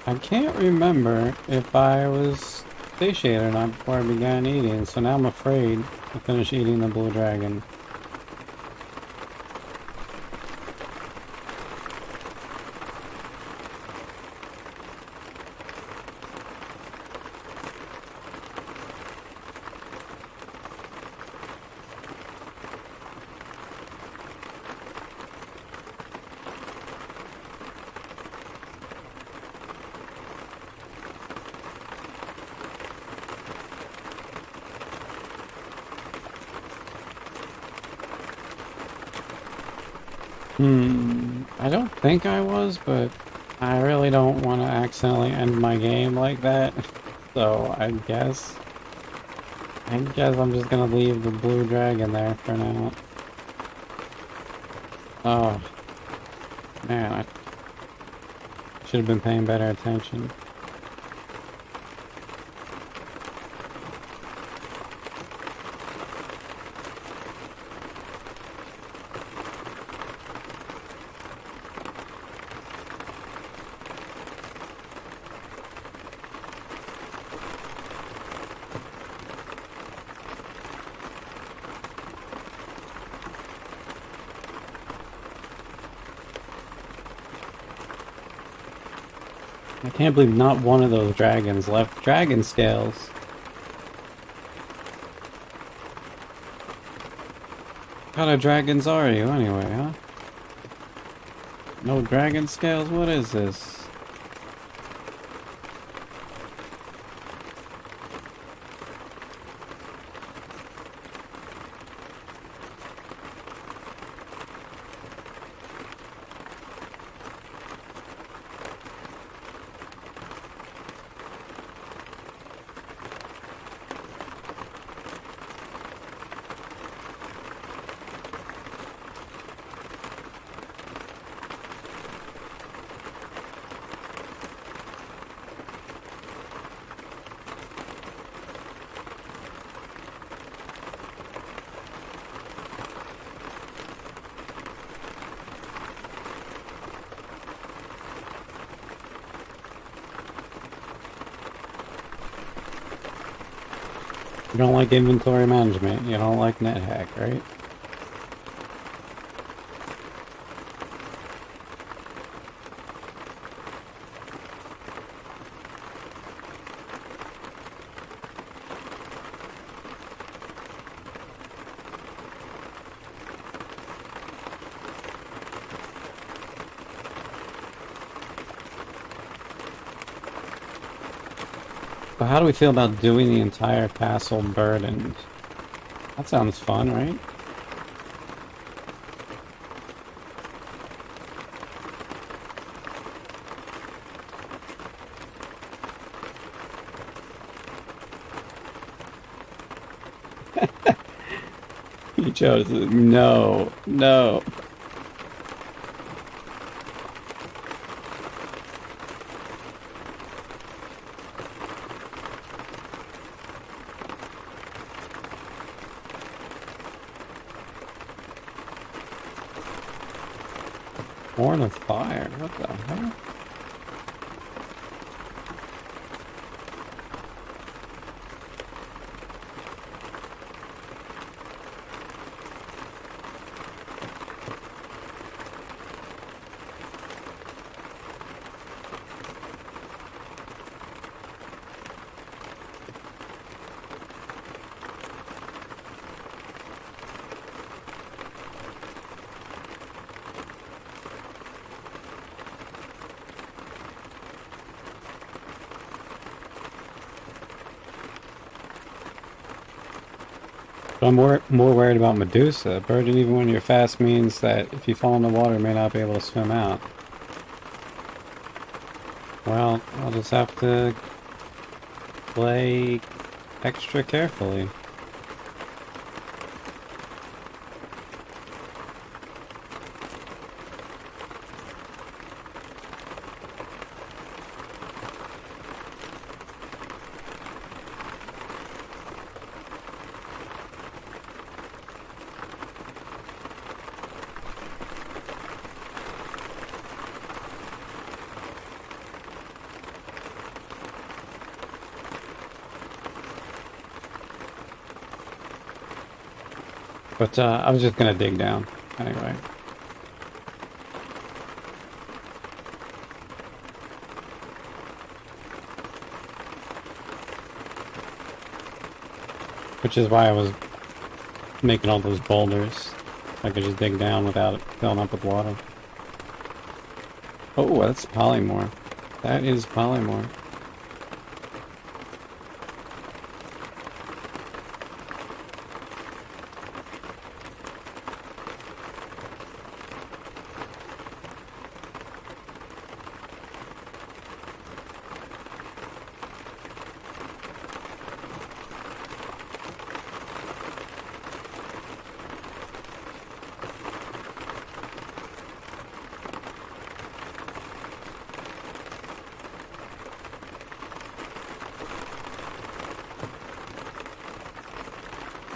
I can't remember if I was satiated or not before I began eating, so now I'm afraid to finish eating the blue dragon. I don't think I was, but I really don't want to accidentally end my game like that. So I guess I'm just gonna leave the blue dragon there for now. Oh, man, I should have been paying better attention. I can't believe not one of those dragons left dragon scales. What kind of dragons are you anyway, huh? No dragon scales? What is this? You don't like inventory management, you don't like Nethack, right? But how do we feel about doing the entire castle burdened? That sounds fun, right? You chose it. No, no. Horn of fire. What the hell? But I'm more worried about Medusa. Burden even when you're fast means that if you fall in the water, you may not be able to swim out. Well, I'll just have to play extra carefully. But I was just gonna dig down anyway. Which is why I was making all those boulders. I could just dig down without it filling up with water. Oh, that's polymorph. That is polymorph.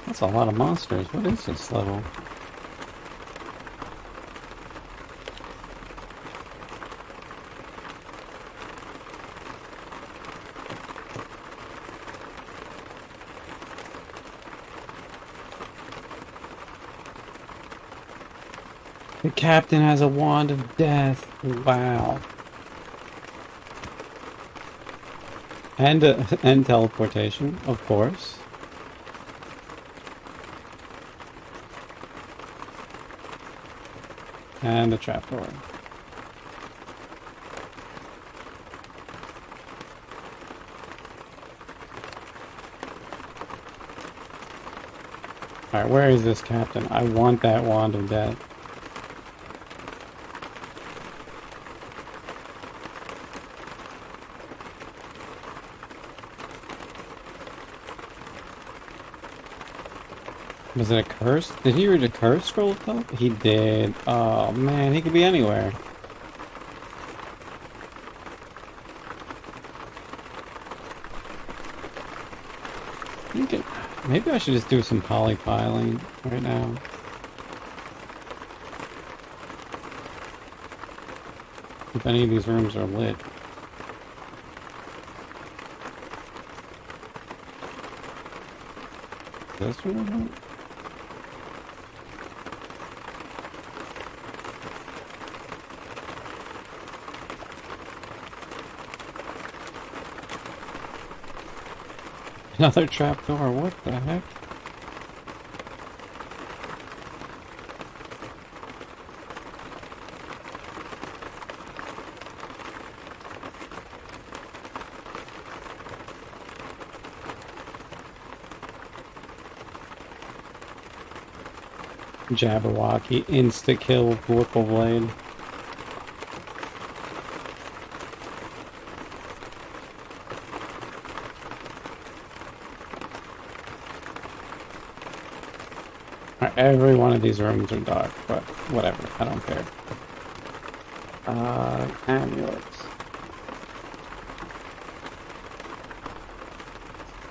That's a lot of monsters. What is this level? The captain has a wand of death. Wow. And teleportation, of course. And a trapdoor. Alright, where is this captain? I want that wand of death. Was it a curse? Did he read a curse scroll though? He did. Oh man, he could be anywhere. Maybe I should just do some polypiling right now. If any of these rooms are lit. This room? Another trapdoor, what the heck? Jabberwocky, insta-kill with Whipple Blade. Every one of these rooms are dark, but whatever, I don't care. Amulets.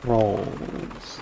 Rolls.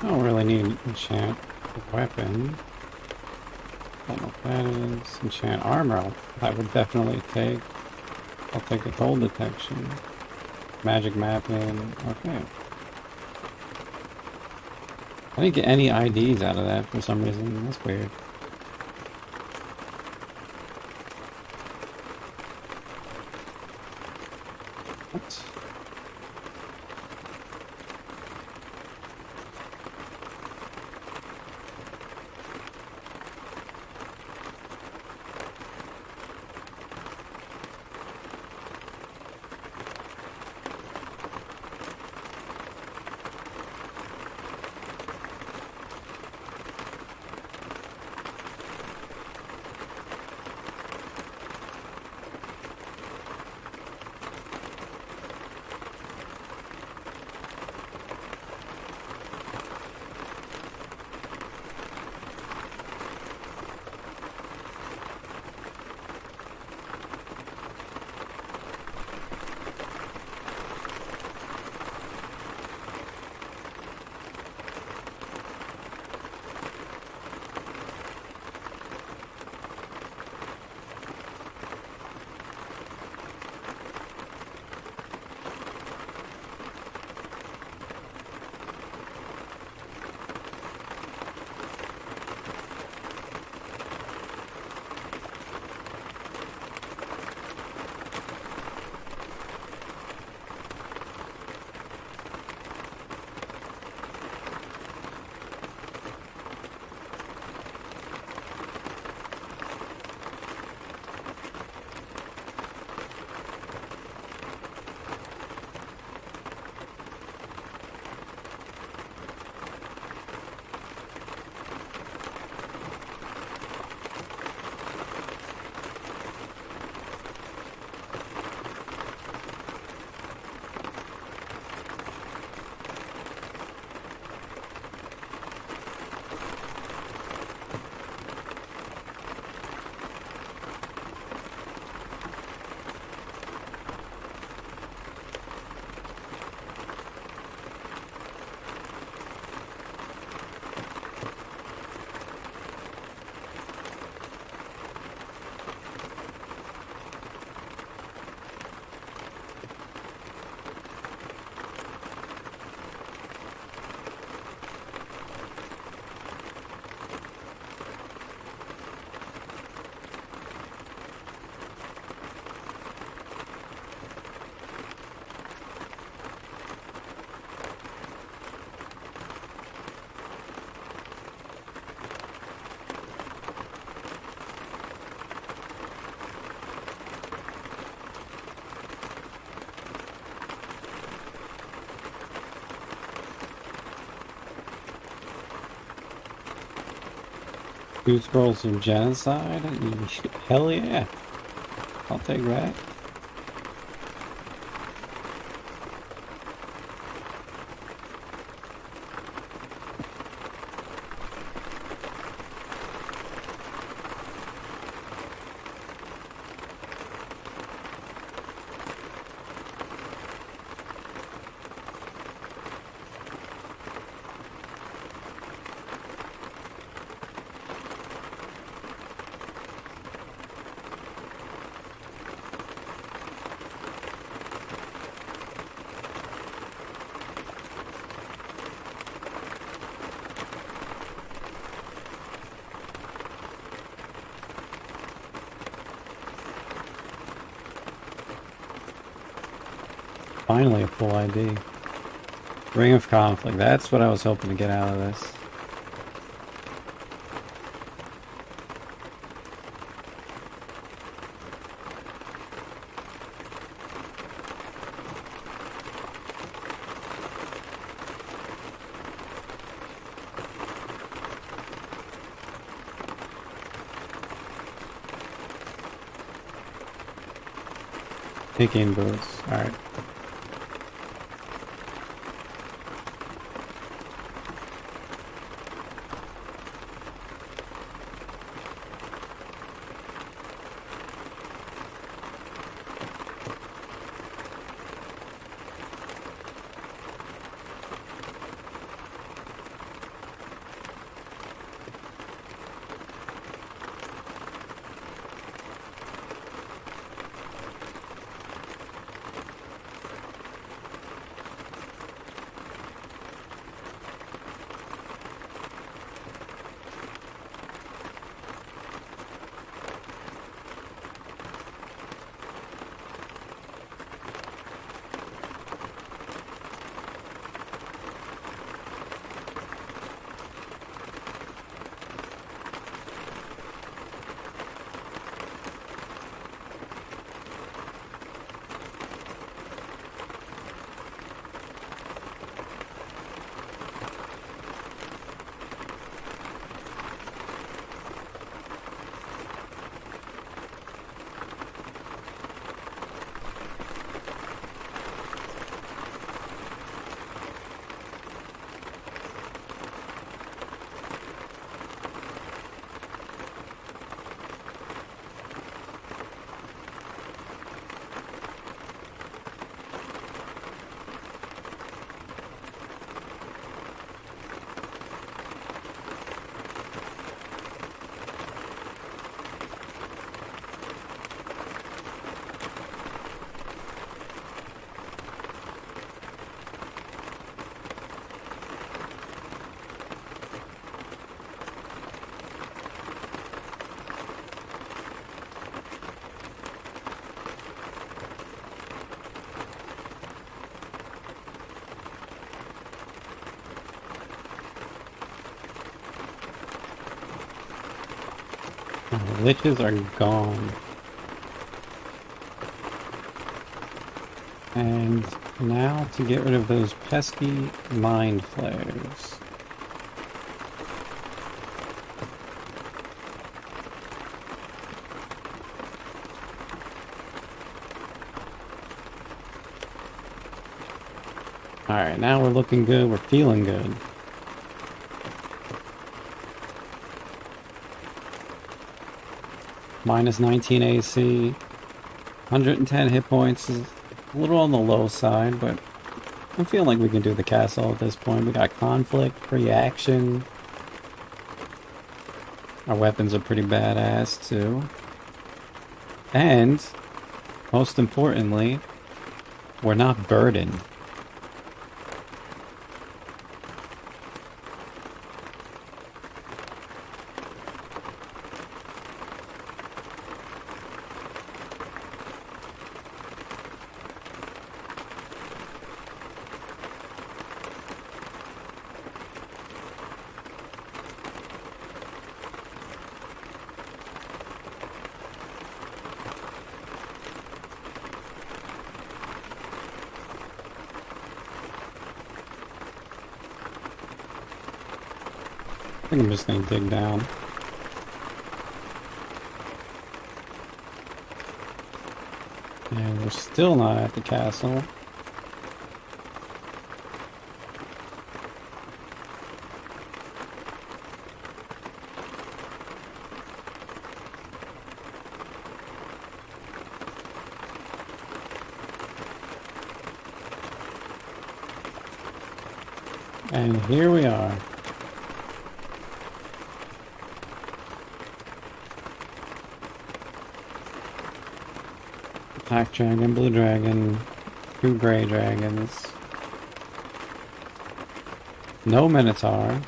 I don't really need an enchant weapon. I don't know what that is. Enchant armor, I would definitely take. I'll take a cold detection. Magic mapping, okay. I didn't get any IDs out of that for some reason, that's weird. What? 2 scrolls of genocide? Hell yeah. I'll take that. Finally a full ID. Ring of Conflict. That's what I was hoping to get out of this. Picking boots. Alright. The liches are gone. And now to get rid of those pesky mind flayers. Alright, now we're looking good, we're feeling good. Minus 19 AC, 110 hit points is a little on the low side, but I'm feeling like we can do the castle at this point. We got conflict, reaction. Our weapons are pretty badass too. And, most importantly, we're not burdened. I think I'm just gonna dig down. And we're still not at the castle. And here we are. Black dragon, blue dragon, 2 gray dragons. No minotaur.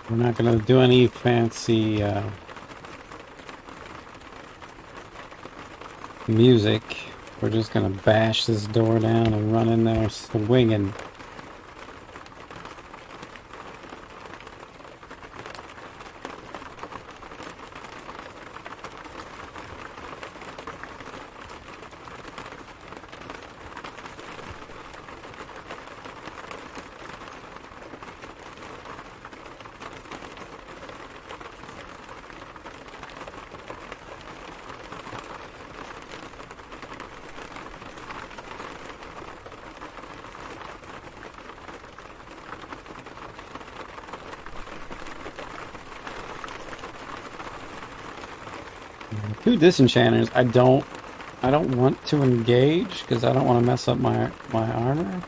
We're not going to do any fancy music. We're just going to bash this door down and run in there swinging. Two disenchanters. I don't want to engage because I don't want to mess up my armor.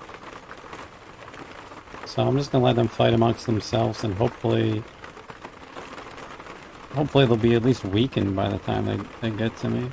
So I'm just gonna let them fight amongst themselves, and hopefully they'll be at least weakened by the time they get to me.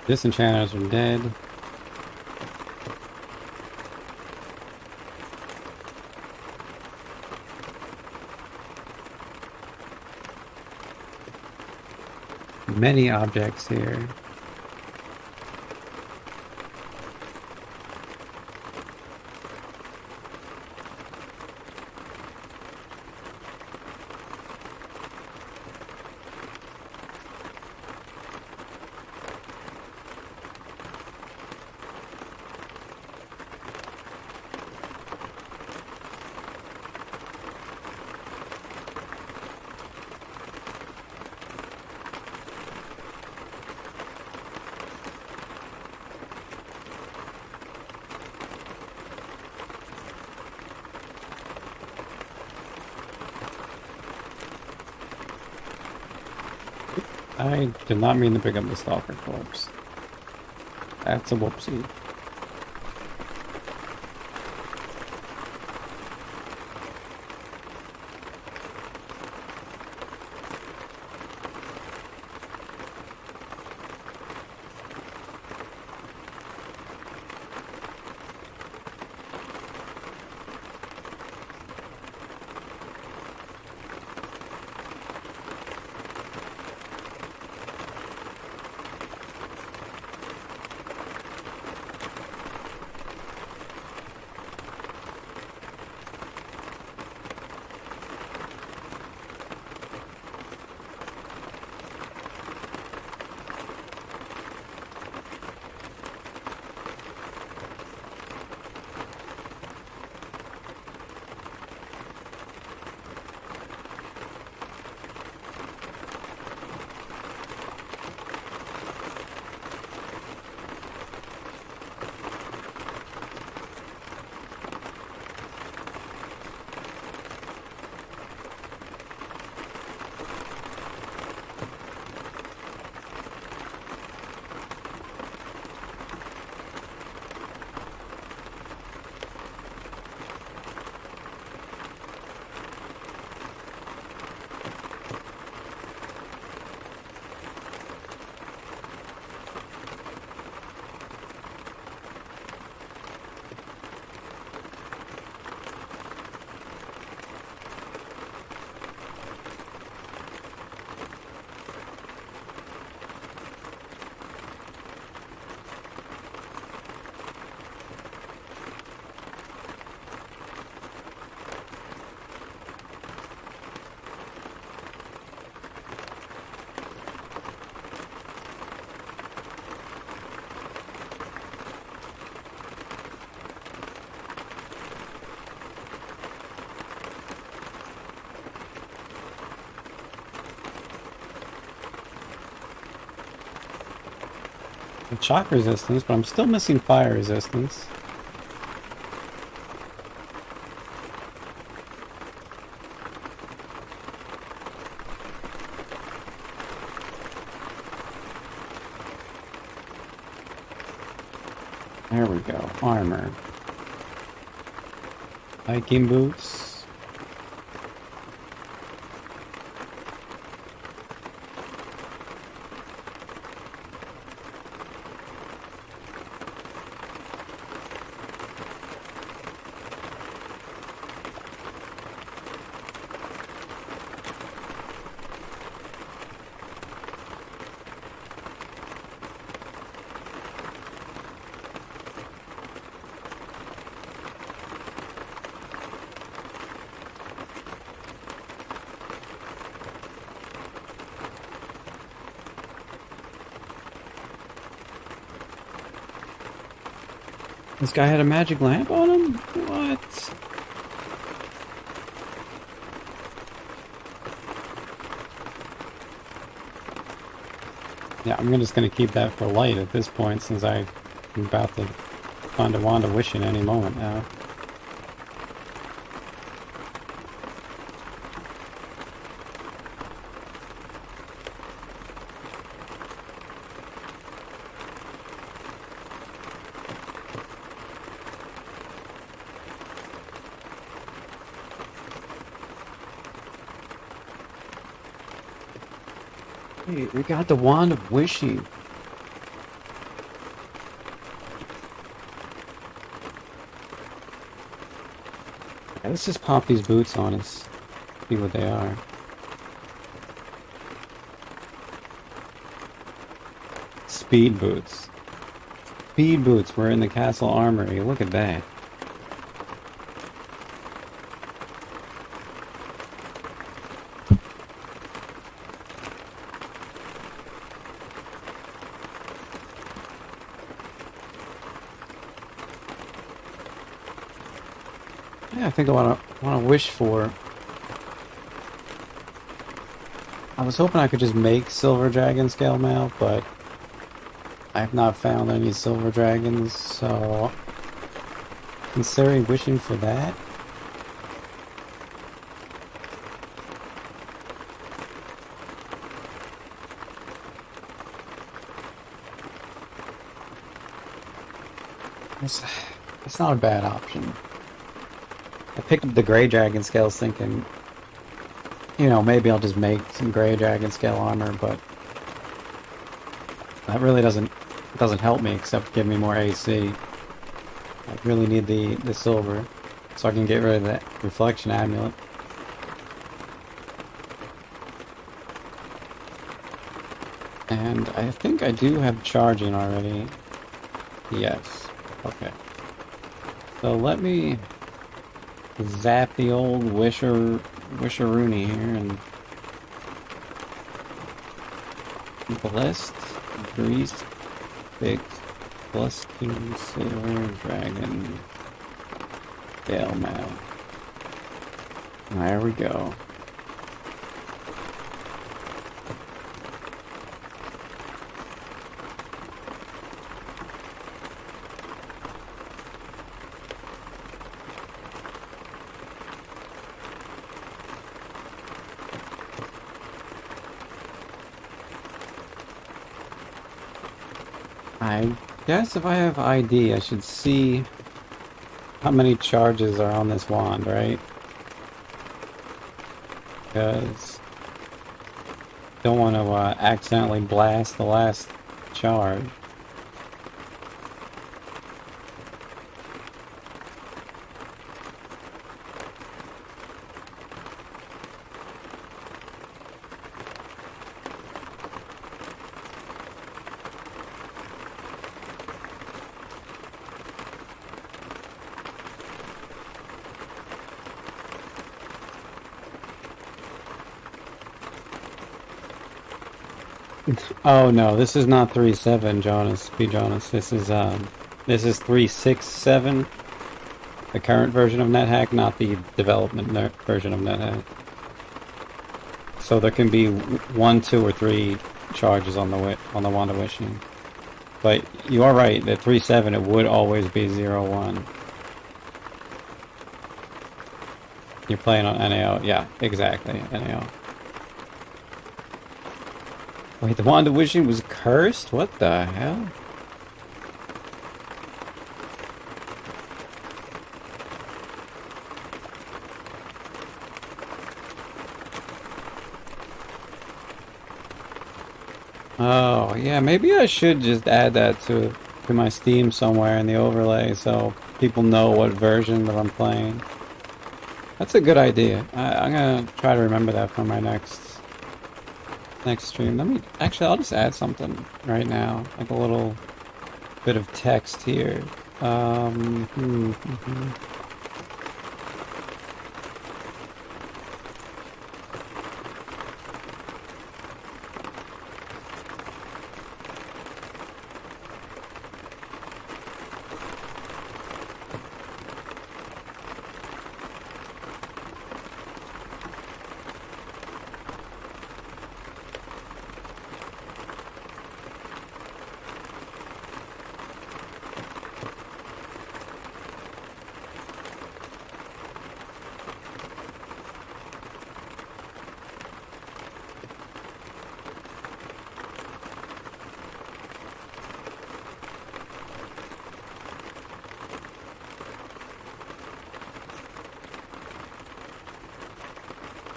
Disenchanters are dead. Many objects here. I did not mean to pick up the stalker corpse. That's a whoopsie. And shock resistance, but I'm still missing fire resistance. There we go. Armor. Hiking boots. This guy had a magic lamp on him? What? Yeah, I'm just gonna keep that for light at this point since I'm about to find a wand of wishing any moment now. Hey, we got the wand of wishing. Yeah, let's just pop these boots on and see what they are. Speed boots. Speed boots were in the castle armory. Look at that. Yeah, I think I want to wish for. I was hoping I could just make silver dragon scale mail, but I have not found any silver dragons, so considering wishing for that. It's not a bad option. I picked up the gray dragon scales thinking, you know, maybe I'll just make some gray dragon scale armor, but that really doesn't help me except give me more AC. I really need the silver so I can get rid of that reflection amulet. And I think I do have charging already. Yes. Okay. So let me zap the old wisheroony here and blessed, greased, baked, plus 2 silver dragon scale mail. There we go. I guess if I have ID, I should see how many charges are on this wand, right? Because don't want to accidentally blast the last charge. Oh no, this is not 3.7, Jonas. Be Jonas. This is 3.6.7, the current version of Nethack, not the development version of Nethack. So there can be 1, 2, or 3 charges on the Wand of Wishing. But you are right, the 3-7, it would always be 0-1. You're playing on NAO. Yeah, exactly, NAO. Wait, the Wand of Wishing was cursed? What the hell? Oh, yeah, maybe I should just add that to my Steam somewhere in the overlay so people know what version that I'm playing. That's a good idea. I'm gonna try to remember that for my next stream. Actually, I'll just add something right now, like a little bit of text here.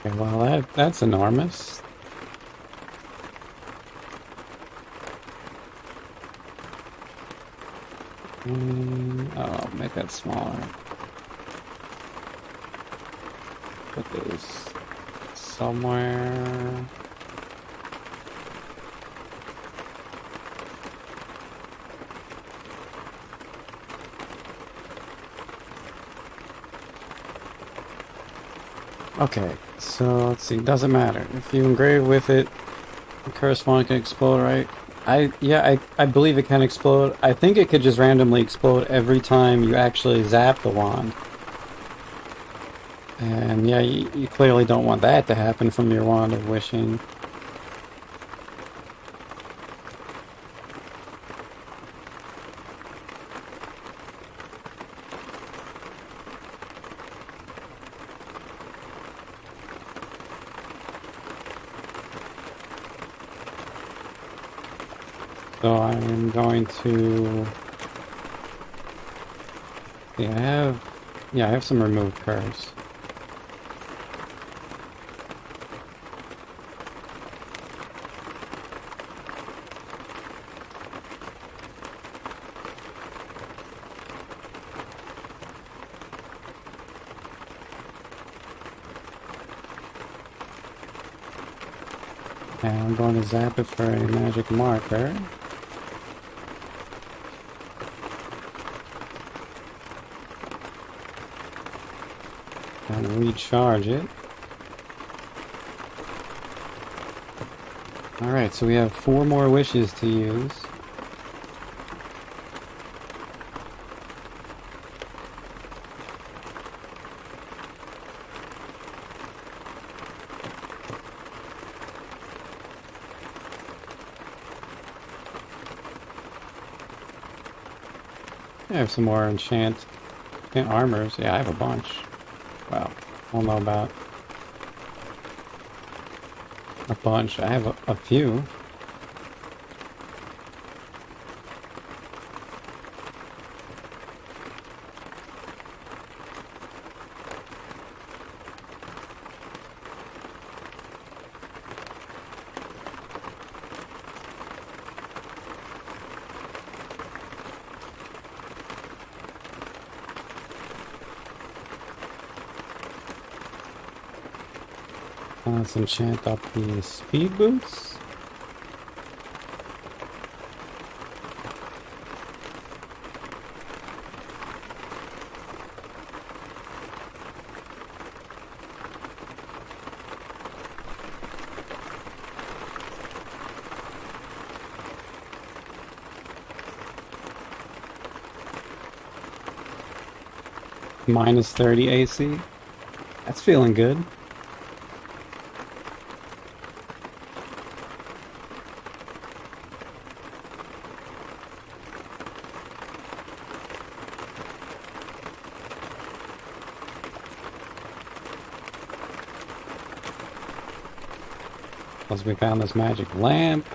Okay, well, that's enormous. Oh, make that smaller. Put this somewhere. Okay, so let's see. Doesn't matter if you engrave with it. The curse wand can explode, right? I believe it can explode. I think it could just randomly explode every time you actually zap the wand. And yeah, you clearly don't want that to happen from your Wand of Wishing. So I'm going to... Yeah, I have some removed curse. And I'm going to zap it for a magic marker. And recharge it. Alright, so we have 4 more wishes to use. I have some more enchant armors. Yeah, I have a bunch. Well, I don't know about a bunch. I have a few. Let's enchant up the speed boots. Minus 30 AC. That's feeling good. Plus we found this magic lamp.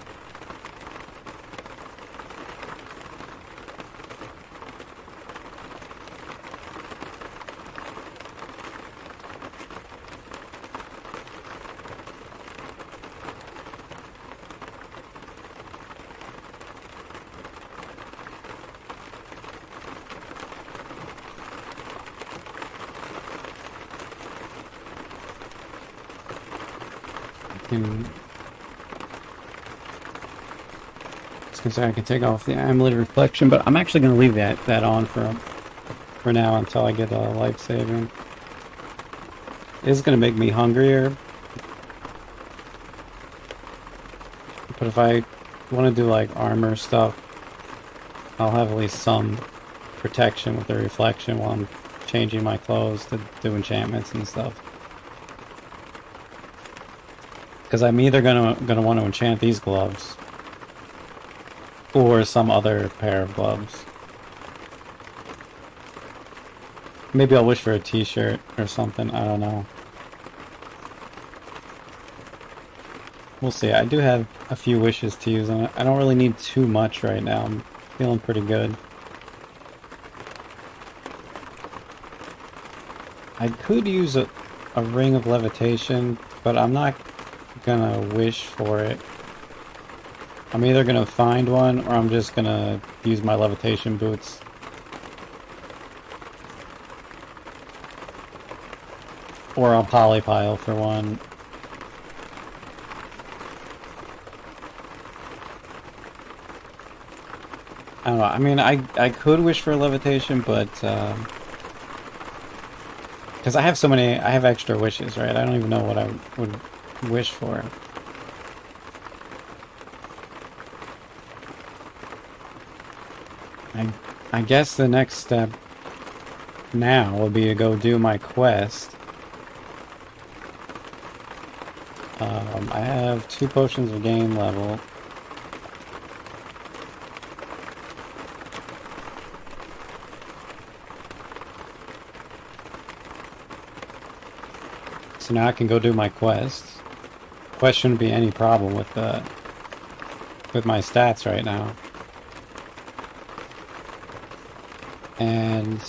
I can take off the amulet reflection, but I'm actually going to leave that on for now until I get a life saving. It's going to make me hungrier, but if I want to do like armor stuff, I'll have at least some protection with the reflection while I'm changing my clothes to do enchantments and stuff. Because I'm either gonna want to enchant these gloves or some other pair of gloves. Maybe I'll wish for a t-shirt or something, I don't know. We'll see. I do have a few wishes to use on it. I don't really need too much right now. I'm feeling pretty good. I could use a ring of levitation, but I'm not gonna wish for it. I'm either gonna find one or I'm just gonna use my levitation boots. Or I'll polypile for one. I don't know. I mean, I could wish for levitation, but because I have so many, I have extra wishes, right? I don't even know what I would wish for. I guess the next step now will be to go do my quest. I have 2 potions of gain level. So now I can go do my quest. Quest shouldn't be any problem with my stats right now. And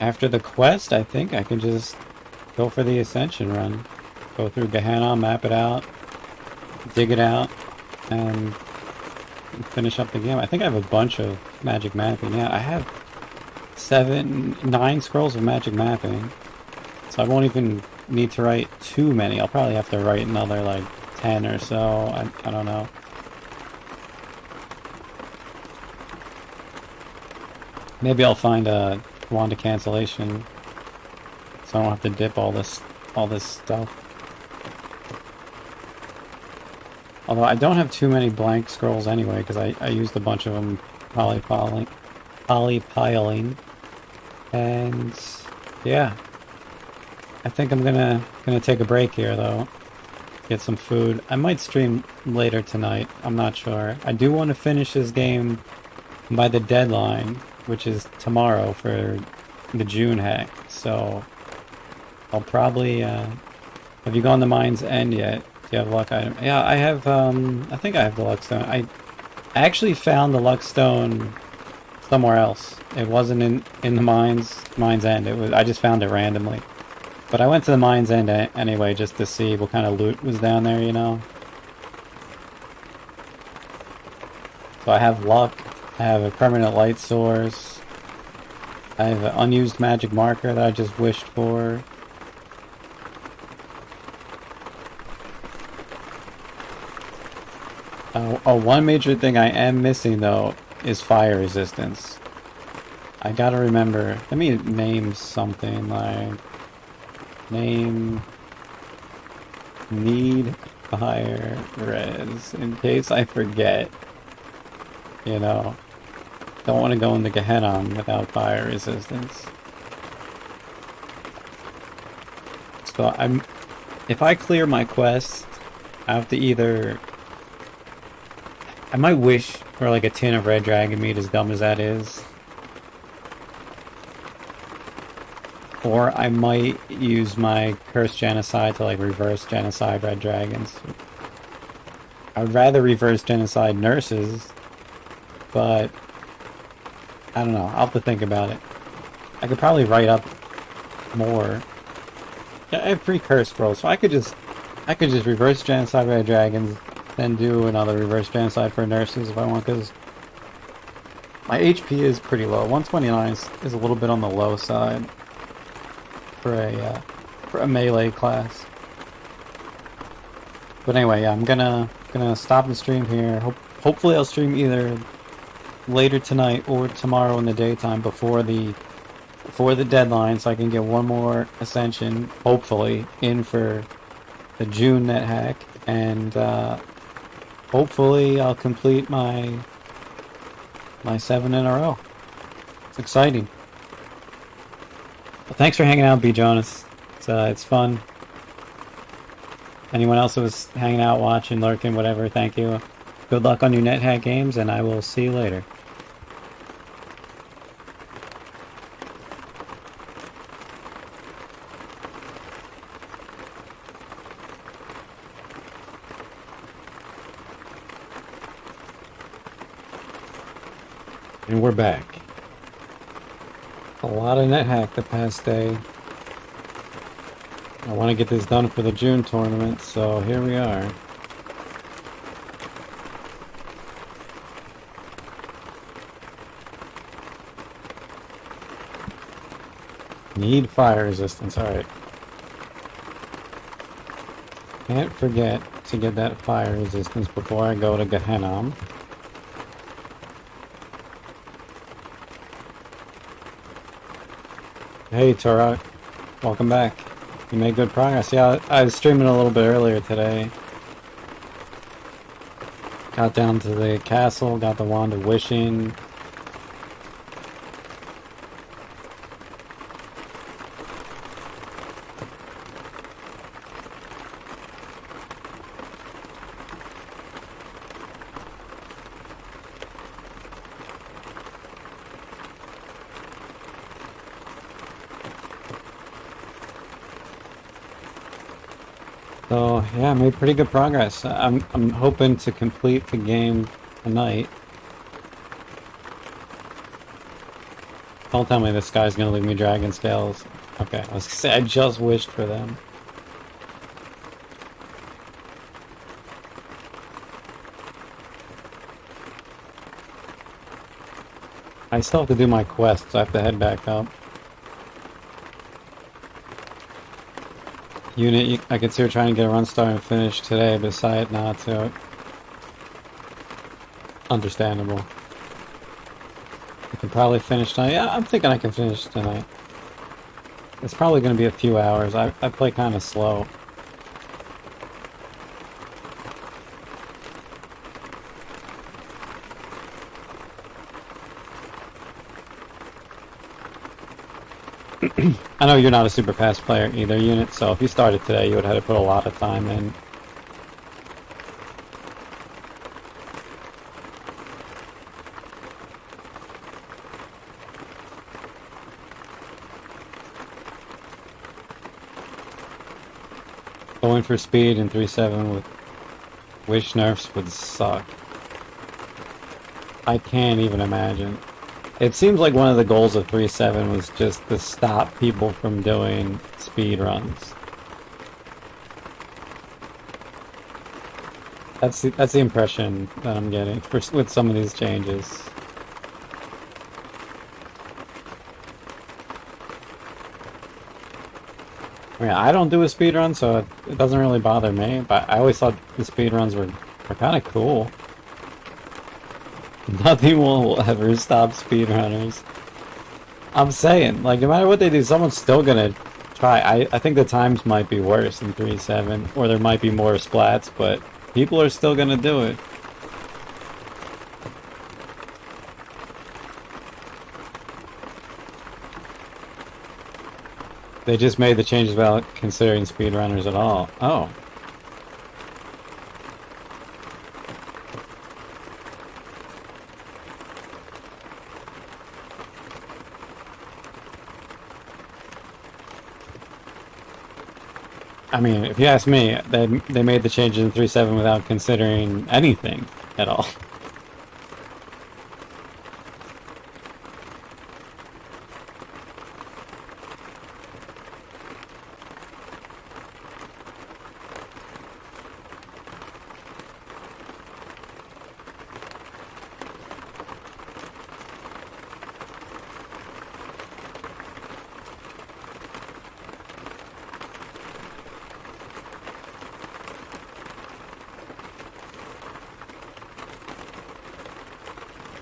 after the quest, I think I can just go for the Ascension run. Go through Gehenna, map it out, dig it out, and finish up the game. I think I have a bunch of magic mapping. Yeah, I have 9 scrolls of magic mapping. So I won't even need to write too many. I'll probably have to write another like 10 or so. I don't know. Maybe I'll find a wand of cancellation so I don't have to dip all this stuff. Although I don't have too many blank scrolls anyway, because I used a bunch of them polypiling. And yeah. I think I'm gonna take a break here though. Get some food. I might stream later tonight. I'm not sure. I do want to finish this game by the deadline, which is tomorrow for the junethack. So I'll probably have you gone to Mine's End yet? Do you have a luck item? Yeah, I have I think I have the luck stone. I actually found the luck stone somewhere else. It wasn't in the Mine's End. It was I just found it randomly. But I went to the Mine's End anyway just to see what kind of loot was down there, you know. So I have luck. I have a permanent light source. I have an unused magic marker that I just wished for. Oh, one major thing I am missing though is fire resistance. I gotta remember. Let me name something like need fire res in case I forget. You know, don't want to go into Gehenna without fire resistance. So if I clear my quest, I have to either. I might wish for like a tin of red dragon meat, as dumb as that is. Or I might use my cursed genocide to like reverse genocide red dragons. I would rather reverse genocide nurses, but I don't know. I'll have to think about it. I could probably write up more. Yeah, I have 3 curse scrolls, so I could just reverse genocide red dragons, then do another reverse genocide for nurses if I want, because my HP is pretty low. 129 is a little bit on the low side for a melee class. But anyway, yeah, I'm gonna stop the stream here. Hopefully I'll stream either later tonight or tomorrow in the daytime before the deadline, so I can get one more Ascension, hopefully, in for the June Nethack, and hopefully I'll complete my 7 in a row. It's exciting. Well, thanks for hanging out, B. Jonas. It's fun. Anyone else who was hanging out, watching, lurking, whatever, thank you. Good luck on your Nethack games, and I will see you later. And we're back. A lot of Nethack the past day. I want to get this done for the June tournament, so here we are. Need fire resistance, alright. Can't forget to get that fire resistance before I go to Gehenna. Hey Turok, welcome back. You made good progress. Yeah, I was streaming a little bit earlier today. Got down to the castle, got the Wand of Wishing. So yeah, I made pretty good progress. I'm hoping to complete the game tonight. Don't tell me this guy's gonna leave me dragon scales. Okay, I was gonna say I just wished for them. I still have to do my quest, so I have to head back up. Unit, I could see her trying to get a run start and finish today, but decide not to. Understandable. I can probably finish tonight. Yeah, I'm thinking I can finish tonight. It's probably going to be a few hours. I play kind of slow. I know you're not a super fast player either, Unit, so if you started today, you would have had to put a lot of time in. Going for speed in 3.7 with wish nerfs would suck. I can't even imagine. It seems like one of the goals of 3.7 was just to stop people from doing speed runs. That's the impression that I'm getting with some of these changes. I mean, I don't do a speed run, so it doesn't really bother me. But I always thought the speed runs were kind of cool. Nothing will ever stop speedrunners. I'm saying, like, no matter what they do, someone's still gonna try. I think the times might be worse in 3.7, or there might be more splats, but people are still gonna do it. They just made the changes without considering speedrunners at all. Oh. I mean, if you ask me, they made the changes in 3.7 without considering anything at all.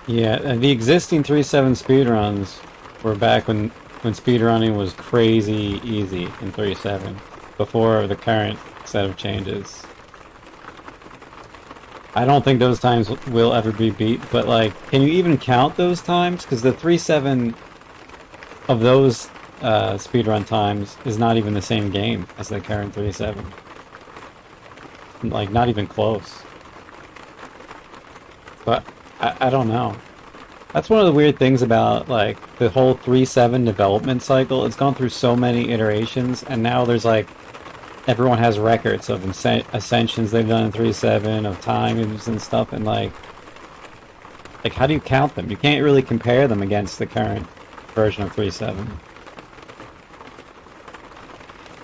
Yeah, and the existing 3.7 speedruns were back when speedrunning was crazy easy in 3.7, before the current set of changes. I don't think those times will ever be beat, but like, can you even count those times? Because the 3.7 of those speedrun times is not even the same game as the current 3.7. Like, not even close. But I don't know. That's one of the weird things about like the whole 3.7 development cycle. It's gone through so many iterations, and now there's like everyone has records of ascensions they've done in 3.7, of times and stuff, and like how do you count them? You can't really compare them against the current version of 3.7.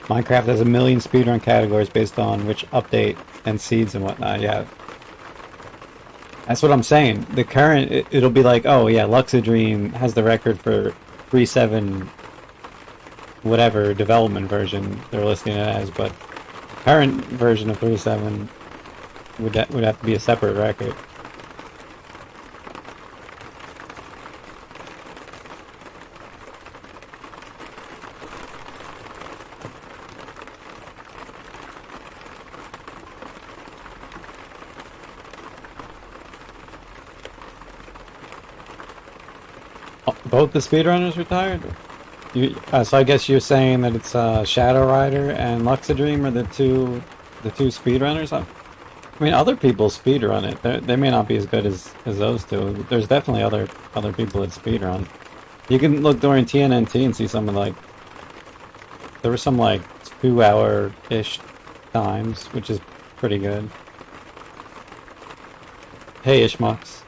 Minecraft has a million speedrun categories based on which update and seeds and whatnot. Yeah. That's what I'm saying. The current, it'll be like, oh yeah, Luxadream has the record for 3.7 whatever development version they're listing it as, but current version of 3.7 would have to be a separate record. Both the speedrunners retired? So I guess you're saying that it's Shadow Rider and Luxadream are the two speedrunners? I mean, other people speedrun it. They may not be as good as those two. There's definitely other people that speedrun. You can look during TNNT and see some of like... There were some like 2-hour-ish times, which is pretty good. Hey, Ishmox.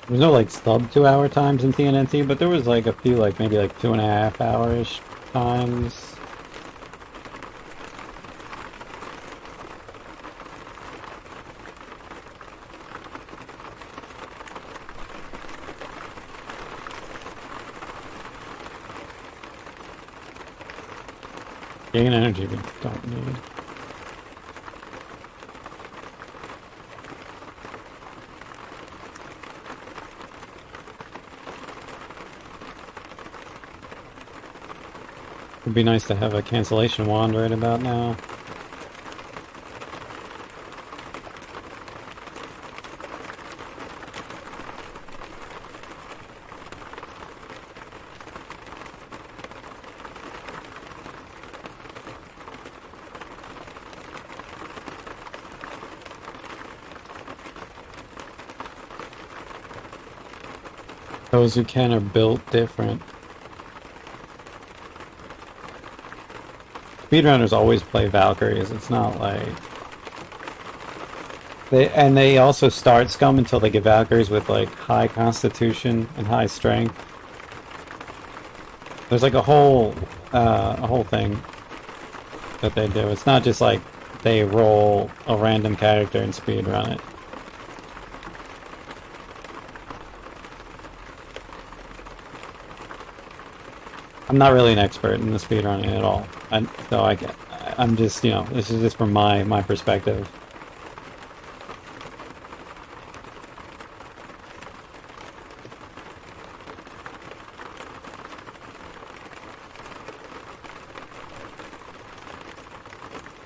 There's no like sub 2-hour times in TNNT, but there was like a few like maybe like 2.5-hour-ish times. Gain energy we don't need. It'd be nice to have a cancellation wand right about now. Those who can are built different. Speedrunners always play Valkyries. It's not like they also start Scum until they get Valkyries with like high constitution and high strength. There's like a whole thing that they do. It's not just like they roll a random character and speedrun it. I'm not really an expert in the speedrunning at all. I'm just, you know, this is just from my perspective.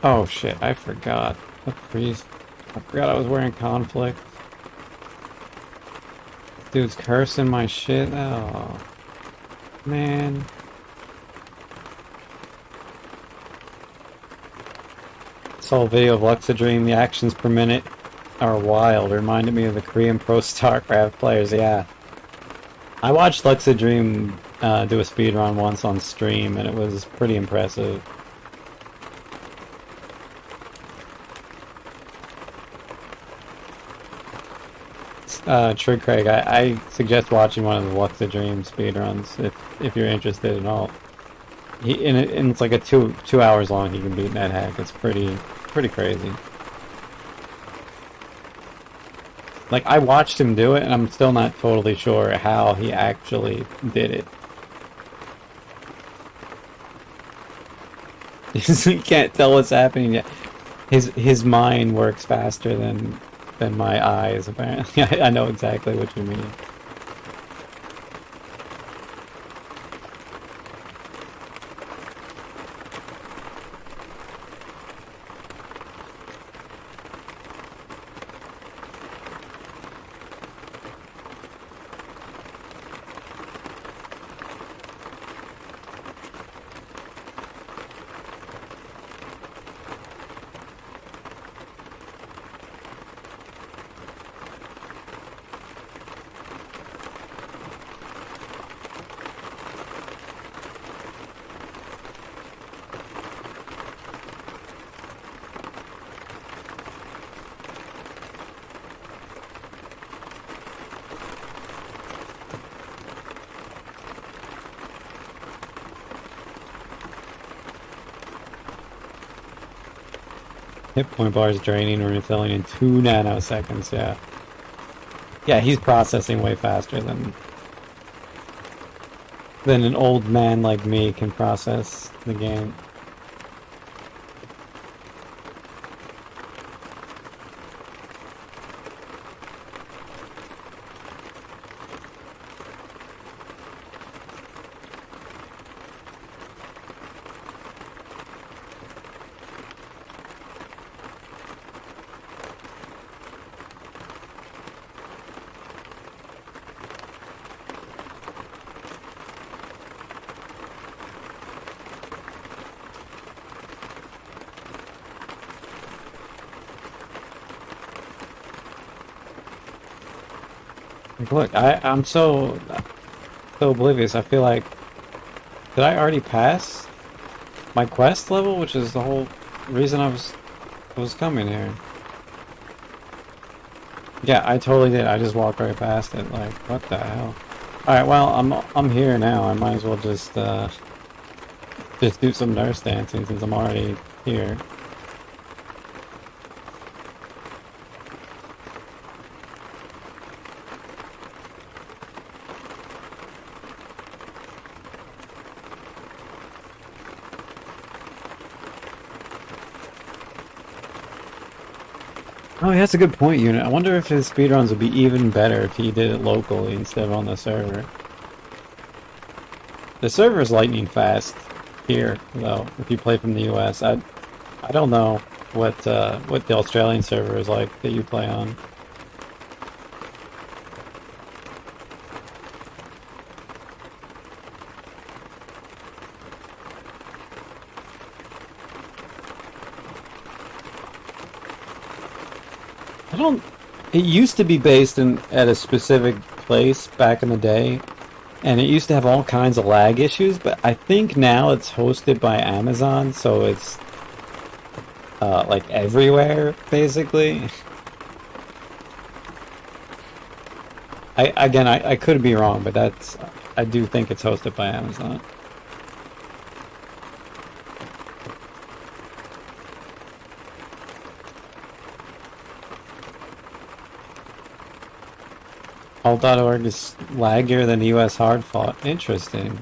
Oh shit, I forgot. What priest? I forgot I was wearing conflict. Dude's cursing my shit. Oh. Man. Saw a video of Luxadream. The actions per minute are wild. Reminded me of the Korean pro StarCraft players. Yeah. I watched Luxadream do a speedrun once on stream, and it was pretty impressive. Trig Craig, I suggest watching one of the Luxadream speedruns if you're interested at all. And it's like a two hours long. He can beat Nethack. It's pretty crazy. Like, I watched him do it, and I'm still not totally sure how he actually did it. You can't tell what's happening yet. His mind works faster than my eyes, apparently. I know exactly what you mean. Hit point bars draining or refilling in 2 nanoseconds, yeah. Yeah, he's processing way faster than an old man like me can process the game. Like, look, I'm so oblivious. I feel like, did I already pass my quest level, which is the whole reason I was coming here? Yeah, I totally did. I just walked right past it. Like, what the hell? All right, well, I'm here now. I might as well just do some nurse dancing since I'm already here. Oh, that's a good point, Unit. I wonder if his speedruns would be even better if he did it locally instead of on the server. The server is lightning fast here, though, if you play from the US. I don't know what the Australian server is like that you play on. I don't... It used to be based at a specific place back in the day, and it used to have all kinds of lag issues, but I think now it's hosted by Amazon, so it's like everywhere, basically. I could be wrong, but I do think it's hosted by Amazon. Alt.org is laggier than US hard fought. Interesting.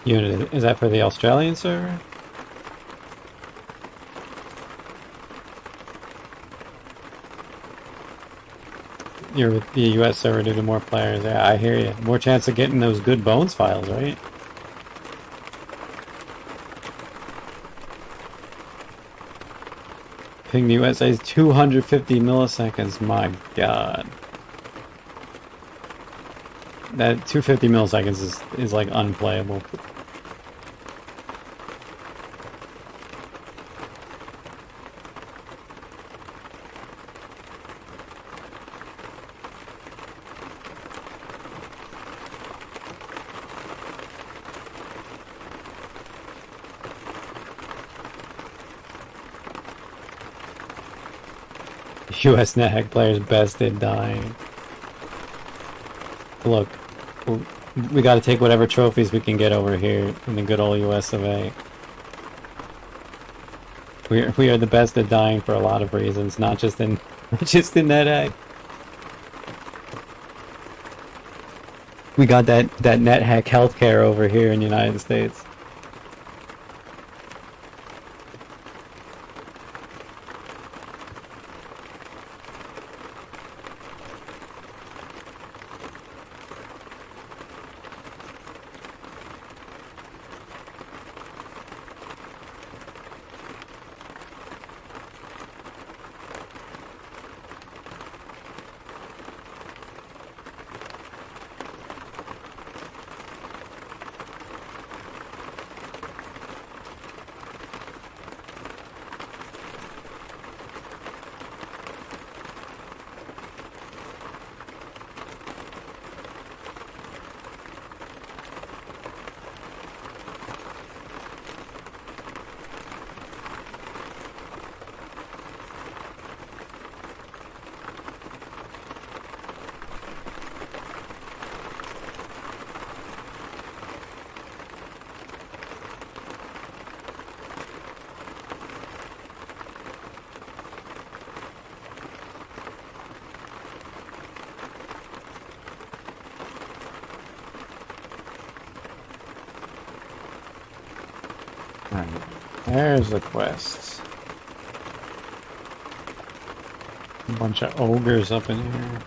Unit, is that for the Australian server? You're with the US server due to more players. Yeah, I hear you. More chance of getting those good bones files, right? Ping the USA is 250 milliseconds. My god. That 250 milliseconds is like unplayable. US Nethack players bested dying. Look, we gotta take whatever trophies we can get over here in the good old US of A. We are the best at dying for a lot of reasons, not just in Nethack. We got that Nethack healthcare over here in the United States. There's the quest. A bunch of ogres up in here.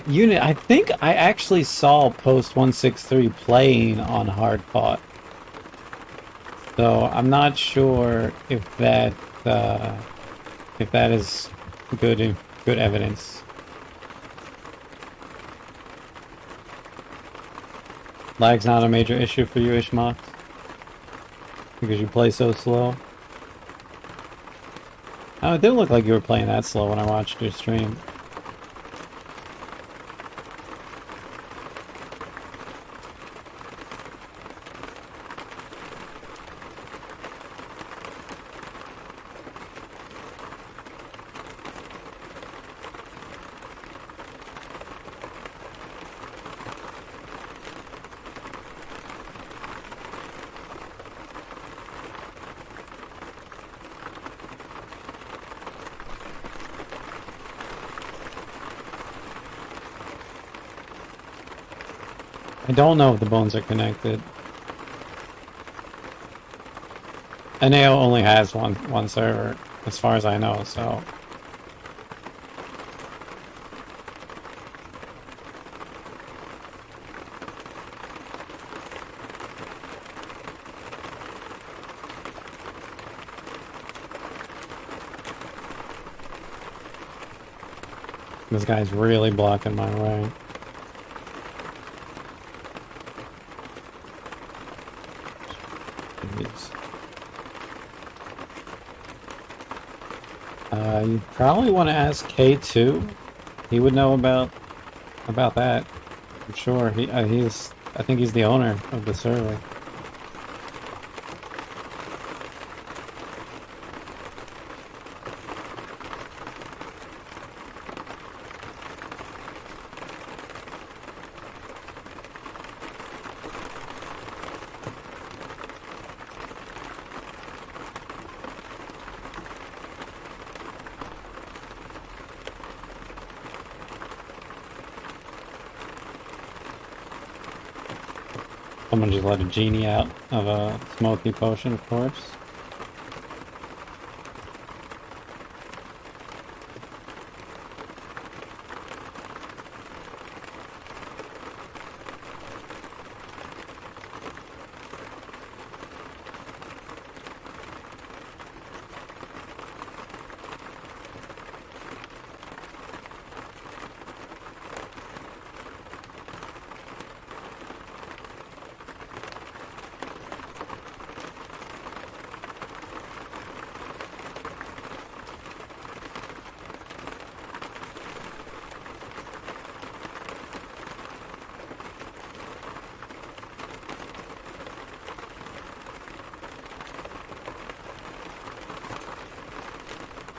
Unit, I think I actually saw Post 163 playing on Hardpot. So I'm not sure if that is good evidence. Lag's not a major issue for you, Ishmael, because you play so slow. Oh, it didn't look like you were playing that slow when I watched your stream. I don't know if the bones are connected. NAO only has one server, as far as I know, so... This guy's really blocking my way. Jeez. You probably want to ask K2. He would know about that. I'm sure. I think he's the owner of the server. Someone just let a genie out of a smoky potion, of course.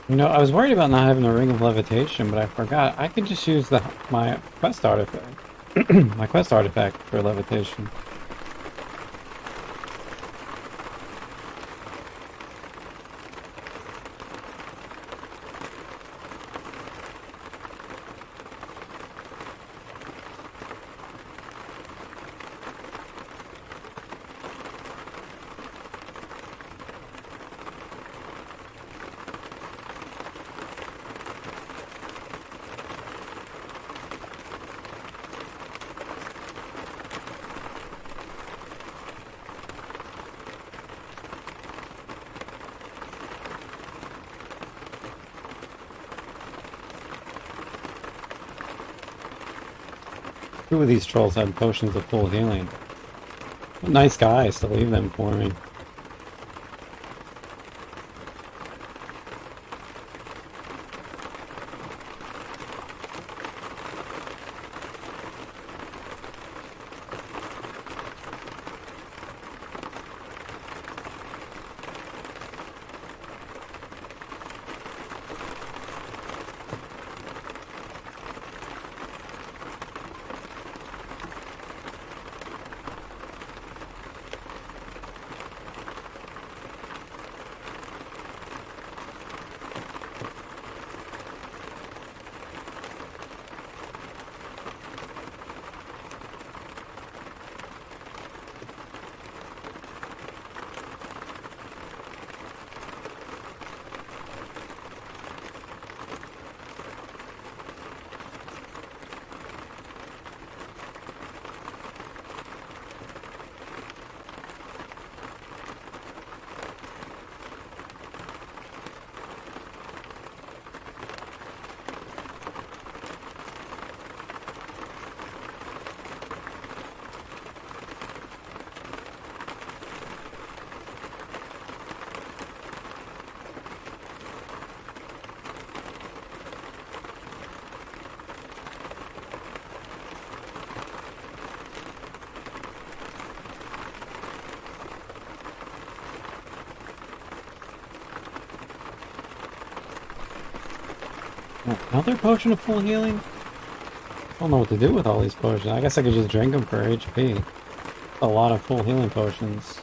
You know, I was worried about not having a ring of levitation, but I forgot. I could just use my quest artifact. My quest artifact for levitation. Two of these trolls had potions of full healing. Nice guys to leave them for me. Another potion of full healing? I don't know what to do with all these potions. I guess I could just drink them for HP. A lot of full healing potions.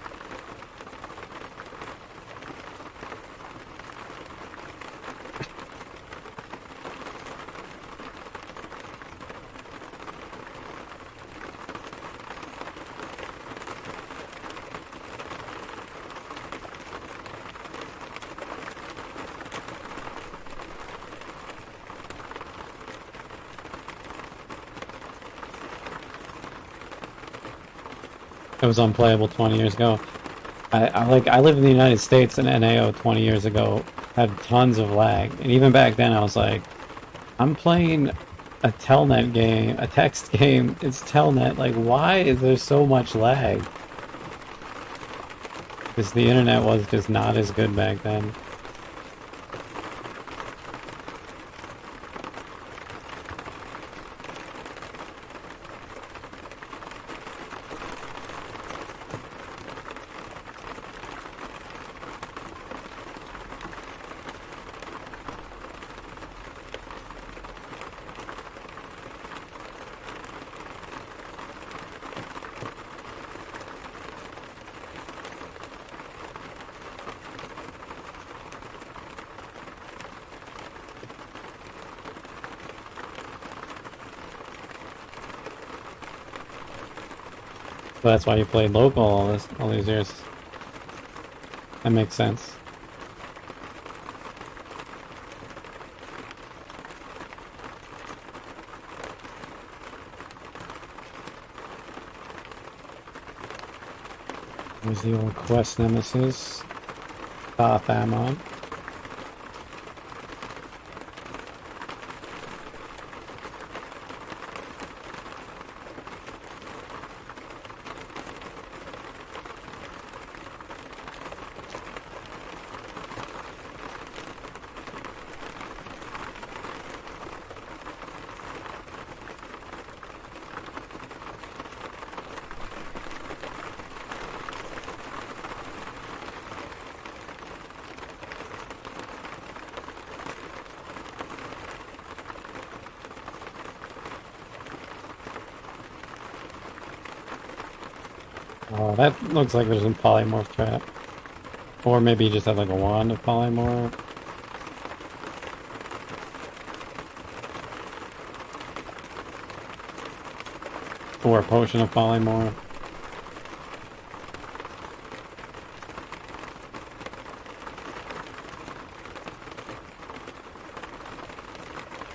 It was unplayable 20 years ago. I lived in the United States, and NAO 20 years ago had tons of lag, and even back then I was like, I'm playing a telnet game, a text game. It's telnet. Like, why is there so much lag? Because the internet was just not as good back then. So that's why you played local all these years. That makes sense. There's the old quest nemesis, Amon. Oh, that looks like there's a polymorph trap. Or maybe you just have like a wand of polymorph. Or a potion of polymorph.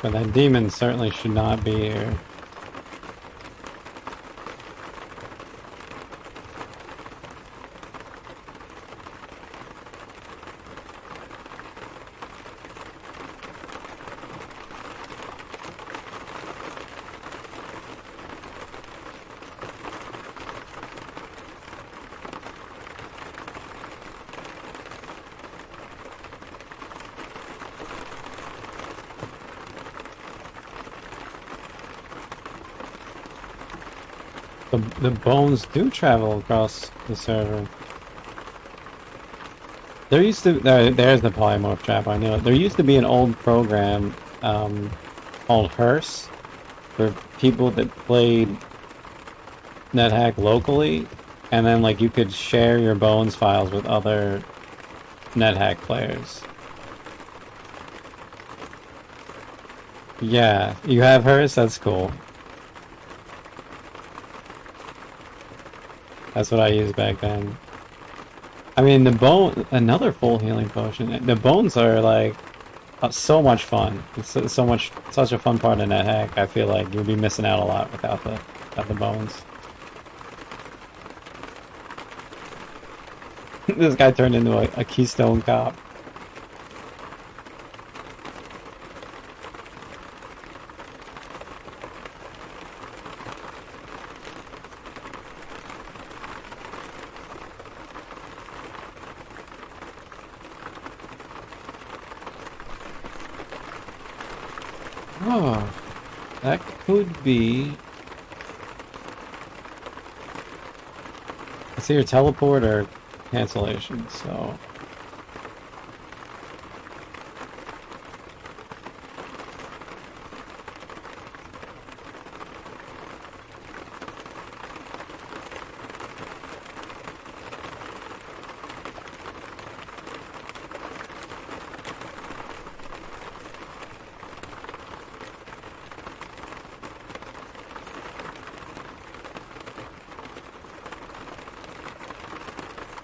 But that demon certainly should not be here. The bones do travel across the server. There used to there's the polymorph trap. I know there used to be an old program called Hearse for people that played Nethack locally, and then like you could share your bones files with other Nethack players. Yeah, you have Hearse. That's cool. That's what I used back then. I mean, another full healing potion. The bones are like so much fun. It's such a fun part of NetHack. I feel like you'll be missing out a lot without the bones. This guy turned into a Keystone Cop. Oh, that could be... It's either teleport or cancellation, so...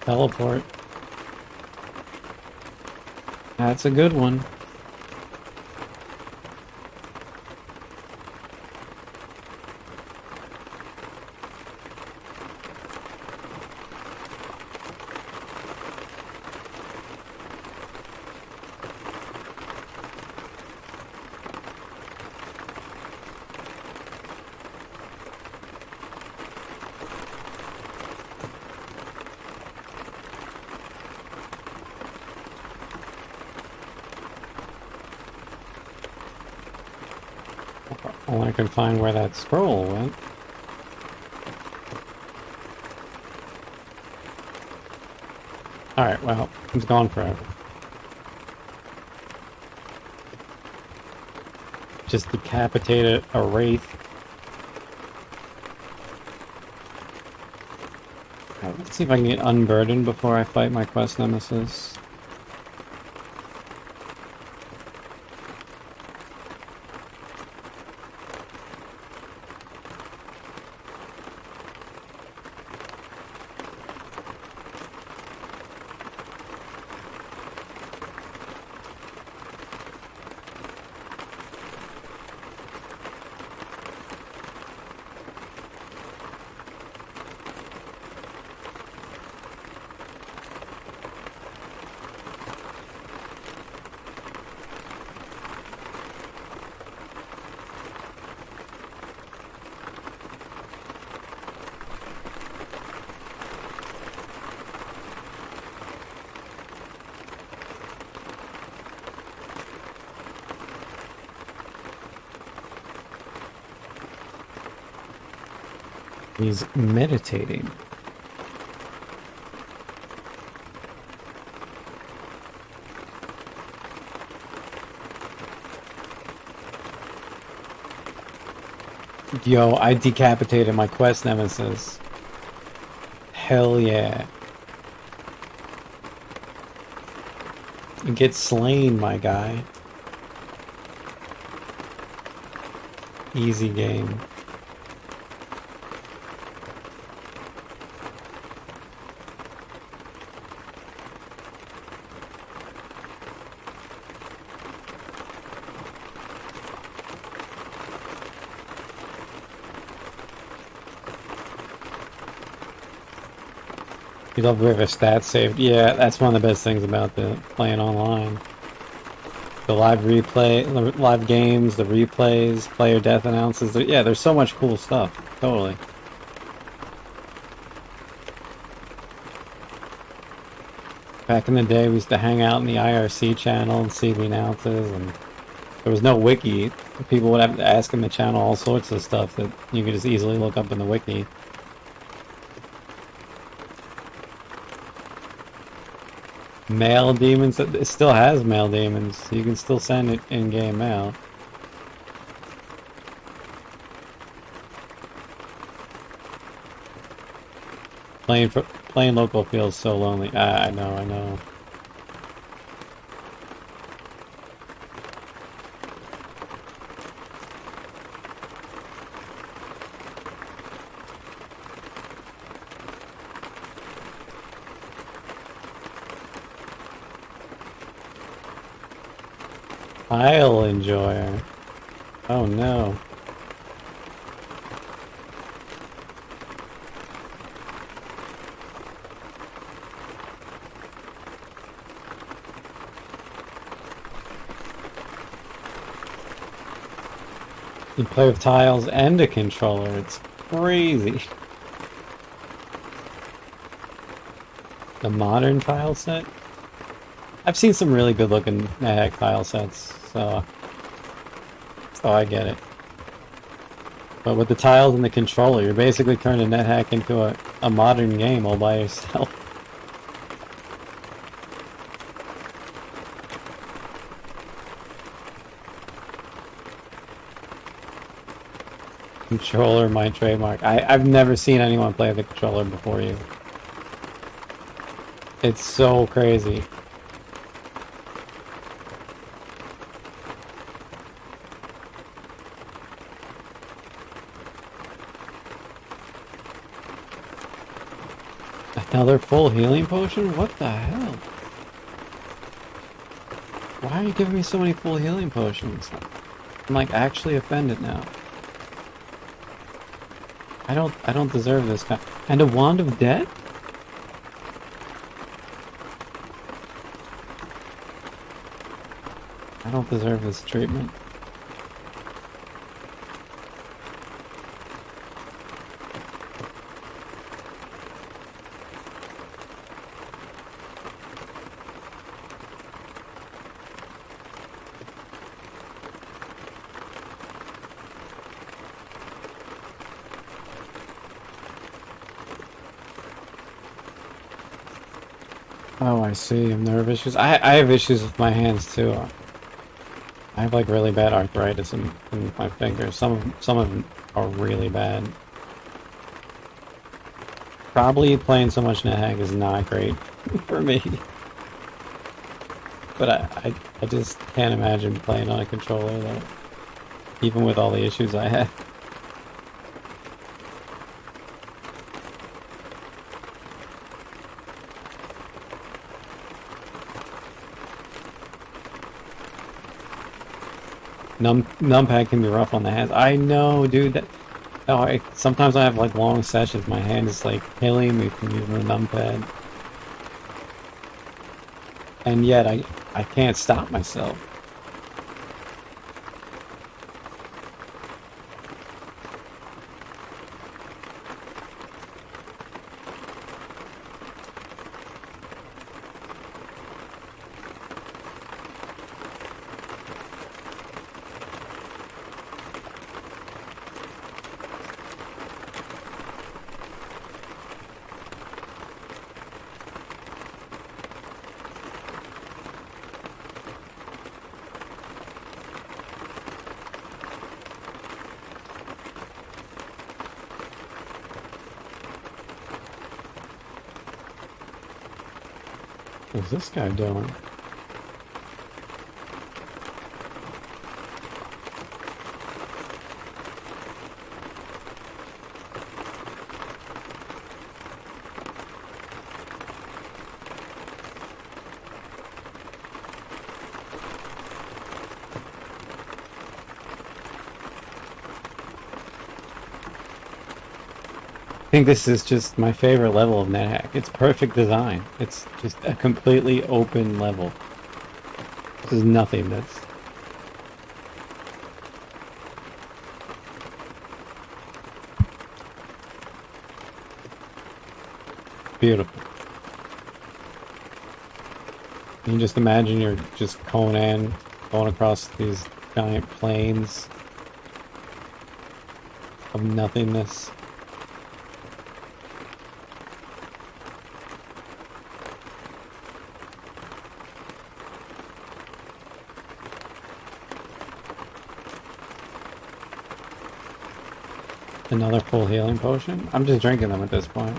Teleport. That's a good one. Only I can find where that scroll went. Alright, well, it's gone forever. Just decapitated a wraith. Alright, let's see if I can get unburdened before I fight my quest nemesis. He's meditating. Yo, I decapitated my quest nemesis. Hell yeah. Get slain, my guy. Easy game. You love where the stats saved. Yeah, that's one of the best things about the playing online. The live replay, the live games, the replays, player death announces. Yeah, there's so much cool stuff. Totally. Back in the day, we used to hang out in the IRC channel and see the announces, and there was no wiki. People would have to ask in the channel all sorts of stuff that you could just easily look up in the wiki. Mail demons, it still has mail demons. You can still send it in-game mail. Playing local feels so lonely. I know, I know. I'll enjoy her. Oh no. You play with tiles and a controller. It's crazy. The modern tile set? I've seen some really good looking Nethack tile sets, so I get it. But with the tiles and the controller, you're basically turning Nethack into a modern game all by yourself. Controller, my trademark. I've never seen anyone play the controller before you. It's so crazy. Another full healing potion? What the hell? Why are you giving me so many full healing potions? I'm like actually offended now. I don't deserve this kind. And a wand of death? I don't deserve this treatment. Oh, I see. I'm nerve issues. I have issues with my hands too. I have like really bad arthritis in my fingers. Some of them are really bad. Probably playing so much Nethack is not great for me. But I just can't imagine playing on a controller though, even with all the issues I have. Numpad can be rough on the hands. I know, dude. Oh, sometimes I have like long sessions. My hand is like killing me from using the numpad, and yet I can't stop myself. What's this guy doing? I think this is just my favorite level of NetHack. It's perfect design. It's just a completely open level. There's nothingness. Beautiful. You can just imagine you're just going across these giant plains of nothingness. Another full healing potion? I'm just drinking them at this point.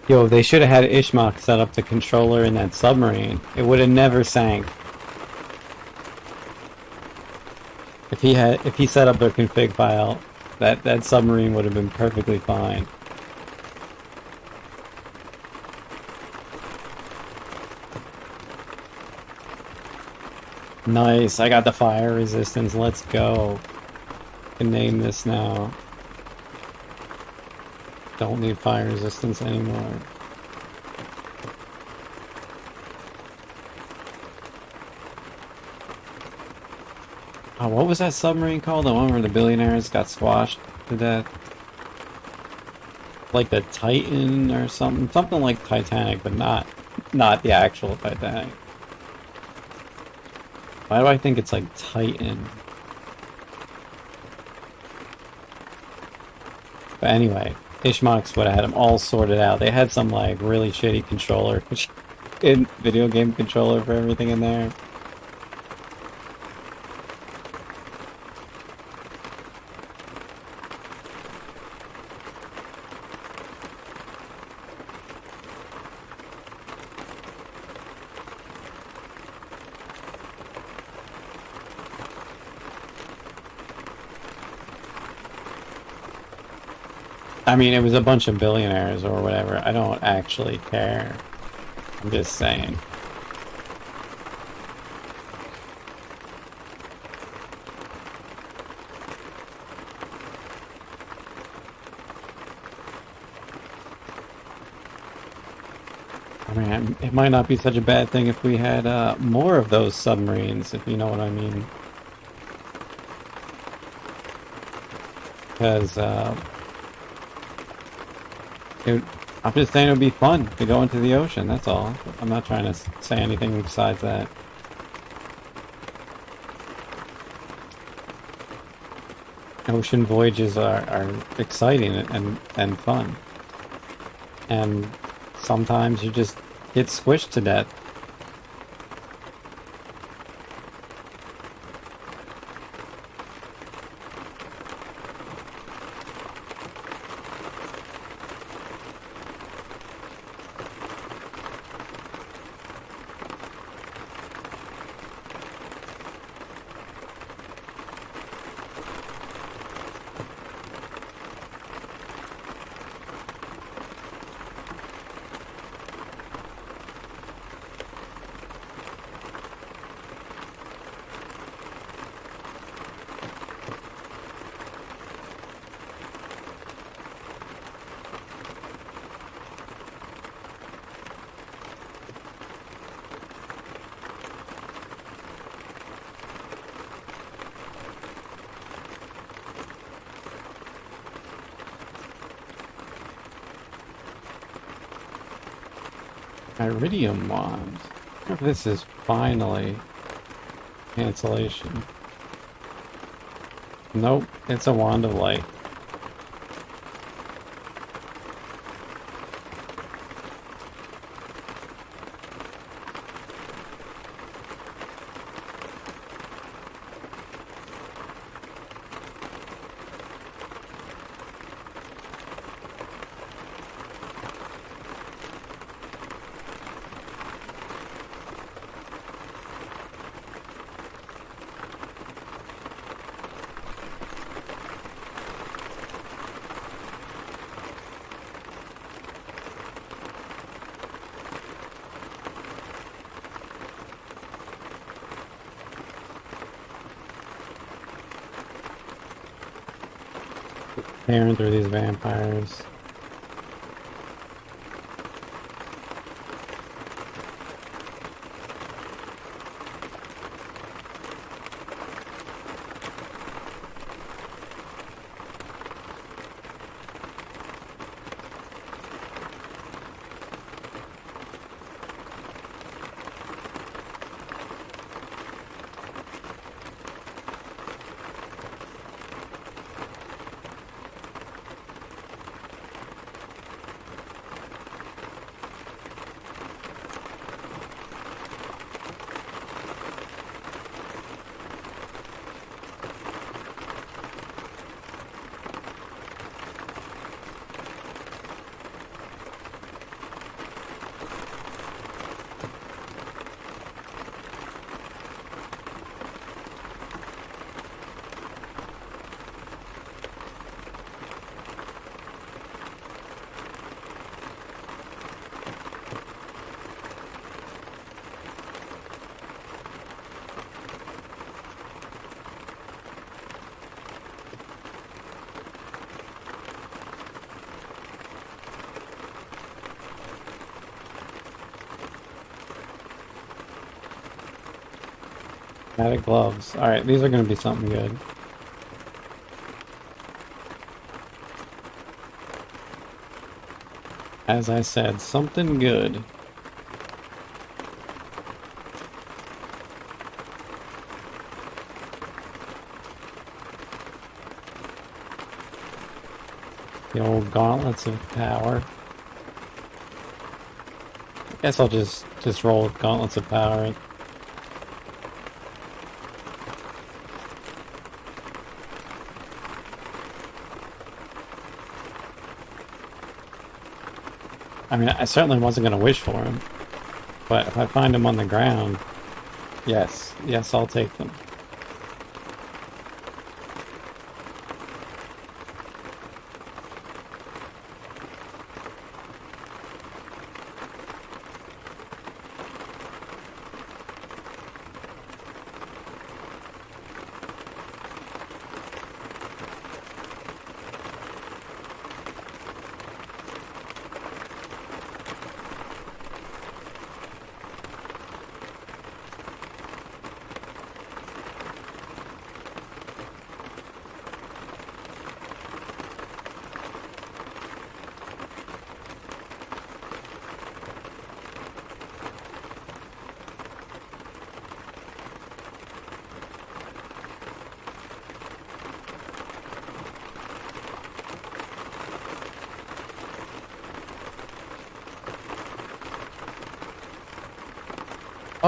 Yo, they should have had Ishmak set up the controller in that submarine. It would have never sank. If he set up their config file, that submarine would have been perfectly fine. Nice, I got the fire resistance, let's go. I can name this now. Don't need fire resistance anymore. Oh, what was that submarine called? The one where the billionaires got squashed to death? Like the Titan or something? Something like Titanic, but not the actual Titanic. Why do I think it's like Titan? But anyway, Ishmox would have had them all sorted out. They had some like really shitty controller, video game controller for everything in there. I mean, it was a bunch of billionaires or whatever. I don't actually care. I'm just saying. I mean, it might not be such a bad thing if we had more of those submarines, if you know what I mean. Because I'm just saying it would be fun to go into the ocean, that's all. I'm not trying to say anything besides that. Ocean voyages are exciting and fun. And sometimes you just get squished to death. Iridium wand. I wonder if this is finally cancellation. Nope, it's a wand of light. Tearing through these vampires. Magic gloves. Alright, these are going to be something good. As I said, something good. The old gauntlets of power. I guess I'll just roll with gauntlets of power. I mean, I certainly wasn't going to wish for him, but if I find him on the ground, yes, I'll take them.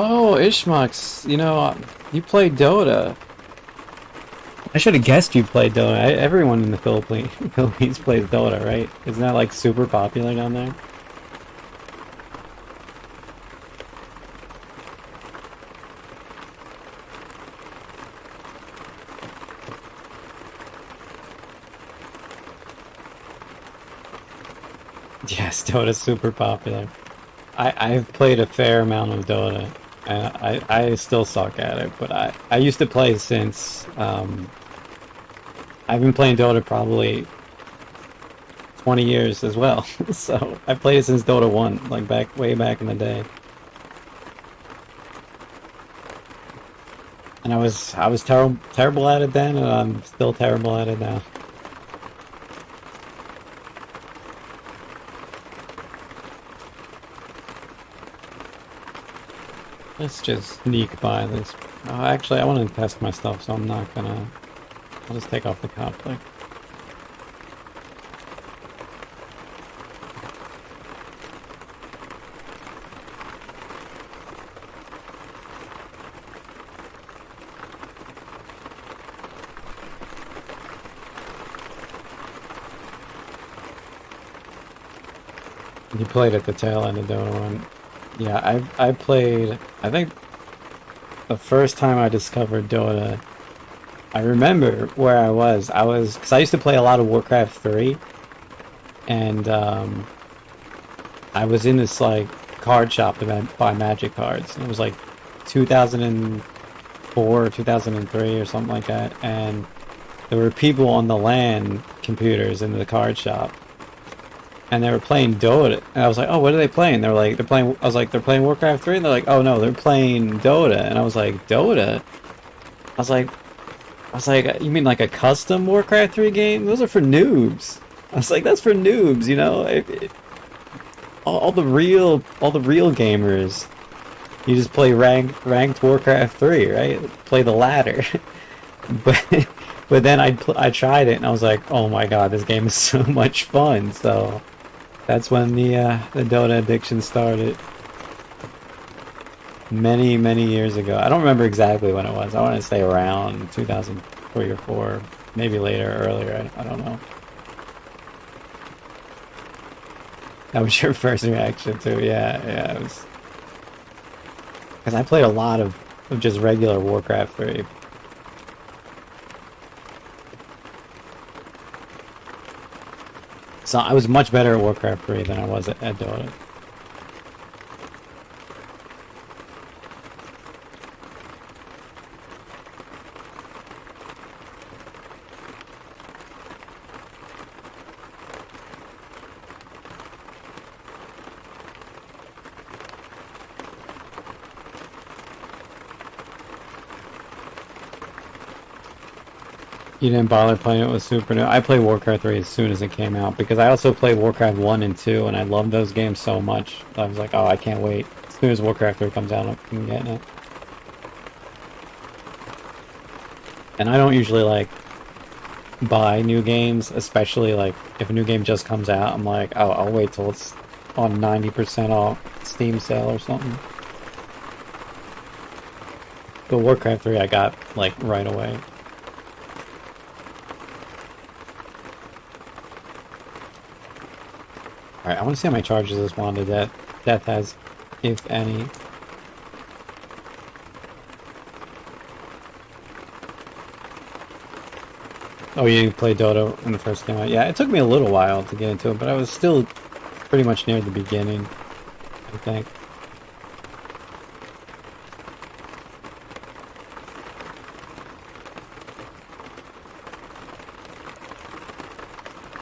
Oh, Ishmax, you know, you play Dota. I should have guessed you played Dota. Everyone in the Philippines Philippines plays Dota, right? Isn't that like super popular down there? Yes, Dota's super popular. I've played a fair amount of Dota, and I still suck at it. But I used to play since I've been playing Dota probably 20 years as well. So I played it since Dota 1, like back way back in the day. And I was terrible at it then, and I'm still terrible at it now. Let's just sneak by this. Oh, actually, I want to test my stuff, so I'm not gonna. I'll just take off the conflict. You played at the tail end of Dota 1. Yeah, I played. I think the first time I discovered Dota, I remember where I was. Because I used to play a lot of Warcraft 3, and I was in this like card shop that buy Magic cards. And it was like 2004 or 2003 or something like that, and there were people on the LAN computers in the card shop, and they were playing Dota. And I was like, oh, what are they playing? They're playing. I was like, they're playing Warcraft 3, and they're like, oh no, they're playing Dota. And I was like, Dota? I was like, you mean like a custom Warcraft 3 game? Those are for noobs. I was like, that's for noobs, you know. All the real gamers, you just play ranked Warcraft 3, right? Play the ladder. But but then I tried it and I was like, oh my god, this game is so much fun. So that's when the Dota addiction started. Many years ago. I don't remember exactly when it was. I want to say around 2003 or 4, maybe later or earlier. I don't know. That was your first reaction too. Yeah, it was. Because I played a lot of just regular Warcraft 3. So I was much better at Warcraft 3 than I was at Dota. You didn't bother playing it with Super New. I played Warcraft 3 as soon as it came out because I also played Warcraft 1 and 2 and I loved those games so much. I was like, oh, I can't wait. As soon as Warcraft 3 comes out, I'm getting it. And I don't usually like buy new games, especially like if a new game just comes out. I'm like, oh, I'll wait till it's on 90% off Steam sale or something. But Warcraft 3 I got like right away. Alright, I want to see how many charges this wand of death has, if any. Oh, you played Dota when it first came out? Yeah, it took me a little while to get into it, but I was still pretty much near the beginning, I think.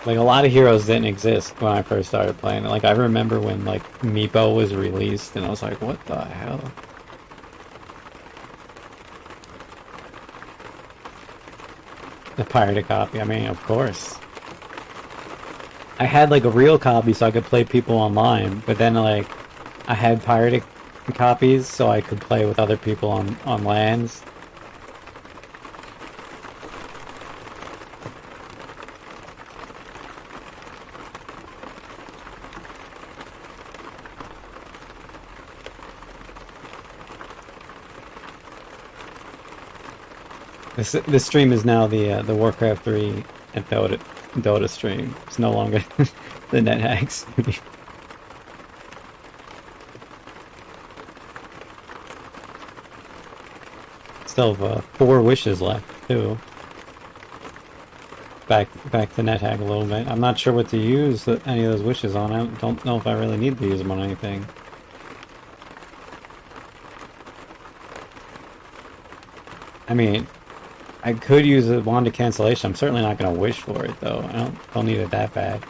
Like, a lot of heroes didn't exist when I first started playing it. Like, I remember when, like, Meepo was released, and I was like, what the hell? The pirated copy, I mean, of course. I had, like, a real copy so I could play people online, but then, like, I had pirated copies so I could play with other people on LANs. This stream is now the Warcraft 3 and Dota stream. It's no longer the Nethack stream. Still have 4 wishes left too. Back to Nethack a little bit. I'm not sure what to use any of those wishes on. I don't know if I really need to use them on anything. I mean, I could use a wand of cancellation. I'm certainly not going to wish for it though. I don't need it that bad.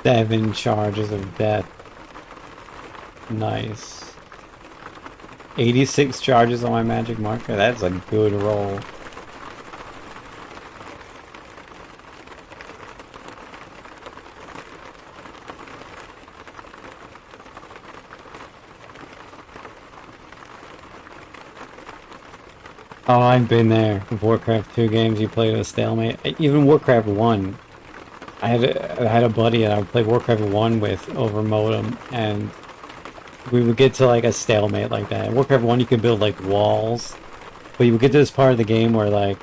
Seven charges of death. Nice. 86 charges on my magic marker. That's a good roll. Oh, I've been there. Warcraft 2 games, you played a stalemate. Even Warcraft 1. I had a buddy that I would play Warcraft 1 with over modem, and we would get to like a stalemate like that. In Warcraft 1 you could build like walls, but you would get to this part of the game where like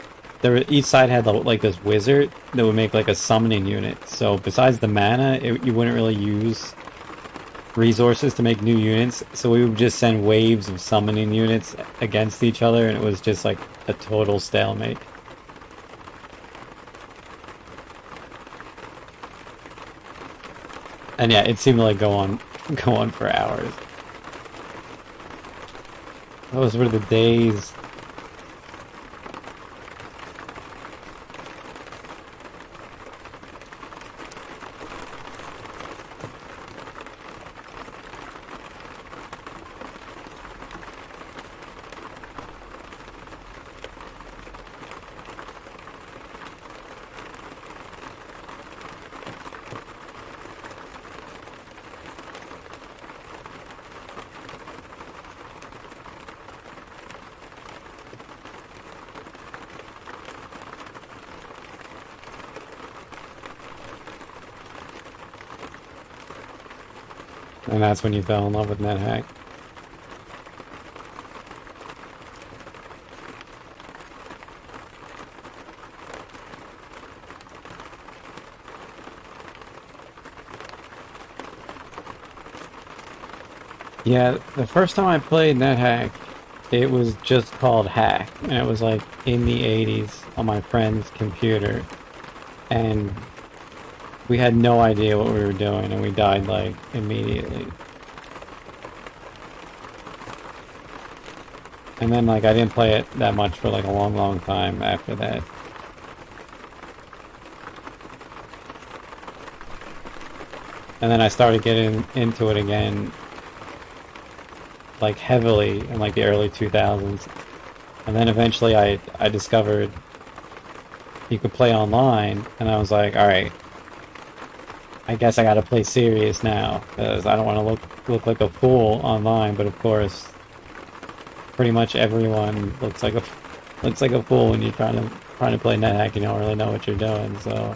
each side had like this wizard that would make like a summoning unit. So besides the mana, you wouldn't really use resources to make new units, so we would just send waves of summoning units against each other, and it was just like a total stalemate. And yeah, it seemed to like go on for hours. Those were the days. And that's when you fell in love with Nethack. Yeah, the first time I played Nethack, it was just called Hack, and it was like in the 80s on my friend's computer, and we had no idea what we were doing, and we died like immediately. And then like I didn't play it that much for like a long time after that. And then I started getting into it again like heavily in like the early 2000s. And then eventually I discovered you could play online, and I was like, alright, I guess I gotta play serious now, because I don't want to look like a fool online, but of course pretty much everyone looks like a fool when you're trying to play Nethack. You don't really know what you're doing, so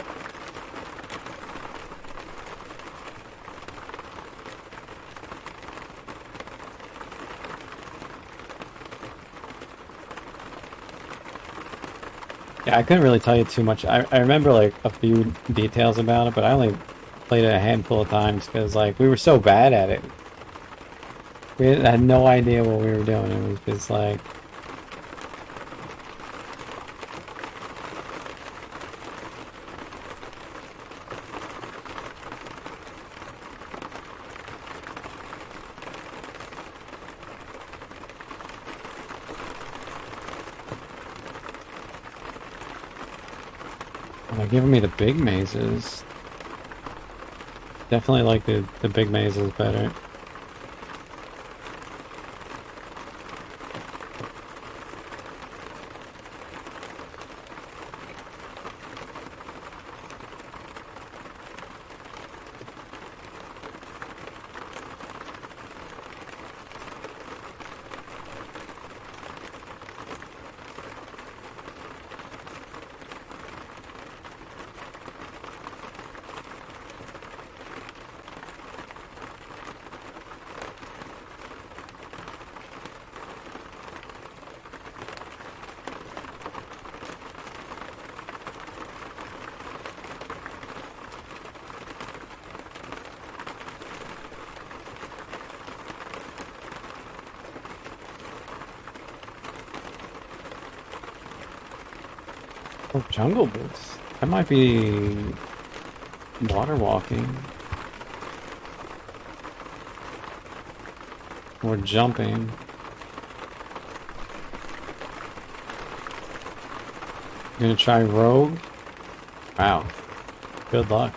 yeah, I couldn't really tell you too much. I remember like a few details about it, but I only played it a handful of times because like we were so bad at it. We had no idea what we were doing. It was just like they're giving me the big mazes. Definitely like the big mazes better. Oh, jungle boots. That might be water walking. Or jumping. Gonna try rogue? Wow. Good luck.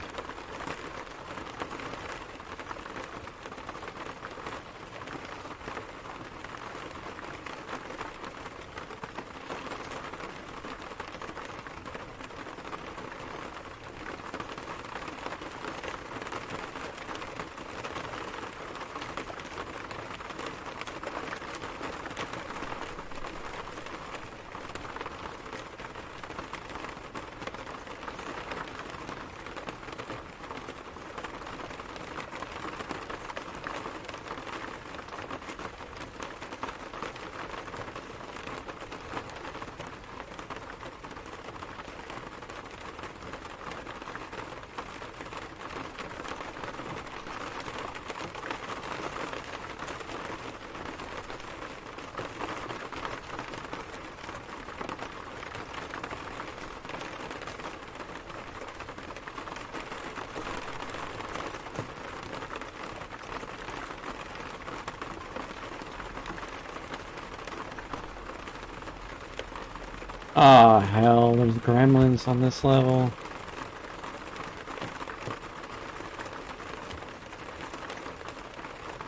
Ah, hell, there's gremlins on this level.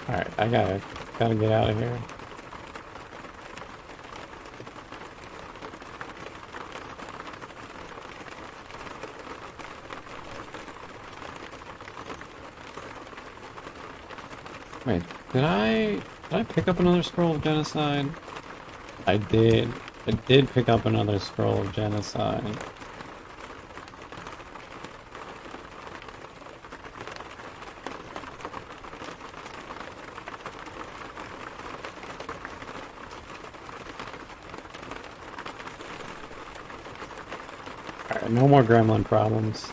Alright, I gotta get out of here. Wait, did I pick up another scroll of genocide? I did. I did pick up another scroll of genocide. Alright, no more gremlin problems.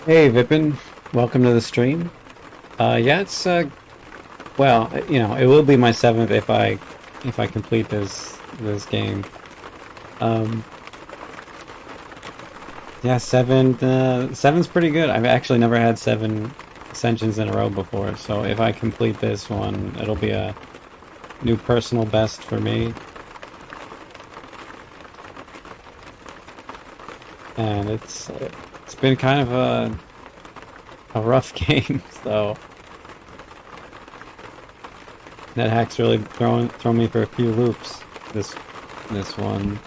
Hey Vipin, welcome to the stream. Yeah, it's well, you know, it will be my 7th if I complete this game. Yeah, 7's pretty good. I've actually never had 7 ascensions in a row before, so if I complete this one, it'll be a new personal best for me. And it's been kind of a rough game, so Nethack's really thrown me for a few loops this one.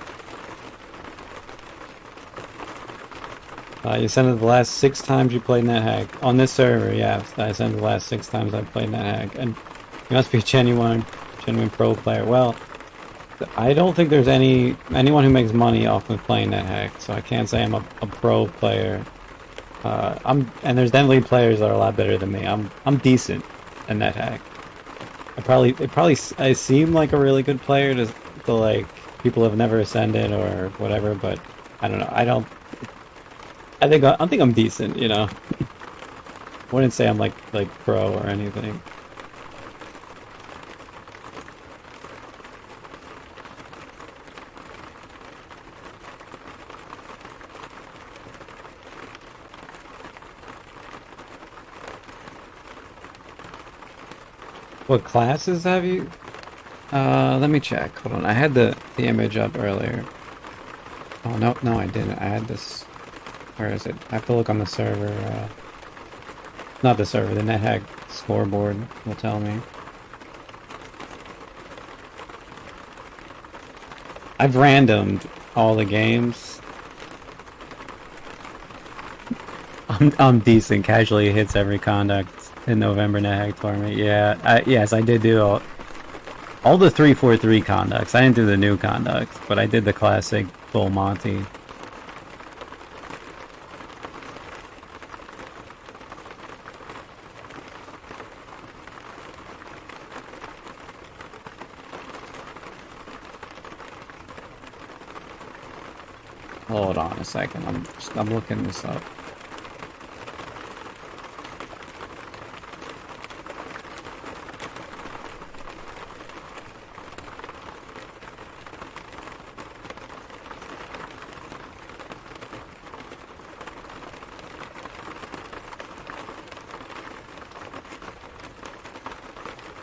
You said it the last 6 times you played Nethack on this server. Yeah, I said the last 6 times I played Nethack, and you must be a genuine pro player. Well, I don't think there's anyone who makes money off of playing Nethack, so I can't say I'm a pro player. And there's definitely players that are a lot better than me. I'm decent in Nethack. I seem like a really good player to like people who have never ascended or whatever, but I don't know. I think I'm decent, you know. Wouldn't say I'm like pro or anything. What classes have you? Let me check. Hold on. I had the image up earlier. Oh, no, I didn't. I had this. Where is it? I have to look on the server. Not the server, the Nethack scoreboard will tell me. I've randomed all the games. I'm decent. Casually hits every conduct in November Nethack tournament. Yeah, yes, I did do all. All the 343 conducts. I didn't do the new conducts, but I did the classic full Monty. Hold on a second. I'm looking this up.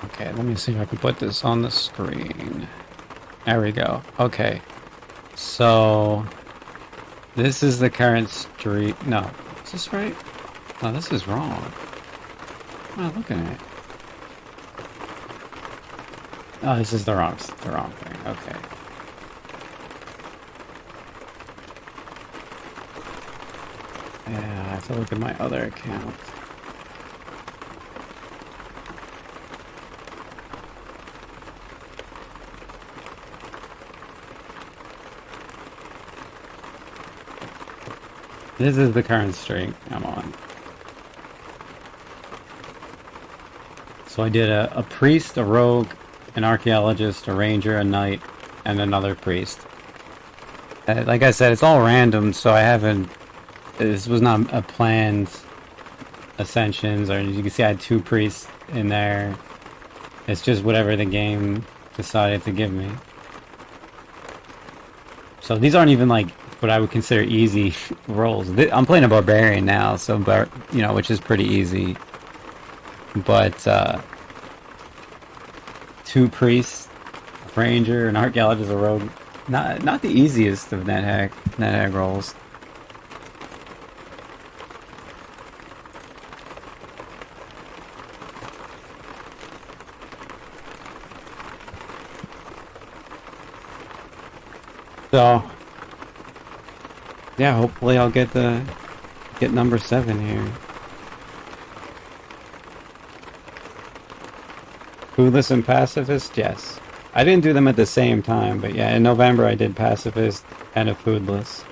Okay, let me see if I can put this on the screen. There we go. Okay. So this is the current street. No, is this right? No, this is wrong. What am I looking at? Oh, this is the wrong thing. Okay. Yeah, I have to look at my other account. This is the current streak I'm on. So I did a priest, a rogue, an archaeologist, a ranger, a knight, and another priest. Like I said, it's all random, so I haven't... This was not a planned ascensions, or you can see I had 2 priests in there. It's just whatever the game decided to give me. So these aren't even like what I would consider easy rolls. I'm playing a barbarian now, so you know, which is pretty easy. But 2 priests, a ranger, an archaeologist, a rogue. Not the easiest of Nethack rolls. So yeah, hopefully I'll get number 7 here. Foodless and pacifist, yes. I didn't do them at the same time, but yeah, in November I did pacifist and a foodless.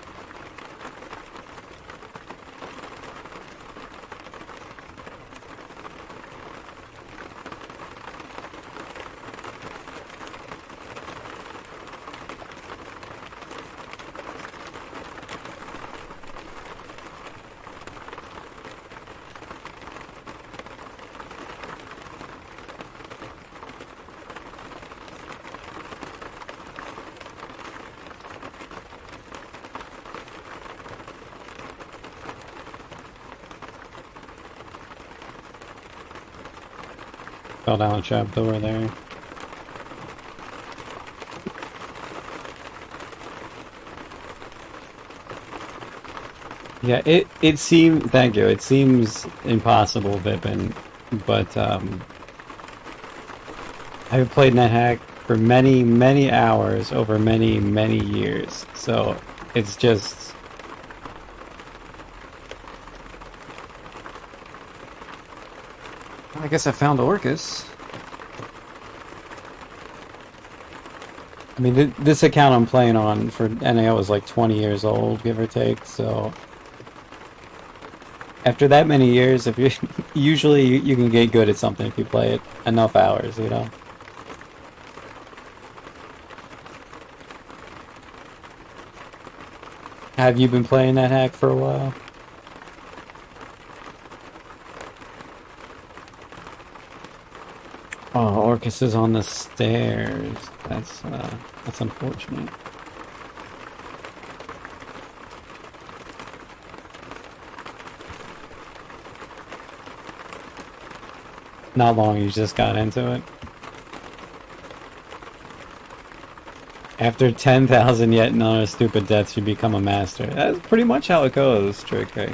Fell down a trap door there. Yeah, it seems... Thank you. It seems impossible, Vipin, but I've played Nethack for many, many hours over many, many years, so it's just... I guess I found Orcus. I mean, this account I'm playing on for NAO is like 20 years old, give or take, so... After that many years, if you usually you can get good at something if you play it enough hours, you know? Have you been playing Nethack for a while? Oh, Orcus is on the stairs. That's unfortunate. Not long, you just got into it. After 10,000 yet another stupid deaths, you become a master. That's pretty much how it goes, Trick. I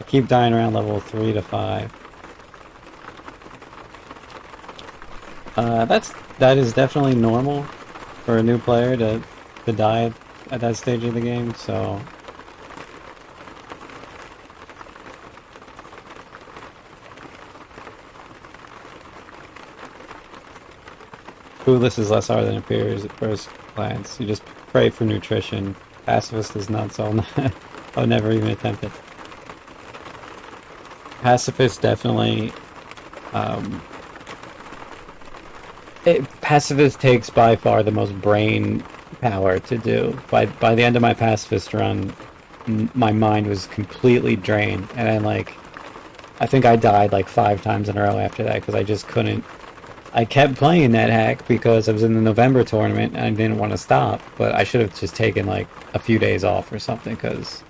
keep dying around level 3 to 5. That is definitely normal for a new player to die at that stage of the game, so... Foodless is less hard than it appears at first glance. You just pray for nutrition. Pacifist is not so. I'll never even attempt it. Pacifist definitely. Pacifist takes by far the most brain power to do. By the end of my pacifist run, my mind was completely drained, and I think I died like 5 times in a row after that because I just couldn't. I kept playing Nethack because I was in the November tournament and I didn't want to stop, but I should have just taken like a few days off or something because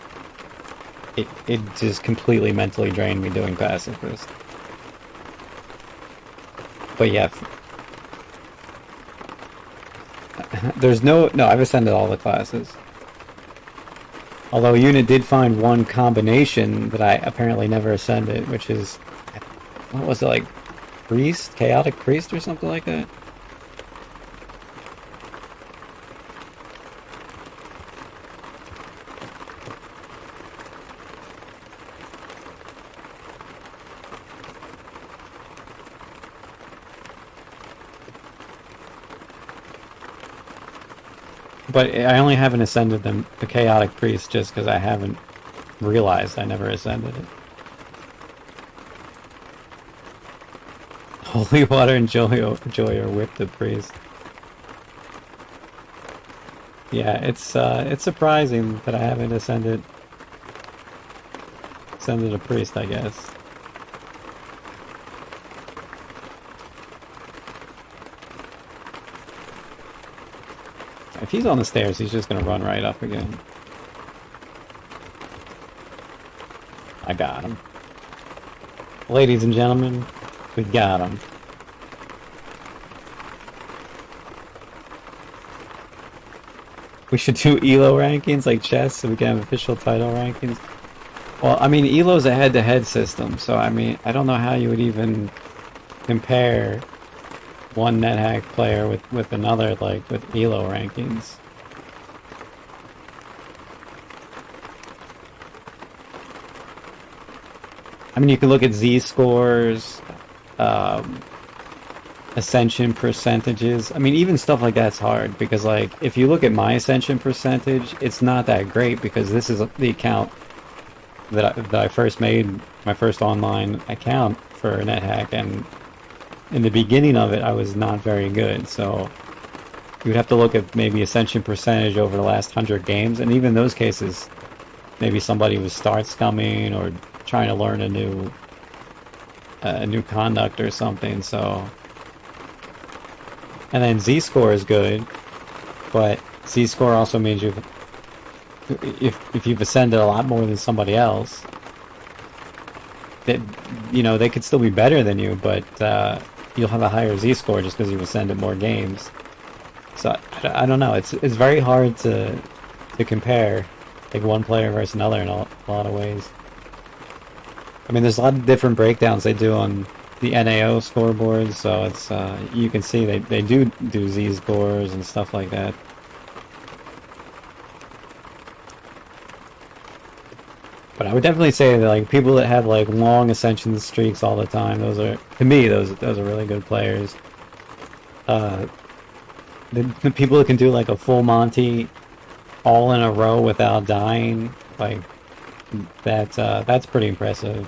it just completely mentally drained me doing pacifist. But yeah, there's no, I've ascended all the classes. Although Unit did find one combination that I apparently never ascended, which is, what was it, like priest? Chaotic priest or something like that? But I only haven't ascended the Chaotic Priest just because I haven't realized I never ascended it. Holy water and joy or whip the priest. Yeah, it's surprising that I haven't ascended a priest, I guess. If he's on the stairs, he's just gonna run right up again. I got him. Ladies and gentlemen, we got him. We should do ELO rankings like chess so we can have official title rankings. Well, I mean, ELO's a head-to-head system, so I mean, I don't know how you would even compare one Nethack player with another, like, with ELO rankings. I mean, you can look at Z-scores, Ascension percentages. I mean, even stuff like that's hard, because, like, if you look at my Ascension percentage, it's not that great, because this is the account that I first made, my first online account for Nethack, and in the beginning of it, I was not very good, so you would have to look at maybe Ascension percentage over the last 100 games, and even in those cases, maybe somebody was start scumming or trying to learn a new conduct or something, so... And then Z-score is good, but Z-score also means if you've ascended a lot more than somebody else, that, you know, they could still be better than you, but you'll have a higher Z-score just because you've ascended more games. So I don't know. It's very hard to compare like one player versus another in a lot of ways. I mean, there's a lot of different breakdowns they do on the NAO scoreboards, so it's you can see they do Z-scores and stuff like that. But I would definitely say that, like, people that have like long ascension streaks all the time, those are, to me, those are really good players. The people that can do like a full Monty all in a row without dying, like, that's pretty impressive.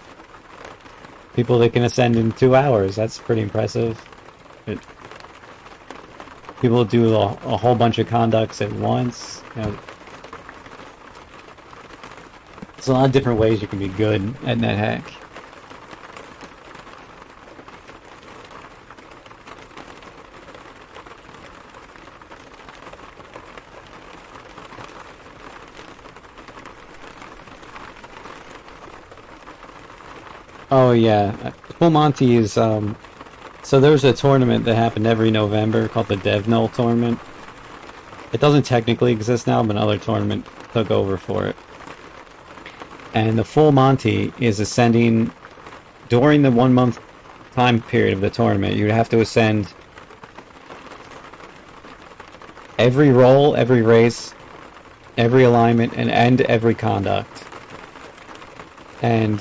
People that can ascend in 2 hours, that's pretty impressive. People do a whole bunch of conducts at once, you know. There's a lot of different ways you can be good at Nethack. Oh yeah, Full Monty is, so there's a tournament that happened every November called the Dev Null tournament. It doesn't technically exist now, but another tournament took over for it. And the Full Monty is ascending during the 1 month time period of the tournament. You'd have to ascend every roll, every race, every alignment, and every conduct. And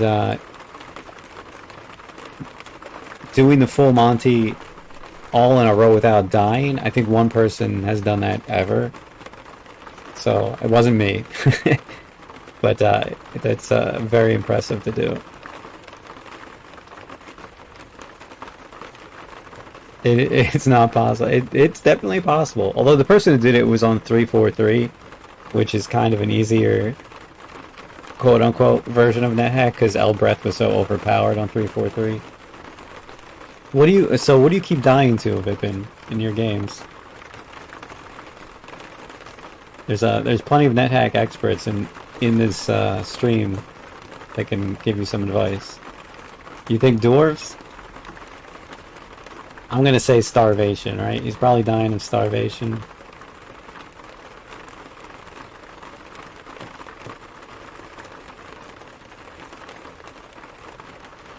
doing the Full Monty all in a row without dying. I think one person has done that ever. So it wasn't me. But that's very impressive to do. It's not possible. It's definitely possible. Although the person who did it was on 343, which is kind of an easier quote-unquote version of NetHack because Elbreth was so overpowered on 343. What do you keep dying to, Vipin, in your games? There's plenty of NetHack experts in this stream that can give you some advice. You think dwarves? I'm gonna say starvation, right? He's probably dying of starvation.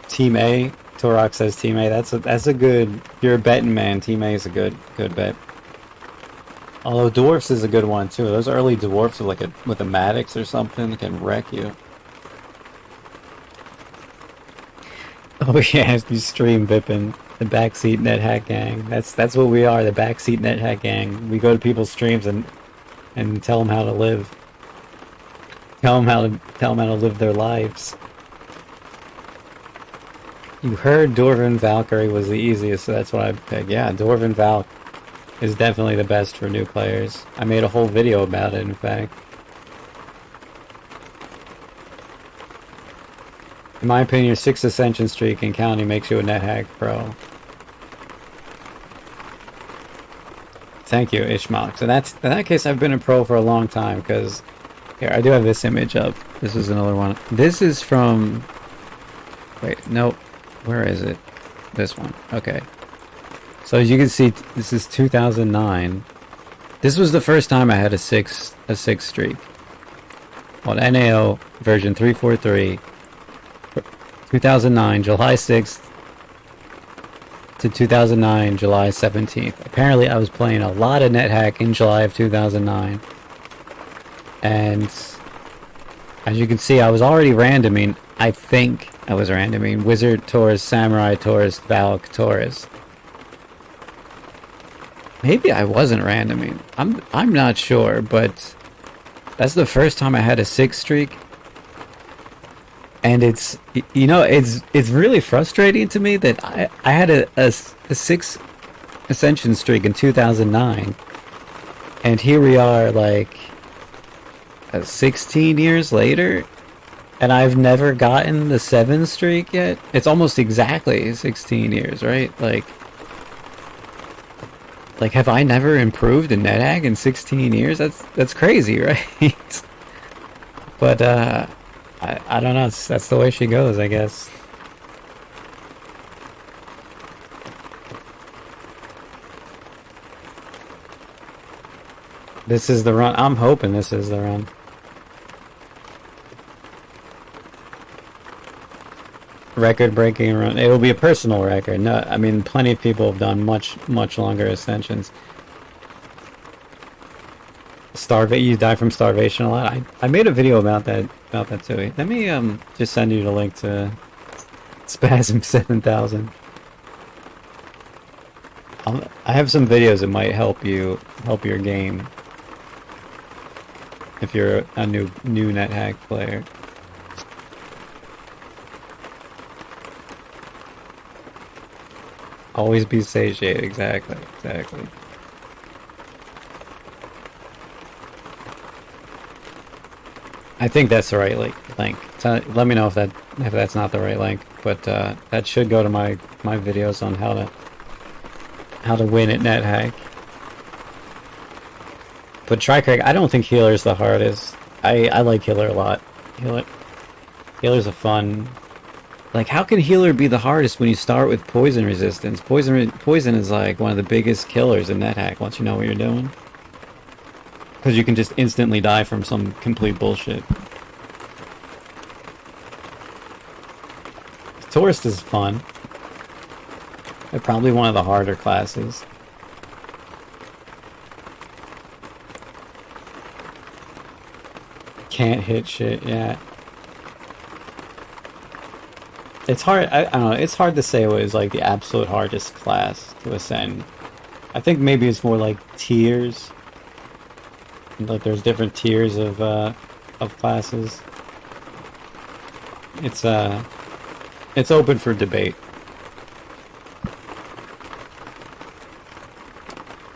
Team A, Torok says Team A. That's a good. If you're a betting man, Team A is a good bet. Although dwarfs is a good one too. Those early dwarfs with a Maddox or something can wreck you. Oh yeah, if you stream Vipin, the backseat NetHack gang. That's what we are, the backseat NetHack gang. We go to people's streams and tell them how to live. Tell them how to live their lives. You heard Dwarven Valkyrie was the easiest, so that's what I picked. Yeah, Dwarven Valk is definitely the best for new players. I made a whole video about it, in fact. In my opinion, your 6 Ascension streak in County makes you a NetHack pro. Thank you, Ishmael. So in that case, I've been a pro for a long time, because... Here, I do have this image up. This is another one. This is from... Wait, nope. Where is it? This one. Okay. So as you can see, this is 2009. This was the first time I had a six streak. On NAO version 343, 2009, July 6th to 2009, July 17th. Apparently I was playing a lot of NetHack in July of 2009. And as you can see, I was already randoming. I think I was randoming Wizard, Taurus, Samurai, Taurus, Valk, Taurus. Maybe I wasn't randoming. I'm not sure, but that's the first time I had a 6 streak. And it's really frustrating to me that I had a 6 Ascension streak in 2009. And here we are, like 16 years later, and I've never gotten the 7 streak yet. It's almost exactly 16 years, right? Like have I never improved in NetHack in 16 years? That's crazy, right? But I don't know. That's the way she goes, I guess. This is the run. I'm hoping this is the run. Record-breaking run. It will be a personal record. No, I mean, plenty of people have done much longer ascensions. You die from starvation a lot. I made a video about that too. Let me just send you the link to Spasm 7000. I have some videos that might help your game if you're a new NetHack player. Always be satiated, exactly. I think that's the right link. Let me know if that's not the right link, but that should go to my videos on how to win at NetHack. But try Craig. I don't think Healer's the hardest. I like Healer a lot. Healer's a fun. Like, how can Healer be the hardest when you start with poison resistance? Poison is like one of the biggest killers in NetHack once you know what you're doing. Because you can just instantly die from some complete bullshit. Tourist is fun. They're probably one of the harder classes. Can't hit shit, yeah. It's hard. I don't know. It's hard to say what is like the absolute hardest class to ascend. I think maybe it's more like tiers. Like there's different tiers of classes. It's open for debate.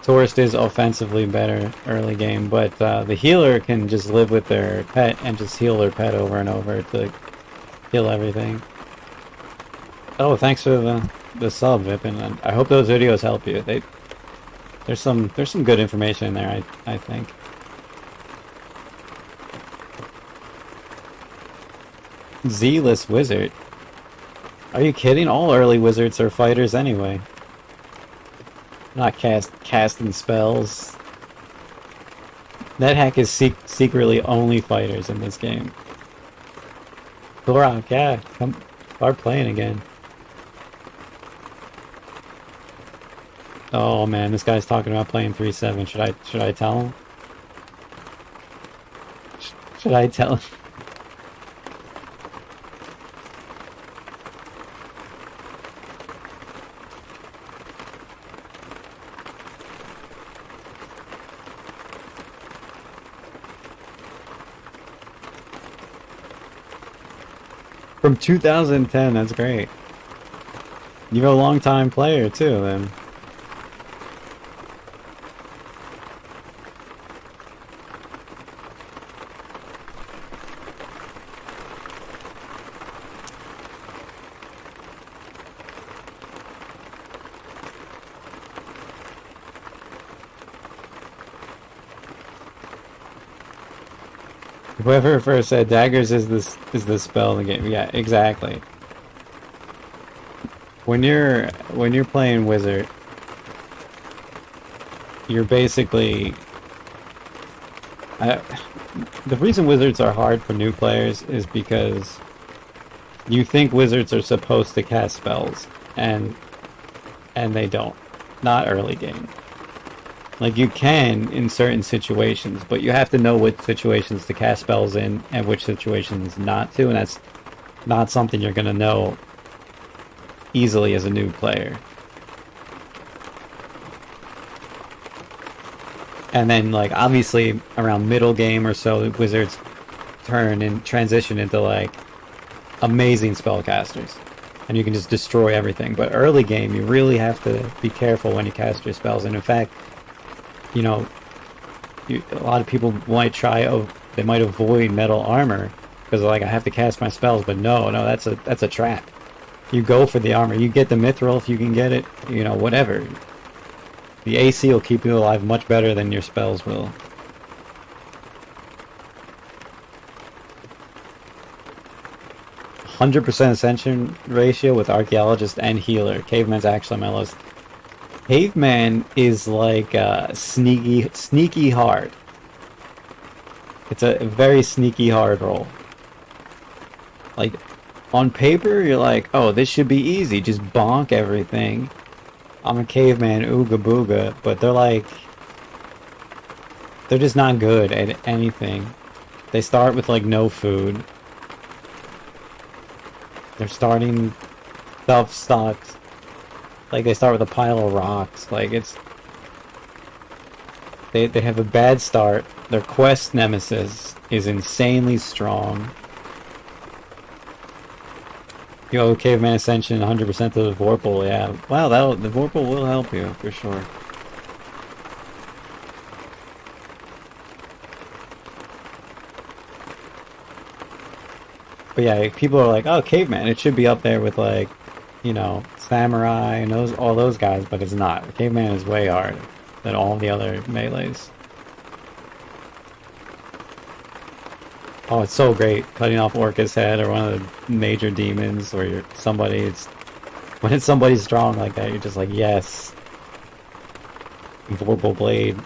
Tourist is offensively better early game, but the healer can just live with their pet and just heal their pet over and over to heal everything. Oh, thanks for the sub, Vip, and I hope those videos help you. There's some good information in there, I think. Zealous wizard. Are you kidding? All early wizards are fighters anyway. Not casting spells. Nethack is secretly only fighters in this game. Glurak, yeah, come start playing again. Oh man, this guy's talking about playing 3-7. Should I tell him? Should I tell him? From 2010, that's great. You're a long-time player too, then. Whoever first said daggers is the spell in the game. Yeah, exactly. When you're playing wizard, you're basically the reason wizards are hard for new players is because you think wizards are supposed to cast spells and they don't. Not early game. Like, you can in certain situations, but you have to know what situations to cast spells in and which situations not to, and that's not something you're going to know easily as a new player. And then, like, obviously, around middle game or so, wizards turn and transition into, like, amazing spellcasters. And you can just destroy everything. But early game, you really have to be careful when you cast your spells, and in fact, you know, a lot of people might they might avoid metal armor because like, I have to cast my spells, but no, that's a trap. You go for the armor, you get the mithril if you can get it, you know, whatever. The AC will keep you alive much better than your spells will. "100% ascension ratio with archaeologist and healer. Caveman's actually my lowest." Caveman is like sneaky hard. It's a very sneaky hard roll. Like, on paper, you're like, oh, this should be easy. Just bonk everything. I'm a caveman, ooga booga. But they're just not good at anything. They start with, like, no food. They're starting self-stocks. Like, they start with a pile of rocks. Like, they have a bad start. Their quest nemesis is insanely strong. Yo, Caveman Ascension, 100% to the Vorpal, yeah. Wow, the Vorpal will help you, for sure. But yeah, people are like, oh, Caveman, it should be up there with, like, you know, Samurai and all those guys, but it's not. Caveman is way harder than all the other melees. Oh, it's so great cutting off Orca's head or one of the major demons, or when it's somebody strong like that, you're just like, yes. Vorpal Blade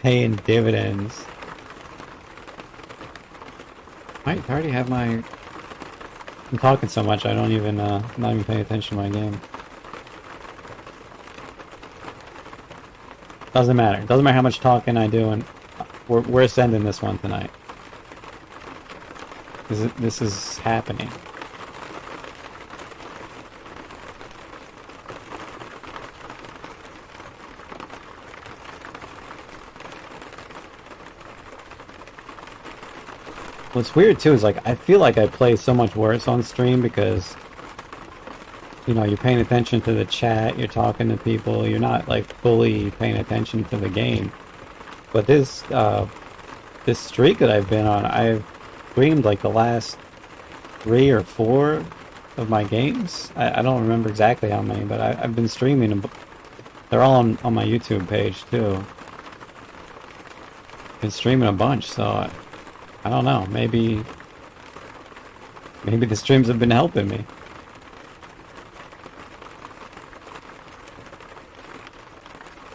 paying dividends. I already have my. I'm talking so much I don't even not even paying attention to my game. Doesn't matter. Doesn't matter how much talking I do, and we're ascending this one tonight. This is happening. What's weird too is like I feel like I play so much worse on stream because you know you're paying attention to the chat, you're talking to people, you're not like fully paying attention to the game. But this streak that I've been on, I've streamed like the last 3 or 4 of my games. I don't remember exactly how many, but I've been streaming them. They're all on my YouTube page too. Been streaming a bunch, so I don't know. Maybe the streams have been helping me.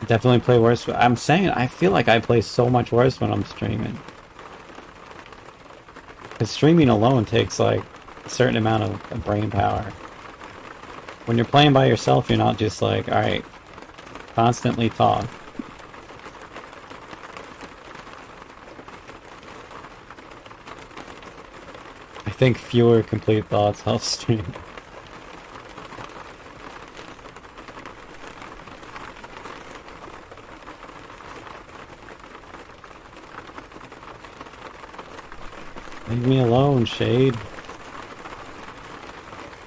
Definitely play worse. I'm saying I feel like I play so much worse when I'm streaming. Because streaming alone takes like a certain amount of brain power. When you're playing by yourself, you're not just like, alright, constantly talk. I think fewer complete thoughts help stream. Leave me alone, Shade.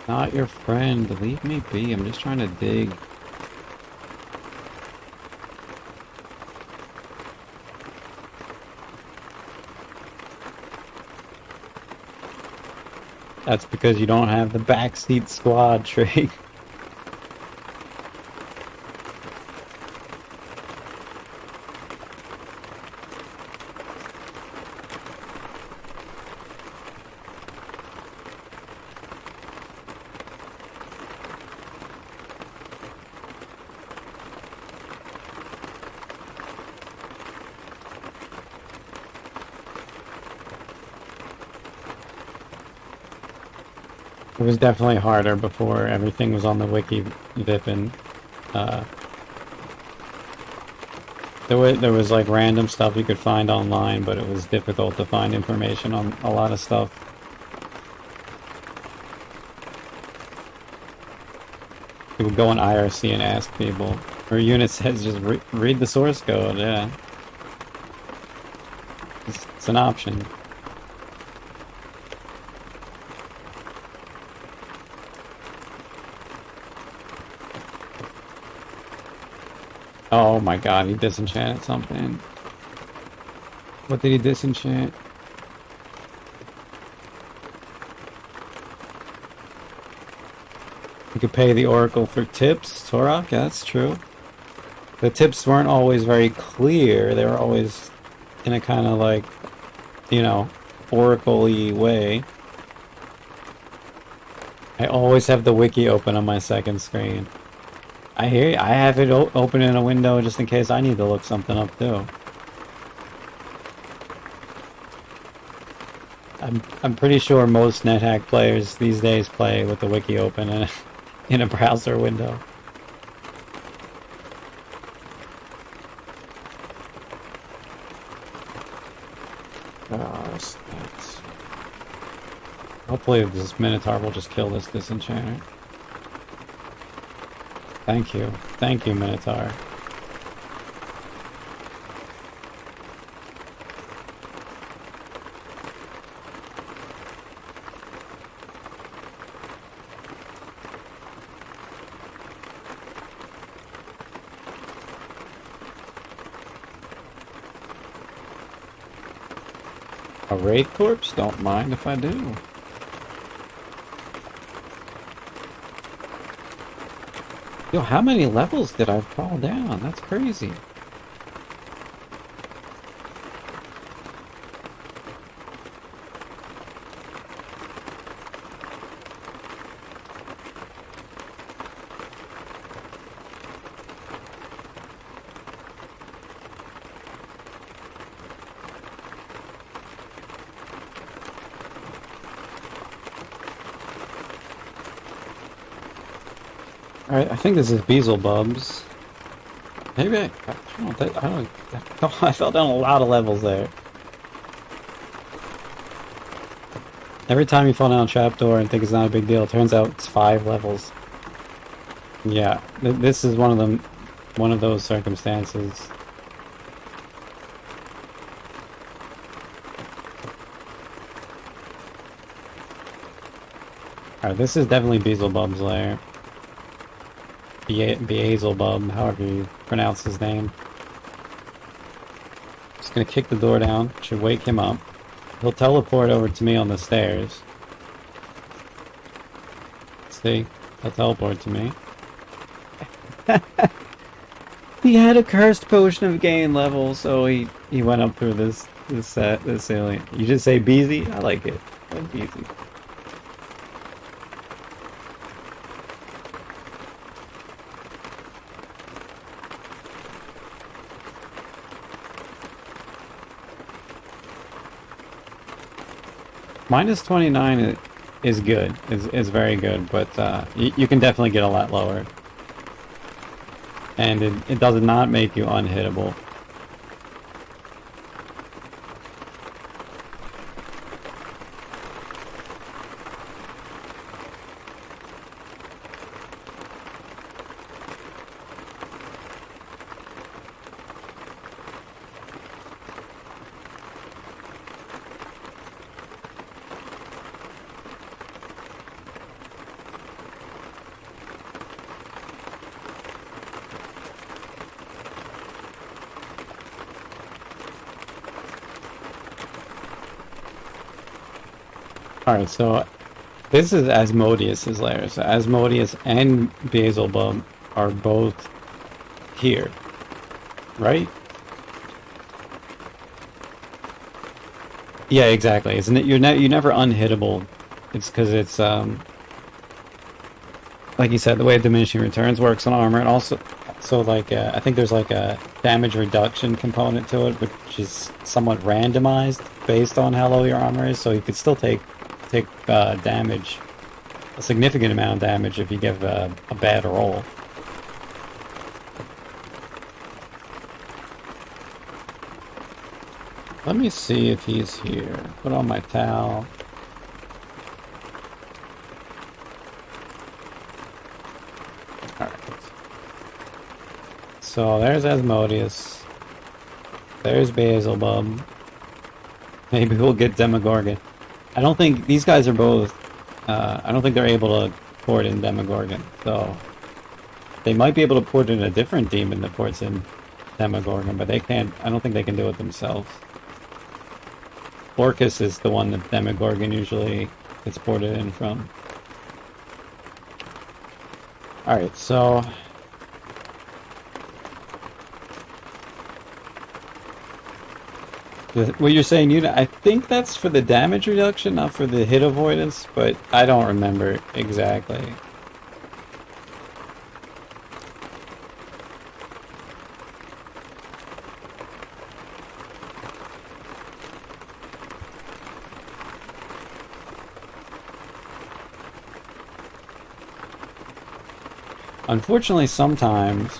Not your friend. Leave me be. I'm just trying to dig. That's because you don't have the backseat squad trait. It was definitely harder before everything was on the wiki dipping. There was like random stuff you could find online, but it was difficult to find information on a lot of stuff. You would go on IRC and ask people. Or unit says just read the source code, yeah. It's an option. Oh my god, he disenchanted something. What did he disenchant? You could pay the Oracle for tips, Torok, yeah, that's true. The tips weren't always very clear, they were always in a kind of like, you know, Oracle-y way. I always have the wiki open on my second screen. I hear you. I have it open in a window just in case I need to look something up too. I'm pretty sure most Nethack players these days play with the wiki open in a browser window. Oh, snacks. Hopefully this Minotaur will just kill this disenchanter. Thank you. Thank you, Minotaur. A raid corpse? Don't mind if I do. Yo, how many levels did I fall down? That's crazy. Alright, I think this is Beelzebubs. Maybe I fell down a lot of levels there. Every time you fall down a trapdoor and think it's not a big deal, it turns out it's 5 levels. Yeah, this is one of them, one of those circumstances. Alright, this is definitely Beelzebub's lair. Beelzebub, however you pronounce his name. Just gonna kick the door down, should wake him up. He'll teleport over to me on the stairs. See? He'll teleport to me. He had a cursed potion of gain level, so he went up through this ceiling. You just say Beezy? I like it. I like Beezy. Minus 29 is good. Is very good, but you can definitely get a lot lower. And it does not make you unhittable. Alright, so this is Asmodeus' lair. So Asmodeus and Beelzebub are both here, right? Yeah, exactly. Isn't it? You're never unhittable. It's because it's like you said, the way diminishing returns works on armor, and also like I think there's like a damage reduction component to it, which is somewhat randomized based on how low your armor is. So you could still take damage, a significant amount of damage if you give a bad roll. Let me see if he's here. Put on my towel. Alright. So there's Asmodeus. There's Beelzebub. Maybe we'll get Demogorgon. I don't think these guys are both. I don't think they're able to port in Demogorgon. So they might be able to port in a different demon that ports in Demogorgon, but they can't. I don't think they can do it themselves. Orcus is the one that Demogorgon usually gets ported in from. Alright, so what you're saying, I think that's for the damage reduction, not for the hit avoidance, but I don't remember exactly. Unfortunately, sometimes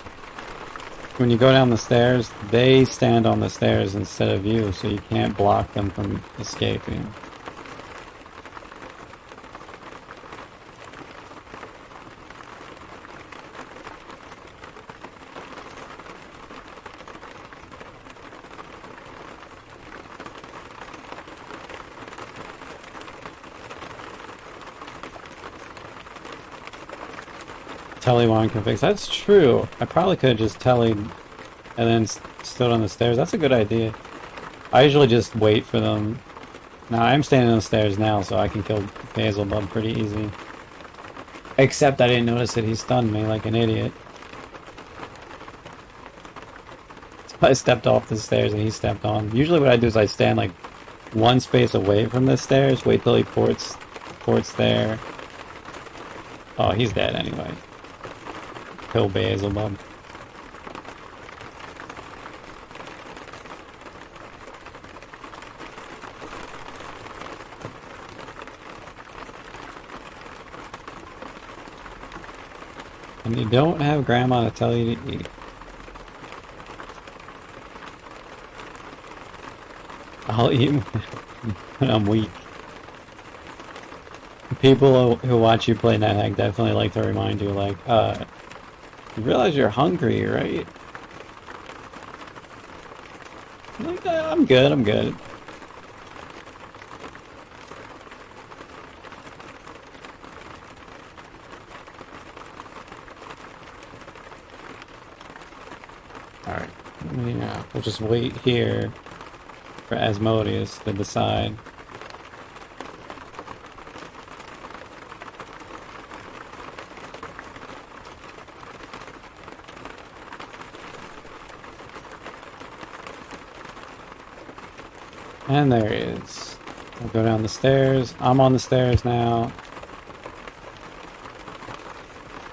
when you go down the stairs, they stand on the stairs instead of you, so you can't block them from escaping. Telly one can fix. That's true. I probably could have just tellied and then stood on the stairs. That's a good idea. I usually just wait for them. Now I'm standing on the stairs now, so I can kill Beelzebub pretty easy. Except I didn't notice that he stunned me like an idiot. So I stepped off the stairs and he stepped on. Usually what I do is I stand like one space away from the stairs, wait till he ports there. Oh, he's dead anyway. Kill Beelzebub. And you don't have Grandma to tell you to eat. I'll eat when I'm weak. People who watch you play Nethack definitely like to remind you, like, you realize you're hungry, right? Like, I'm good, I'm good. we'll just wait here for Asmodeus to decide. And there he is. We'll go down the stairs. I'm on the stairs now.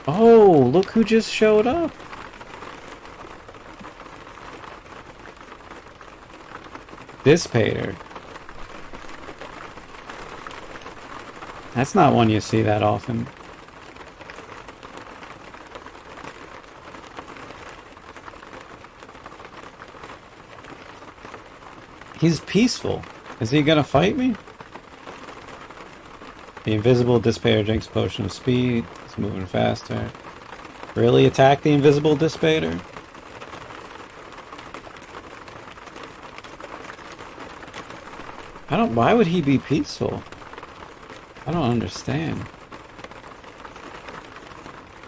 Oh, look who just showed up. Dissipator. That's not one you see that often. He's peaceful. Is he gonna fight me? The invisible dissipator drinks a potion of speed. He's moving faster. Really attack the invisible dissipator? Why would he be peaceful? I don't understand.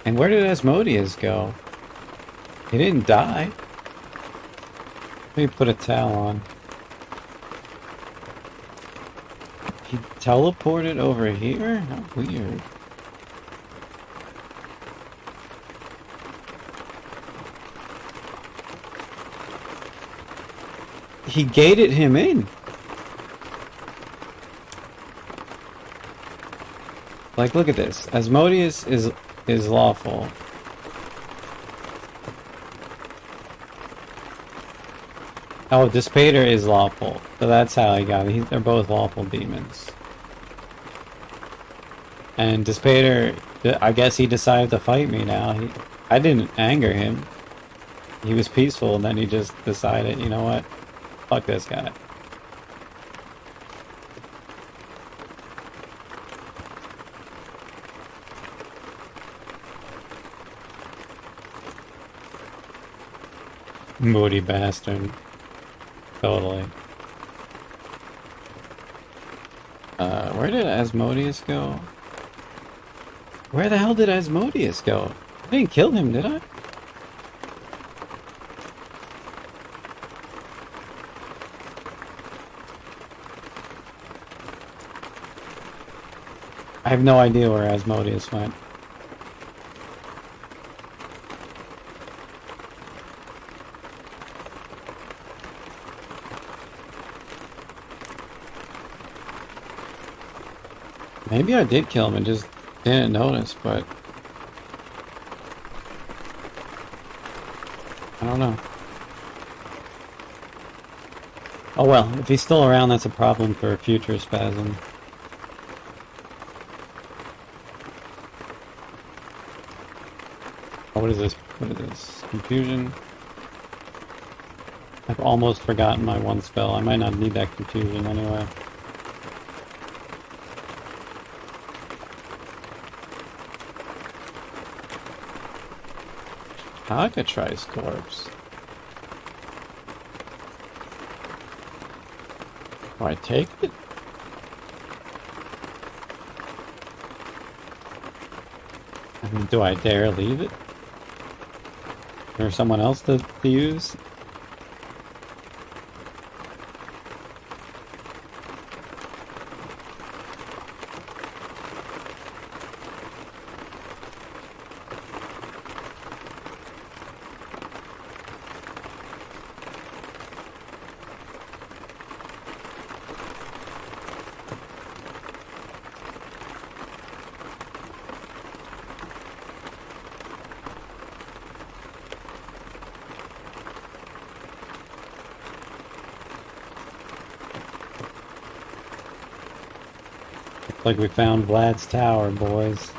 And where did Asmodeus go? He didn't die. Let me put a towel on. He teleported over here? How weird. He gated him in. Like, look at this. Asmodeus is lawful. Oh, Dissipator is lawful. So that's how he got it. They're both lawful demons. And Dissipator, I guess he decided to fight me now. I didn't anger him. He was peaceful, and then he just decided, you know what? Fuck this guy. Moody bastard. Totally. Where did Asmodeus go? Where the hell did Asmodeus go? I didn't kill him, did I? I have no idea where Asmodeus went. Maybe I did kill him and just didn't notice, but I don't know. Oh well, if he's still around, that's a problem for a future spasm. Oh, what is this? What is this? Confusion? I've almost forgotten my one spell. I might not need that confusion anyway. Cockatrice corpse. Do I take it? I mean, do I dare leave it? Is there someone else to use? Like we found Vlad's tower, boys.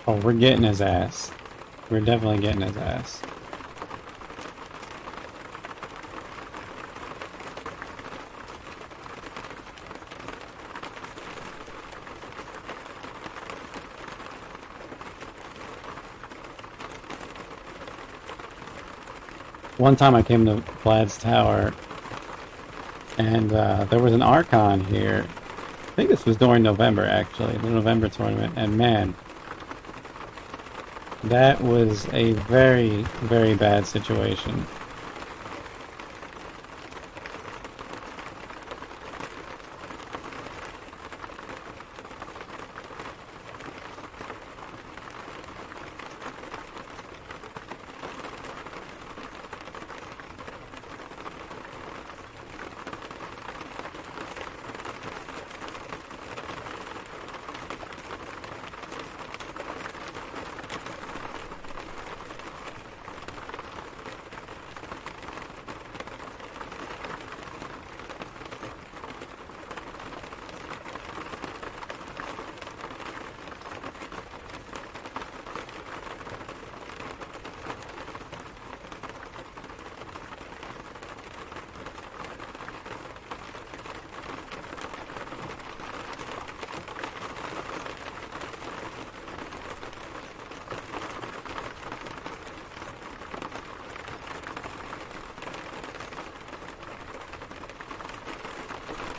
Oh, we're getting his ass. We're definitely getting his ass. one time I came to Vlad's Tower, and there was an Archon here. I think this was during November, actually, the November tournament, and man, that was a very, very bad situation.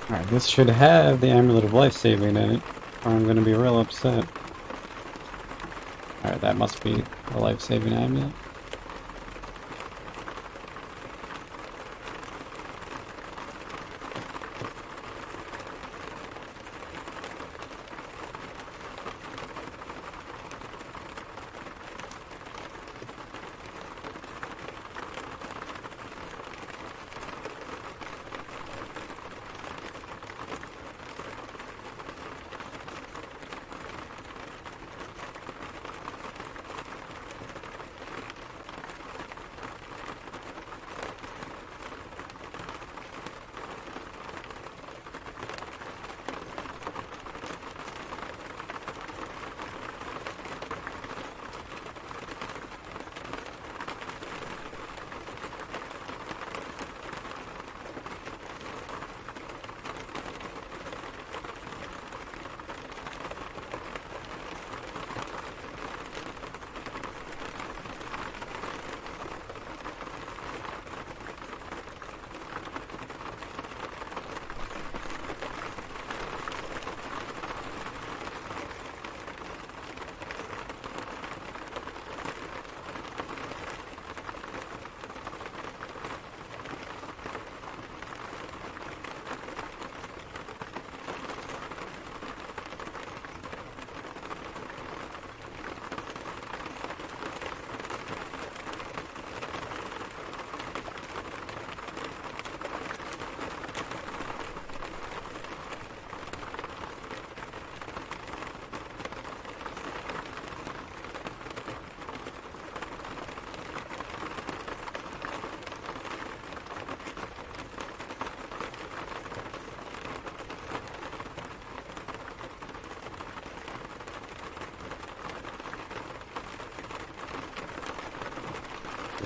Alright, this should have the Amulet of Life Saving in it, or I'm going to be real upset. Alright, that must be the Life Saving Amulet.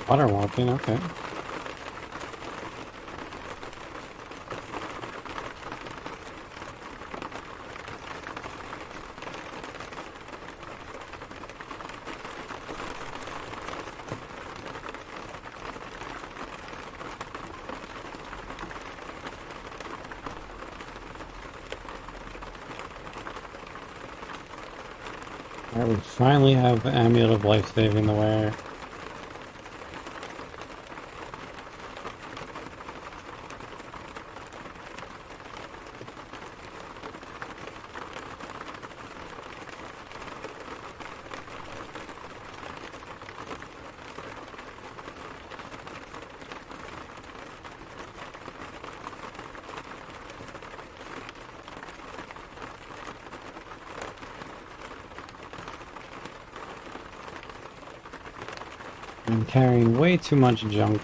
Water walking, okay. Alright, we finally have the Amulet of Life Saving the wearer. I'm carrying way too much junk.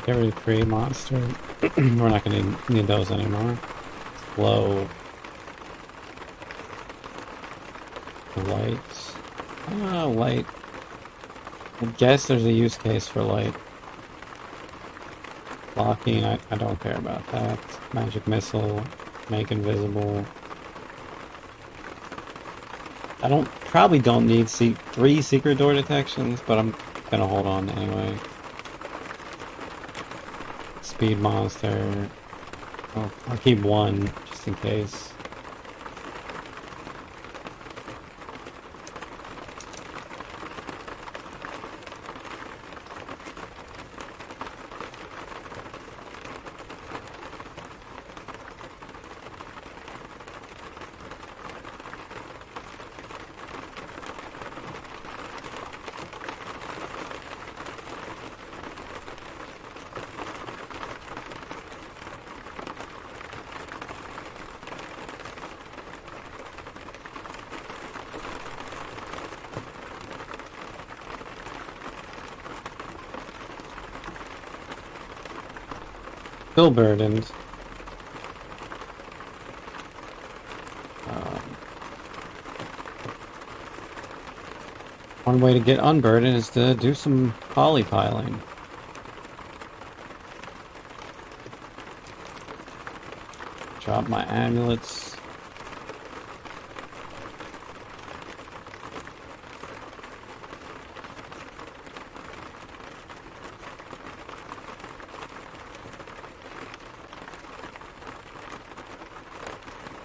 Get rid of Create Monster. We're not going to need those anymore. Glow. Lights. Ah, light. I guess there's a use case for light. Blocking, I don't care about that. Magic missile, make invisible. Probably don't need 3 secret door detections, but I'm gonna hold on anyway. Speed monster. I'll keep 1 just in case. Still burdened. One way to get unburdened is to do some polypiling. Drop my amulets.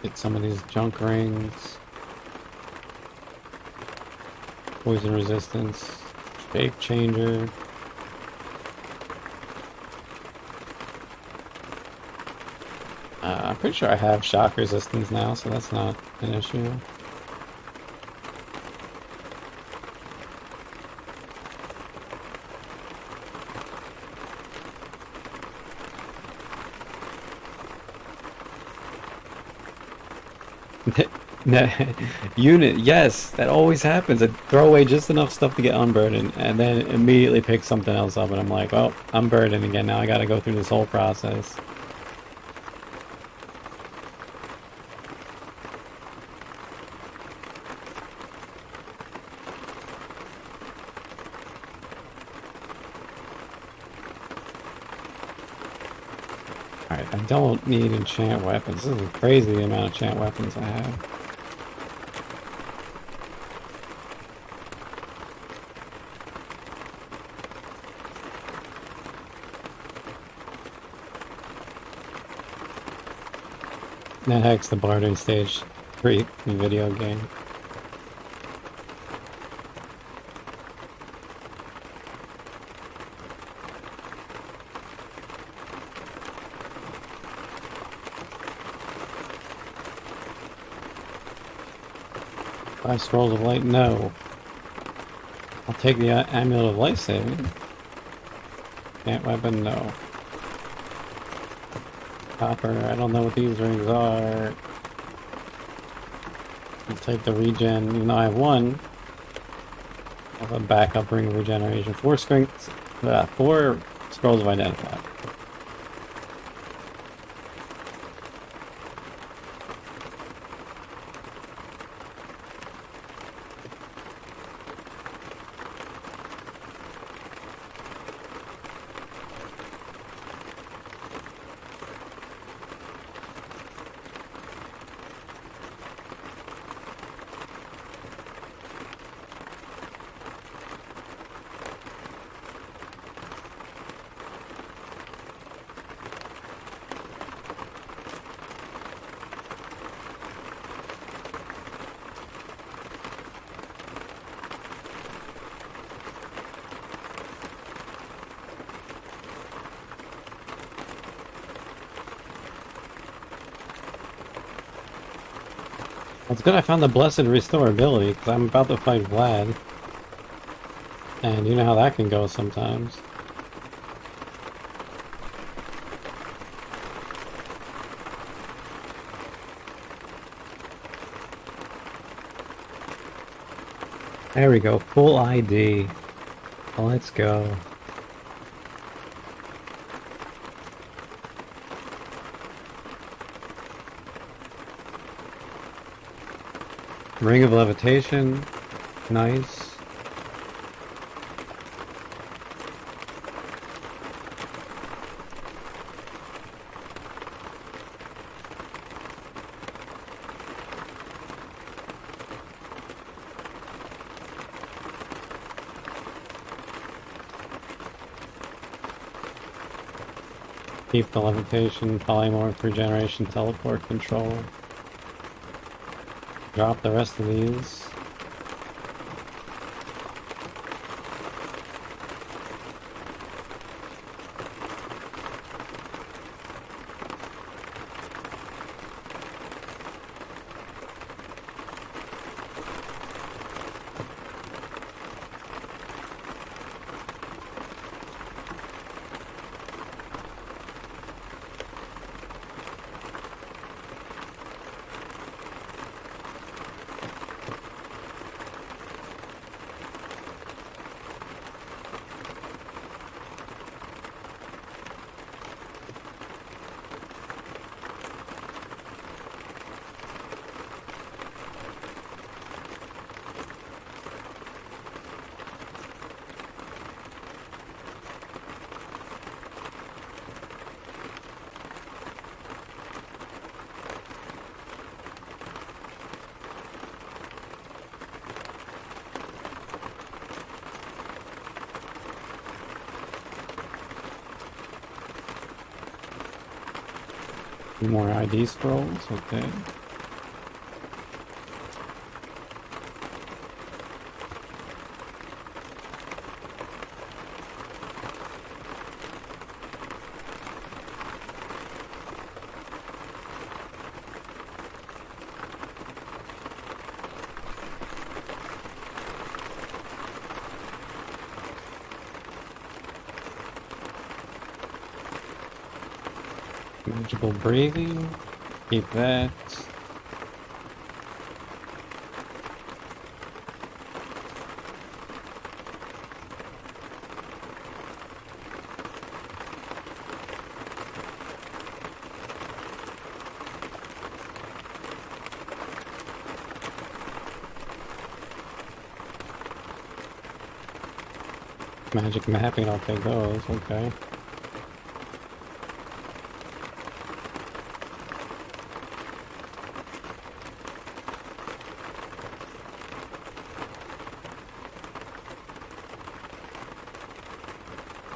Get some of these junk rings. Poison resistance. Shape changer. I'm pretty sure I have shock resistance now, so that's not an issue. Unit, yes, that always happens. I throw away just enough stuff to get unburdened, and then immediately pick something else up, and I'm like, oh, I'm burdened again. Now I gotta go through this whole process. Alright, I don't need enchant weapons. This is crazy the amount of enchant weapons I have. Nethack's the bartering stage 3 video game. Five scrolls of light? No. I'll take the amulet of light saving. Can't weapon? No. Copper, I don't know what these rings are. I'll take the regen, even though I have 1. I have a backup ring of regeneration. 4 scrolls of identify. It's good I found the Blessed Restore ability, because I'm about to fight Vlad. And you know how that can go sometimes. There we go, full ID. Let's go. Ring of levitation. Nice. Keep the levitation, polymorph, regeneration, teleport, control. Drop the rest of these. More ID scrolls, okay. Magical breathing, keep that. Magic mapping, I'll take those, okay.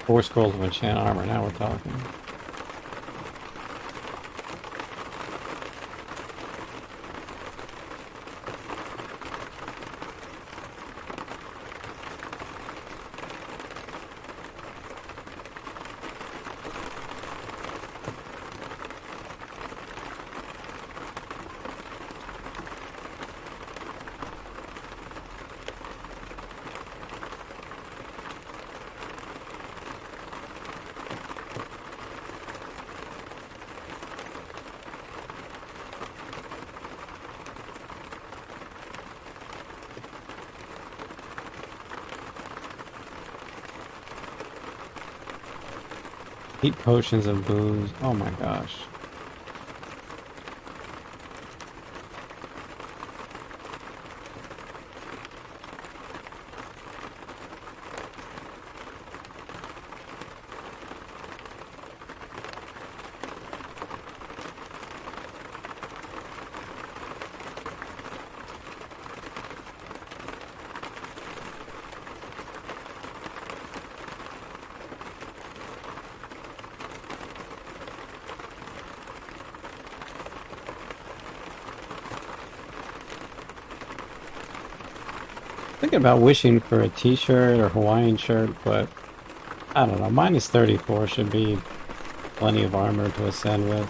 Four scrolls of enchant armor, now we're talking. Heat potions of booze. Oh my gosh. Thinking about wishing for a t-shirt or Hawaiian shirt, but I don't know. Minus 34 should be plenty of armor to ascend with.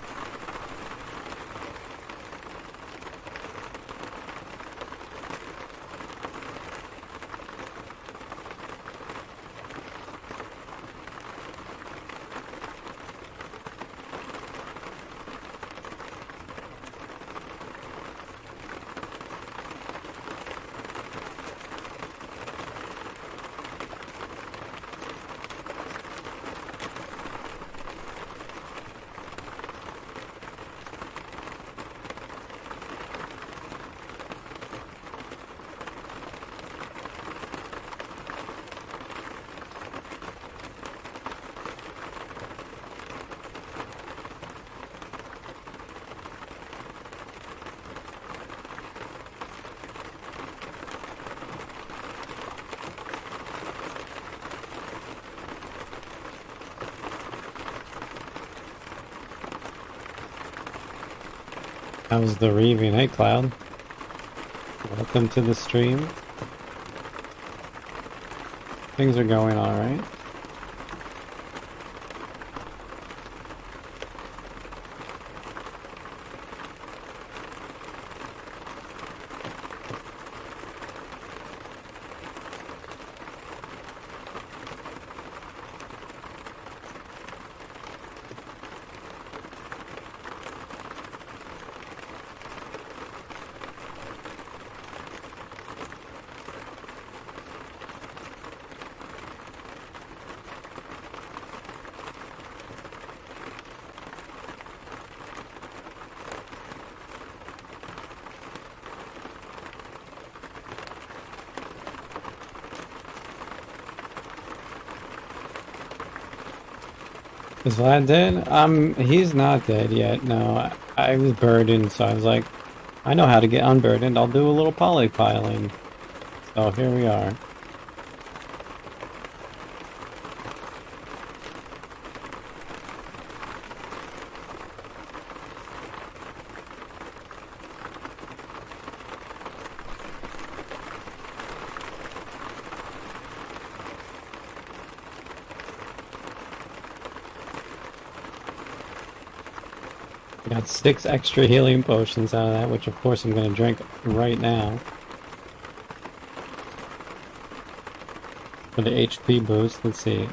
How's the reaving? Hey, Cloud. Welcome to the stream. Things are going alright. Is Vlad dead? He's not dead yet. No, I was burdened, so I was like, I know how to get unburdened. I'll do a little polypiling. So here we are. Got 6 extra healing potions out of that, which of course I'm going to drink right now. For the HP boost, let's see.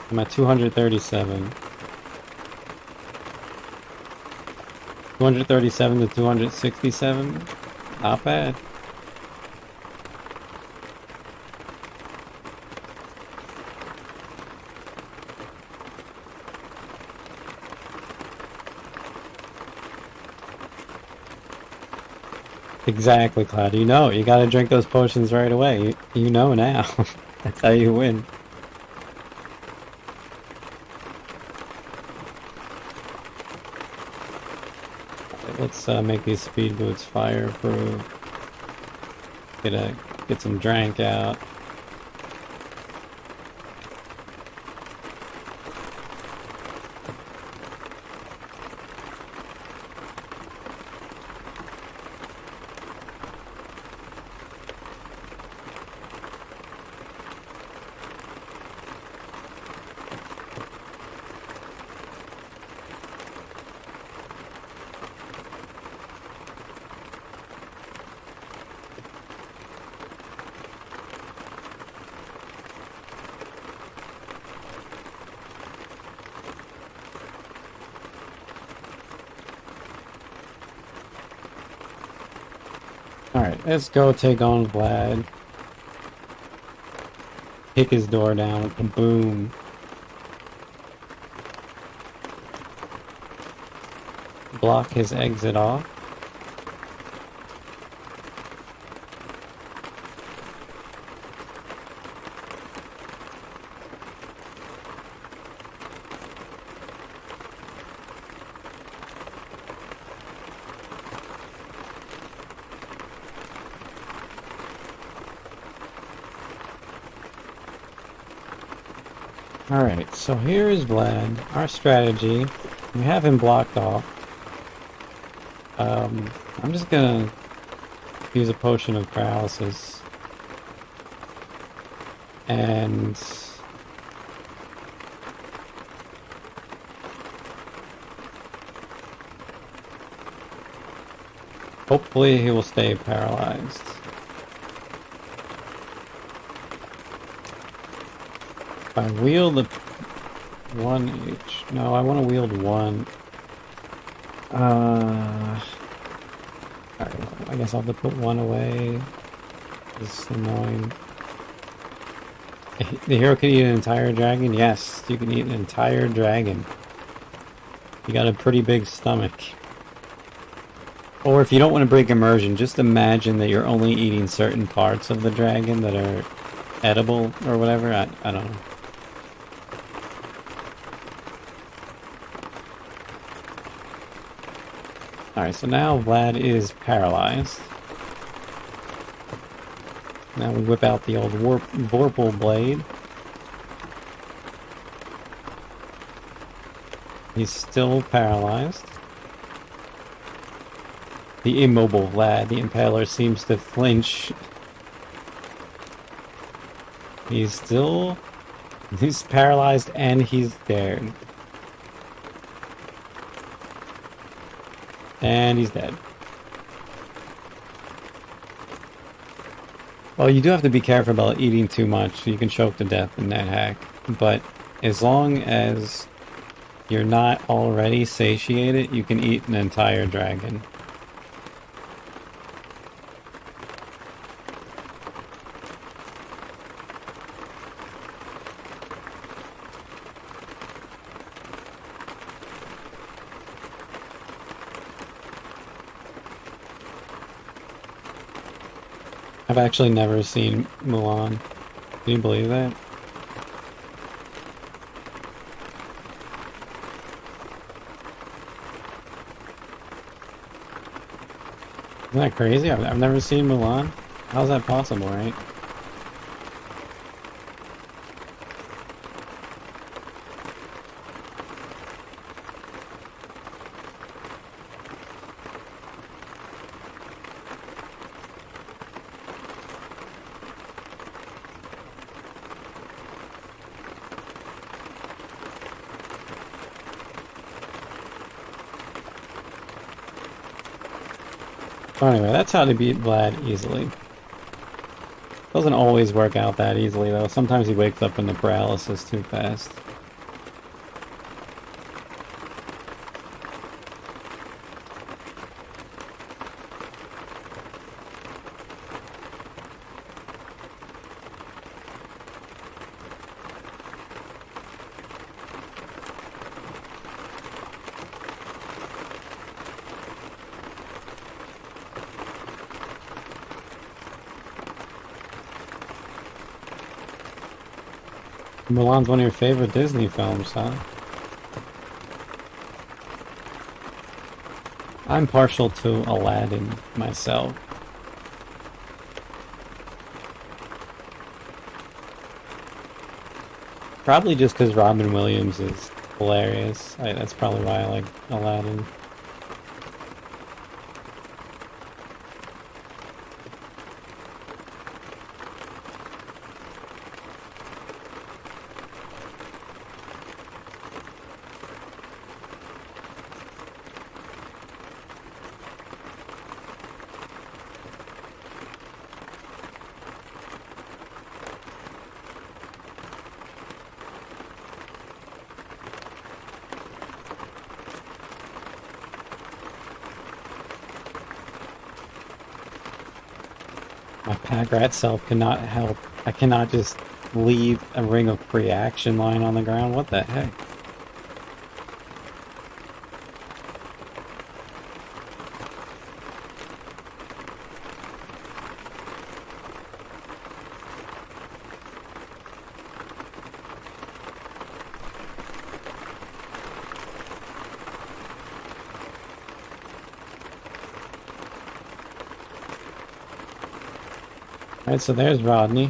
I'm at 237. 237 to 267? Not bad. Exactly, Cloud. You know, you gotta drink those potions right away. You know now. That's how you win. Let's make these speed boots fireproof. Get some drank out. Alright, let's go take on Vlad. Kick his door down with a boom. Block his exit off. Alright, so here is Vlad. Our strategy. We have him blocked off. I'm just gonna use a potion of paralysis. And hopefully he will stay paralyzed. If I wield the one each. No, I want to wield one. Alright, I guess I'll have to put one away. This is annoying. The hero can eat an entire dragon? Yes, you can eat an entire dragon. You got a pretty big stomach. Or if you don't want to break immersion, just imagine that you're only eating certain parts of the dragon that are edible or whatever. I don't know. Alright, so now Vlad is paralyzed. Now we whip out the old Vorpal blade. He's still paralyzed. The immobile lad, the impaler, seems to flinch. He's paralyzed and he's scared. And he's dead. Well, you do have to be careful about eating too much. You can choke to death in Nethack. But as long as you're not already satiated, you can eat an entire dragon. I've actually never seen Mulan. Can you believe that? Isn't that crazy? I've never seen Mulan. How's that possible, right? So anyway, that's how to beat Vlad easily. Doesn't always work out that easily, though. Sometimes he wakes up in the paralysis too fast. Mulan's one of your favorite Disney films, huh? I'm partial to Aladdin myself. Probably just because Robin Williams is hilarious. That's probably why I like Aladdin. My pack rat self cannot help. I cannot just leave a ring of reaction lying on the ground. What the heck? Alright, so there's Rodney.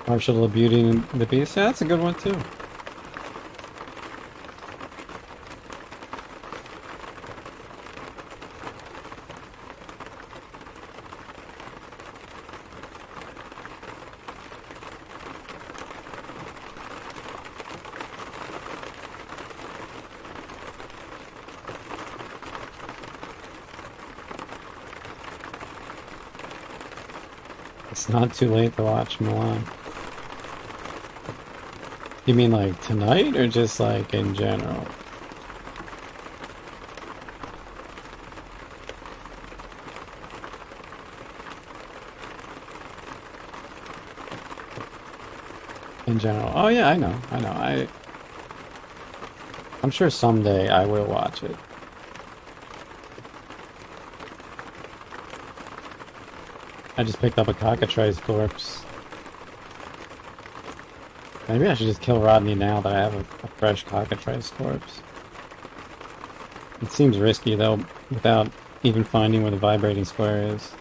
Partial to Beauty and the Beast. Yeah, that's a good one too. It's not too late to watch Milan. You mean like tonight or just like in general? In general. Oh yeah, I know. I'm sure someday I will watch it. I just picked up a cockatrice corpse. Maybe I should just kill Rodney now that I have a fresh cockatrice corpse. It seems risky though, without even finding where the vibrating square is.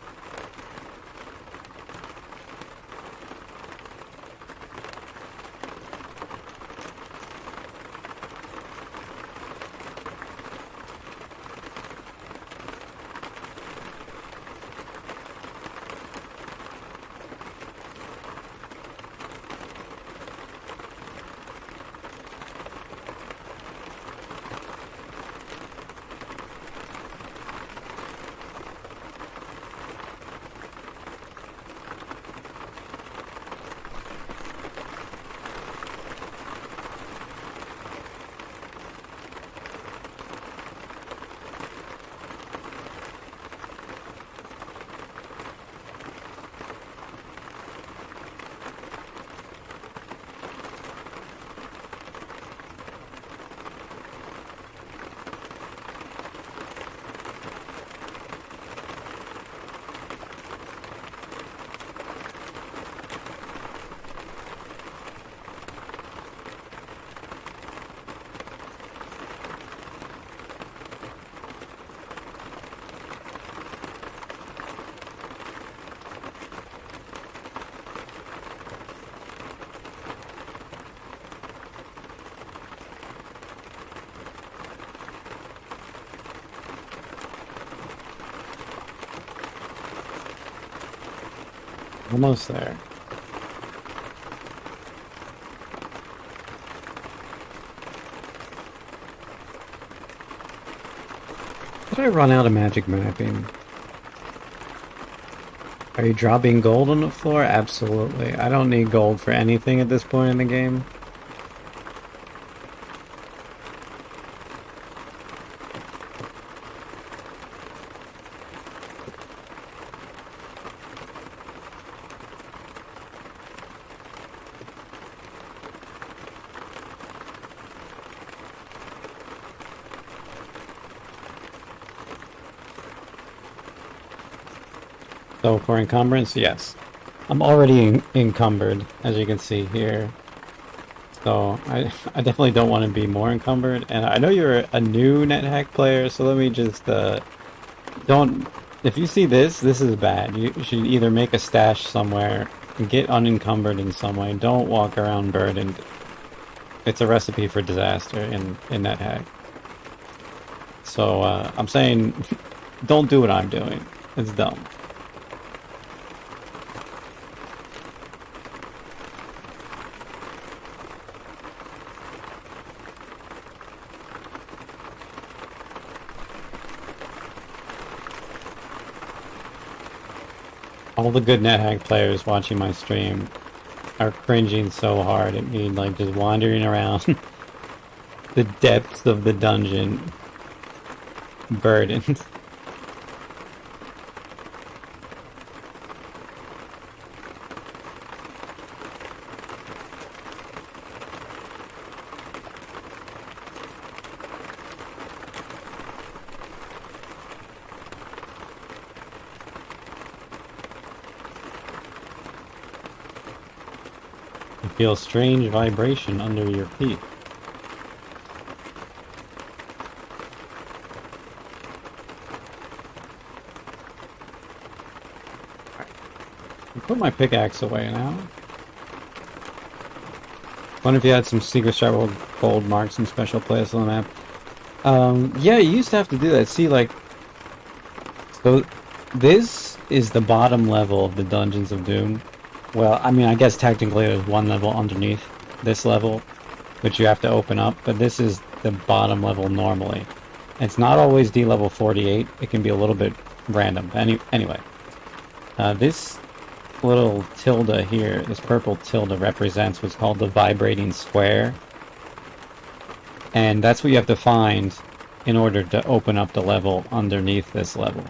Almost there. Did I run out of magic mapping? Are you dropping gold on the floor? Absolutely. I don't need gold for anything at this point in the game. So for encumbrance, yes. I'm already encumbered, as you can see here. So I definitely don't want to be more encumbered. And I know you're a new Nethack player, so let me just don't. If you see this, this is bad. You should either make a stash somewhere and get unencumbered in some way. Don't walk around burdened. It's a recipe for disaster in Nethack. So I'm saying, don't do what I'm doing. It's dumb. All the good Nethack players watching my stream are cringing so hard at me, like just wandering around the depths of the dungeon, burdened. You feel strange vibration under your feet. I put my pickaxe away now. Wonder if you had some secret sharp gold marks and special places on the map. Yeah, you used to have to do that. See, like, so this is the bottom level of the Dungeons of Doom. Well, I mean, I guess technically there's one level underneath this level, which you have to open up, but this is the bottom level normally. It's not always D level 48. It can be a little bit random. Anyway, this little tilde here, this purple tilde represents what's called the vibrating square. And that's what you have to find in order to open up the level underneath this level.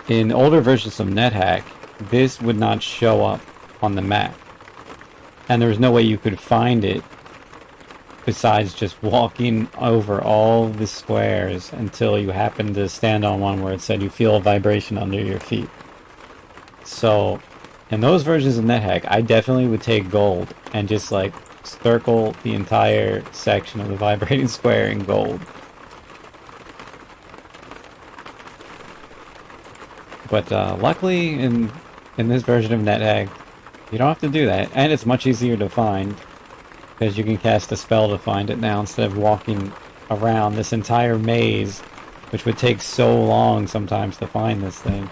In older versions of Nethack, this would not show up on the map. And there was no way you could find it besides just walking over all the squares until you happened to stand on one where it said you feel a vibration under your feet. So, in those versions of Nethack, I definitely would take gold and just like circle the entire section of the vibrating square in gold. But luckily, in this version of Nethack, you don't have to do that, and it's much easier to find because you can cast a spell to find it now instead of walking around this entire maze, which would take so long sometimes to find this thing.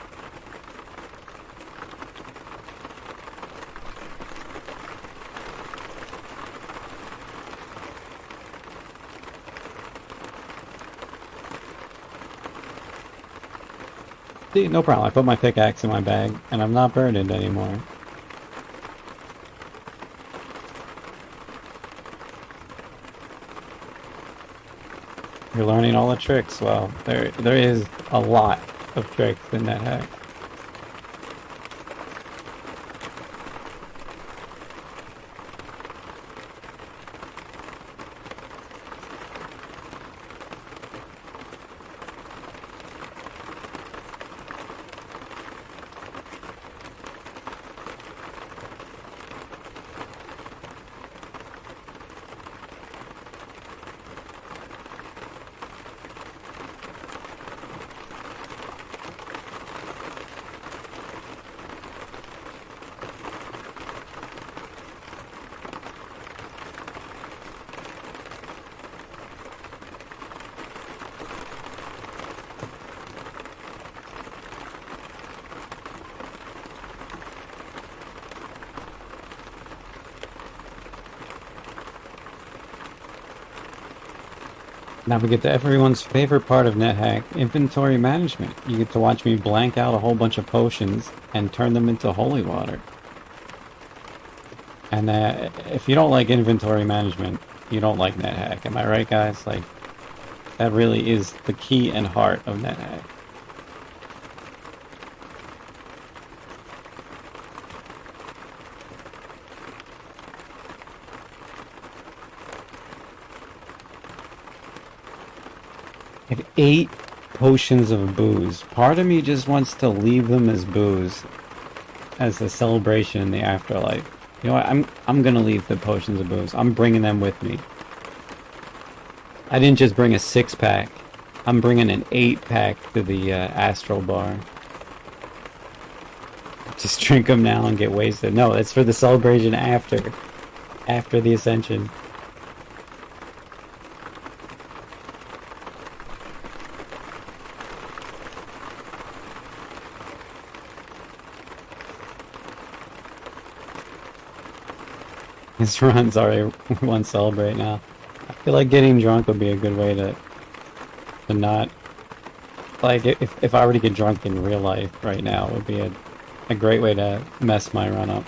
See, no problem. I put my pickaxe in my bag, and I'm not burdened anymore. You're learning all the tricks. Well, there is a lot of tricks in that hack. Now we get to everyone's favorite part of NetHack, inventory management. You get to watch me blank out a whole bunch of potions and turn them into holy water. And if you don't like inventory management, you don't like NetHack. Am I right, guys? Like, that really is the key and heart of NetHack. I have 8 potions of booze. Part of me just wants to leave them as booze, as a celebration in the afterlife. You know what? I'm gonna leave the potions of booze. I'm bringing them with me. I didn't just bring a 6-pack. I'm bringing an 8-pack to the astral bar. Just drink them now and get wasted. No, it's for the celebration after the Ascension. His runs are one celebrate now. I feel like getting drunk would be a good way to not... Like, if I were to get drunk in real life right now, it would be a great way to mess my run up.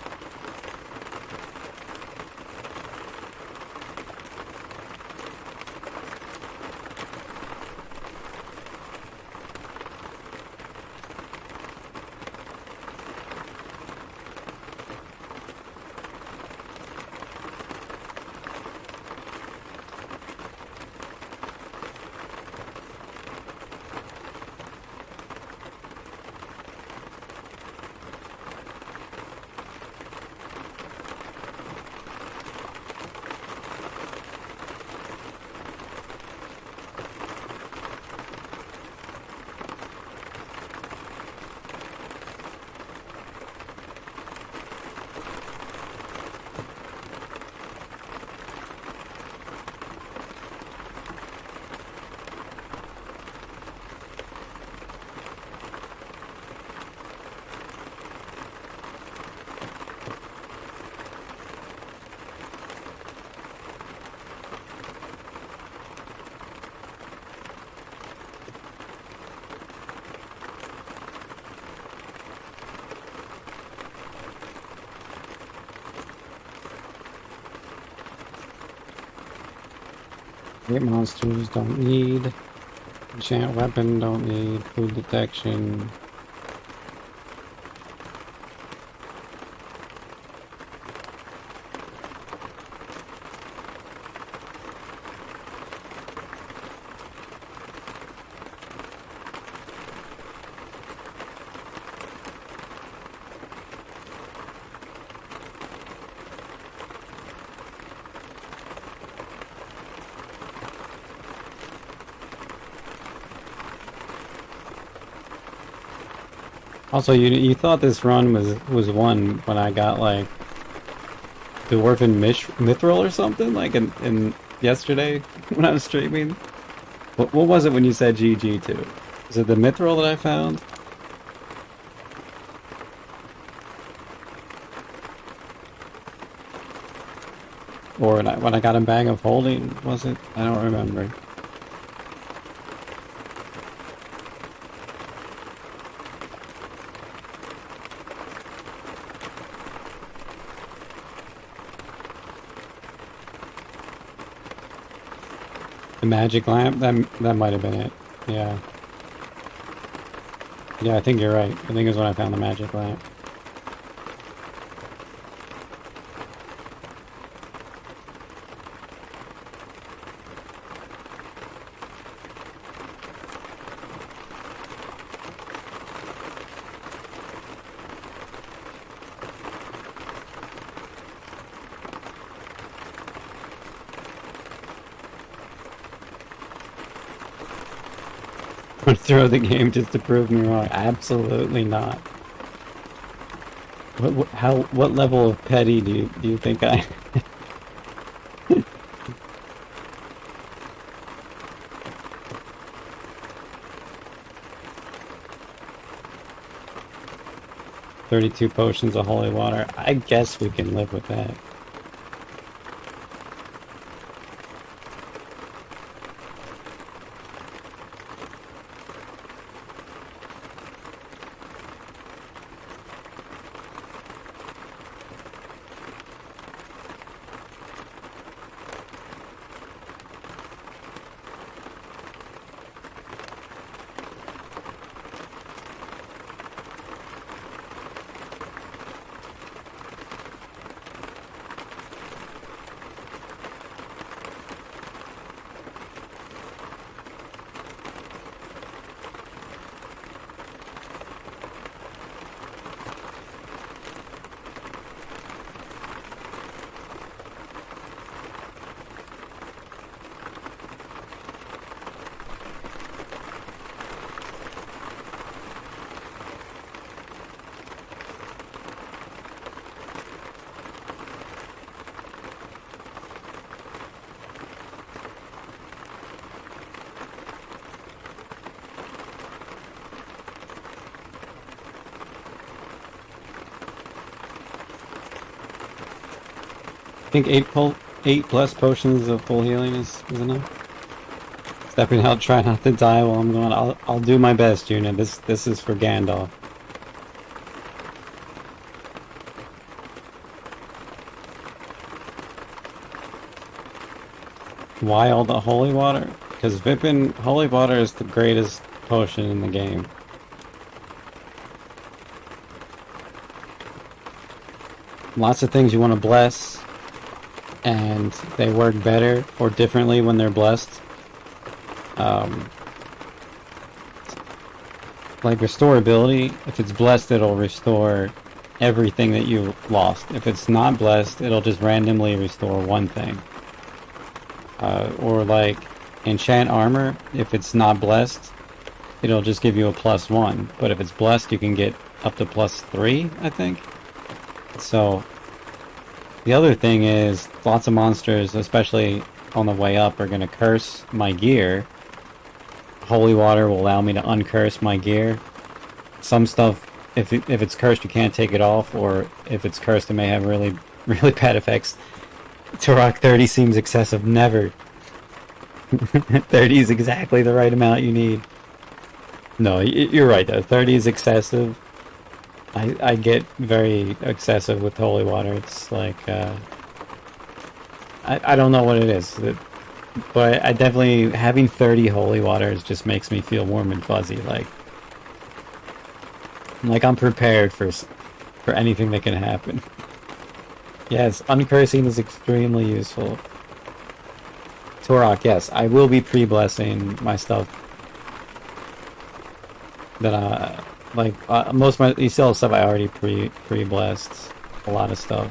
Hit monsters don't need. Enchant weapon don't need. Food detection. Also, you thought this run was won when I got like Dwarven Mithril or something like in yesterday when I was streaming. What was it when you said GG to? Is it the Mithril that I found? Or when I got a bag of holding, was it? I don't remember. The magic lamp? That might have been it. Yeah. Yeah, I think you're right. I think it was when I found the magic lamp. Would throw the game just to prove me wrong? Absolutely not. What level of petty do you think I? 32 potions of holy water. I guess we can live with that. I think eight plus potions of full healing is enough. Stepping out, try not to die while I'm going. I'll do my best, Juna. This is for Gandalf. Why all the holy water? Because Vipin holy water is the greatest potion in the game. Lots of things you want to bless, and they work better or differently when they're blessed. Like restorability, if it's blessed, it'll restore everything that you lost. If it's not blessed, it'll just randomly restore one thing. Or like enchant armor, if it's not blessed, it'll just give you a +1. But if it's blessed, you can get up to +3, I think. So the other thing is lots of monsters, especially on the way up, are going to curse my gear. Holy water will allow me to uncurse my gear. Some stuff, if it's cursed, you can't take it off, or if it's cursed, it may have really bad effects. Turok 30 seems excessive. Never. 30 is exactly the right amount you need. No, you're right though. 30 is excessive. I get very excessive with holy water. It's like, I don't know what it is. But I definitely, having 30 holy waters just makes me feel warm and fuzzy. Like I'm prepared for anything that can happen. Yes, uncursing is extremely useful. Turok, yes, I will be pre-blessing my stuff. That most of my, you still have stuff I already pre-blessed. A lot of stuff.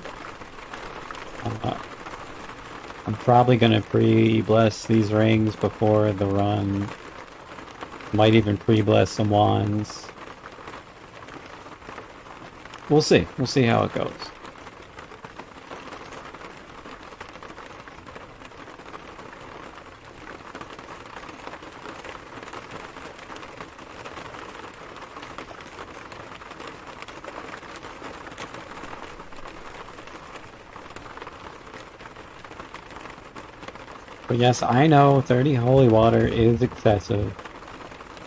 I'm probably gonna pre-bless these rings before the run. Might even pre-bless some wands. we'll see. We'll see how it goes. But yes, I know 30 holy water is excessive.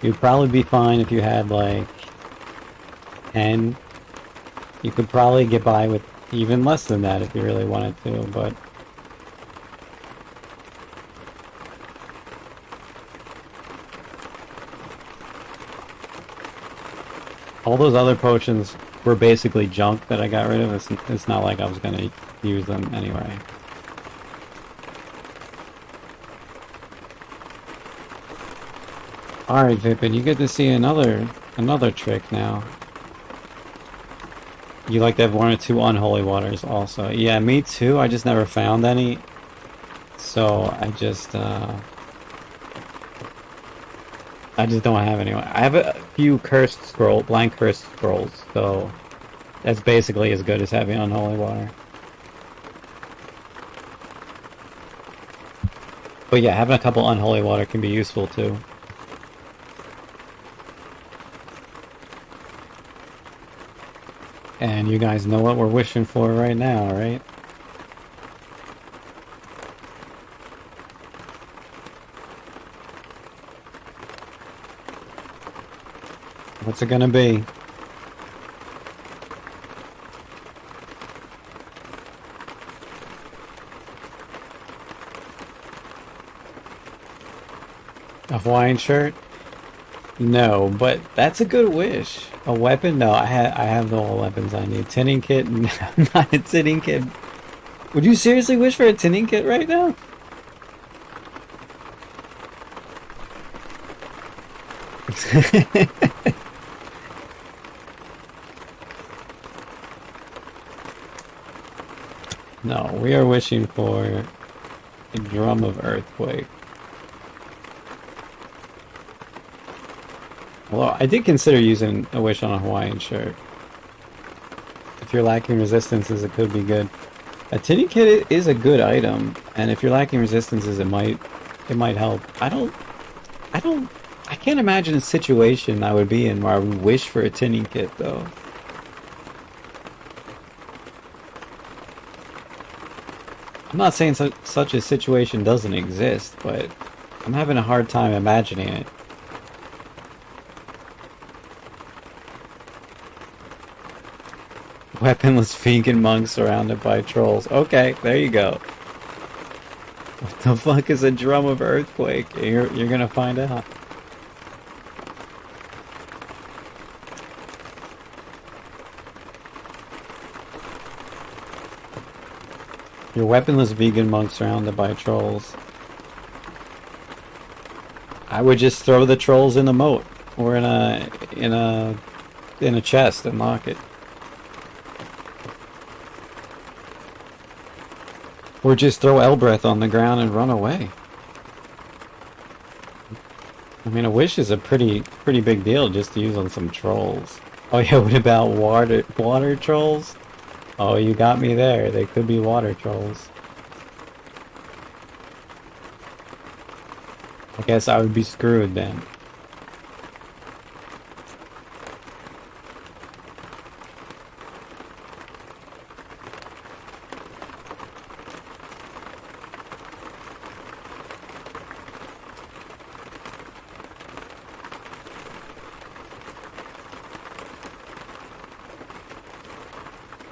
You'd probably be fine if you had like 10. You could probably get by with even less than that if you really wanted to, but all those other potions were basically junk that I got rid of. It's not like I was gonna use them anyway. Alright, Vipin, you get to see another trick now. You like to have 1 or 2 unholy waters also. Yeah, me too. I just never found any. So I just don't have any. I have a few blank cursed scrolls, so that's basically as good as having unholy water. But yeah, having a couple unholy water can be useful too. And you guys know what we're wishing for right now, right? What's it gonna be? A Hawaiian shirt? No, but that's a good wish. A weapon? No, I have all the weapons I need. Tinning kit? No, not a tinning kit. Would you seriously wish for a tinning kit right now? No, we are wishing for a drum of earthquake. Well, I did consider using a wish on a Hawaiian shirt. If you're lacking resistances, it could be good. A tinny kit is a good item, and if you're lacking resistances, it might help. I can't imagine a situation I would be in where I would wish for a tinny kit, though. I'm not saying such a situation doesn't exist, but I'm having a hard time imagining it. Weaponless vegan monk surrounded by trolls. Okay, there you go. What the fuck is a drum of earthquake? You're gonna find out. Your weaponless vegan monk surrounded by trolls. I would just throw the trolls in a moat or in a chest and lock it. Or just throw Elbreth on the ground and run away. I mean, a wish is a pretty big deal just to use on some trolls. Oh yeah, what about water trolls? Oh, you got me there. They could be water trolls. I guess I would be screwed then.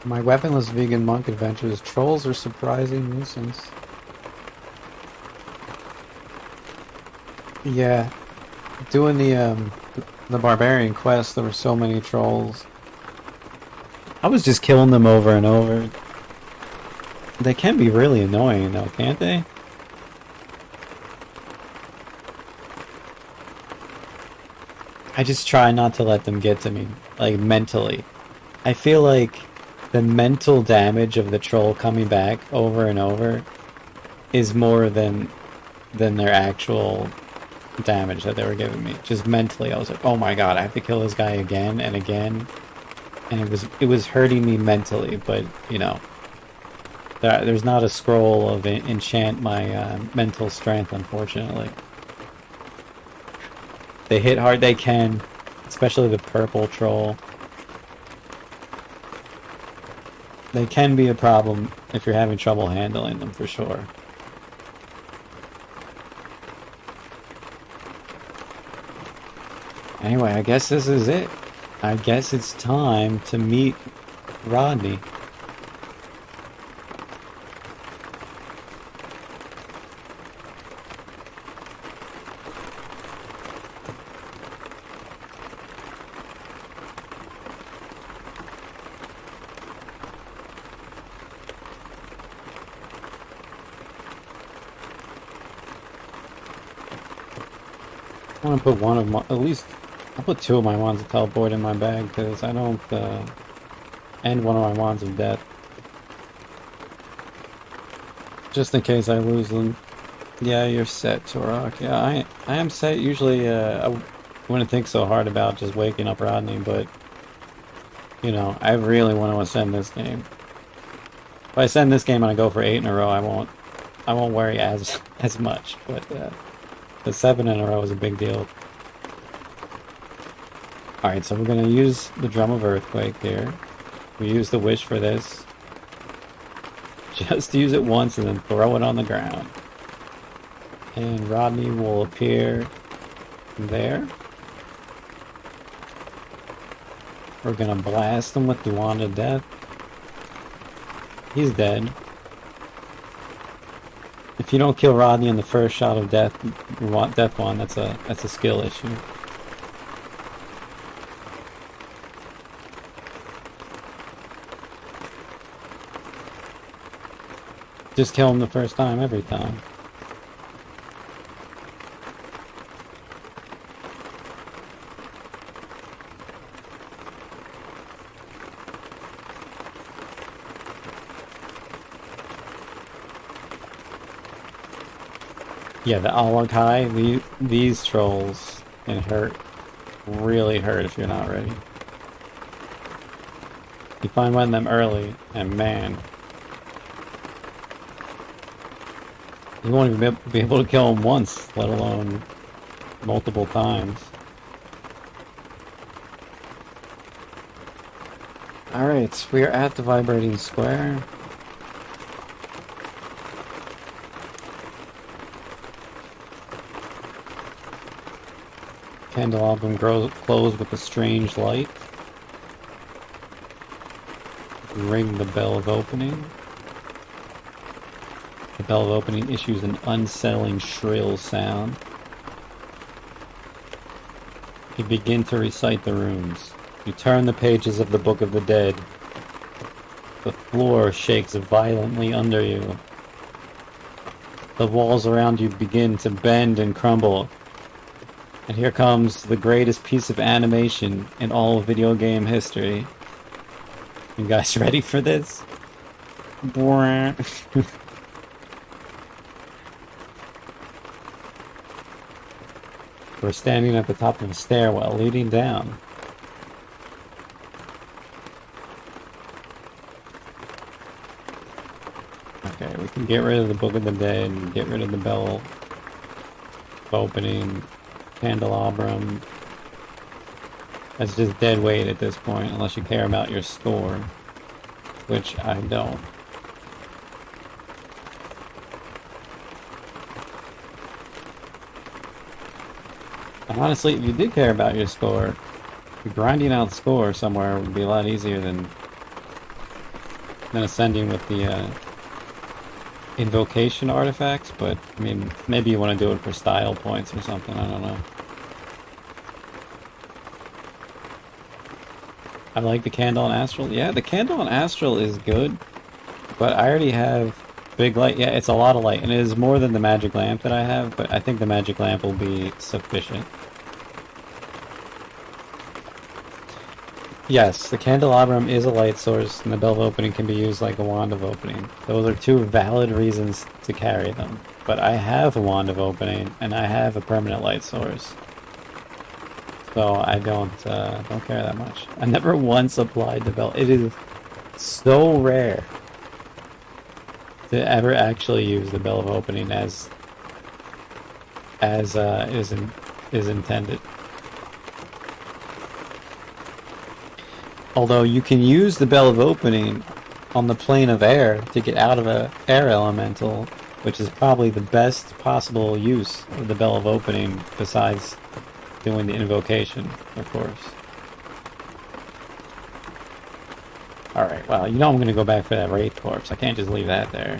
My weaponless vegan monk adventures. Trolls are surprising nuisance. Yeah, doing the barbarian quest, there were so many trolls. I was just killing them over and over. They can be really annoying though, can't they? I just try not to let them get to me, like mentally. I feel like the mental damage of the troll coming back over and over is more than their actual damage that they were giving me. Just mentally, I was like, oh my god, I have to kill this guy again and again. and it was hurting me mentally. But you know, there's not a scroll of enchant my mental strength, unfortunately. They hit hard, they can, especially the purple troll. They can be a problem if you're having trouble handling them, for sure. Anyway, I guess this is it. I guess it's time to meet Rodney. I want to put one of my, at least, I'll put two of my wands of teleport in my bag, because I don't, end one of my wands of death. Just in case I lose them. Yeah, you're set, Turok. Yeah, I am set. Usually, I wouldn't think so hard about just waking up Rodney, but, you know, I really want to ascend this game. If I ascend this game and I go for 8 in a row, I won't worry as much, but, the 7 in a row is a big deal. Alright, so we're gonna use the Drum of Earthquake here. We use the Wish for this. Just use it once and then throw it on the ground. And Rodney will appear there. We're gonna blast him with the Wand of Death. He's dead. If you don't kill Rodney in the first shot of death wand, that's a skill issue. Just kill him the first time, every time. Yeah, the Alakai, these trolls can hurt, really hurt if you're not ready. You find one of them early, and man, you won't even be able to kill them once, let alone multiple times. Alright, we are at the vibrating square. Candelabrum glows with a strange light. Ring the bell of opening. The bell of opening issues an unsettling shrill sound. You begin to recite the runes. You turn the pages of the Book of the Dead. The floor shakes violently under you. The walls around you begin to bend and crumble. And here comes the greatest piece of animation in all of video game history. You guys ready for this? We're standing at the top of a stairwell leading down. Okay, we can get rid of the Book of the Dead and get rid of the bell opening. Candelabrum. That's just dead weight at this point, unless you care about your score, which I don't. And honestly, if you did care about your score, grinding out score somewhere would be a lot easier than ascending with the invocation artifacts, but I mean, maybe you want to do it for style points or something, I don't know. I like the Candle and Astral. Yeah, the Candle and Astral is good, but I already have big light. Yeah, it's a lot of light, and it is more than the magic lamp that I have, but I think the magic lamp will be sufficient. Yes, the Candelabrum is a light source, and the Bell of Opening can be used like a Wand of Opening. Those are two valid reasons to carry them. But I have a Wand of Opening, and I have a permanent light source. So I don't care that much. I never once applied the bell. It is so rare to ever actually use the bell of opening as is intended. Although you can use the bell of opening on the plane of air to get out of a air elemental, which is probably the best possible use of the bell of opening besides doing the invocation, of course. Alright, well, you know I'm gonna go back for that wraith corpse. I can't just leave that there.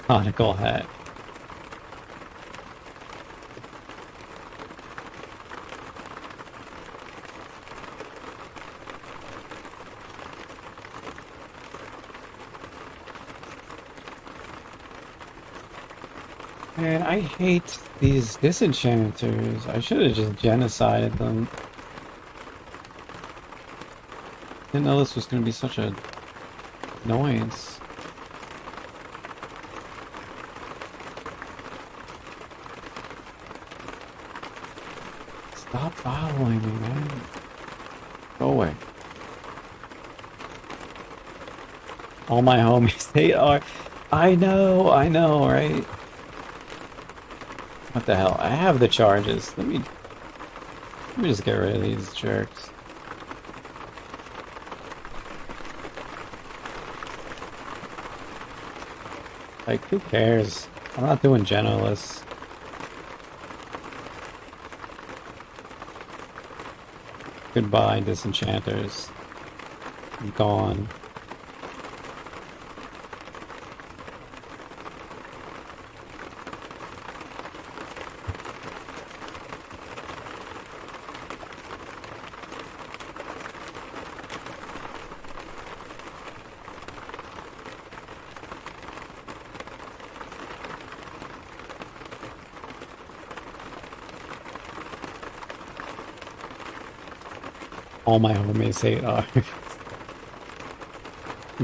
Conical hat. Man, I hate these disenchanters. I should have just genocided them. Didn't know this was going to be such a annoyance. Stop following me, man. Go away. All my homies, they are... I know, right? What the hell? I have the charges. Let me just get rid of these jerks. Like, who cares? I'm not doing generalists. Goodbye, disenchanters. I'm gone. All my homies hate R.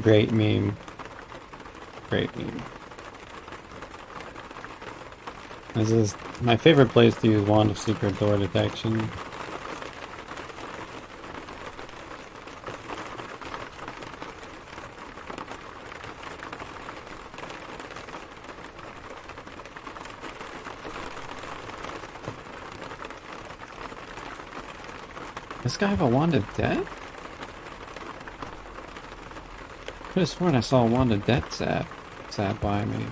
Great meme. Great meme. This is my favorite place to use Wand of Secret Door Detection. This guy have a Wand of Death? Could have sworn I saw a Wand of Death sat by me.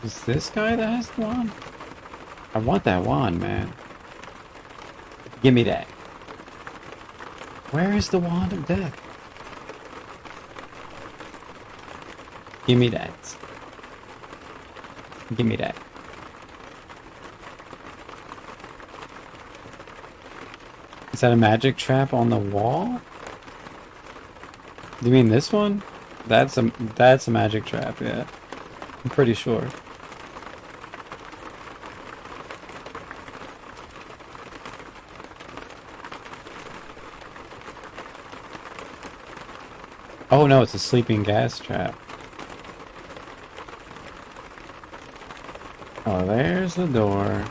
Is this guy that has the wand? I want that wand, man. Give me that. Where is the Wand of Death? Give me that. Give me that. Is that a magic trap on the wall? Do you mean this one? That's a magic trap, yeah. I'm pretty sure. Oh no, it's a sleeping gas trap. Oh, there's the door.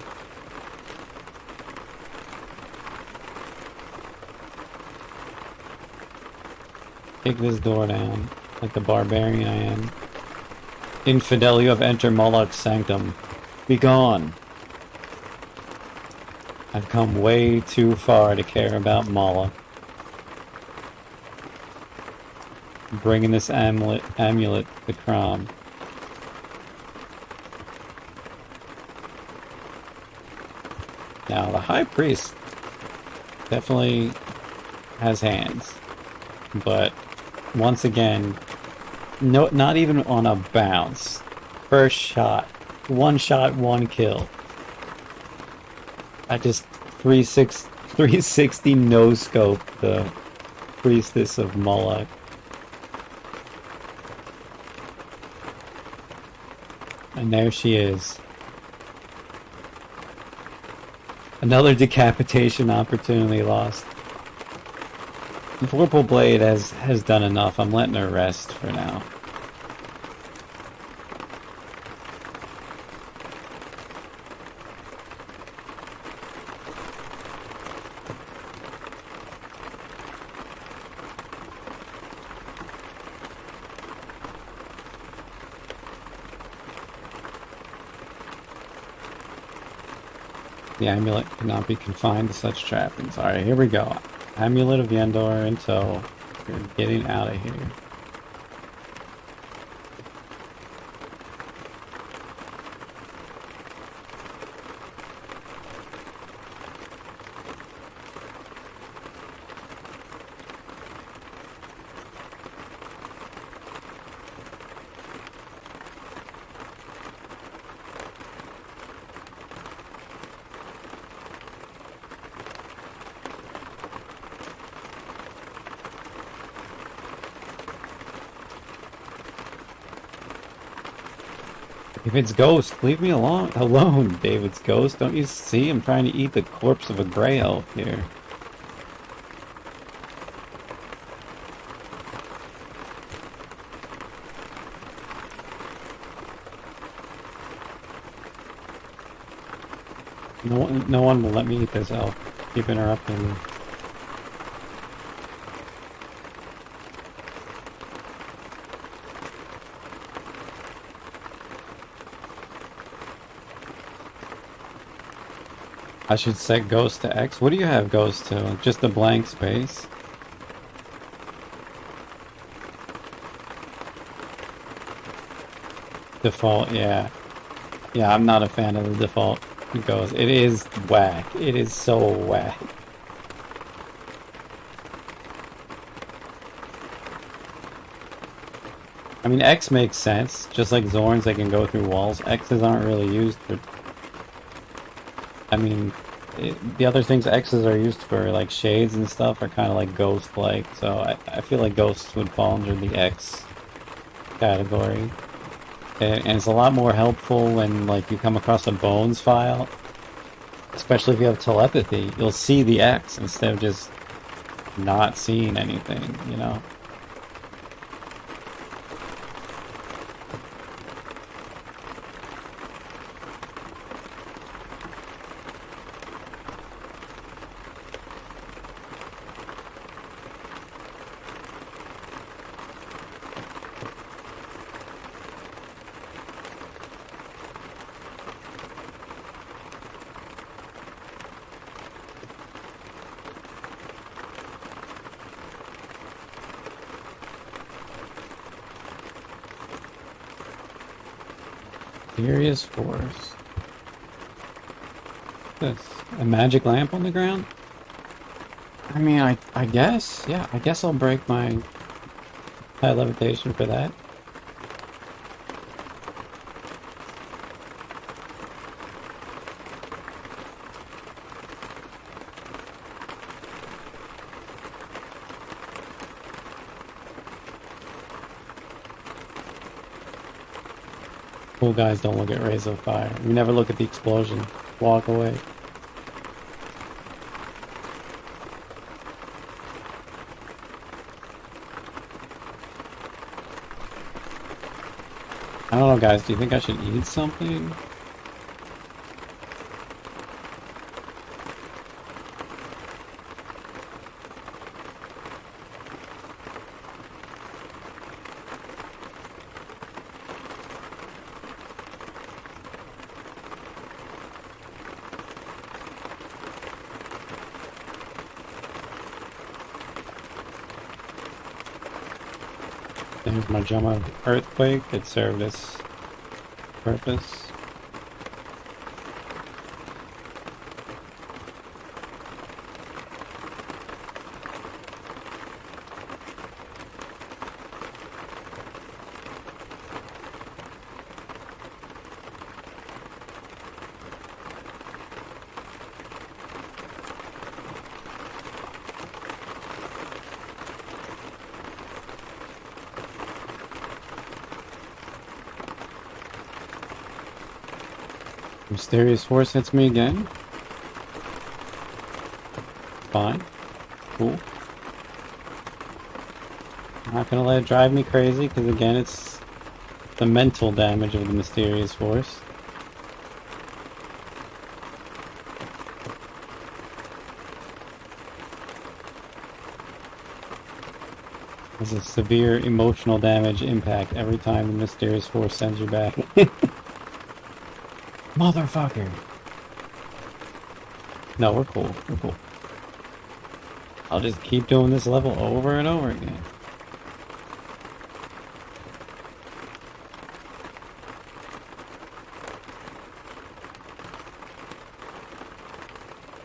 Kick this door down, like the barbarian I am. Infidel, you have entered Moloch's sanctum. Be gone. I've come way too far to care about Moloch. Bringing this amulet to Crom. Now, the High Priest definitely has hands, but once again, no, not even on a bounce. First shot, one kill. I just 360 no scope the Priestess of Moloch. And there she is. Another decapitation opportunity lost. Vorpal Blade has done enough. I'm letting her rest for now. The amulet cannot be confined to such trappings. Alright, here we go. Amulet of Yendor in tow. We're getting out of here. If it's Ghost, leave me alone, David's Ghost. Don't you see? I'm trying to eat the corpse of a gray elf here. No one will let me eat this elf. Keep interrupting me. I should set Ghost to X. What do you have Ghost to? Just a blank space? Default, yeah. Yeah, I'm not a fan of the default Ghost. It is whack. It is so whack. I mean, X makes sense. Just like Zorns, they can go through walls. X's aren't really used for... I mean, the other things X's are used for, like shades and stuff, are kind of like Ghost-like. So I feel like Ghosts would fall under the X category. And it's a lot more helpful when, like, you come across a Bones file. Especially if you have telepathy. You'll see the X instead of just not seeing anything, you know? Serious force. This a magic lamp on the ground? I mean, I guess, yeah. I guess I'll break my high levitation for that. Cool guys don't look at rays of fire. We never look at the explosion. Walk away. I don't know, guys. Do you think I should eat something? There's my Jama Earthquake. It served its purpose. Mysterious force hits me again. Fine. Cool. I'm not gonna let it drive me crazy, because again, it's the mental damage of the mysterious force. There's a severe emotional damage impact every time the mysterious force sends you back. Motherfucker! No, we're cool. We're cool. I'll just keep doing this level over and over again.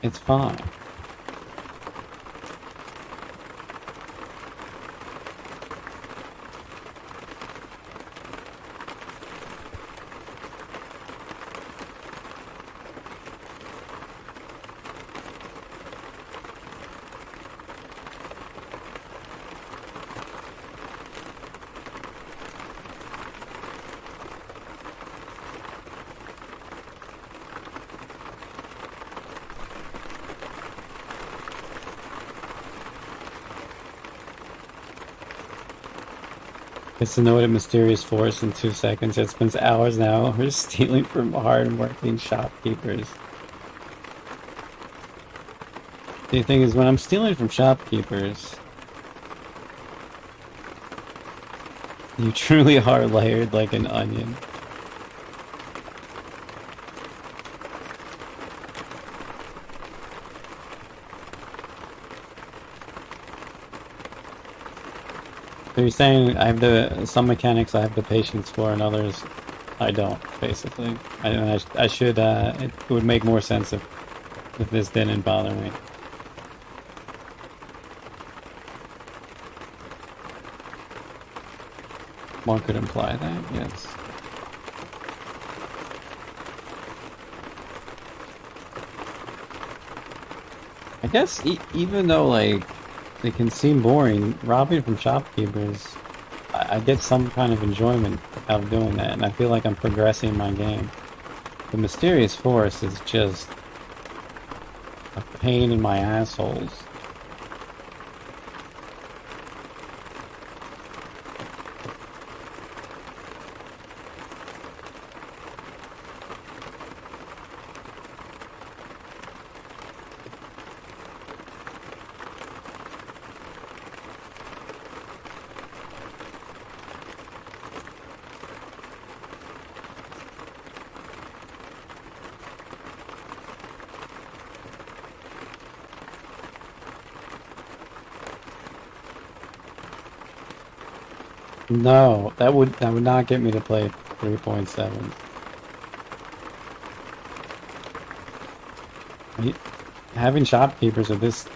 It's fine. Gets to know what a mysterious force in 2 seconds. It spends hours now. We're stealing from hard-working shopkeepers. The thing is, when I'm stealing from shopkeepers, you truly are layered like an onion. So you're saying I have some mechanics I have the patience for and others I don't, basically. I should, it would make more sense if this didn't bother me. One could imply that, yes. I guess even though, like, it can seem boring, robbing from shopkeepers, I get some kind of enjoyment out of doing that, and I feel like I'm progressing my game. The mysterious force is just a pain in my assholes. No, that would not get me to play 3.7. Having shopkeepers at this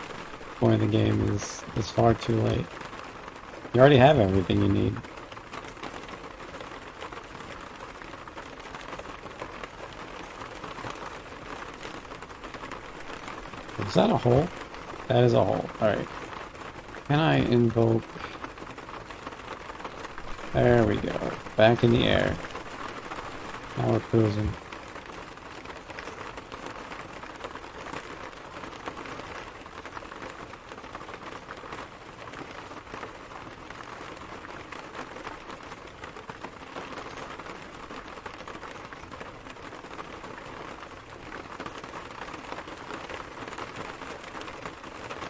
point in the game is far too late. You already have everything you need. Is that a hole? That is a hole. Alright. Can I invoke... There we go. Back in the air. Now we're cruising.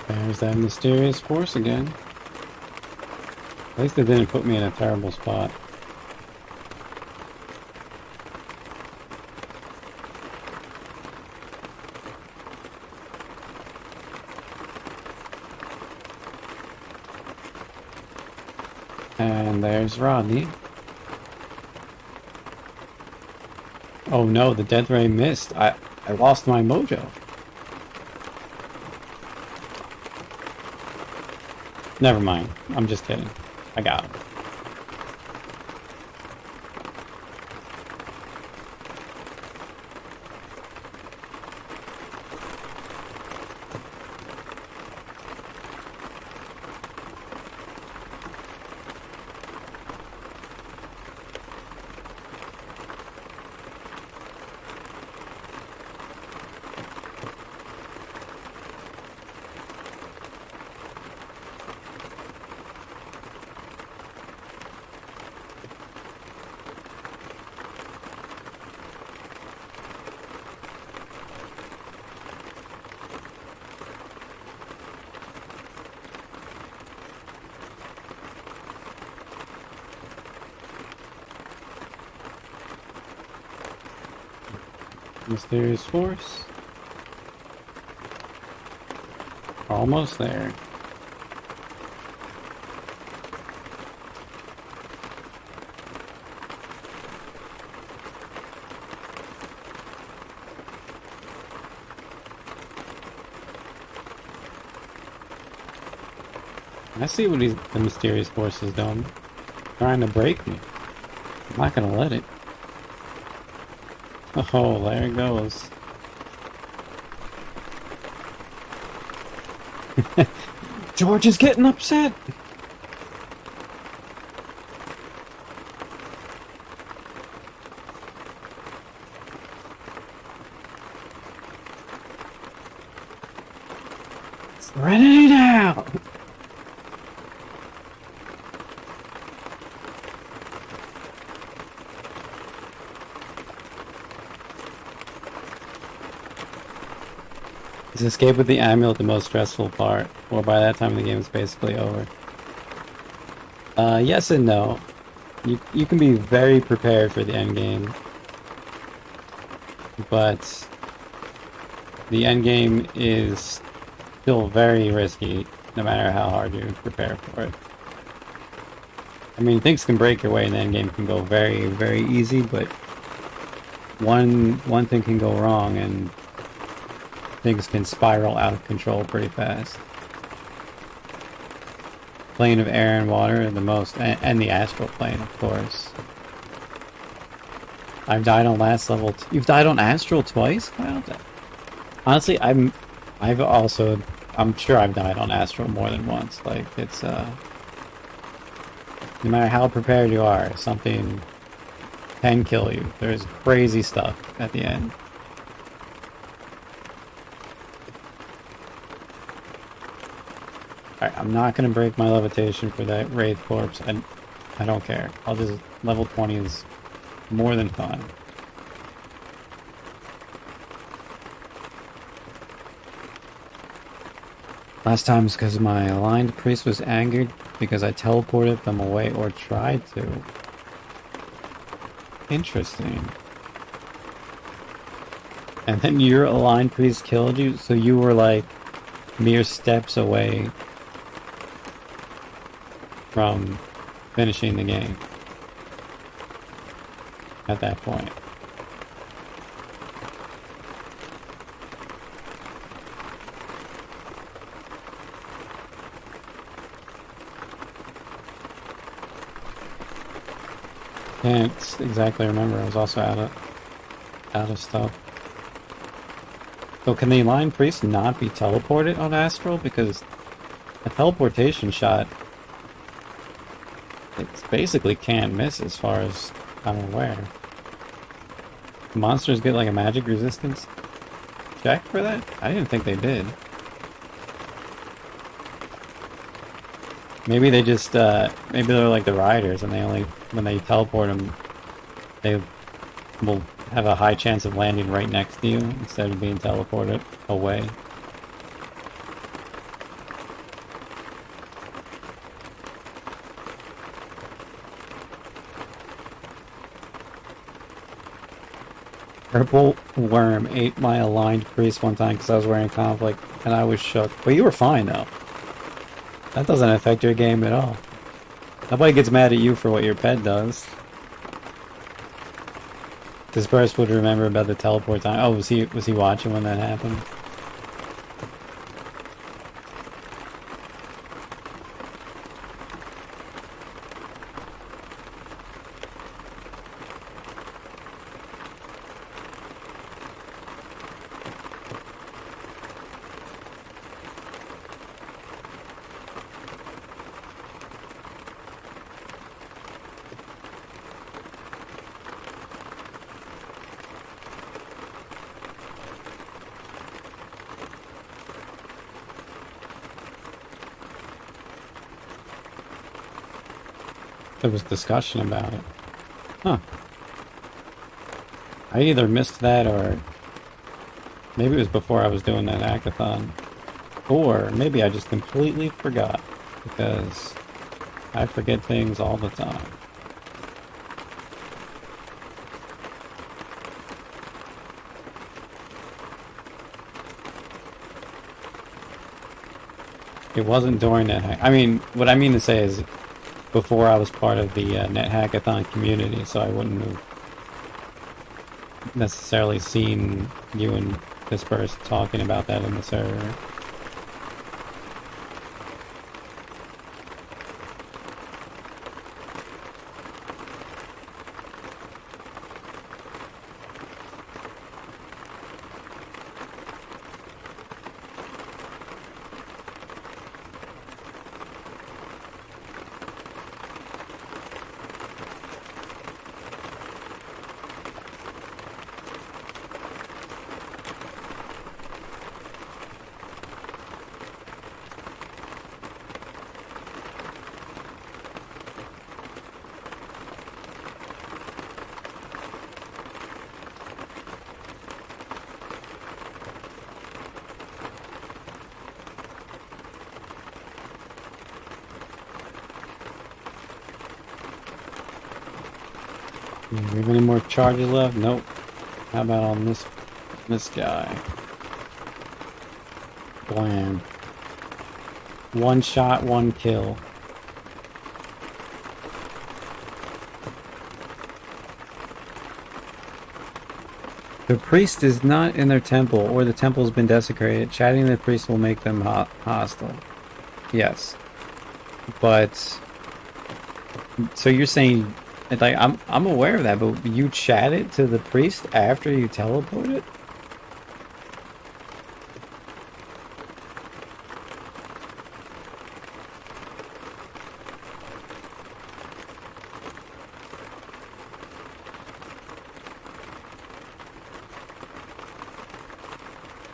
There's that mysterious force again. At least it didn't put me in a terrible spot. And there's Rodney. Oh no, the death ray missed. I lost my mojo. Never mind. I'm just kidding. I got him. Mysterious force. Almost there. I see what the mysterious force is doing. Trying to break me. I'm not gonna let it. Oh, there it goes. George is getting upset! Serenity now! Is escape with the amulet the most stressful part? Or by that time the game is basically over? Yes and no. You can be very prepared for the end game. But the end game is still very risky, no matter how hard you prepare for it. I mean, things can break your way and the end game can go very, very easy, but one thing can go wrong and things can spiral out of control pretty fast. Plane of air and water are the most, and the astral plane, of course. I've died on last level. You've died on astral twice? Wow. Honestly, I'm sure I've died on astral more than once. Like, it's, no matter how prepared you are, something can kill you. There's crazy stuff at the end. Alright, I'm not gonna break my levitation for that Wraith Corpse, and I don't care. I'll just... level 20 is more than fine. Last time was because my aligned priest was angered because I teleported them away or tried to. Interesting. And then your aligned priest killed you, so you were like mere steps away from finishing the game at that point. Can't exactly remember. I was also out of stuff. So can the aligned priest not be teleported on astral? Because a teleportation shot, it's basically can't miss as far as I'm aware. Monsters get like a magic resistance check for that? I didn't think they did. Maybe they just, maybe they're like the riders and they only, when they teleport them, they will have a high chance of landing right next to you instead of being teleported away. Purple worm ate my aligned priest one time because I was wearing conflict and I was shook. But you were fine though. That doesn't affect your game at all. Nobody gets mad at you for what your pet does. Disperse would remember about the teleport time. Oh, was he watching when that happened? There was discussion about it. Huh. I either missed that or maybe it was before I was doing that hackathon. Or maybe I just completely forgot because I forget things all the time. It wasn't during NetHack. I mean, what I mean to say is before I was part of the NetHackathon community, so I wouldn't have necessarily seen you and Disperse talking about that in the server. Do we have any more charges left? Nope. How about on this guy? Blam. One shot, one kill. The priest is not in their temple, or the temple has been desecrated. Chatting the priest will make them hostile. Yes. But... So you're saying... Like, I'm aware of that, but you chatted to the priest after you teleported?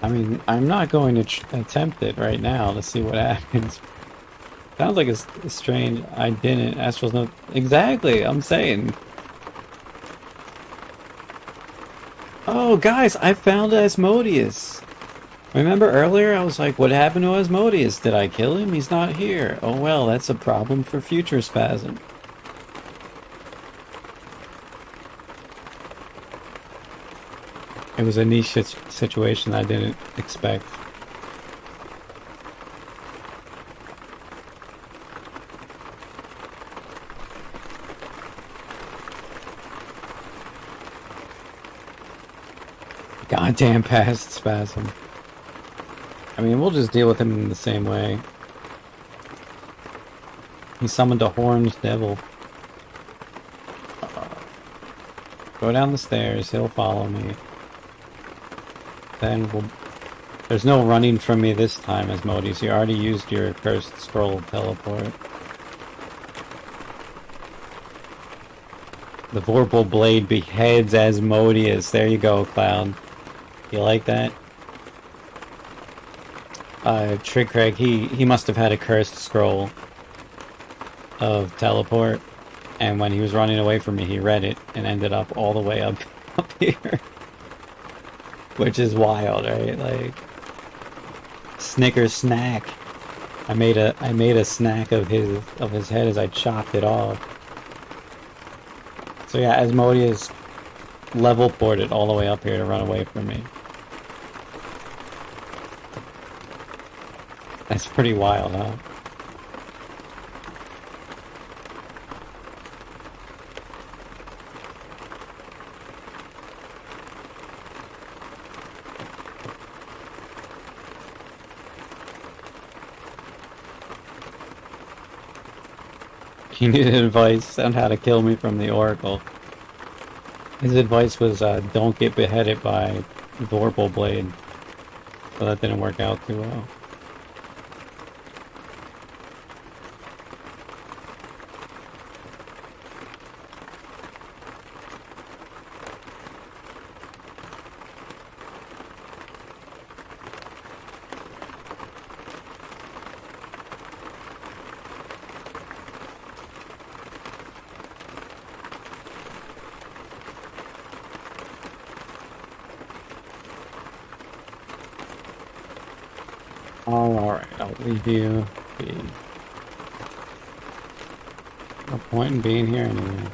I mean, I'm not going to attempt it right now to see what happens. Sounds like it's strange. I didn't. Astral's no... Exactly, I'm saying. Oh, guys, I found Asmodeus. Remember earlier I was like, what happened to Asmodeus? Did I kill him? He's not here. Oh well, that's a problem for Future Spasm. It was a niche situation I didn't expect. Goddamn past Spasm. I mean, we'll just deal with him in the same way. He summoned a horned devil. Go down the stairs, he'll follow me. Then we'll... There's no running from me this time, Asmodeus. You already used your cursed scroll teleport. The Vorpal Blade beheads Asmodeus. There you go, Cloud. You like that? Trick Craig, he must have had a cursed scroll of teleport, and when he was running away from me, he read it and ended up all the way up here. Which is wild, right? Like, Snickers snack. I made a snack of his head as I chopped it off. So yeah, Asmodeus level ported all the way up here to run away from me. That's pretty wild, huh? He needed advice on how to kill me from the Oracle. His advice was, don't get beheaded by Vorpal Blade. So that didn't work out too well. Alright, I'll leave you be. No point in being here anyway.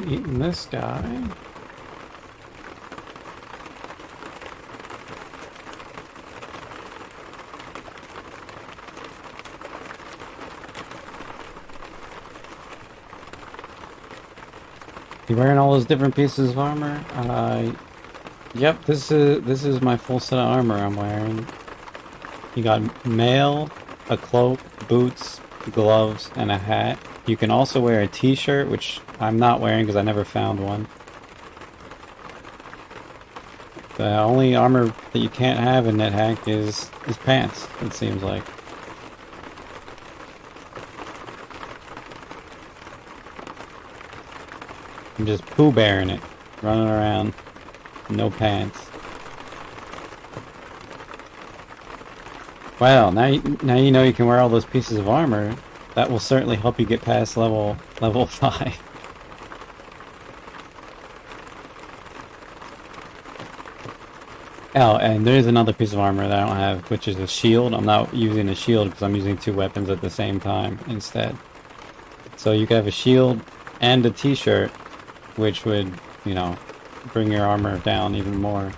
Eating this guy. You wearing all those different pieces of armor? Yep, this is my full set of armor I'm wearing. You got mail, a cloak, boots, gloves, and a hat. You can also wear a t-shirt, which I'm not wearing because I never found one. The only armor that you can't have in Nethack is pants, it seems like. I'm just poo bearing it, running around, no pants. Well, now you know you can wear all those pieces of armor. That will certainly help you get past level 5. Oh, and there's another piece of armor that I don't have, which is a shield. I'm not using a shield because I'm using 2 weapons at the same time instead. So you could have a shield and a t-shirt, which would, you know, bring your armor down even more.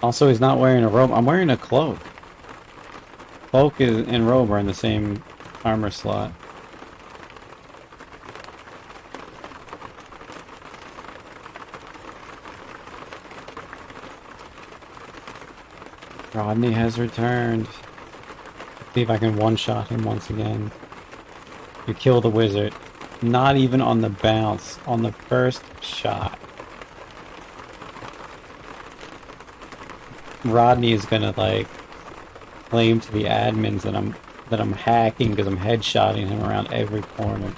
Also, he's not wearing a robe. I'm wearing a cloak. Cloak and robe are in the same armor slot. Rodney has returned. See if I can one-shot him once again. You kill the wizard. Not even on the bounce. On the first shot. Rodney is gonna, like, claim to the admins that I'm hacking because I'm headshotting him around every corner.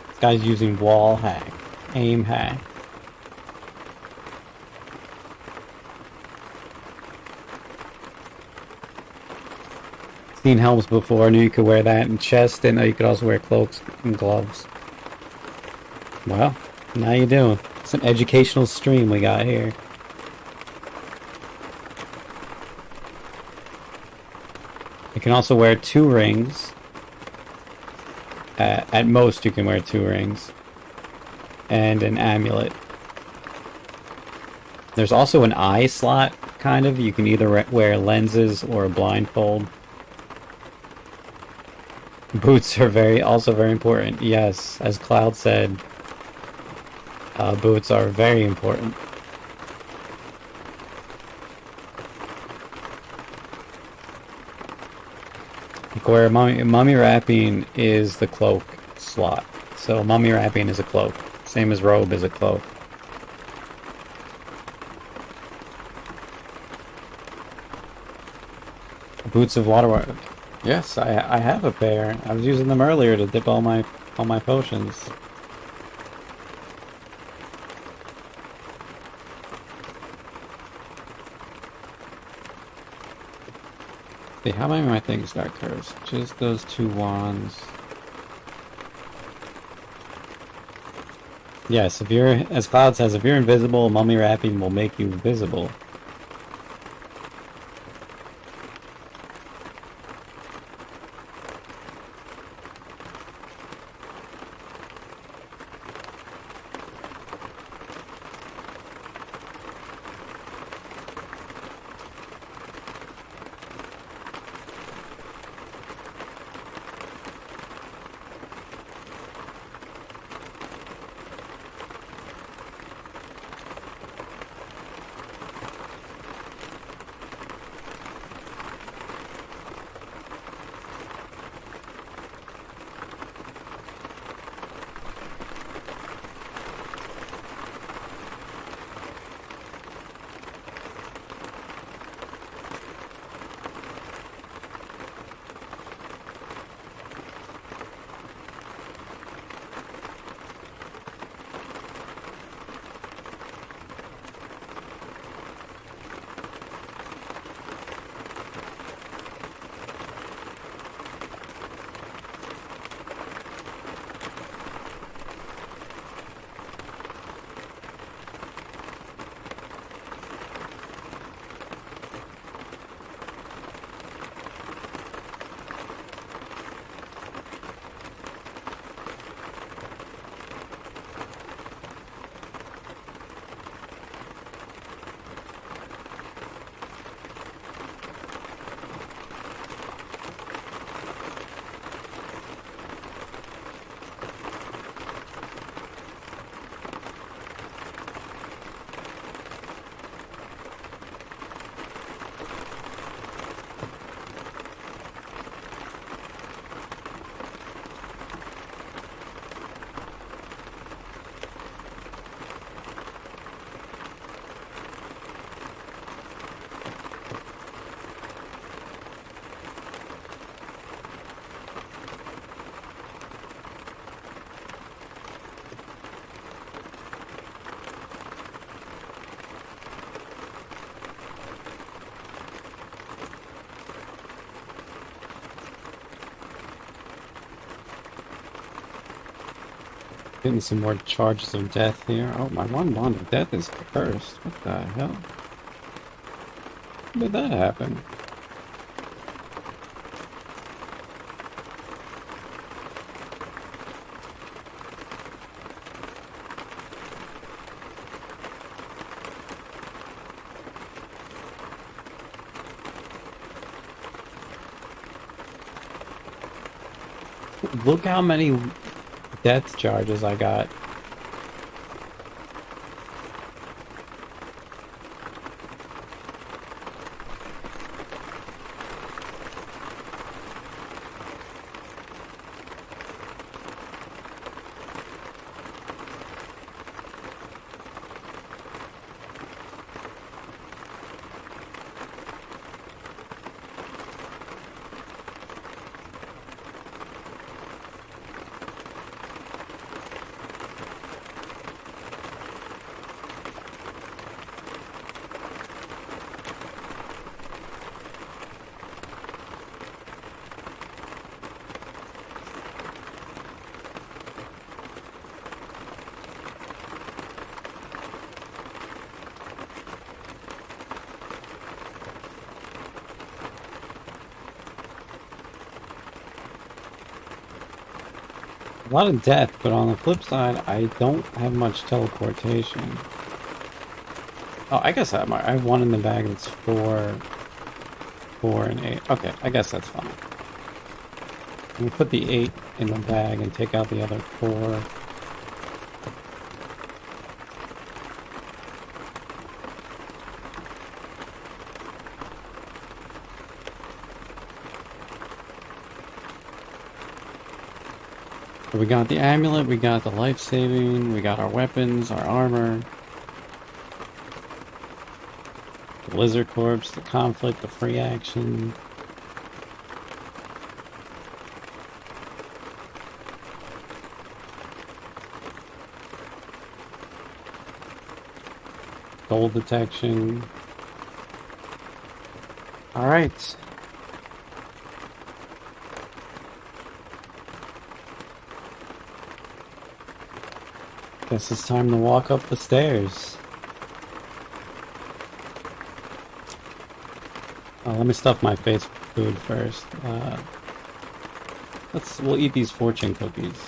This guy's using wall hack, aim hack. Seen helms before, knew you could wear that in chest, didn't know you could also wear cloaks and gloves. Well, now you do. It's an educational stream we got here. You can also wear 2 rings. At most you can wear 2 rings. And an amulet. There's also an eye slot, kind of. You can either wear lenses or a blindfold. Boots are also very important. Yes, as Cloud said, boots are very important. Where mummy wrapping is the cloak slot. So mummy wrapping is a cloak. Same as robe is a cloak. Boots of water. Yes, I have a pair. I was using them earlier to dip all my potions. See, how many of my things got cursed? Just those 2 wands. Yes, if you're, as Cloud says, if you're invisible, mummy wrapping will make you visible. Getting some more charges of death here. Oh, my one bond of death is cursed. What the hell? When did that happen? Look how many death charges I got. A lot of death, but on the flip side, I don't have much teleportation. Oh, I guess I have one in the bag that's 4, 4, and 8. Okay, I guess that's fine. We put the 8 in the bag and take out the other 4. We got the amulet, we got the life-saving, we got our weapons, our armor. The lizard corpse, the conflict, the free action. Gold detection. Alright. Guess it's time to walk up the stairs. Let me stuff my face with food first. We'll eat these fortune cookies.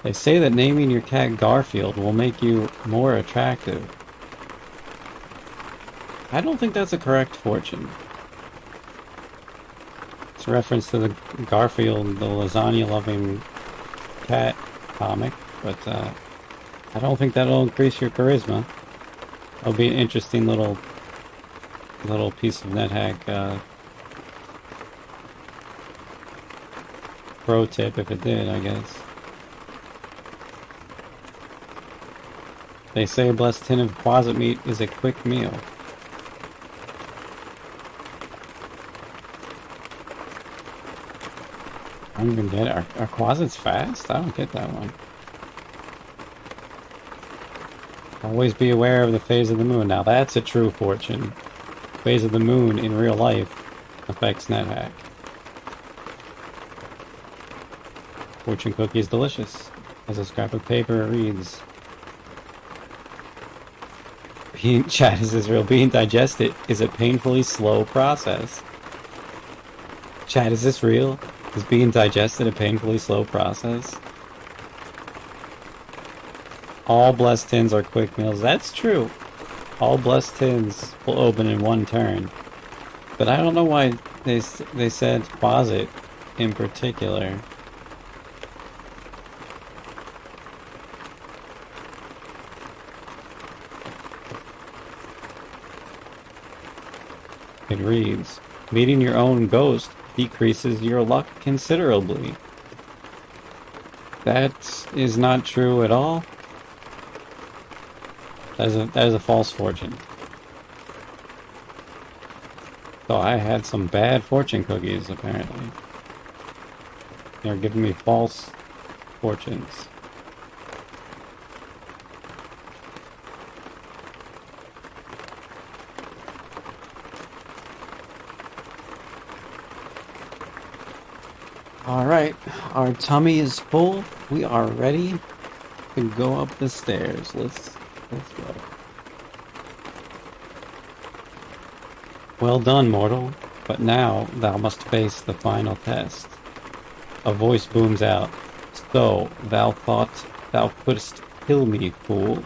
They say that naming your cat Garfield will make you more attractive. I don't think that's a correct fortune. It's a reference to the Garfield, the lasagna-loving cat comic, but I don't think that'll increase your charisma. That'll be an interesting little piece of Nethack pro tip if it did, I guess. They say a blessed tin of closet meat is a quick meal. I don't even get it. Are closets fast? I don't get that one. Always be aware of the phase of the moon. Now that's a true fortune. Phase of the moon in real life affects Nethack. Fortune cookie is delicious. As a scrap of paper, it reads. Chat, is this real? Being digested is a painfully slow process. Chat, is this real? Is being digested a painfully slow process? All blessed tins are quick meals. That's true. All blessed tins will open in one turn. But I don't know why they said closet in particular. It reads, meeting your own ghost decreases your luck considerably. That is not true at all. That is a false fortune. So I had some bad fortune cookies, apparently. They're giving me false fortunes. Alright, our tummy is full. We are ready to go up the stairs. Let's go. Well done, mortal. But now thou must face the final test. A voice booms out. So, thou thought thou couldst kill me, fool.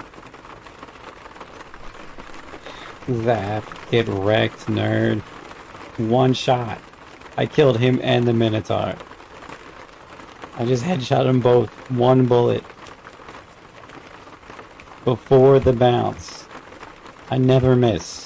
That get wrecked, nerd. One shot. I killed him and the Minotaur. I just headshot them both. One bullet. Before the bounce. I never miss.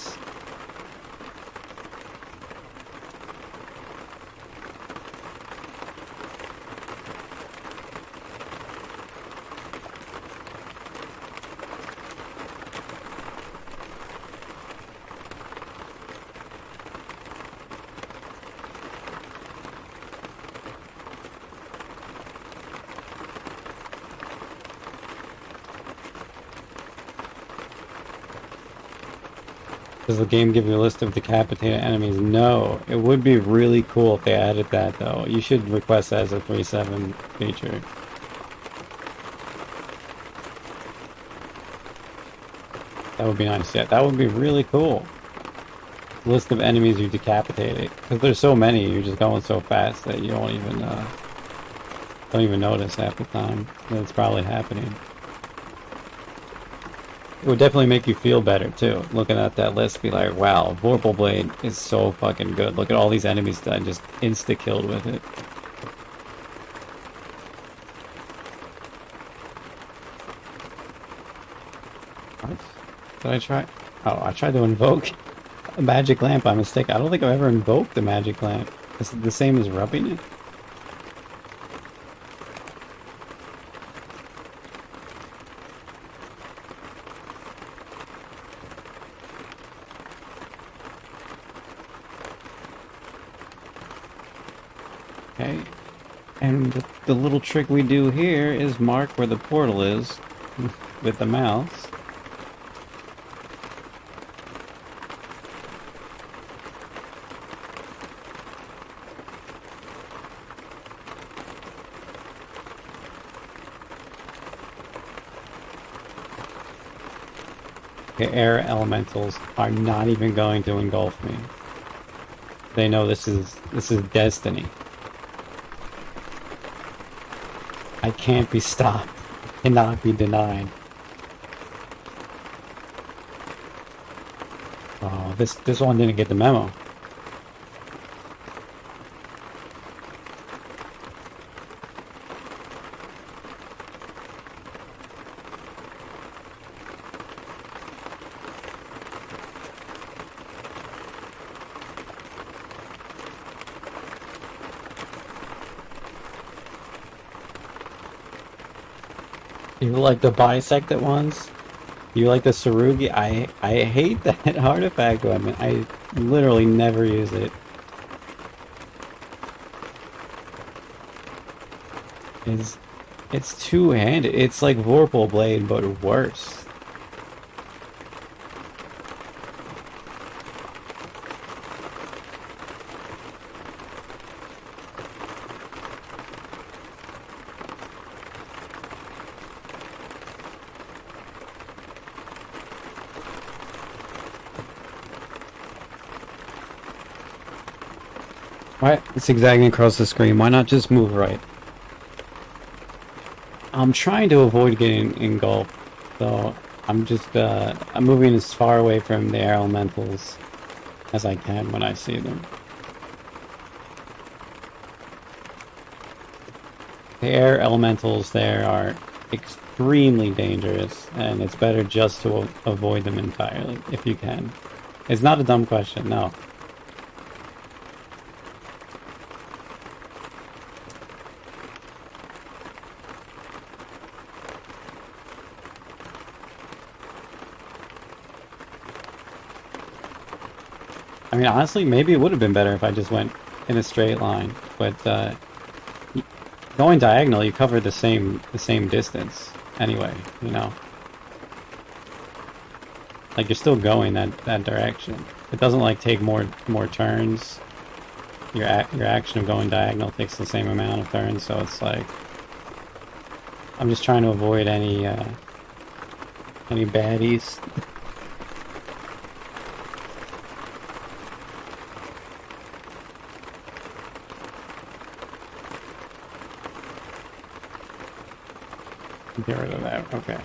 Does the game give you a list of decapitated enemies? No. It would be really cool if they added that, though. You should request that as a 3.7 feature. That would be nice. Yeah, that would be really cool. List of enemies you decapitated. Because there's so many, you're just going so fast that you don't even notice half the time that it's probably happening. It would definitely make you feel better too. Looking at that list, be like, wow, Vorpal Blade is so fucking good. Look at all these enemies that I just insta-killed with it. What? Did I try? Oh, I tried to invoke a magic lamp by mistake. I don't think I've ever invoked the magic lamp. Is it the same as rubbing it? Okay, and the little trick we do here is mark where the portal is with the mouse. Okay, air elementals are not even going to engulf me. They know this is destiny. I can't be stopped. Cannot be denied. Oh, this one didn't get the memo. You like the bisected ones? You like the Sarugi? I hate that artifact weapon. I literally never use it. It's two-handed. It's like Vorpal Blade, but worse. Why? It's zigzagging across the screen. Why not just move right? I'm trying to avoid getting engulfed, so I'm just I'm moving as far away from the air elementals as I can when I see them. The air elementals there are extremely dangerous, and it's better just to avoid them entirely if you can. It's not a dumb question, no. I mean, honestly, maybe it would have been better if I just went in a straight line, but going diagonal, you cover the same distance anyway, you know. Like you're still going that direction. It doesn't like take more turns. your action of going diagonal takes the same amount of turns, so it's like I'm just trying to avoid any baddies. Get rid of that. Okay.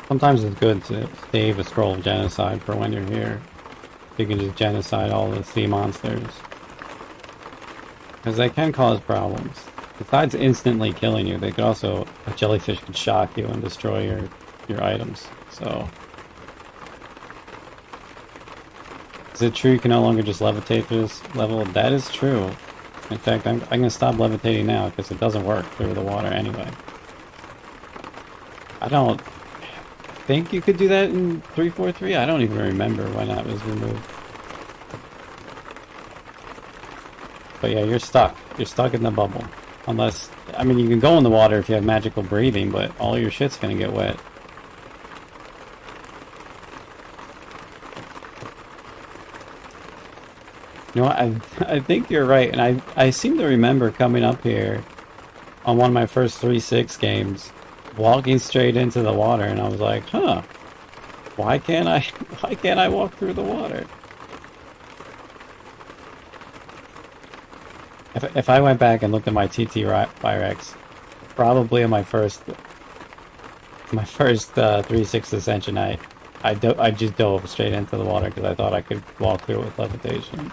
Sometimes it's good to save a scroll of genocide for when you're here. You can just genocide all the sea monsters. Because they can cause problems. Besides instantly killing you, they could also... A jellyfish could shock you and destroy your items. So... Is it true you can no longer just levitate through this level? That is true. In fact, I'm going to stop levitating now because it doesn't work through the water anyway. I don't think you could do that in 343. I don't even remember when that was removed. But yeah, you're stuck. You're stuck in the bubble. Unless... I mean, you can go in the water if you have magical breathing, but all your shit's going to get wet. You know what, I think you're right, and I seem to remember coming up here on one of my first 3-6 games, walking straight into the water, and I was like, huh, why can't I walk through the water? If I went back and looked at my TT Pyrex, probably in my first 3-6 Ascension, I just dove straight into the water because I thought I could walk through it with levitation.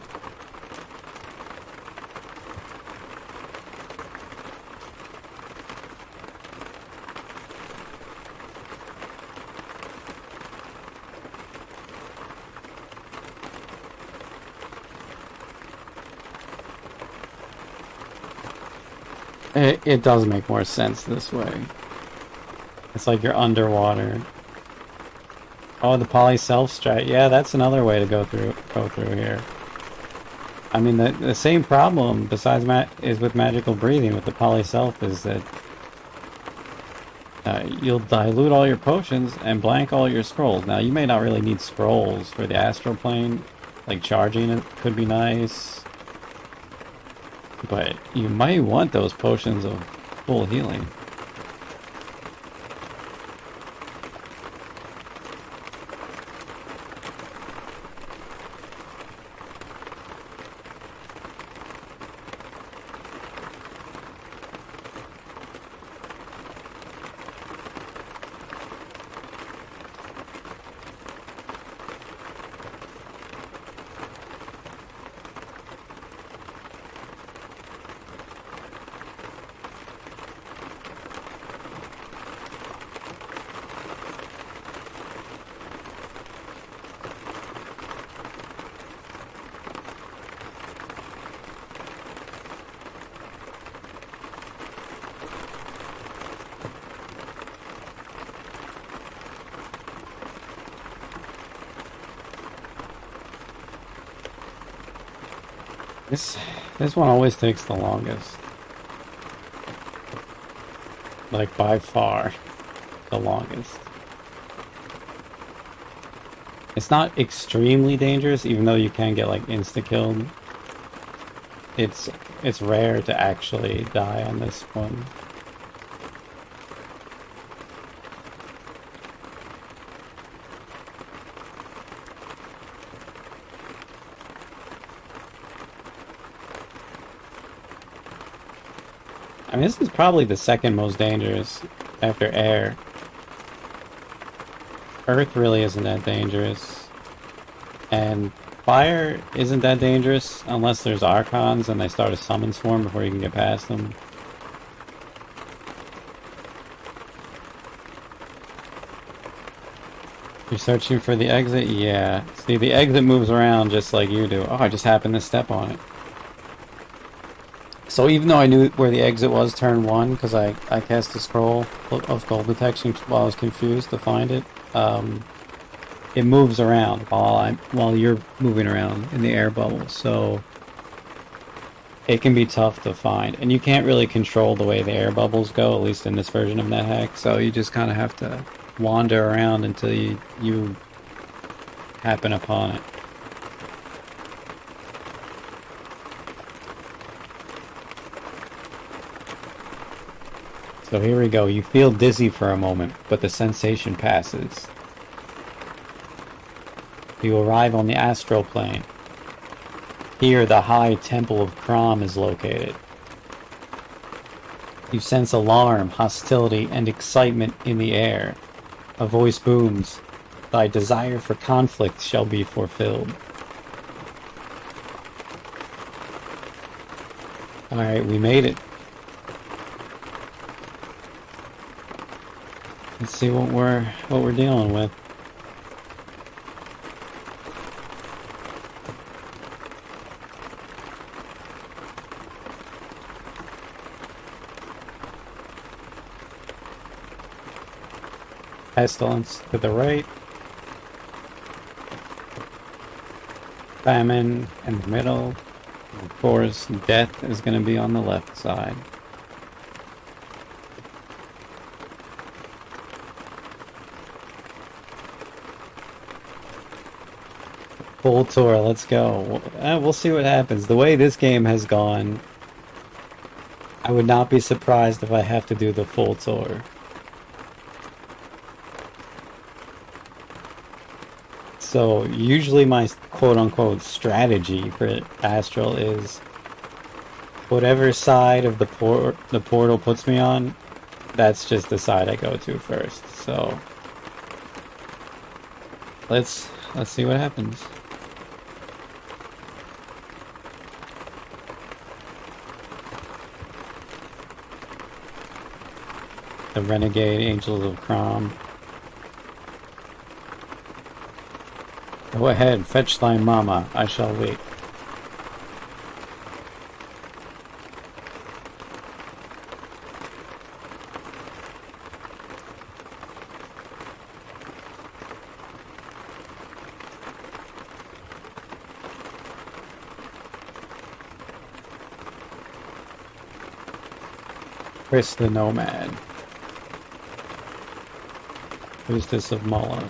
It does make more sense this way. It's like you're underwater. Oh, the poly self strat. Yeah, that's another way to go through here. I mean, the same problem besides is with magical breathing with the poly self is that you'll dilute all your potions and blank all your scrolls. Now, you may not really need scrolls for the astral plane. Like charging it could be nice. But you might want those potions of full healing. This one always takes the longest. Like, by far, the longest. It's not extremely dangerous, even though you can get, like, insta-killed. It's rare to actually die on this one. I mean, this is probably the second most dangerous after air. Earth really isn't that dangerous. And fire isn't that dangerous unless there's archons and they start a summon swarm before you can get past them. You're searching for the exit? Yeah. See, the exit moves around just like you do. Oh, I just happened to step on it. So even though I knew where the exit was turn 1, because I cast a scroll of gold detection while I was confused to find it, it moves around while you're moving around in the air bubble. So it can be tough to find, and you can't really control the way the air bubbles go, at least in this version of Nethack. So you just kind of have to wander around until you happen upon it. So here we go. You feel dizzy for a moment, but the sensation passes. You arrive on the astral plane. Here, the high temple of Krom is located. You sense alarm, hostility, and excitement in the air. A voice booms. Thy desire for conflict shall be fulfilled. Alright, we made it. Let's see what we're dealing with. Pestilence to the right. Famine in the middle. Of course, death is going to be on the left side. Full tour, let's go. We'll see what happens. The way this game has gone, I would not be surprised if I have to do the full tour. So usually my quote-unquote strategy for Astral is whatever side of the portal puts me on, that's just the side I go to first. So let's see what happens. The Renegade Angels of Krom. Go ahead, fetch thy mama, I shall wait. Chris the Nomad. Priestess of Moloch.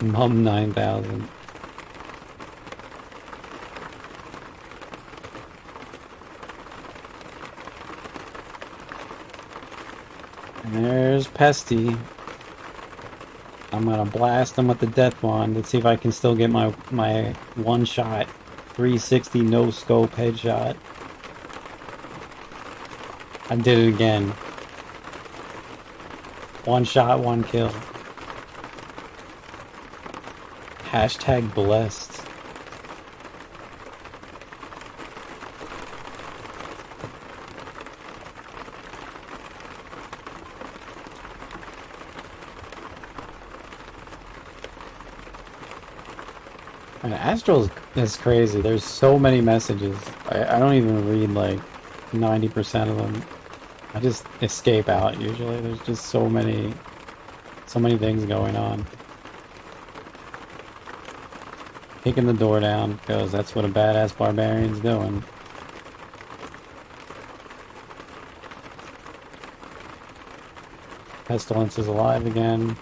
Mum 9000. And there's Pesty. I'm gonna blast him with the Death Wand. Let's see if I can still get my one shot 360 no scope headshot. I did it again. One shot, one kill. Hashtag blessed. And Astral is crazy. There's so many messages. I don't even read like 90% of them. I just escape out usually. There's just so many things going on. Kicking the door down because that's what a badass barbarian's doing. Pestilence is alive again.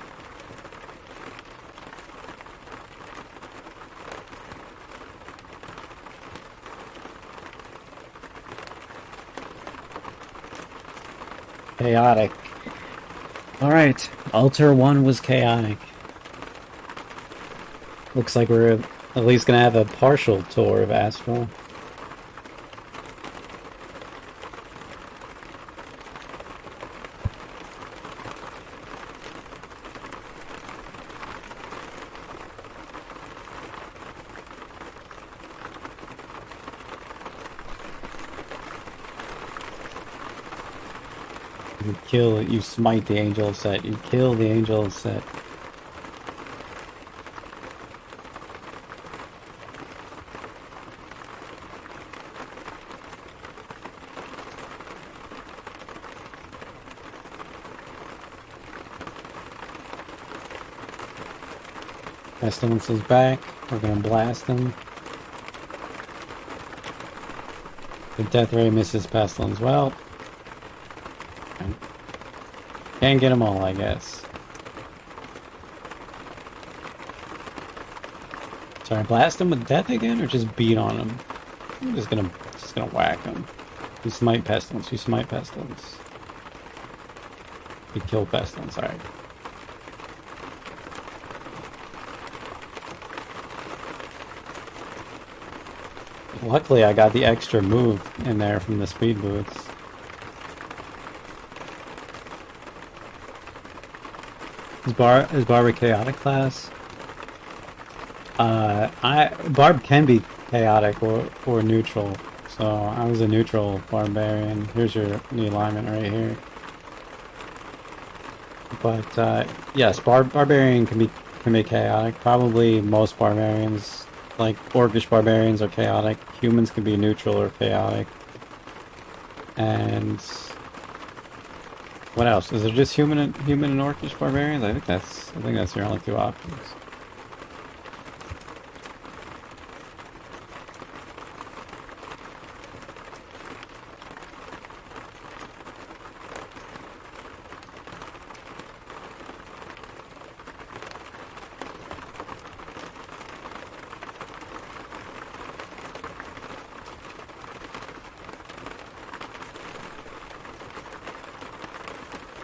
Chaotic. Alright, Altar 1 was chaotic. Looks like we're at least gonna have a partial tour of Astral. You smite the angel set, you kill the angel set. Pestilence is back. We're gonna blast him. The death ray misses Pestilence. Well, can't get them all, I guess. Sorry, blast him with death again, or just beat on him? I'm just gonna whack him. You smite Pestilence. You smite Pestilence. You kill Pestilence. All right. Luckily, I got the extra move in there from the speed boots. Is Barb a chaotic class? Barb can be chaotic or neutral. So I was a neutral barbarian. Here's your new alignment right here. But yes, barbarian can be chaotic. Probably most barbarians, like orcish barbarians, are chaotic. Humans can be neutral or chaotic. And what else? Is there just human and orcish barbarians? I think that's your only two options.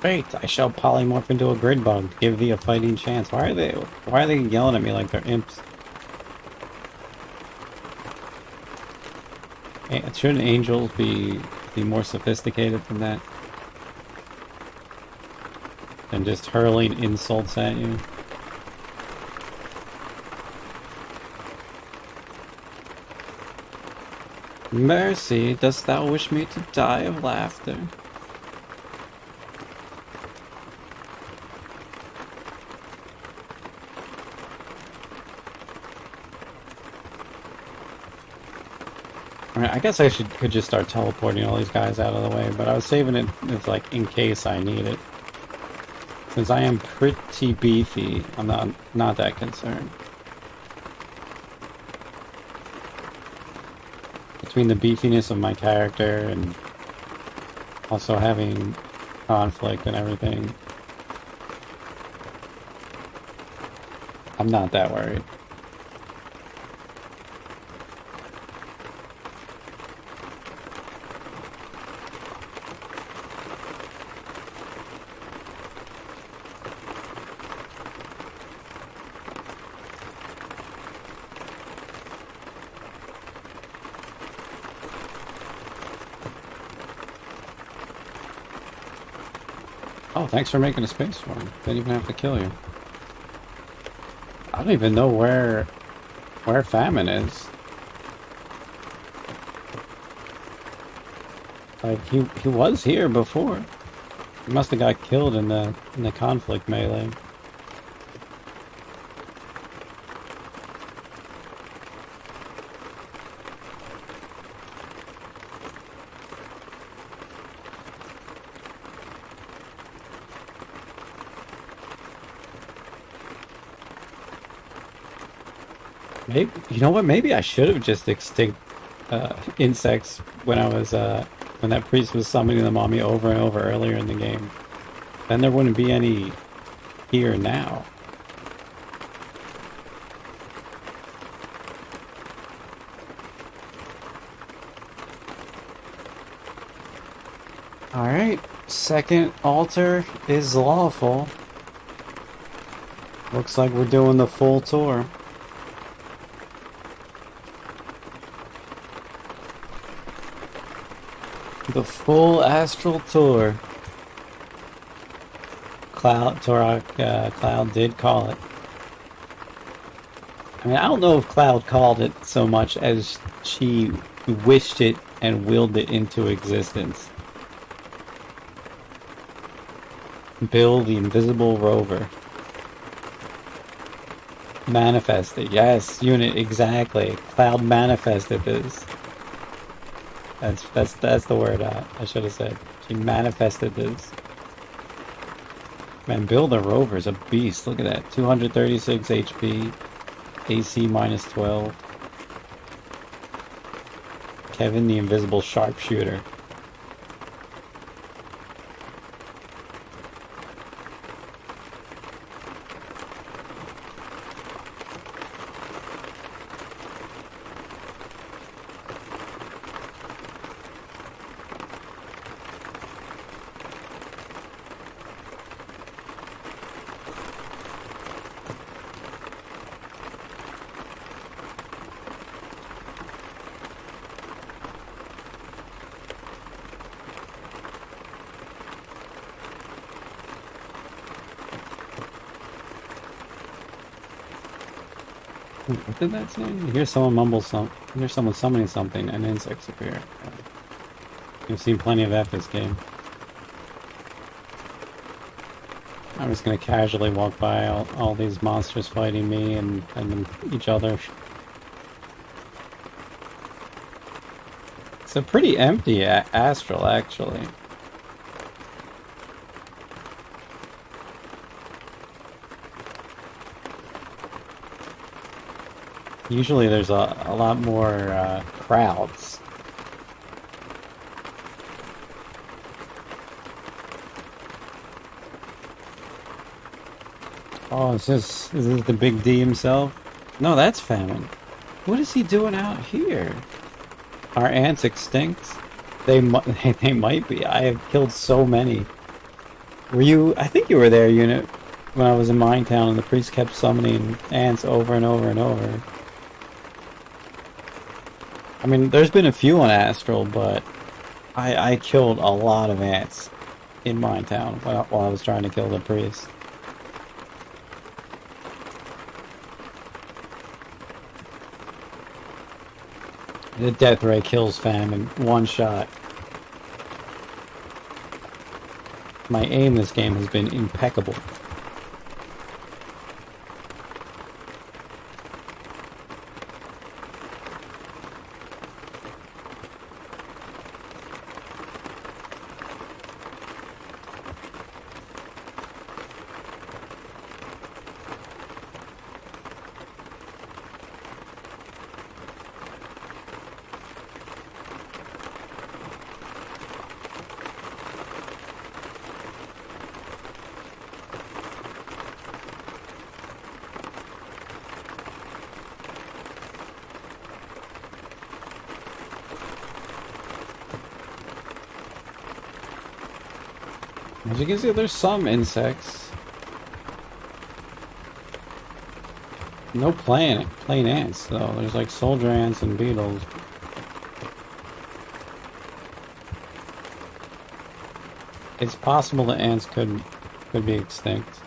Great, I shall polymorph into a grid bug to give thee a fighting chance. Why are they yelling at me like they're imps? Shouldn't angels be more sophisticated than that? Than just hurling insults at you? Mercy, dost thou wish me to die of laughter? I guess I could just start teleporting all these guys out of the way, but I was saving it as like in case I need it. Since I am pretty beefy, I'm not that concerned. Between the beefiness of my character and also having conflict and everything, I'm not that worried. Oh, thanks for making a space for him. Didn't even have to kill you. I don't even know where Famine is. Like he was here before. He must have got killed in the conflict melee. Maybe, you know what? Maybe I should have just extinct insects when I was when that priest was summoning them on me over and over earlier in the game. Then there wouldn't be any here now. Alright, second altar is lawful. Looks like we're doing the full tour. The full astral tour. Cloud did call it. I mean, I don't know if Cloud called it so much as she wished it and willed it into existence. Bill, the invisible rover. Manifested. Yes, unit, exactly. Cloud manifested this. That's the word I should have said. She manifested this. Man, Bill the Rover's a beast. Look at that. 236 HP. AC minus 12. Kevin the invisible sharpshooter. What did that say? You hear someone mumble some. You hear someone summoning something, and insects appear. You've seen plenty of that this game. I'm just gonna casually walk by all these monsters fighting me and each other. It's a pretty empty astral, actually. Usually there's a lot more crowds. Oh, is this the big D himself? No, that's Famine. What is he doing out here? Are ants extinct? They might be. I have killed so many. Were you? I think you were there, Unit, when I was in Minetown, and the priest kept summoning ants over and over and over. I mean, there's been a few on Astral, but I killed a lot of ants in Minetown while I was trying to kill the priest. The death ray kills Fam in one shot. My aim this game has been impeccable. As you can see, there's some insects. No plain ants, though. There's like soldier ants and beetles. It's possible the ants could be extinct.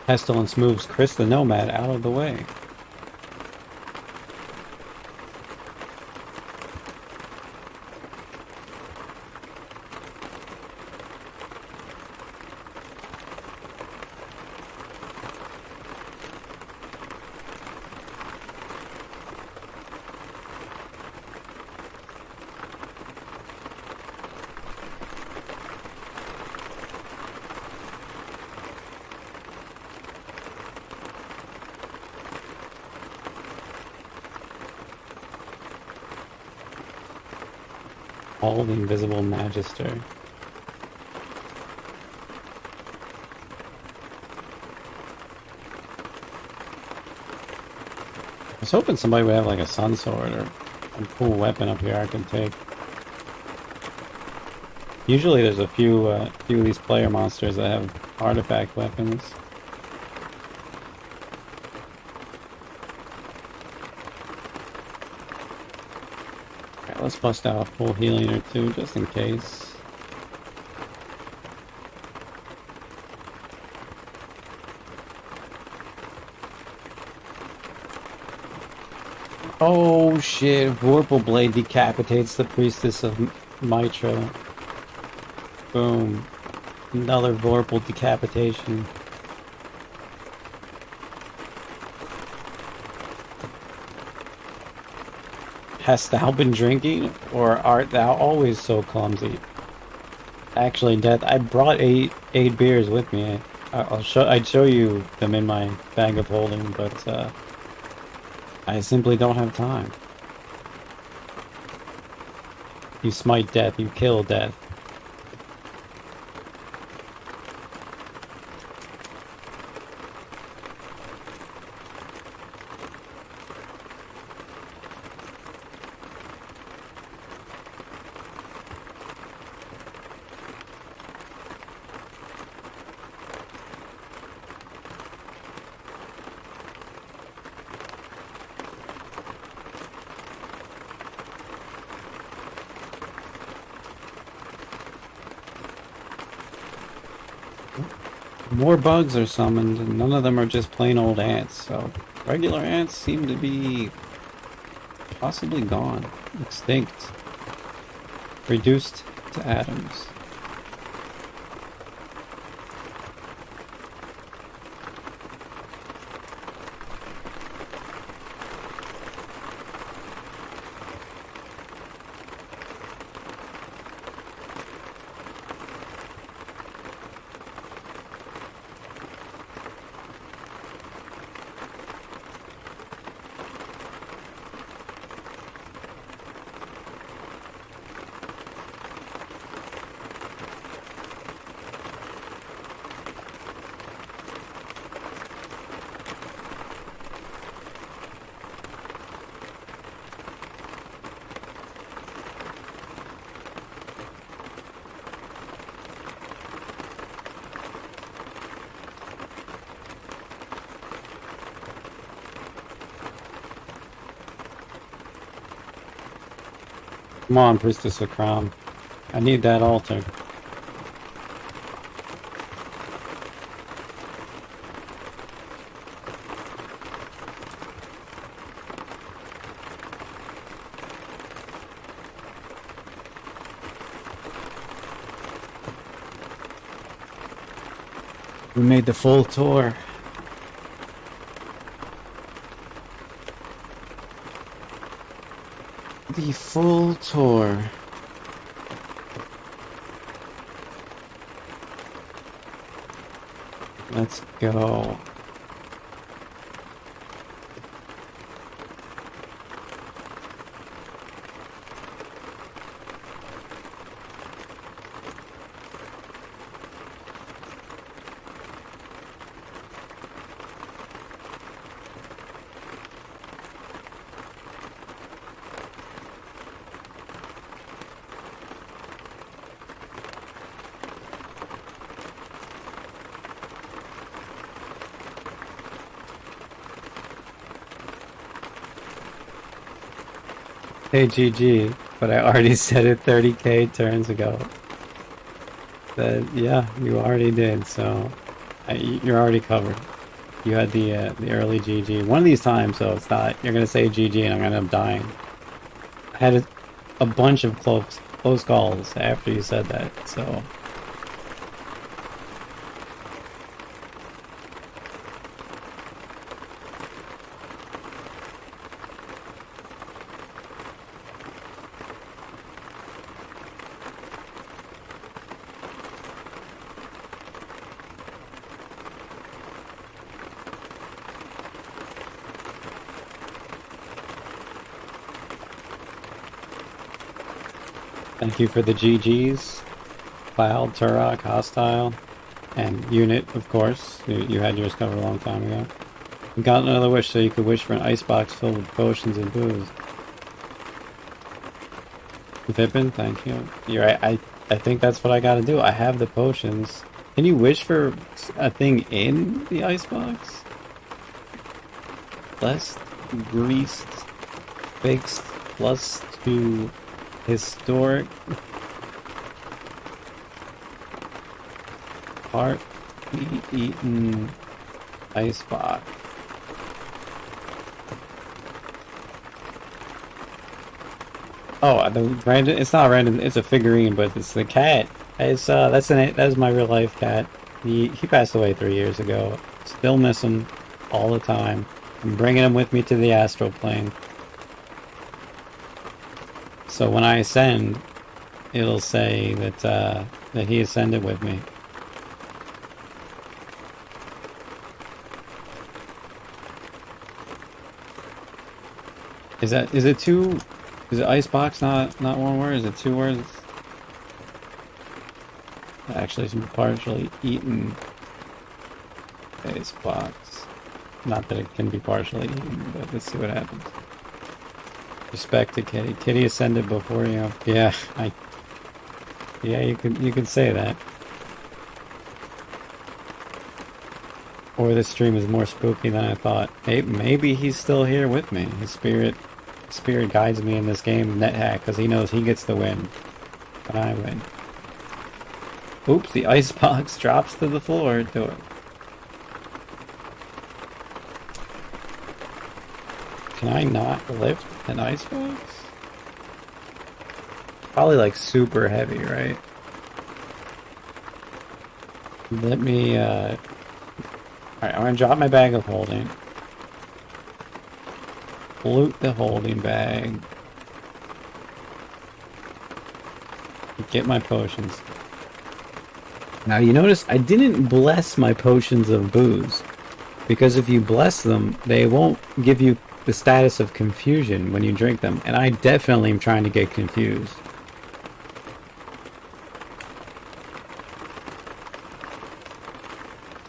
Pestilence moves Chris the Nomad out of the way. All the invisible magister. I was hoping somebody would have like a sun sword or a cool weapon up here I can take. Usually there's a few of these player monsters that have artifact weapons. Let's bust out a full healing or two, just in case. Oh shit, Vorpal Blade decapitates the Priestess of Mitra. Boom. Another Vorpal decapitation. Hast thou been drinking, or art thou always so clumsy? Actually, Death, I brought eight beers with me. I'd show you them in my bag of holding, but I simply don't have time. You smite death, you kill death. More bugs are summoned, and none of them are just plain old ants, so regular ants seem to be possibly gone, extinct, reduced to atoms. Come on, Priestess of Crown. I need that altar. We made the full tour. The full tour. Let's go. Hey GG, but I already said it 30k turns ago. That yeah, you already did, so you're already covered. You had the early GG. One of these times, so it's not you're gonna say GG and I'm gonna end up dying. I had a bunch of close calls after you said that, so. Thank you for the GGs. Cloud, Turok, Hostile, and Unit, of course. You had yours covered a long time ago. You got another wish so you could wish for an icebox filled with potions and booze. Pippin, thank you. You're right, I think that's what I gotta do. I have the potions. Can you wish for a thing in the icebox? Blessed, greased, fixed, +2... historic part eaten icebox. Oh, the random. It's not random. It's a figurine, but it's the cat. It's that's my real life cat. He passed away 3 years ago. Still miss him all the time. I'm bringing him with me to the astral plane. So when I ascend, it'll say that he ascended with me. Is it two? Is it icebox not one word? Is it two words? Actually, some partially eaten icebox. Not that it can be partially eaten, but let's see what happens. Respect to Kitty. Kitty ascended before you. Yeah, yeah, you could say that. Or this stream is more spooky than I thought. Maybe he's still here with me. His spirit guides me in this game, Nethack, because he knows he gets the win when I win. Oops, the icebox drops to the floor. Do it. Can I not lift an icebox? Probably like super heavy, right? Let me, alright, I'm gonna drop my bag of holding. Loot the holding bag. Get my potions. Now you notice I didn't bless my potions of booze. Because if you bless them, they won't give you the status of confusion when you drink them. And I definitely am trying to get confused.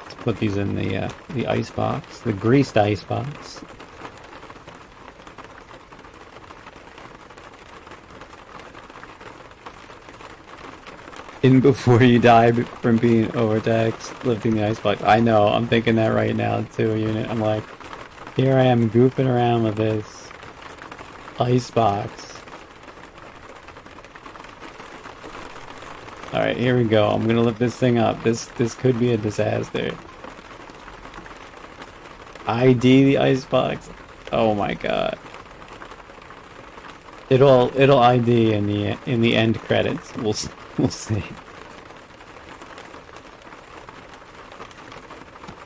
Let's put these in the ice box, the greased ice box. In before you die from being overtaxed, lifting the icebox. I know, I'm thinking that right now too, unit. I'm like, here I am goofing around with this icebox. Alright, here we go. I'm gonna lift this thing up. This could be a disaster. ID the icebox. Oh my god. It'll ID in the end credits. We'll see.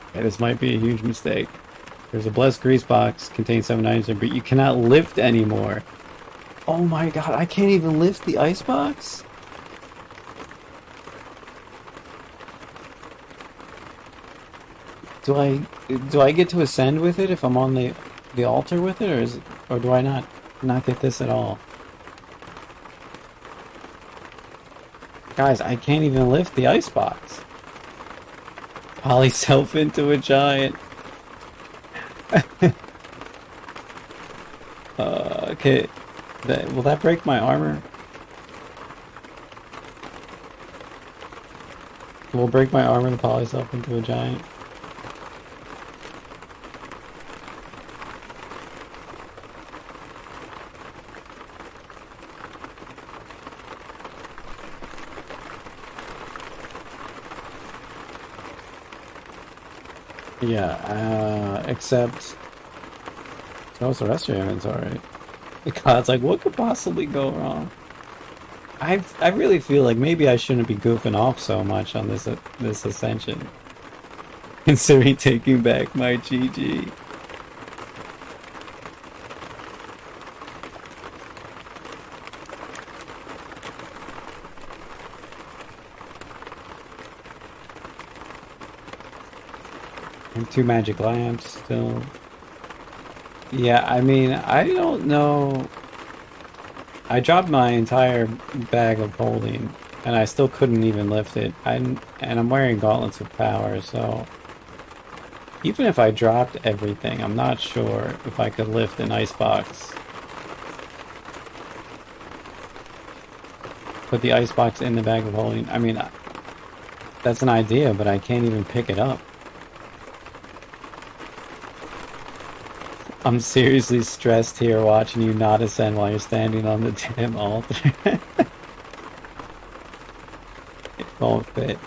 Okay, this might be a huge mistake. There's a blessed grease box, contains 7 items, but you cannot lift anymore. Oh my god, I can't even lift the icebox? Do I get to ascend with it if I'm on the altar with it, or do I not get this at all? Guys, I can't even lift the icebox. Poly self into a giant. Okay. Will that break my armor? Will it break my armor to poly self into a giant? Yeah, except what's the rest of your inventory? God, it's like, what could possibly go wrong? I really feel like maybe I shouldn't be goofing off so much on this ascension. Considering taking back my GG. And 2 magic lamps still. Yeah, I mean, I don't know. I dropped my entire bag of holding, and I still couldn't even lift it. And I'm wearing gauntlets of power, so even if I dropped everything, I'm not sure if I could lift an icebox. Put the icebox in the bag of holding. I mean, that's an idea, but I can't even pick it up. I'm seriously stressed here watching you not ascend while you're standing on the damn altar. It won't fit.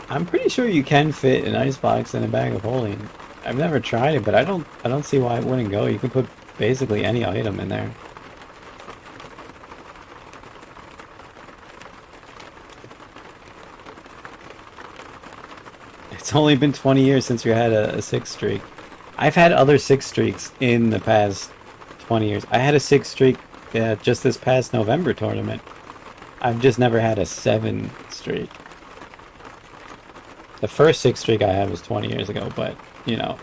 I'm pretty sure you can fit an icebox in a bag of holding. I've never tried it, but I don't see why it wouldn't go. You can put basically any item in there. It's only been 20 years since you had a 6 streak. I've had other 6 streaks in the past 20 years. I had a 6 streak just this past November tournament. I've just never had a 7 streak. The first 6 streak I had was 20 years ago, but, you know,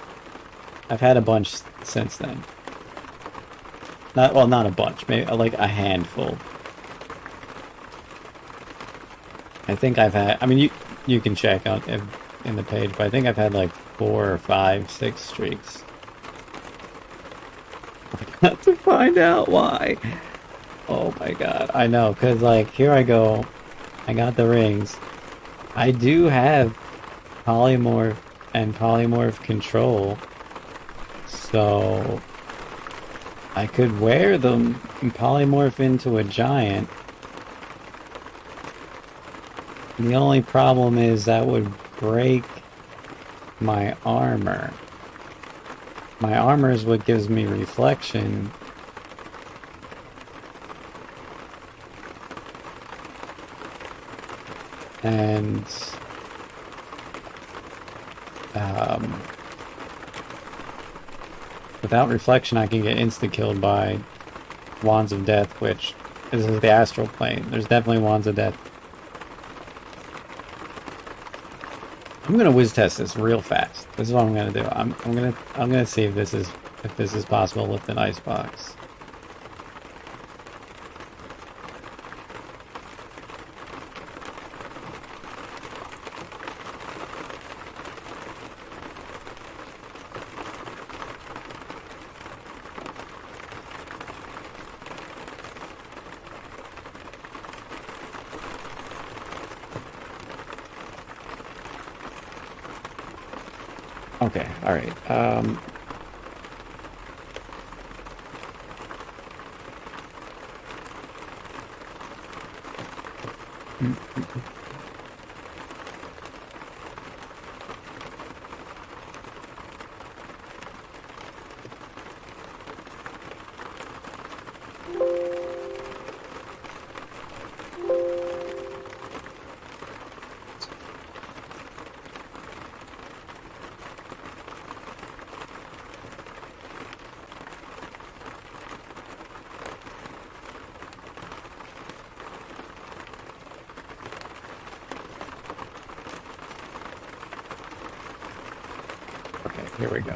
I've had a bunch since then. Not a bunch, maybe like a handful. I think I've had, I mean, you can check out in the page, but I think I've had like 4 or 5, 6 streaks. I have to find out why. Oh my god, I know, because like, here I go. I got the rings. I do have polymorph and polymorph control, so I could wear them and polymorph into a giant. The only problem is that would break my armor. My armor is what gives me reflection. And without reflection I can get insta-killed by Wands of Death, which this is the astral plane. There's definitely Wands of Death. I'm gonna whiz test this real fast. This is what I'm gonna do. I'm gonna see if this is possible with an icebox. Okay, alright. Okay, here we go.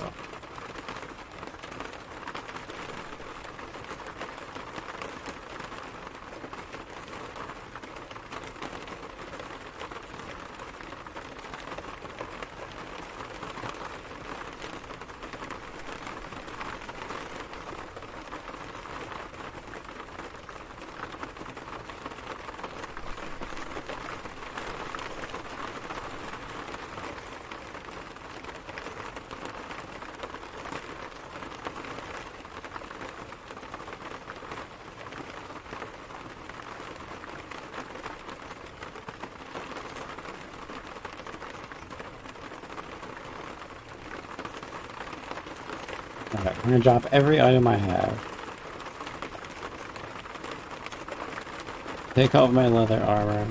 Alright, I'm gonna drop every item I have. Take off my leather armor.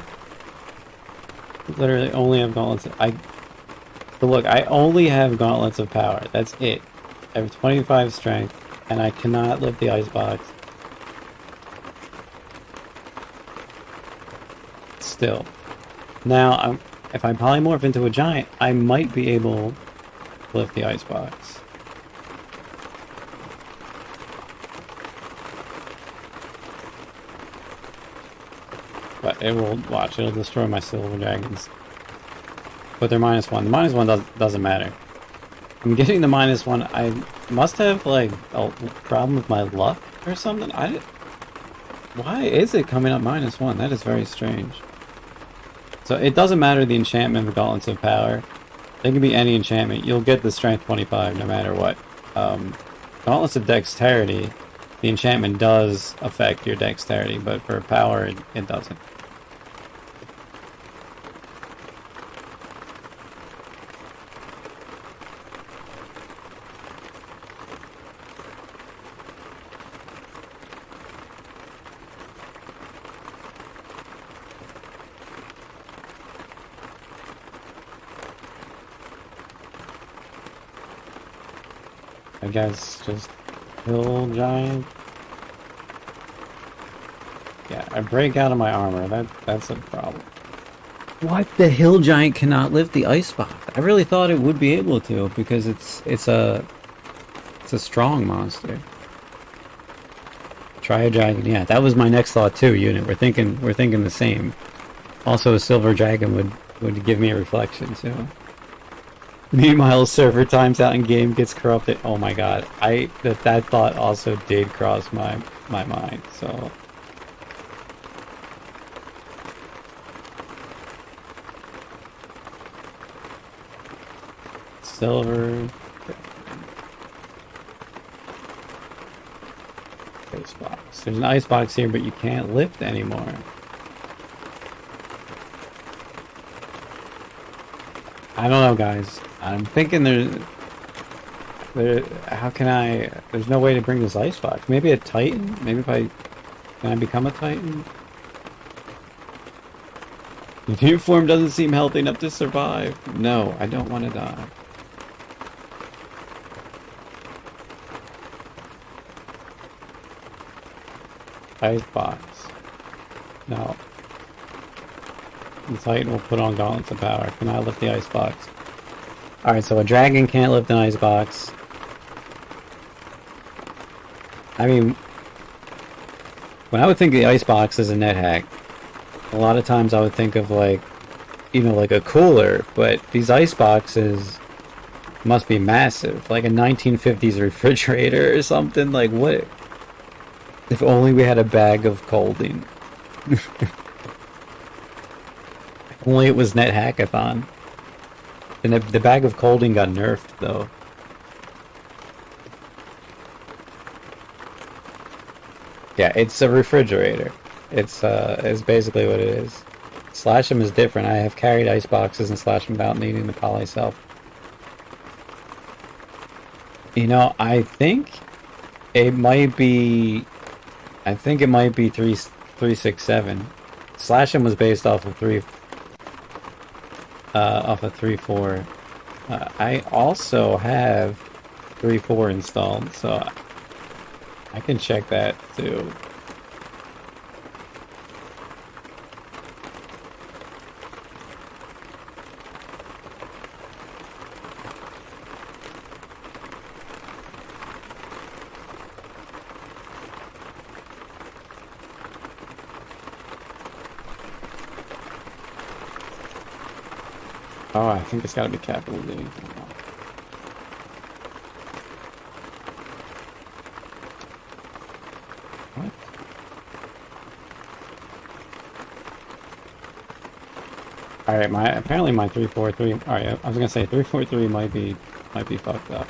Literally only have gauntlets. But look, I only have gauntlets of power. That's it. I have 25 strength, and I cannot lift the icebox. Still. Now, if I polymorph into a giant, I might be able to lift the icebox. But it will, watch, it'll destroy my silver dragons. But they're -1. The -1 doesn't matter. I'm getting the -1. I must have, like, a problem with my luck or something. Why is it coming up -1? That is very strange. So it doesn't matter the enchantment of Gauntlets of Power. It can be any enchantment. You'll get the Strength 25 no matter what. Gauntlets of Dexterity, the enchantment does affect your dexterity, but for power, it doesn't. I guess just hill giant. Yeah, I break out of my armor. That's a problem. What? The hill giant cannot lift the icebox. I really thought it would be able to because it's a strong monster. Try a dragon. Yeah, that was my next thought too. Unit. We're thinking the same. Also, a silver dragon would give me a reflection too. Meanwhile, server times out in game gets corrupted. Oh my god, that thought also did cross my mind. So. Silver. Icebox. There's an icebox here, but you can't lift anymore. I don't know, guys. I'm thinking how can there's no way to bring this icebox. Maybe a titan? Maybe can I become a titan? The new form doesn't seem healthy enough to survive. No, I don't want to die. Icebox. No. The Titan will put on gauntlets of power. Can I lift the icebox? Alright, so a dragon can't lift an icebox. I mean, when I would think of the icebox as a Nethack, a lot of times I would think of like, you know, like a cooler, but these iceboxes must be massive. Like a 1950s refrigerator or something. Like what? If only we had a bag of colding. If only it was Net Hackathon. And the bag of colding got nerfed though. Yeah, it's a refrigerator. It's basically what it is. Slash 'em is different. I have carried ice boxes and slashed them without needing the poly self. You know, I think it might be 367. Slash 'em was based off of 3.4. I also have 3.4 installed, so I can check that too. Oh, I think it's gotta be capital D. What? Alright, apparently my 343. Alright, I was gonna say 343 might be fucked up.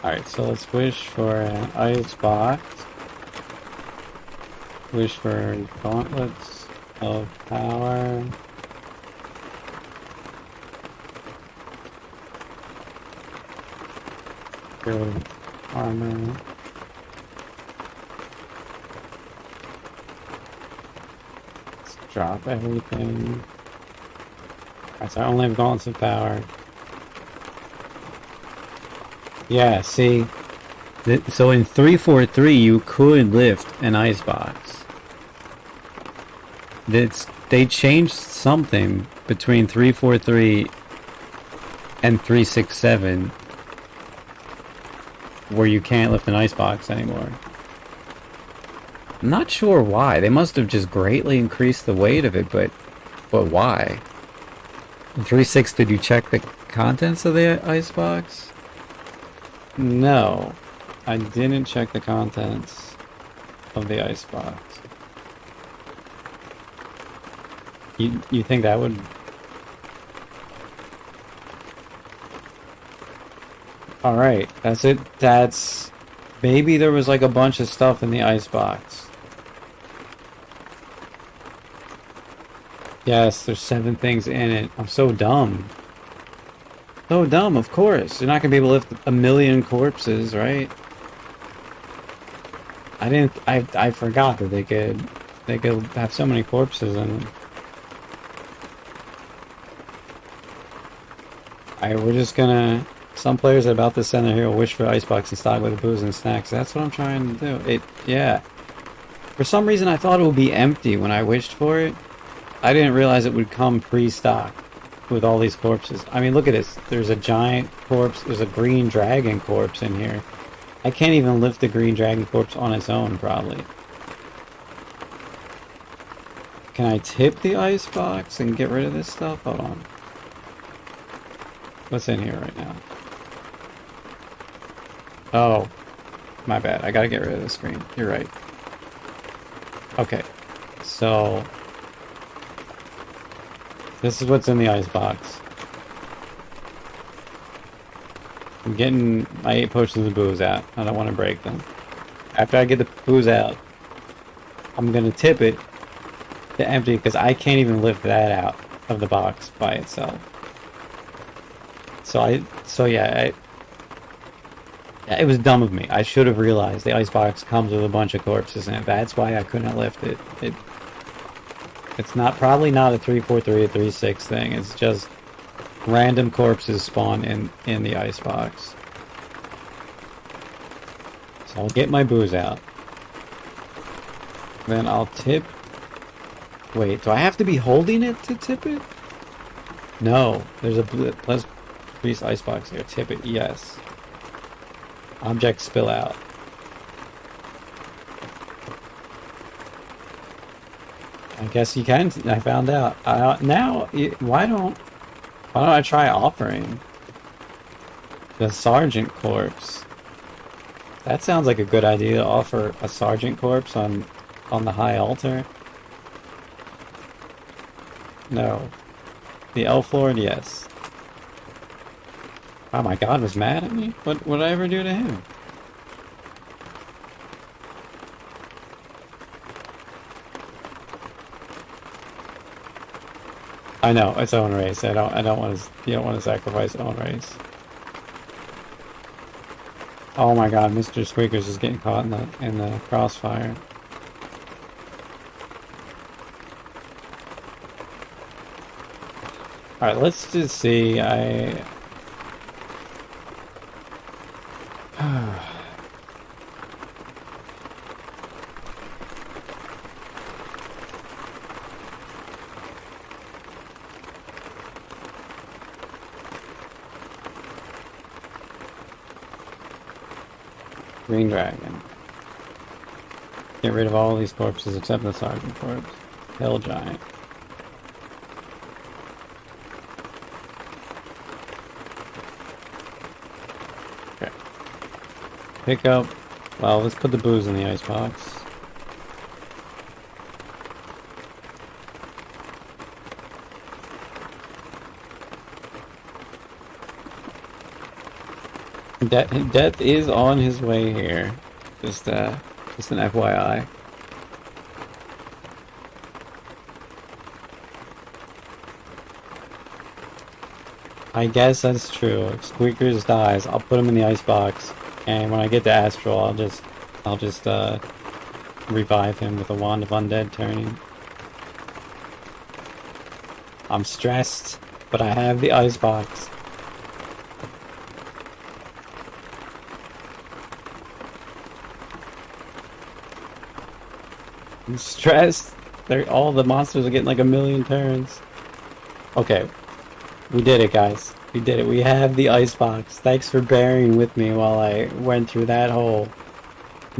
Alright, so let's wish for an ice box. Wish for gauntlets of power. Good armor. Let's drop everything. Alright, so I only have gauntlets of power. Yeah, see? So in 343 you could lift an icebox. They changed something between 343 and 367 where you can't lift an icebox anymore. I'm not sure why. They must have just greatly increased the weight of it, but why? In 3.6, did you check the contents of the icebox? No, I didn't check the contents of the icebox. You think that would... Alright, that's it. That's... Maybe there was like a bunch of stuff in the icebox. Yes, there's 7 things in it. I'm so dumb. So dumb, of course. You're not gonna be able to lift a million corpses, right? I forgot that they could have so many corpses in them. Alright, we're just gonna... Some players are about to send their hero wish for icebox and stock with booze and snacks. That's what I'm trying to do. Yeah. For some reason, I thought it would be empty when I wished for it. I didn't realize it would come pre-stock with all these corpses. I mean, look at this. There's a giant corpse. There's a green dragon corpse in here. I can't even lift the green dragon corpse on its own, probably. Can I tip the icebox and get rid of this stuff? Hold on. What's in here right now? Oh, my bad. I gotta get rid of the screen. You're right. Okay, so this is what's in the icebox. I'm getting my 8 potions of booze out. I don't want to break them. After I get the booze out, I'm gonna tip it to empty because I can't even lift that out of the box by itself. So yeah, it was dumb of me. I should have realized the icebox comes with a bunch of corpses in it. That's why I couldn't lift it. It's probably not a 343 or 36 thing. It's just random corpses spawn in the icebox. So I'll get my booze out. Then I'll tip. Wait, do I have to be holding it to tip it? No, there's a plus priest icebox here. Tip it, yes. Object spill out. I guess you can. I found out. Now, why don't I try offering the sergeant corpse? That sounds like a good idea to offer a sergeant corpse on the high altar. No. The elf lord, yes. Oh my god, was mad at me? What did I ever do to him? I know, it's own race. I don't want to, you don't want to sacrifice own race. Oh my god, Mr. Squeakers is getting caught in the crossfire. Alright, let's just see. Green dragon. Get rid of all these corpses except the sergeant corpse. Hell giant. Okay. Pick up. Well, let's put the booze in the icebox. Death is on his way here. Just an FYI. I guess that's true. If Squeakers dies, I'll put him in the icebox, and when I get to Astral, I'll just revive him with a Wand of Undead turning. I'm stressed, but I have the icebox. I'm stressed. All the monsters are getting like 1,000,000 turns. Okay. We did it, guys. We did it. We have the icebox. Thanks for bearing with me while I went through that whole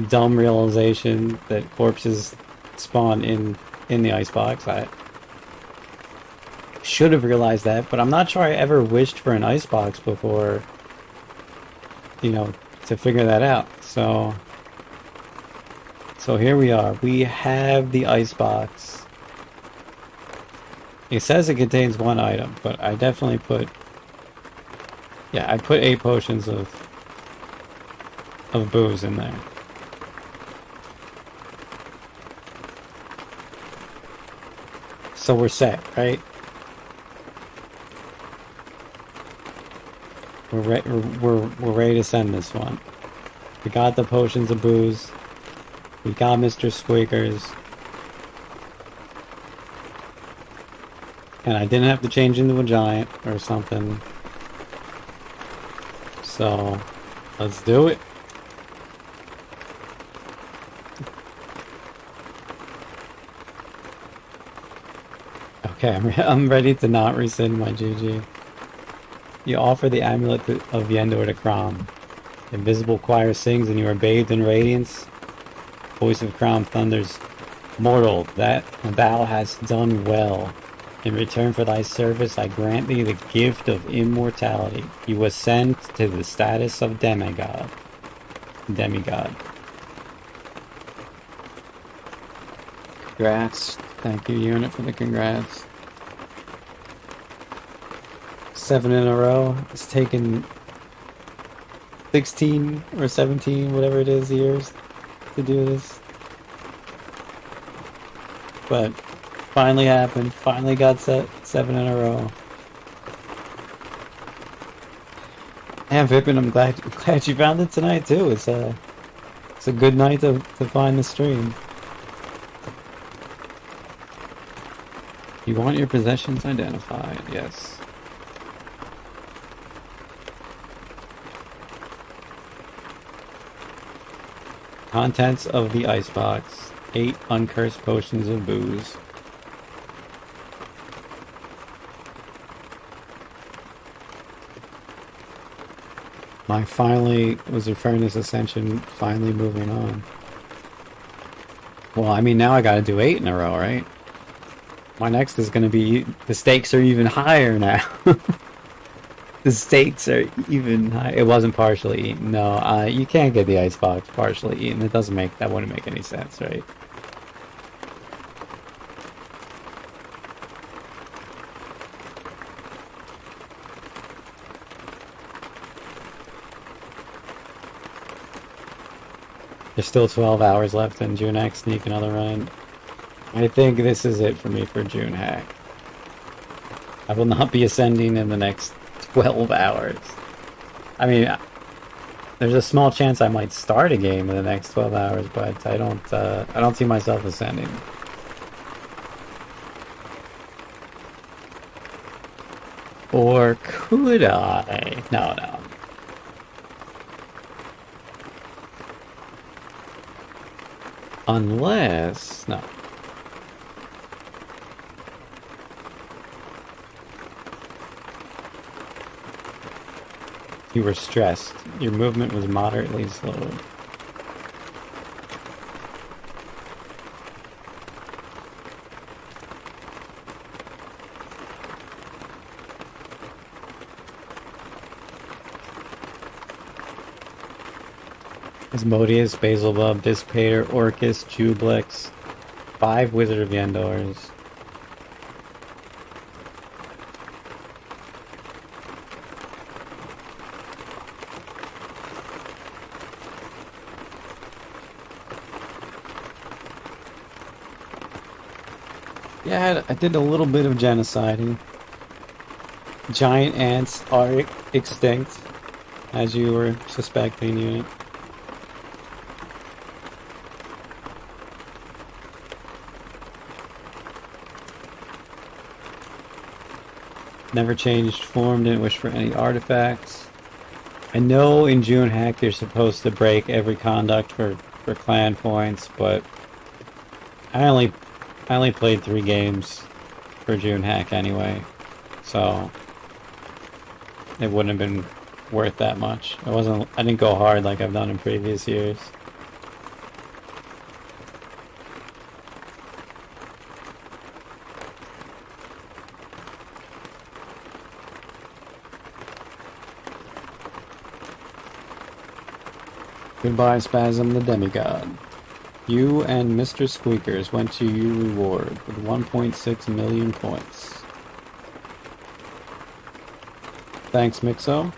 dumb realization that corpses spawn in the icebox. I should have realized that, but I'm not sure I ever wished for an icebox before, you know, to figure that out. So here we are. We have the icebox. It says it contains 1 item, but I definitely put... Yeah, I put 8 potions of booze in there. So we're set, right? We're ready to send this one. We got the potions of booze. We got Mr. Squeakers. And I didn't have to change into a giant or something. So, let's do it. Okay, I'm ready to not rescind my GG. You offer the amulet of Yendor to Crom. Invisible choir sings and you are bathed in radiance. Voice of Crom thunders, Mortal, that thou hast done well. In return for thy service, I grant thee the gift of immortality. You ascend to the status of demigod. Congrats. Thank you, unit, for the congrats. 7 in a row. It's taken 16 or 17, whatever it is, years to do this. But finally happened. Finally got 7 in a row. And Vipin, I'm glad you found it tonight too. It's a good night to find the stream. You want your possessions identified, yes. Contents of the icebox. 8 uncursed potions of booze. My finally was referring to Ascension finally moving on. Well, I mean, now I gotta do 8 in a row, right? My next is gonna be... The stakes are even higher now. The stakes are even higher. It wasn't partially eaten. No, you can't get the icebox partially eaten. It doesn't make... That wouldn't make any sense, right? There's still 12 hours left in junethack. Sneak another run. I think this is it for me for junethack. I will not be ascending in the next 12 hours. I mean, there's a small chance I might start a game in the next 12 hours, but I don't see myself ascending. Or could I? No. Unless... No. You were stressed. Your movement was moderately slowed. Asmodeus, Basilbub, Dissipator, Orcus, Jublex, 5 Wizard of Yendors. Yeah, I did a little bit of genociding. Giant ants are extinct, as you were suspecting, unit. Never changed form, didn't wish for any artifacts. I know in junethack you're supposed to break every conduct for clan points, but I only played 3 games for junethack anyway, so it wouldn't have been worth that much. I didn't go hard like I've done in previous years. Goodbye, Spasm the Demigod. You and Mr. Squeakers went to your reward with 1.6 million points. Thanks, Mixo.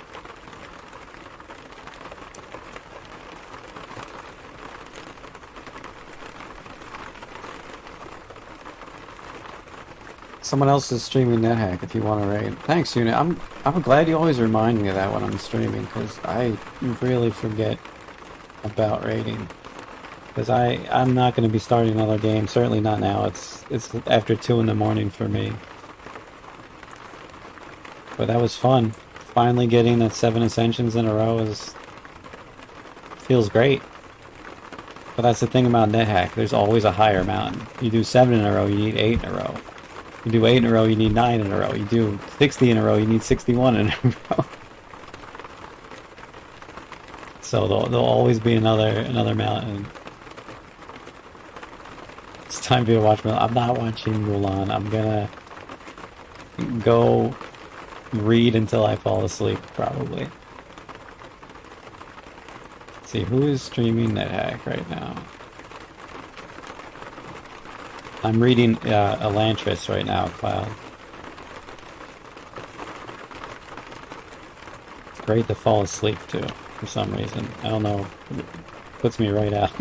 Someone else is streaming Nethack if you want to raid. Thanks, Unit. I'm glad you always remind me of that when I'm streaming, because I really forget about raiding. Because I'm not going to be starting another game. Certainly not now. It's after 2 in the morning for me. But that was fun. finally getting the 7 Ascensions in a row feels great. But that's the thing about Nethack, there's always a higher mountain. You do 7 in a row, you need 8 in a row. You do 8 in a row, you need 9 in a row. You do 60 in a row, you need 61 in a row. So there'll always be another mountain. It's time for you to watch Mulan. I'm not watching Mulan. I'm gonna go read until I fall asleep, probably. Let's see, who is streaming Nethack right now? I'm reading Elantris right now, Cloud. It's great to fall asleep to, for some reason. I don't know. It puts me right out.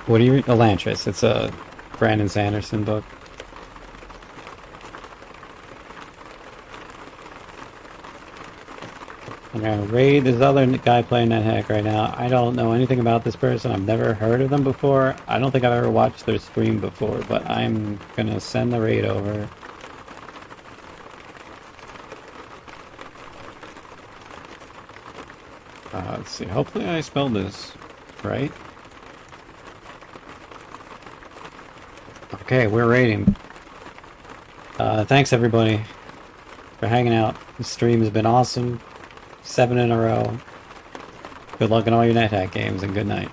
What do you read? Elantris. It's a Brandon Sanderson book. I'm gonna raid this other guy playing Nethack right now. I don't know anything about this person. I've never heard of them before. I don't think I've ever watched their stream before, but I'm gonna send the raid over. Let's see. Hopefully I spelled this right. Okay, we're raiding. Thanks everybody for hanging out. This stream has been awesome. 7 in a row. Good luck in all your Nethack games, and good night.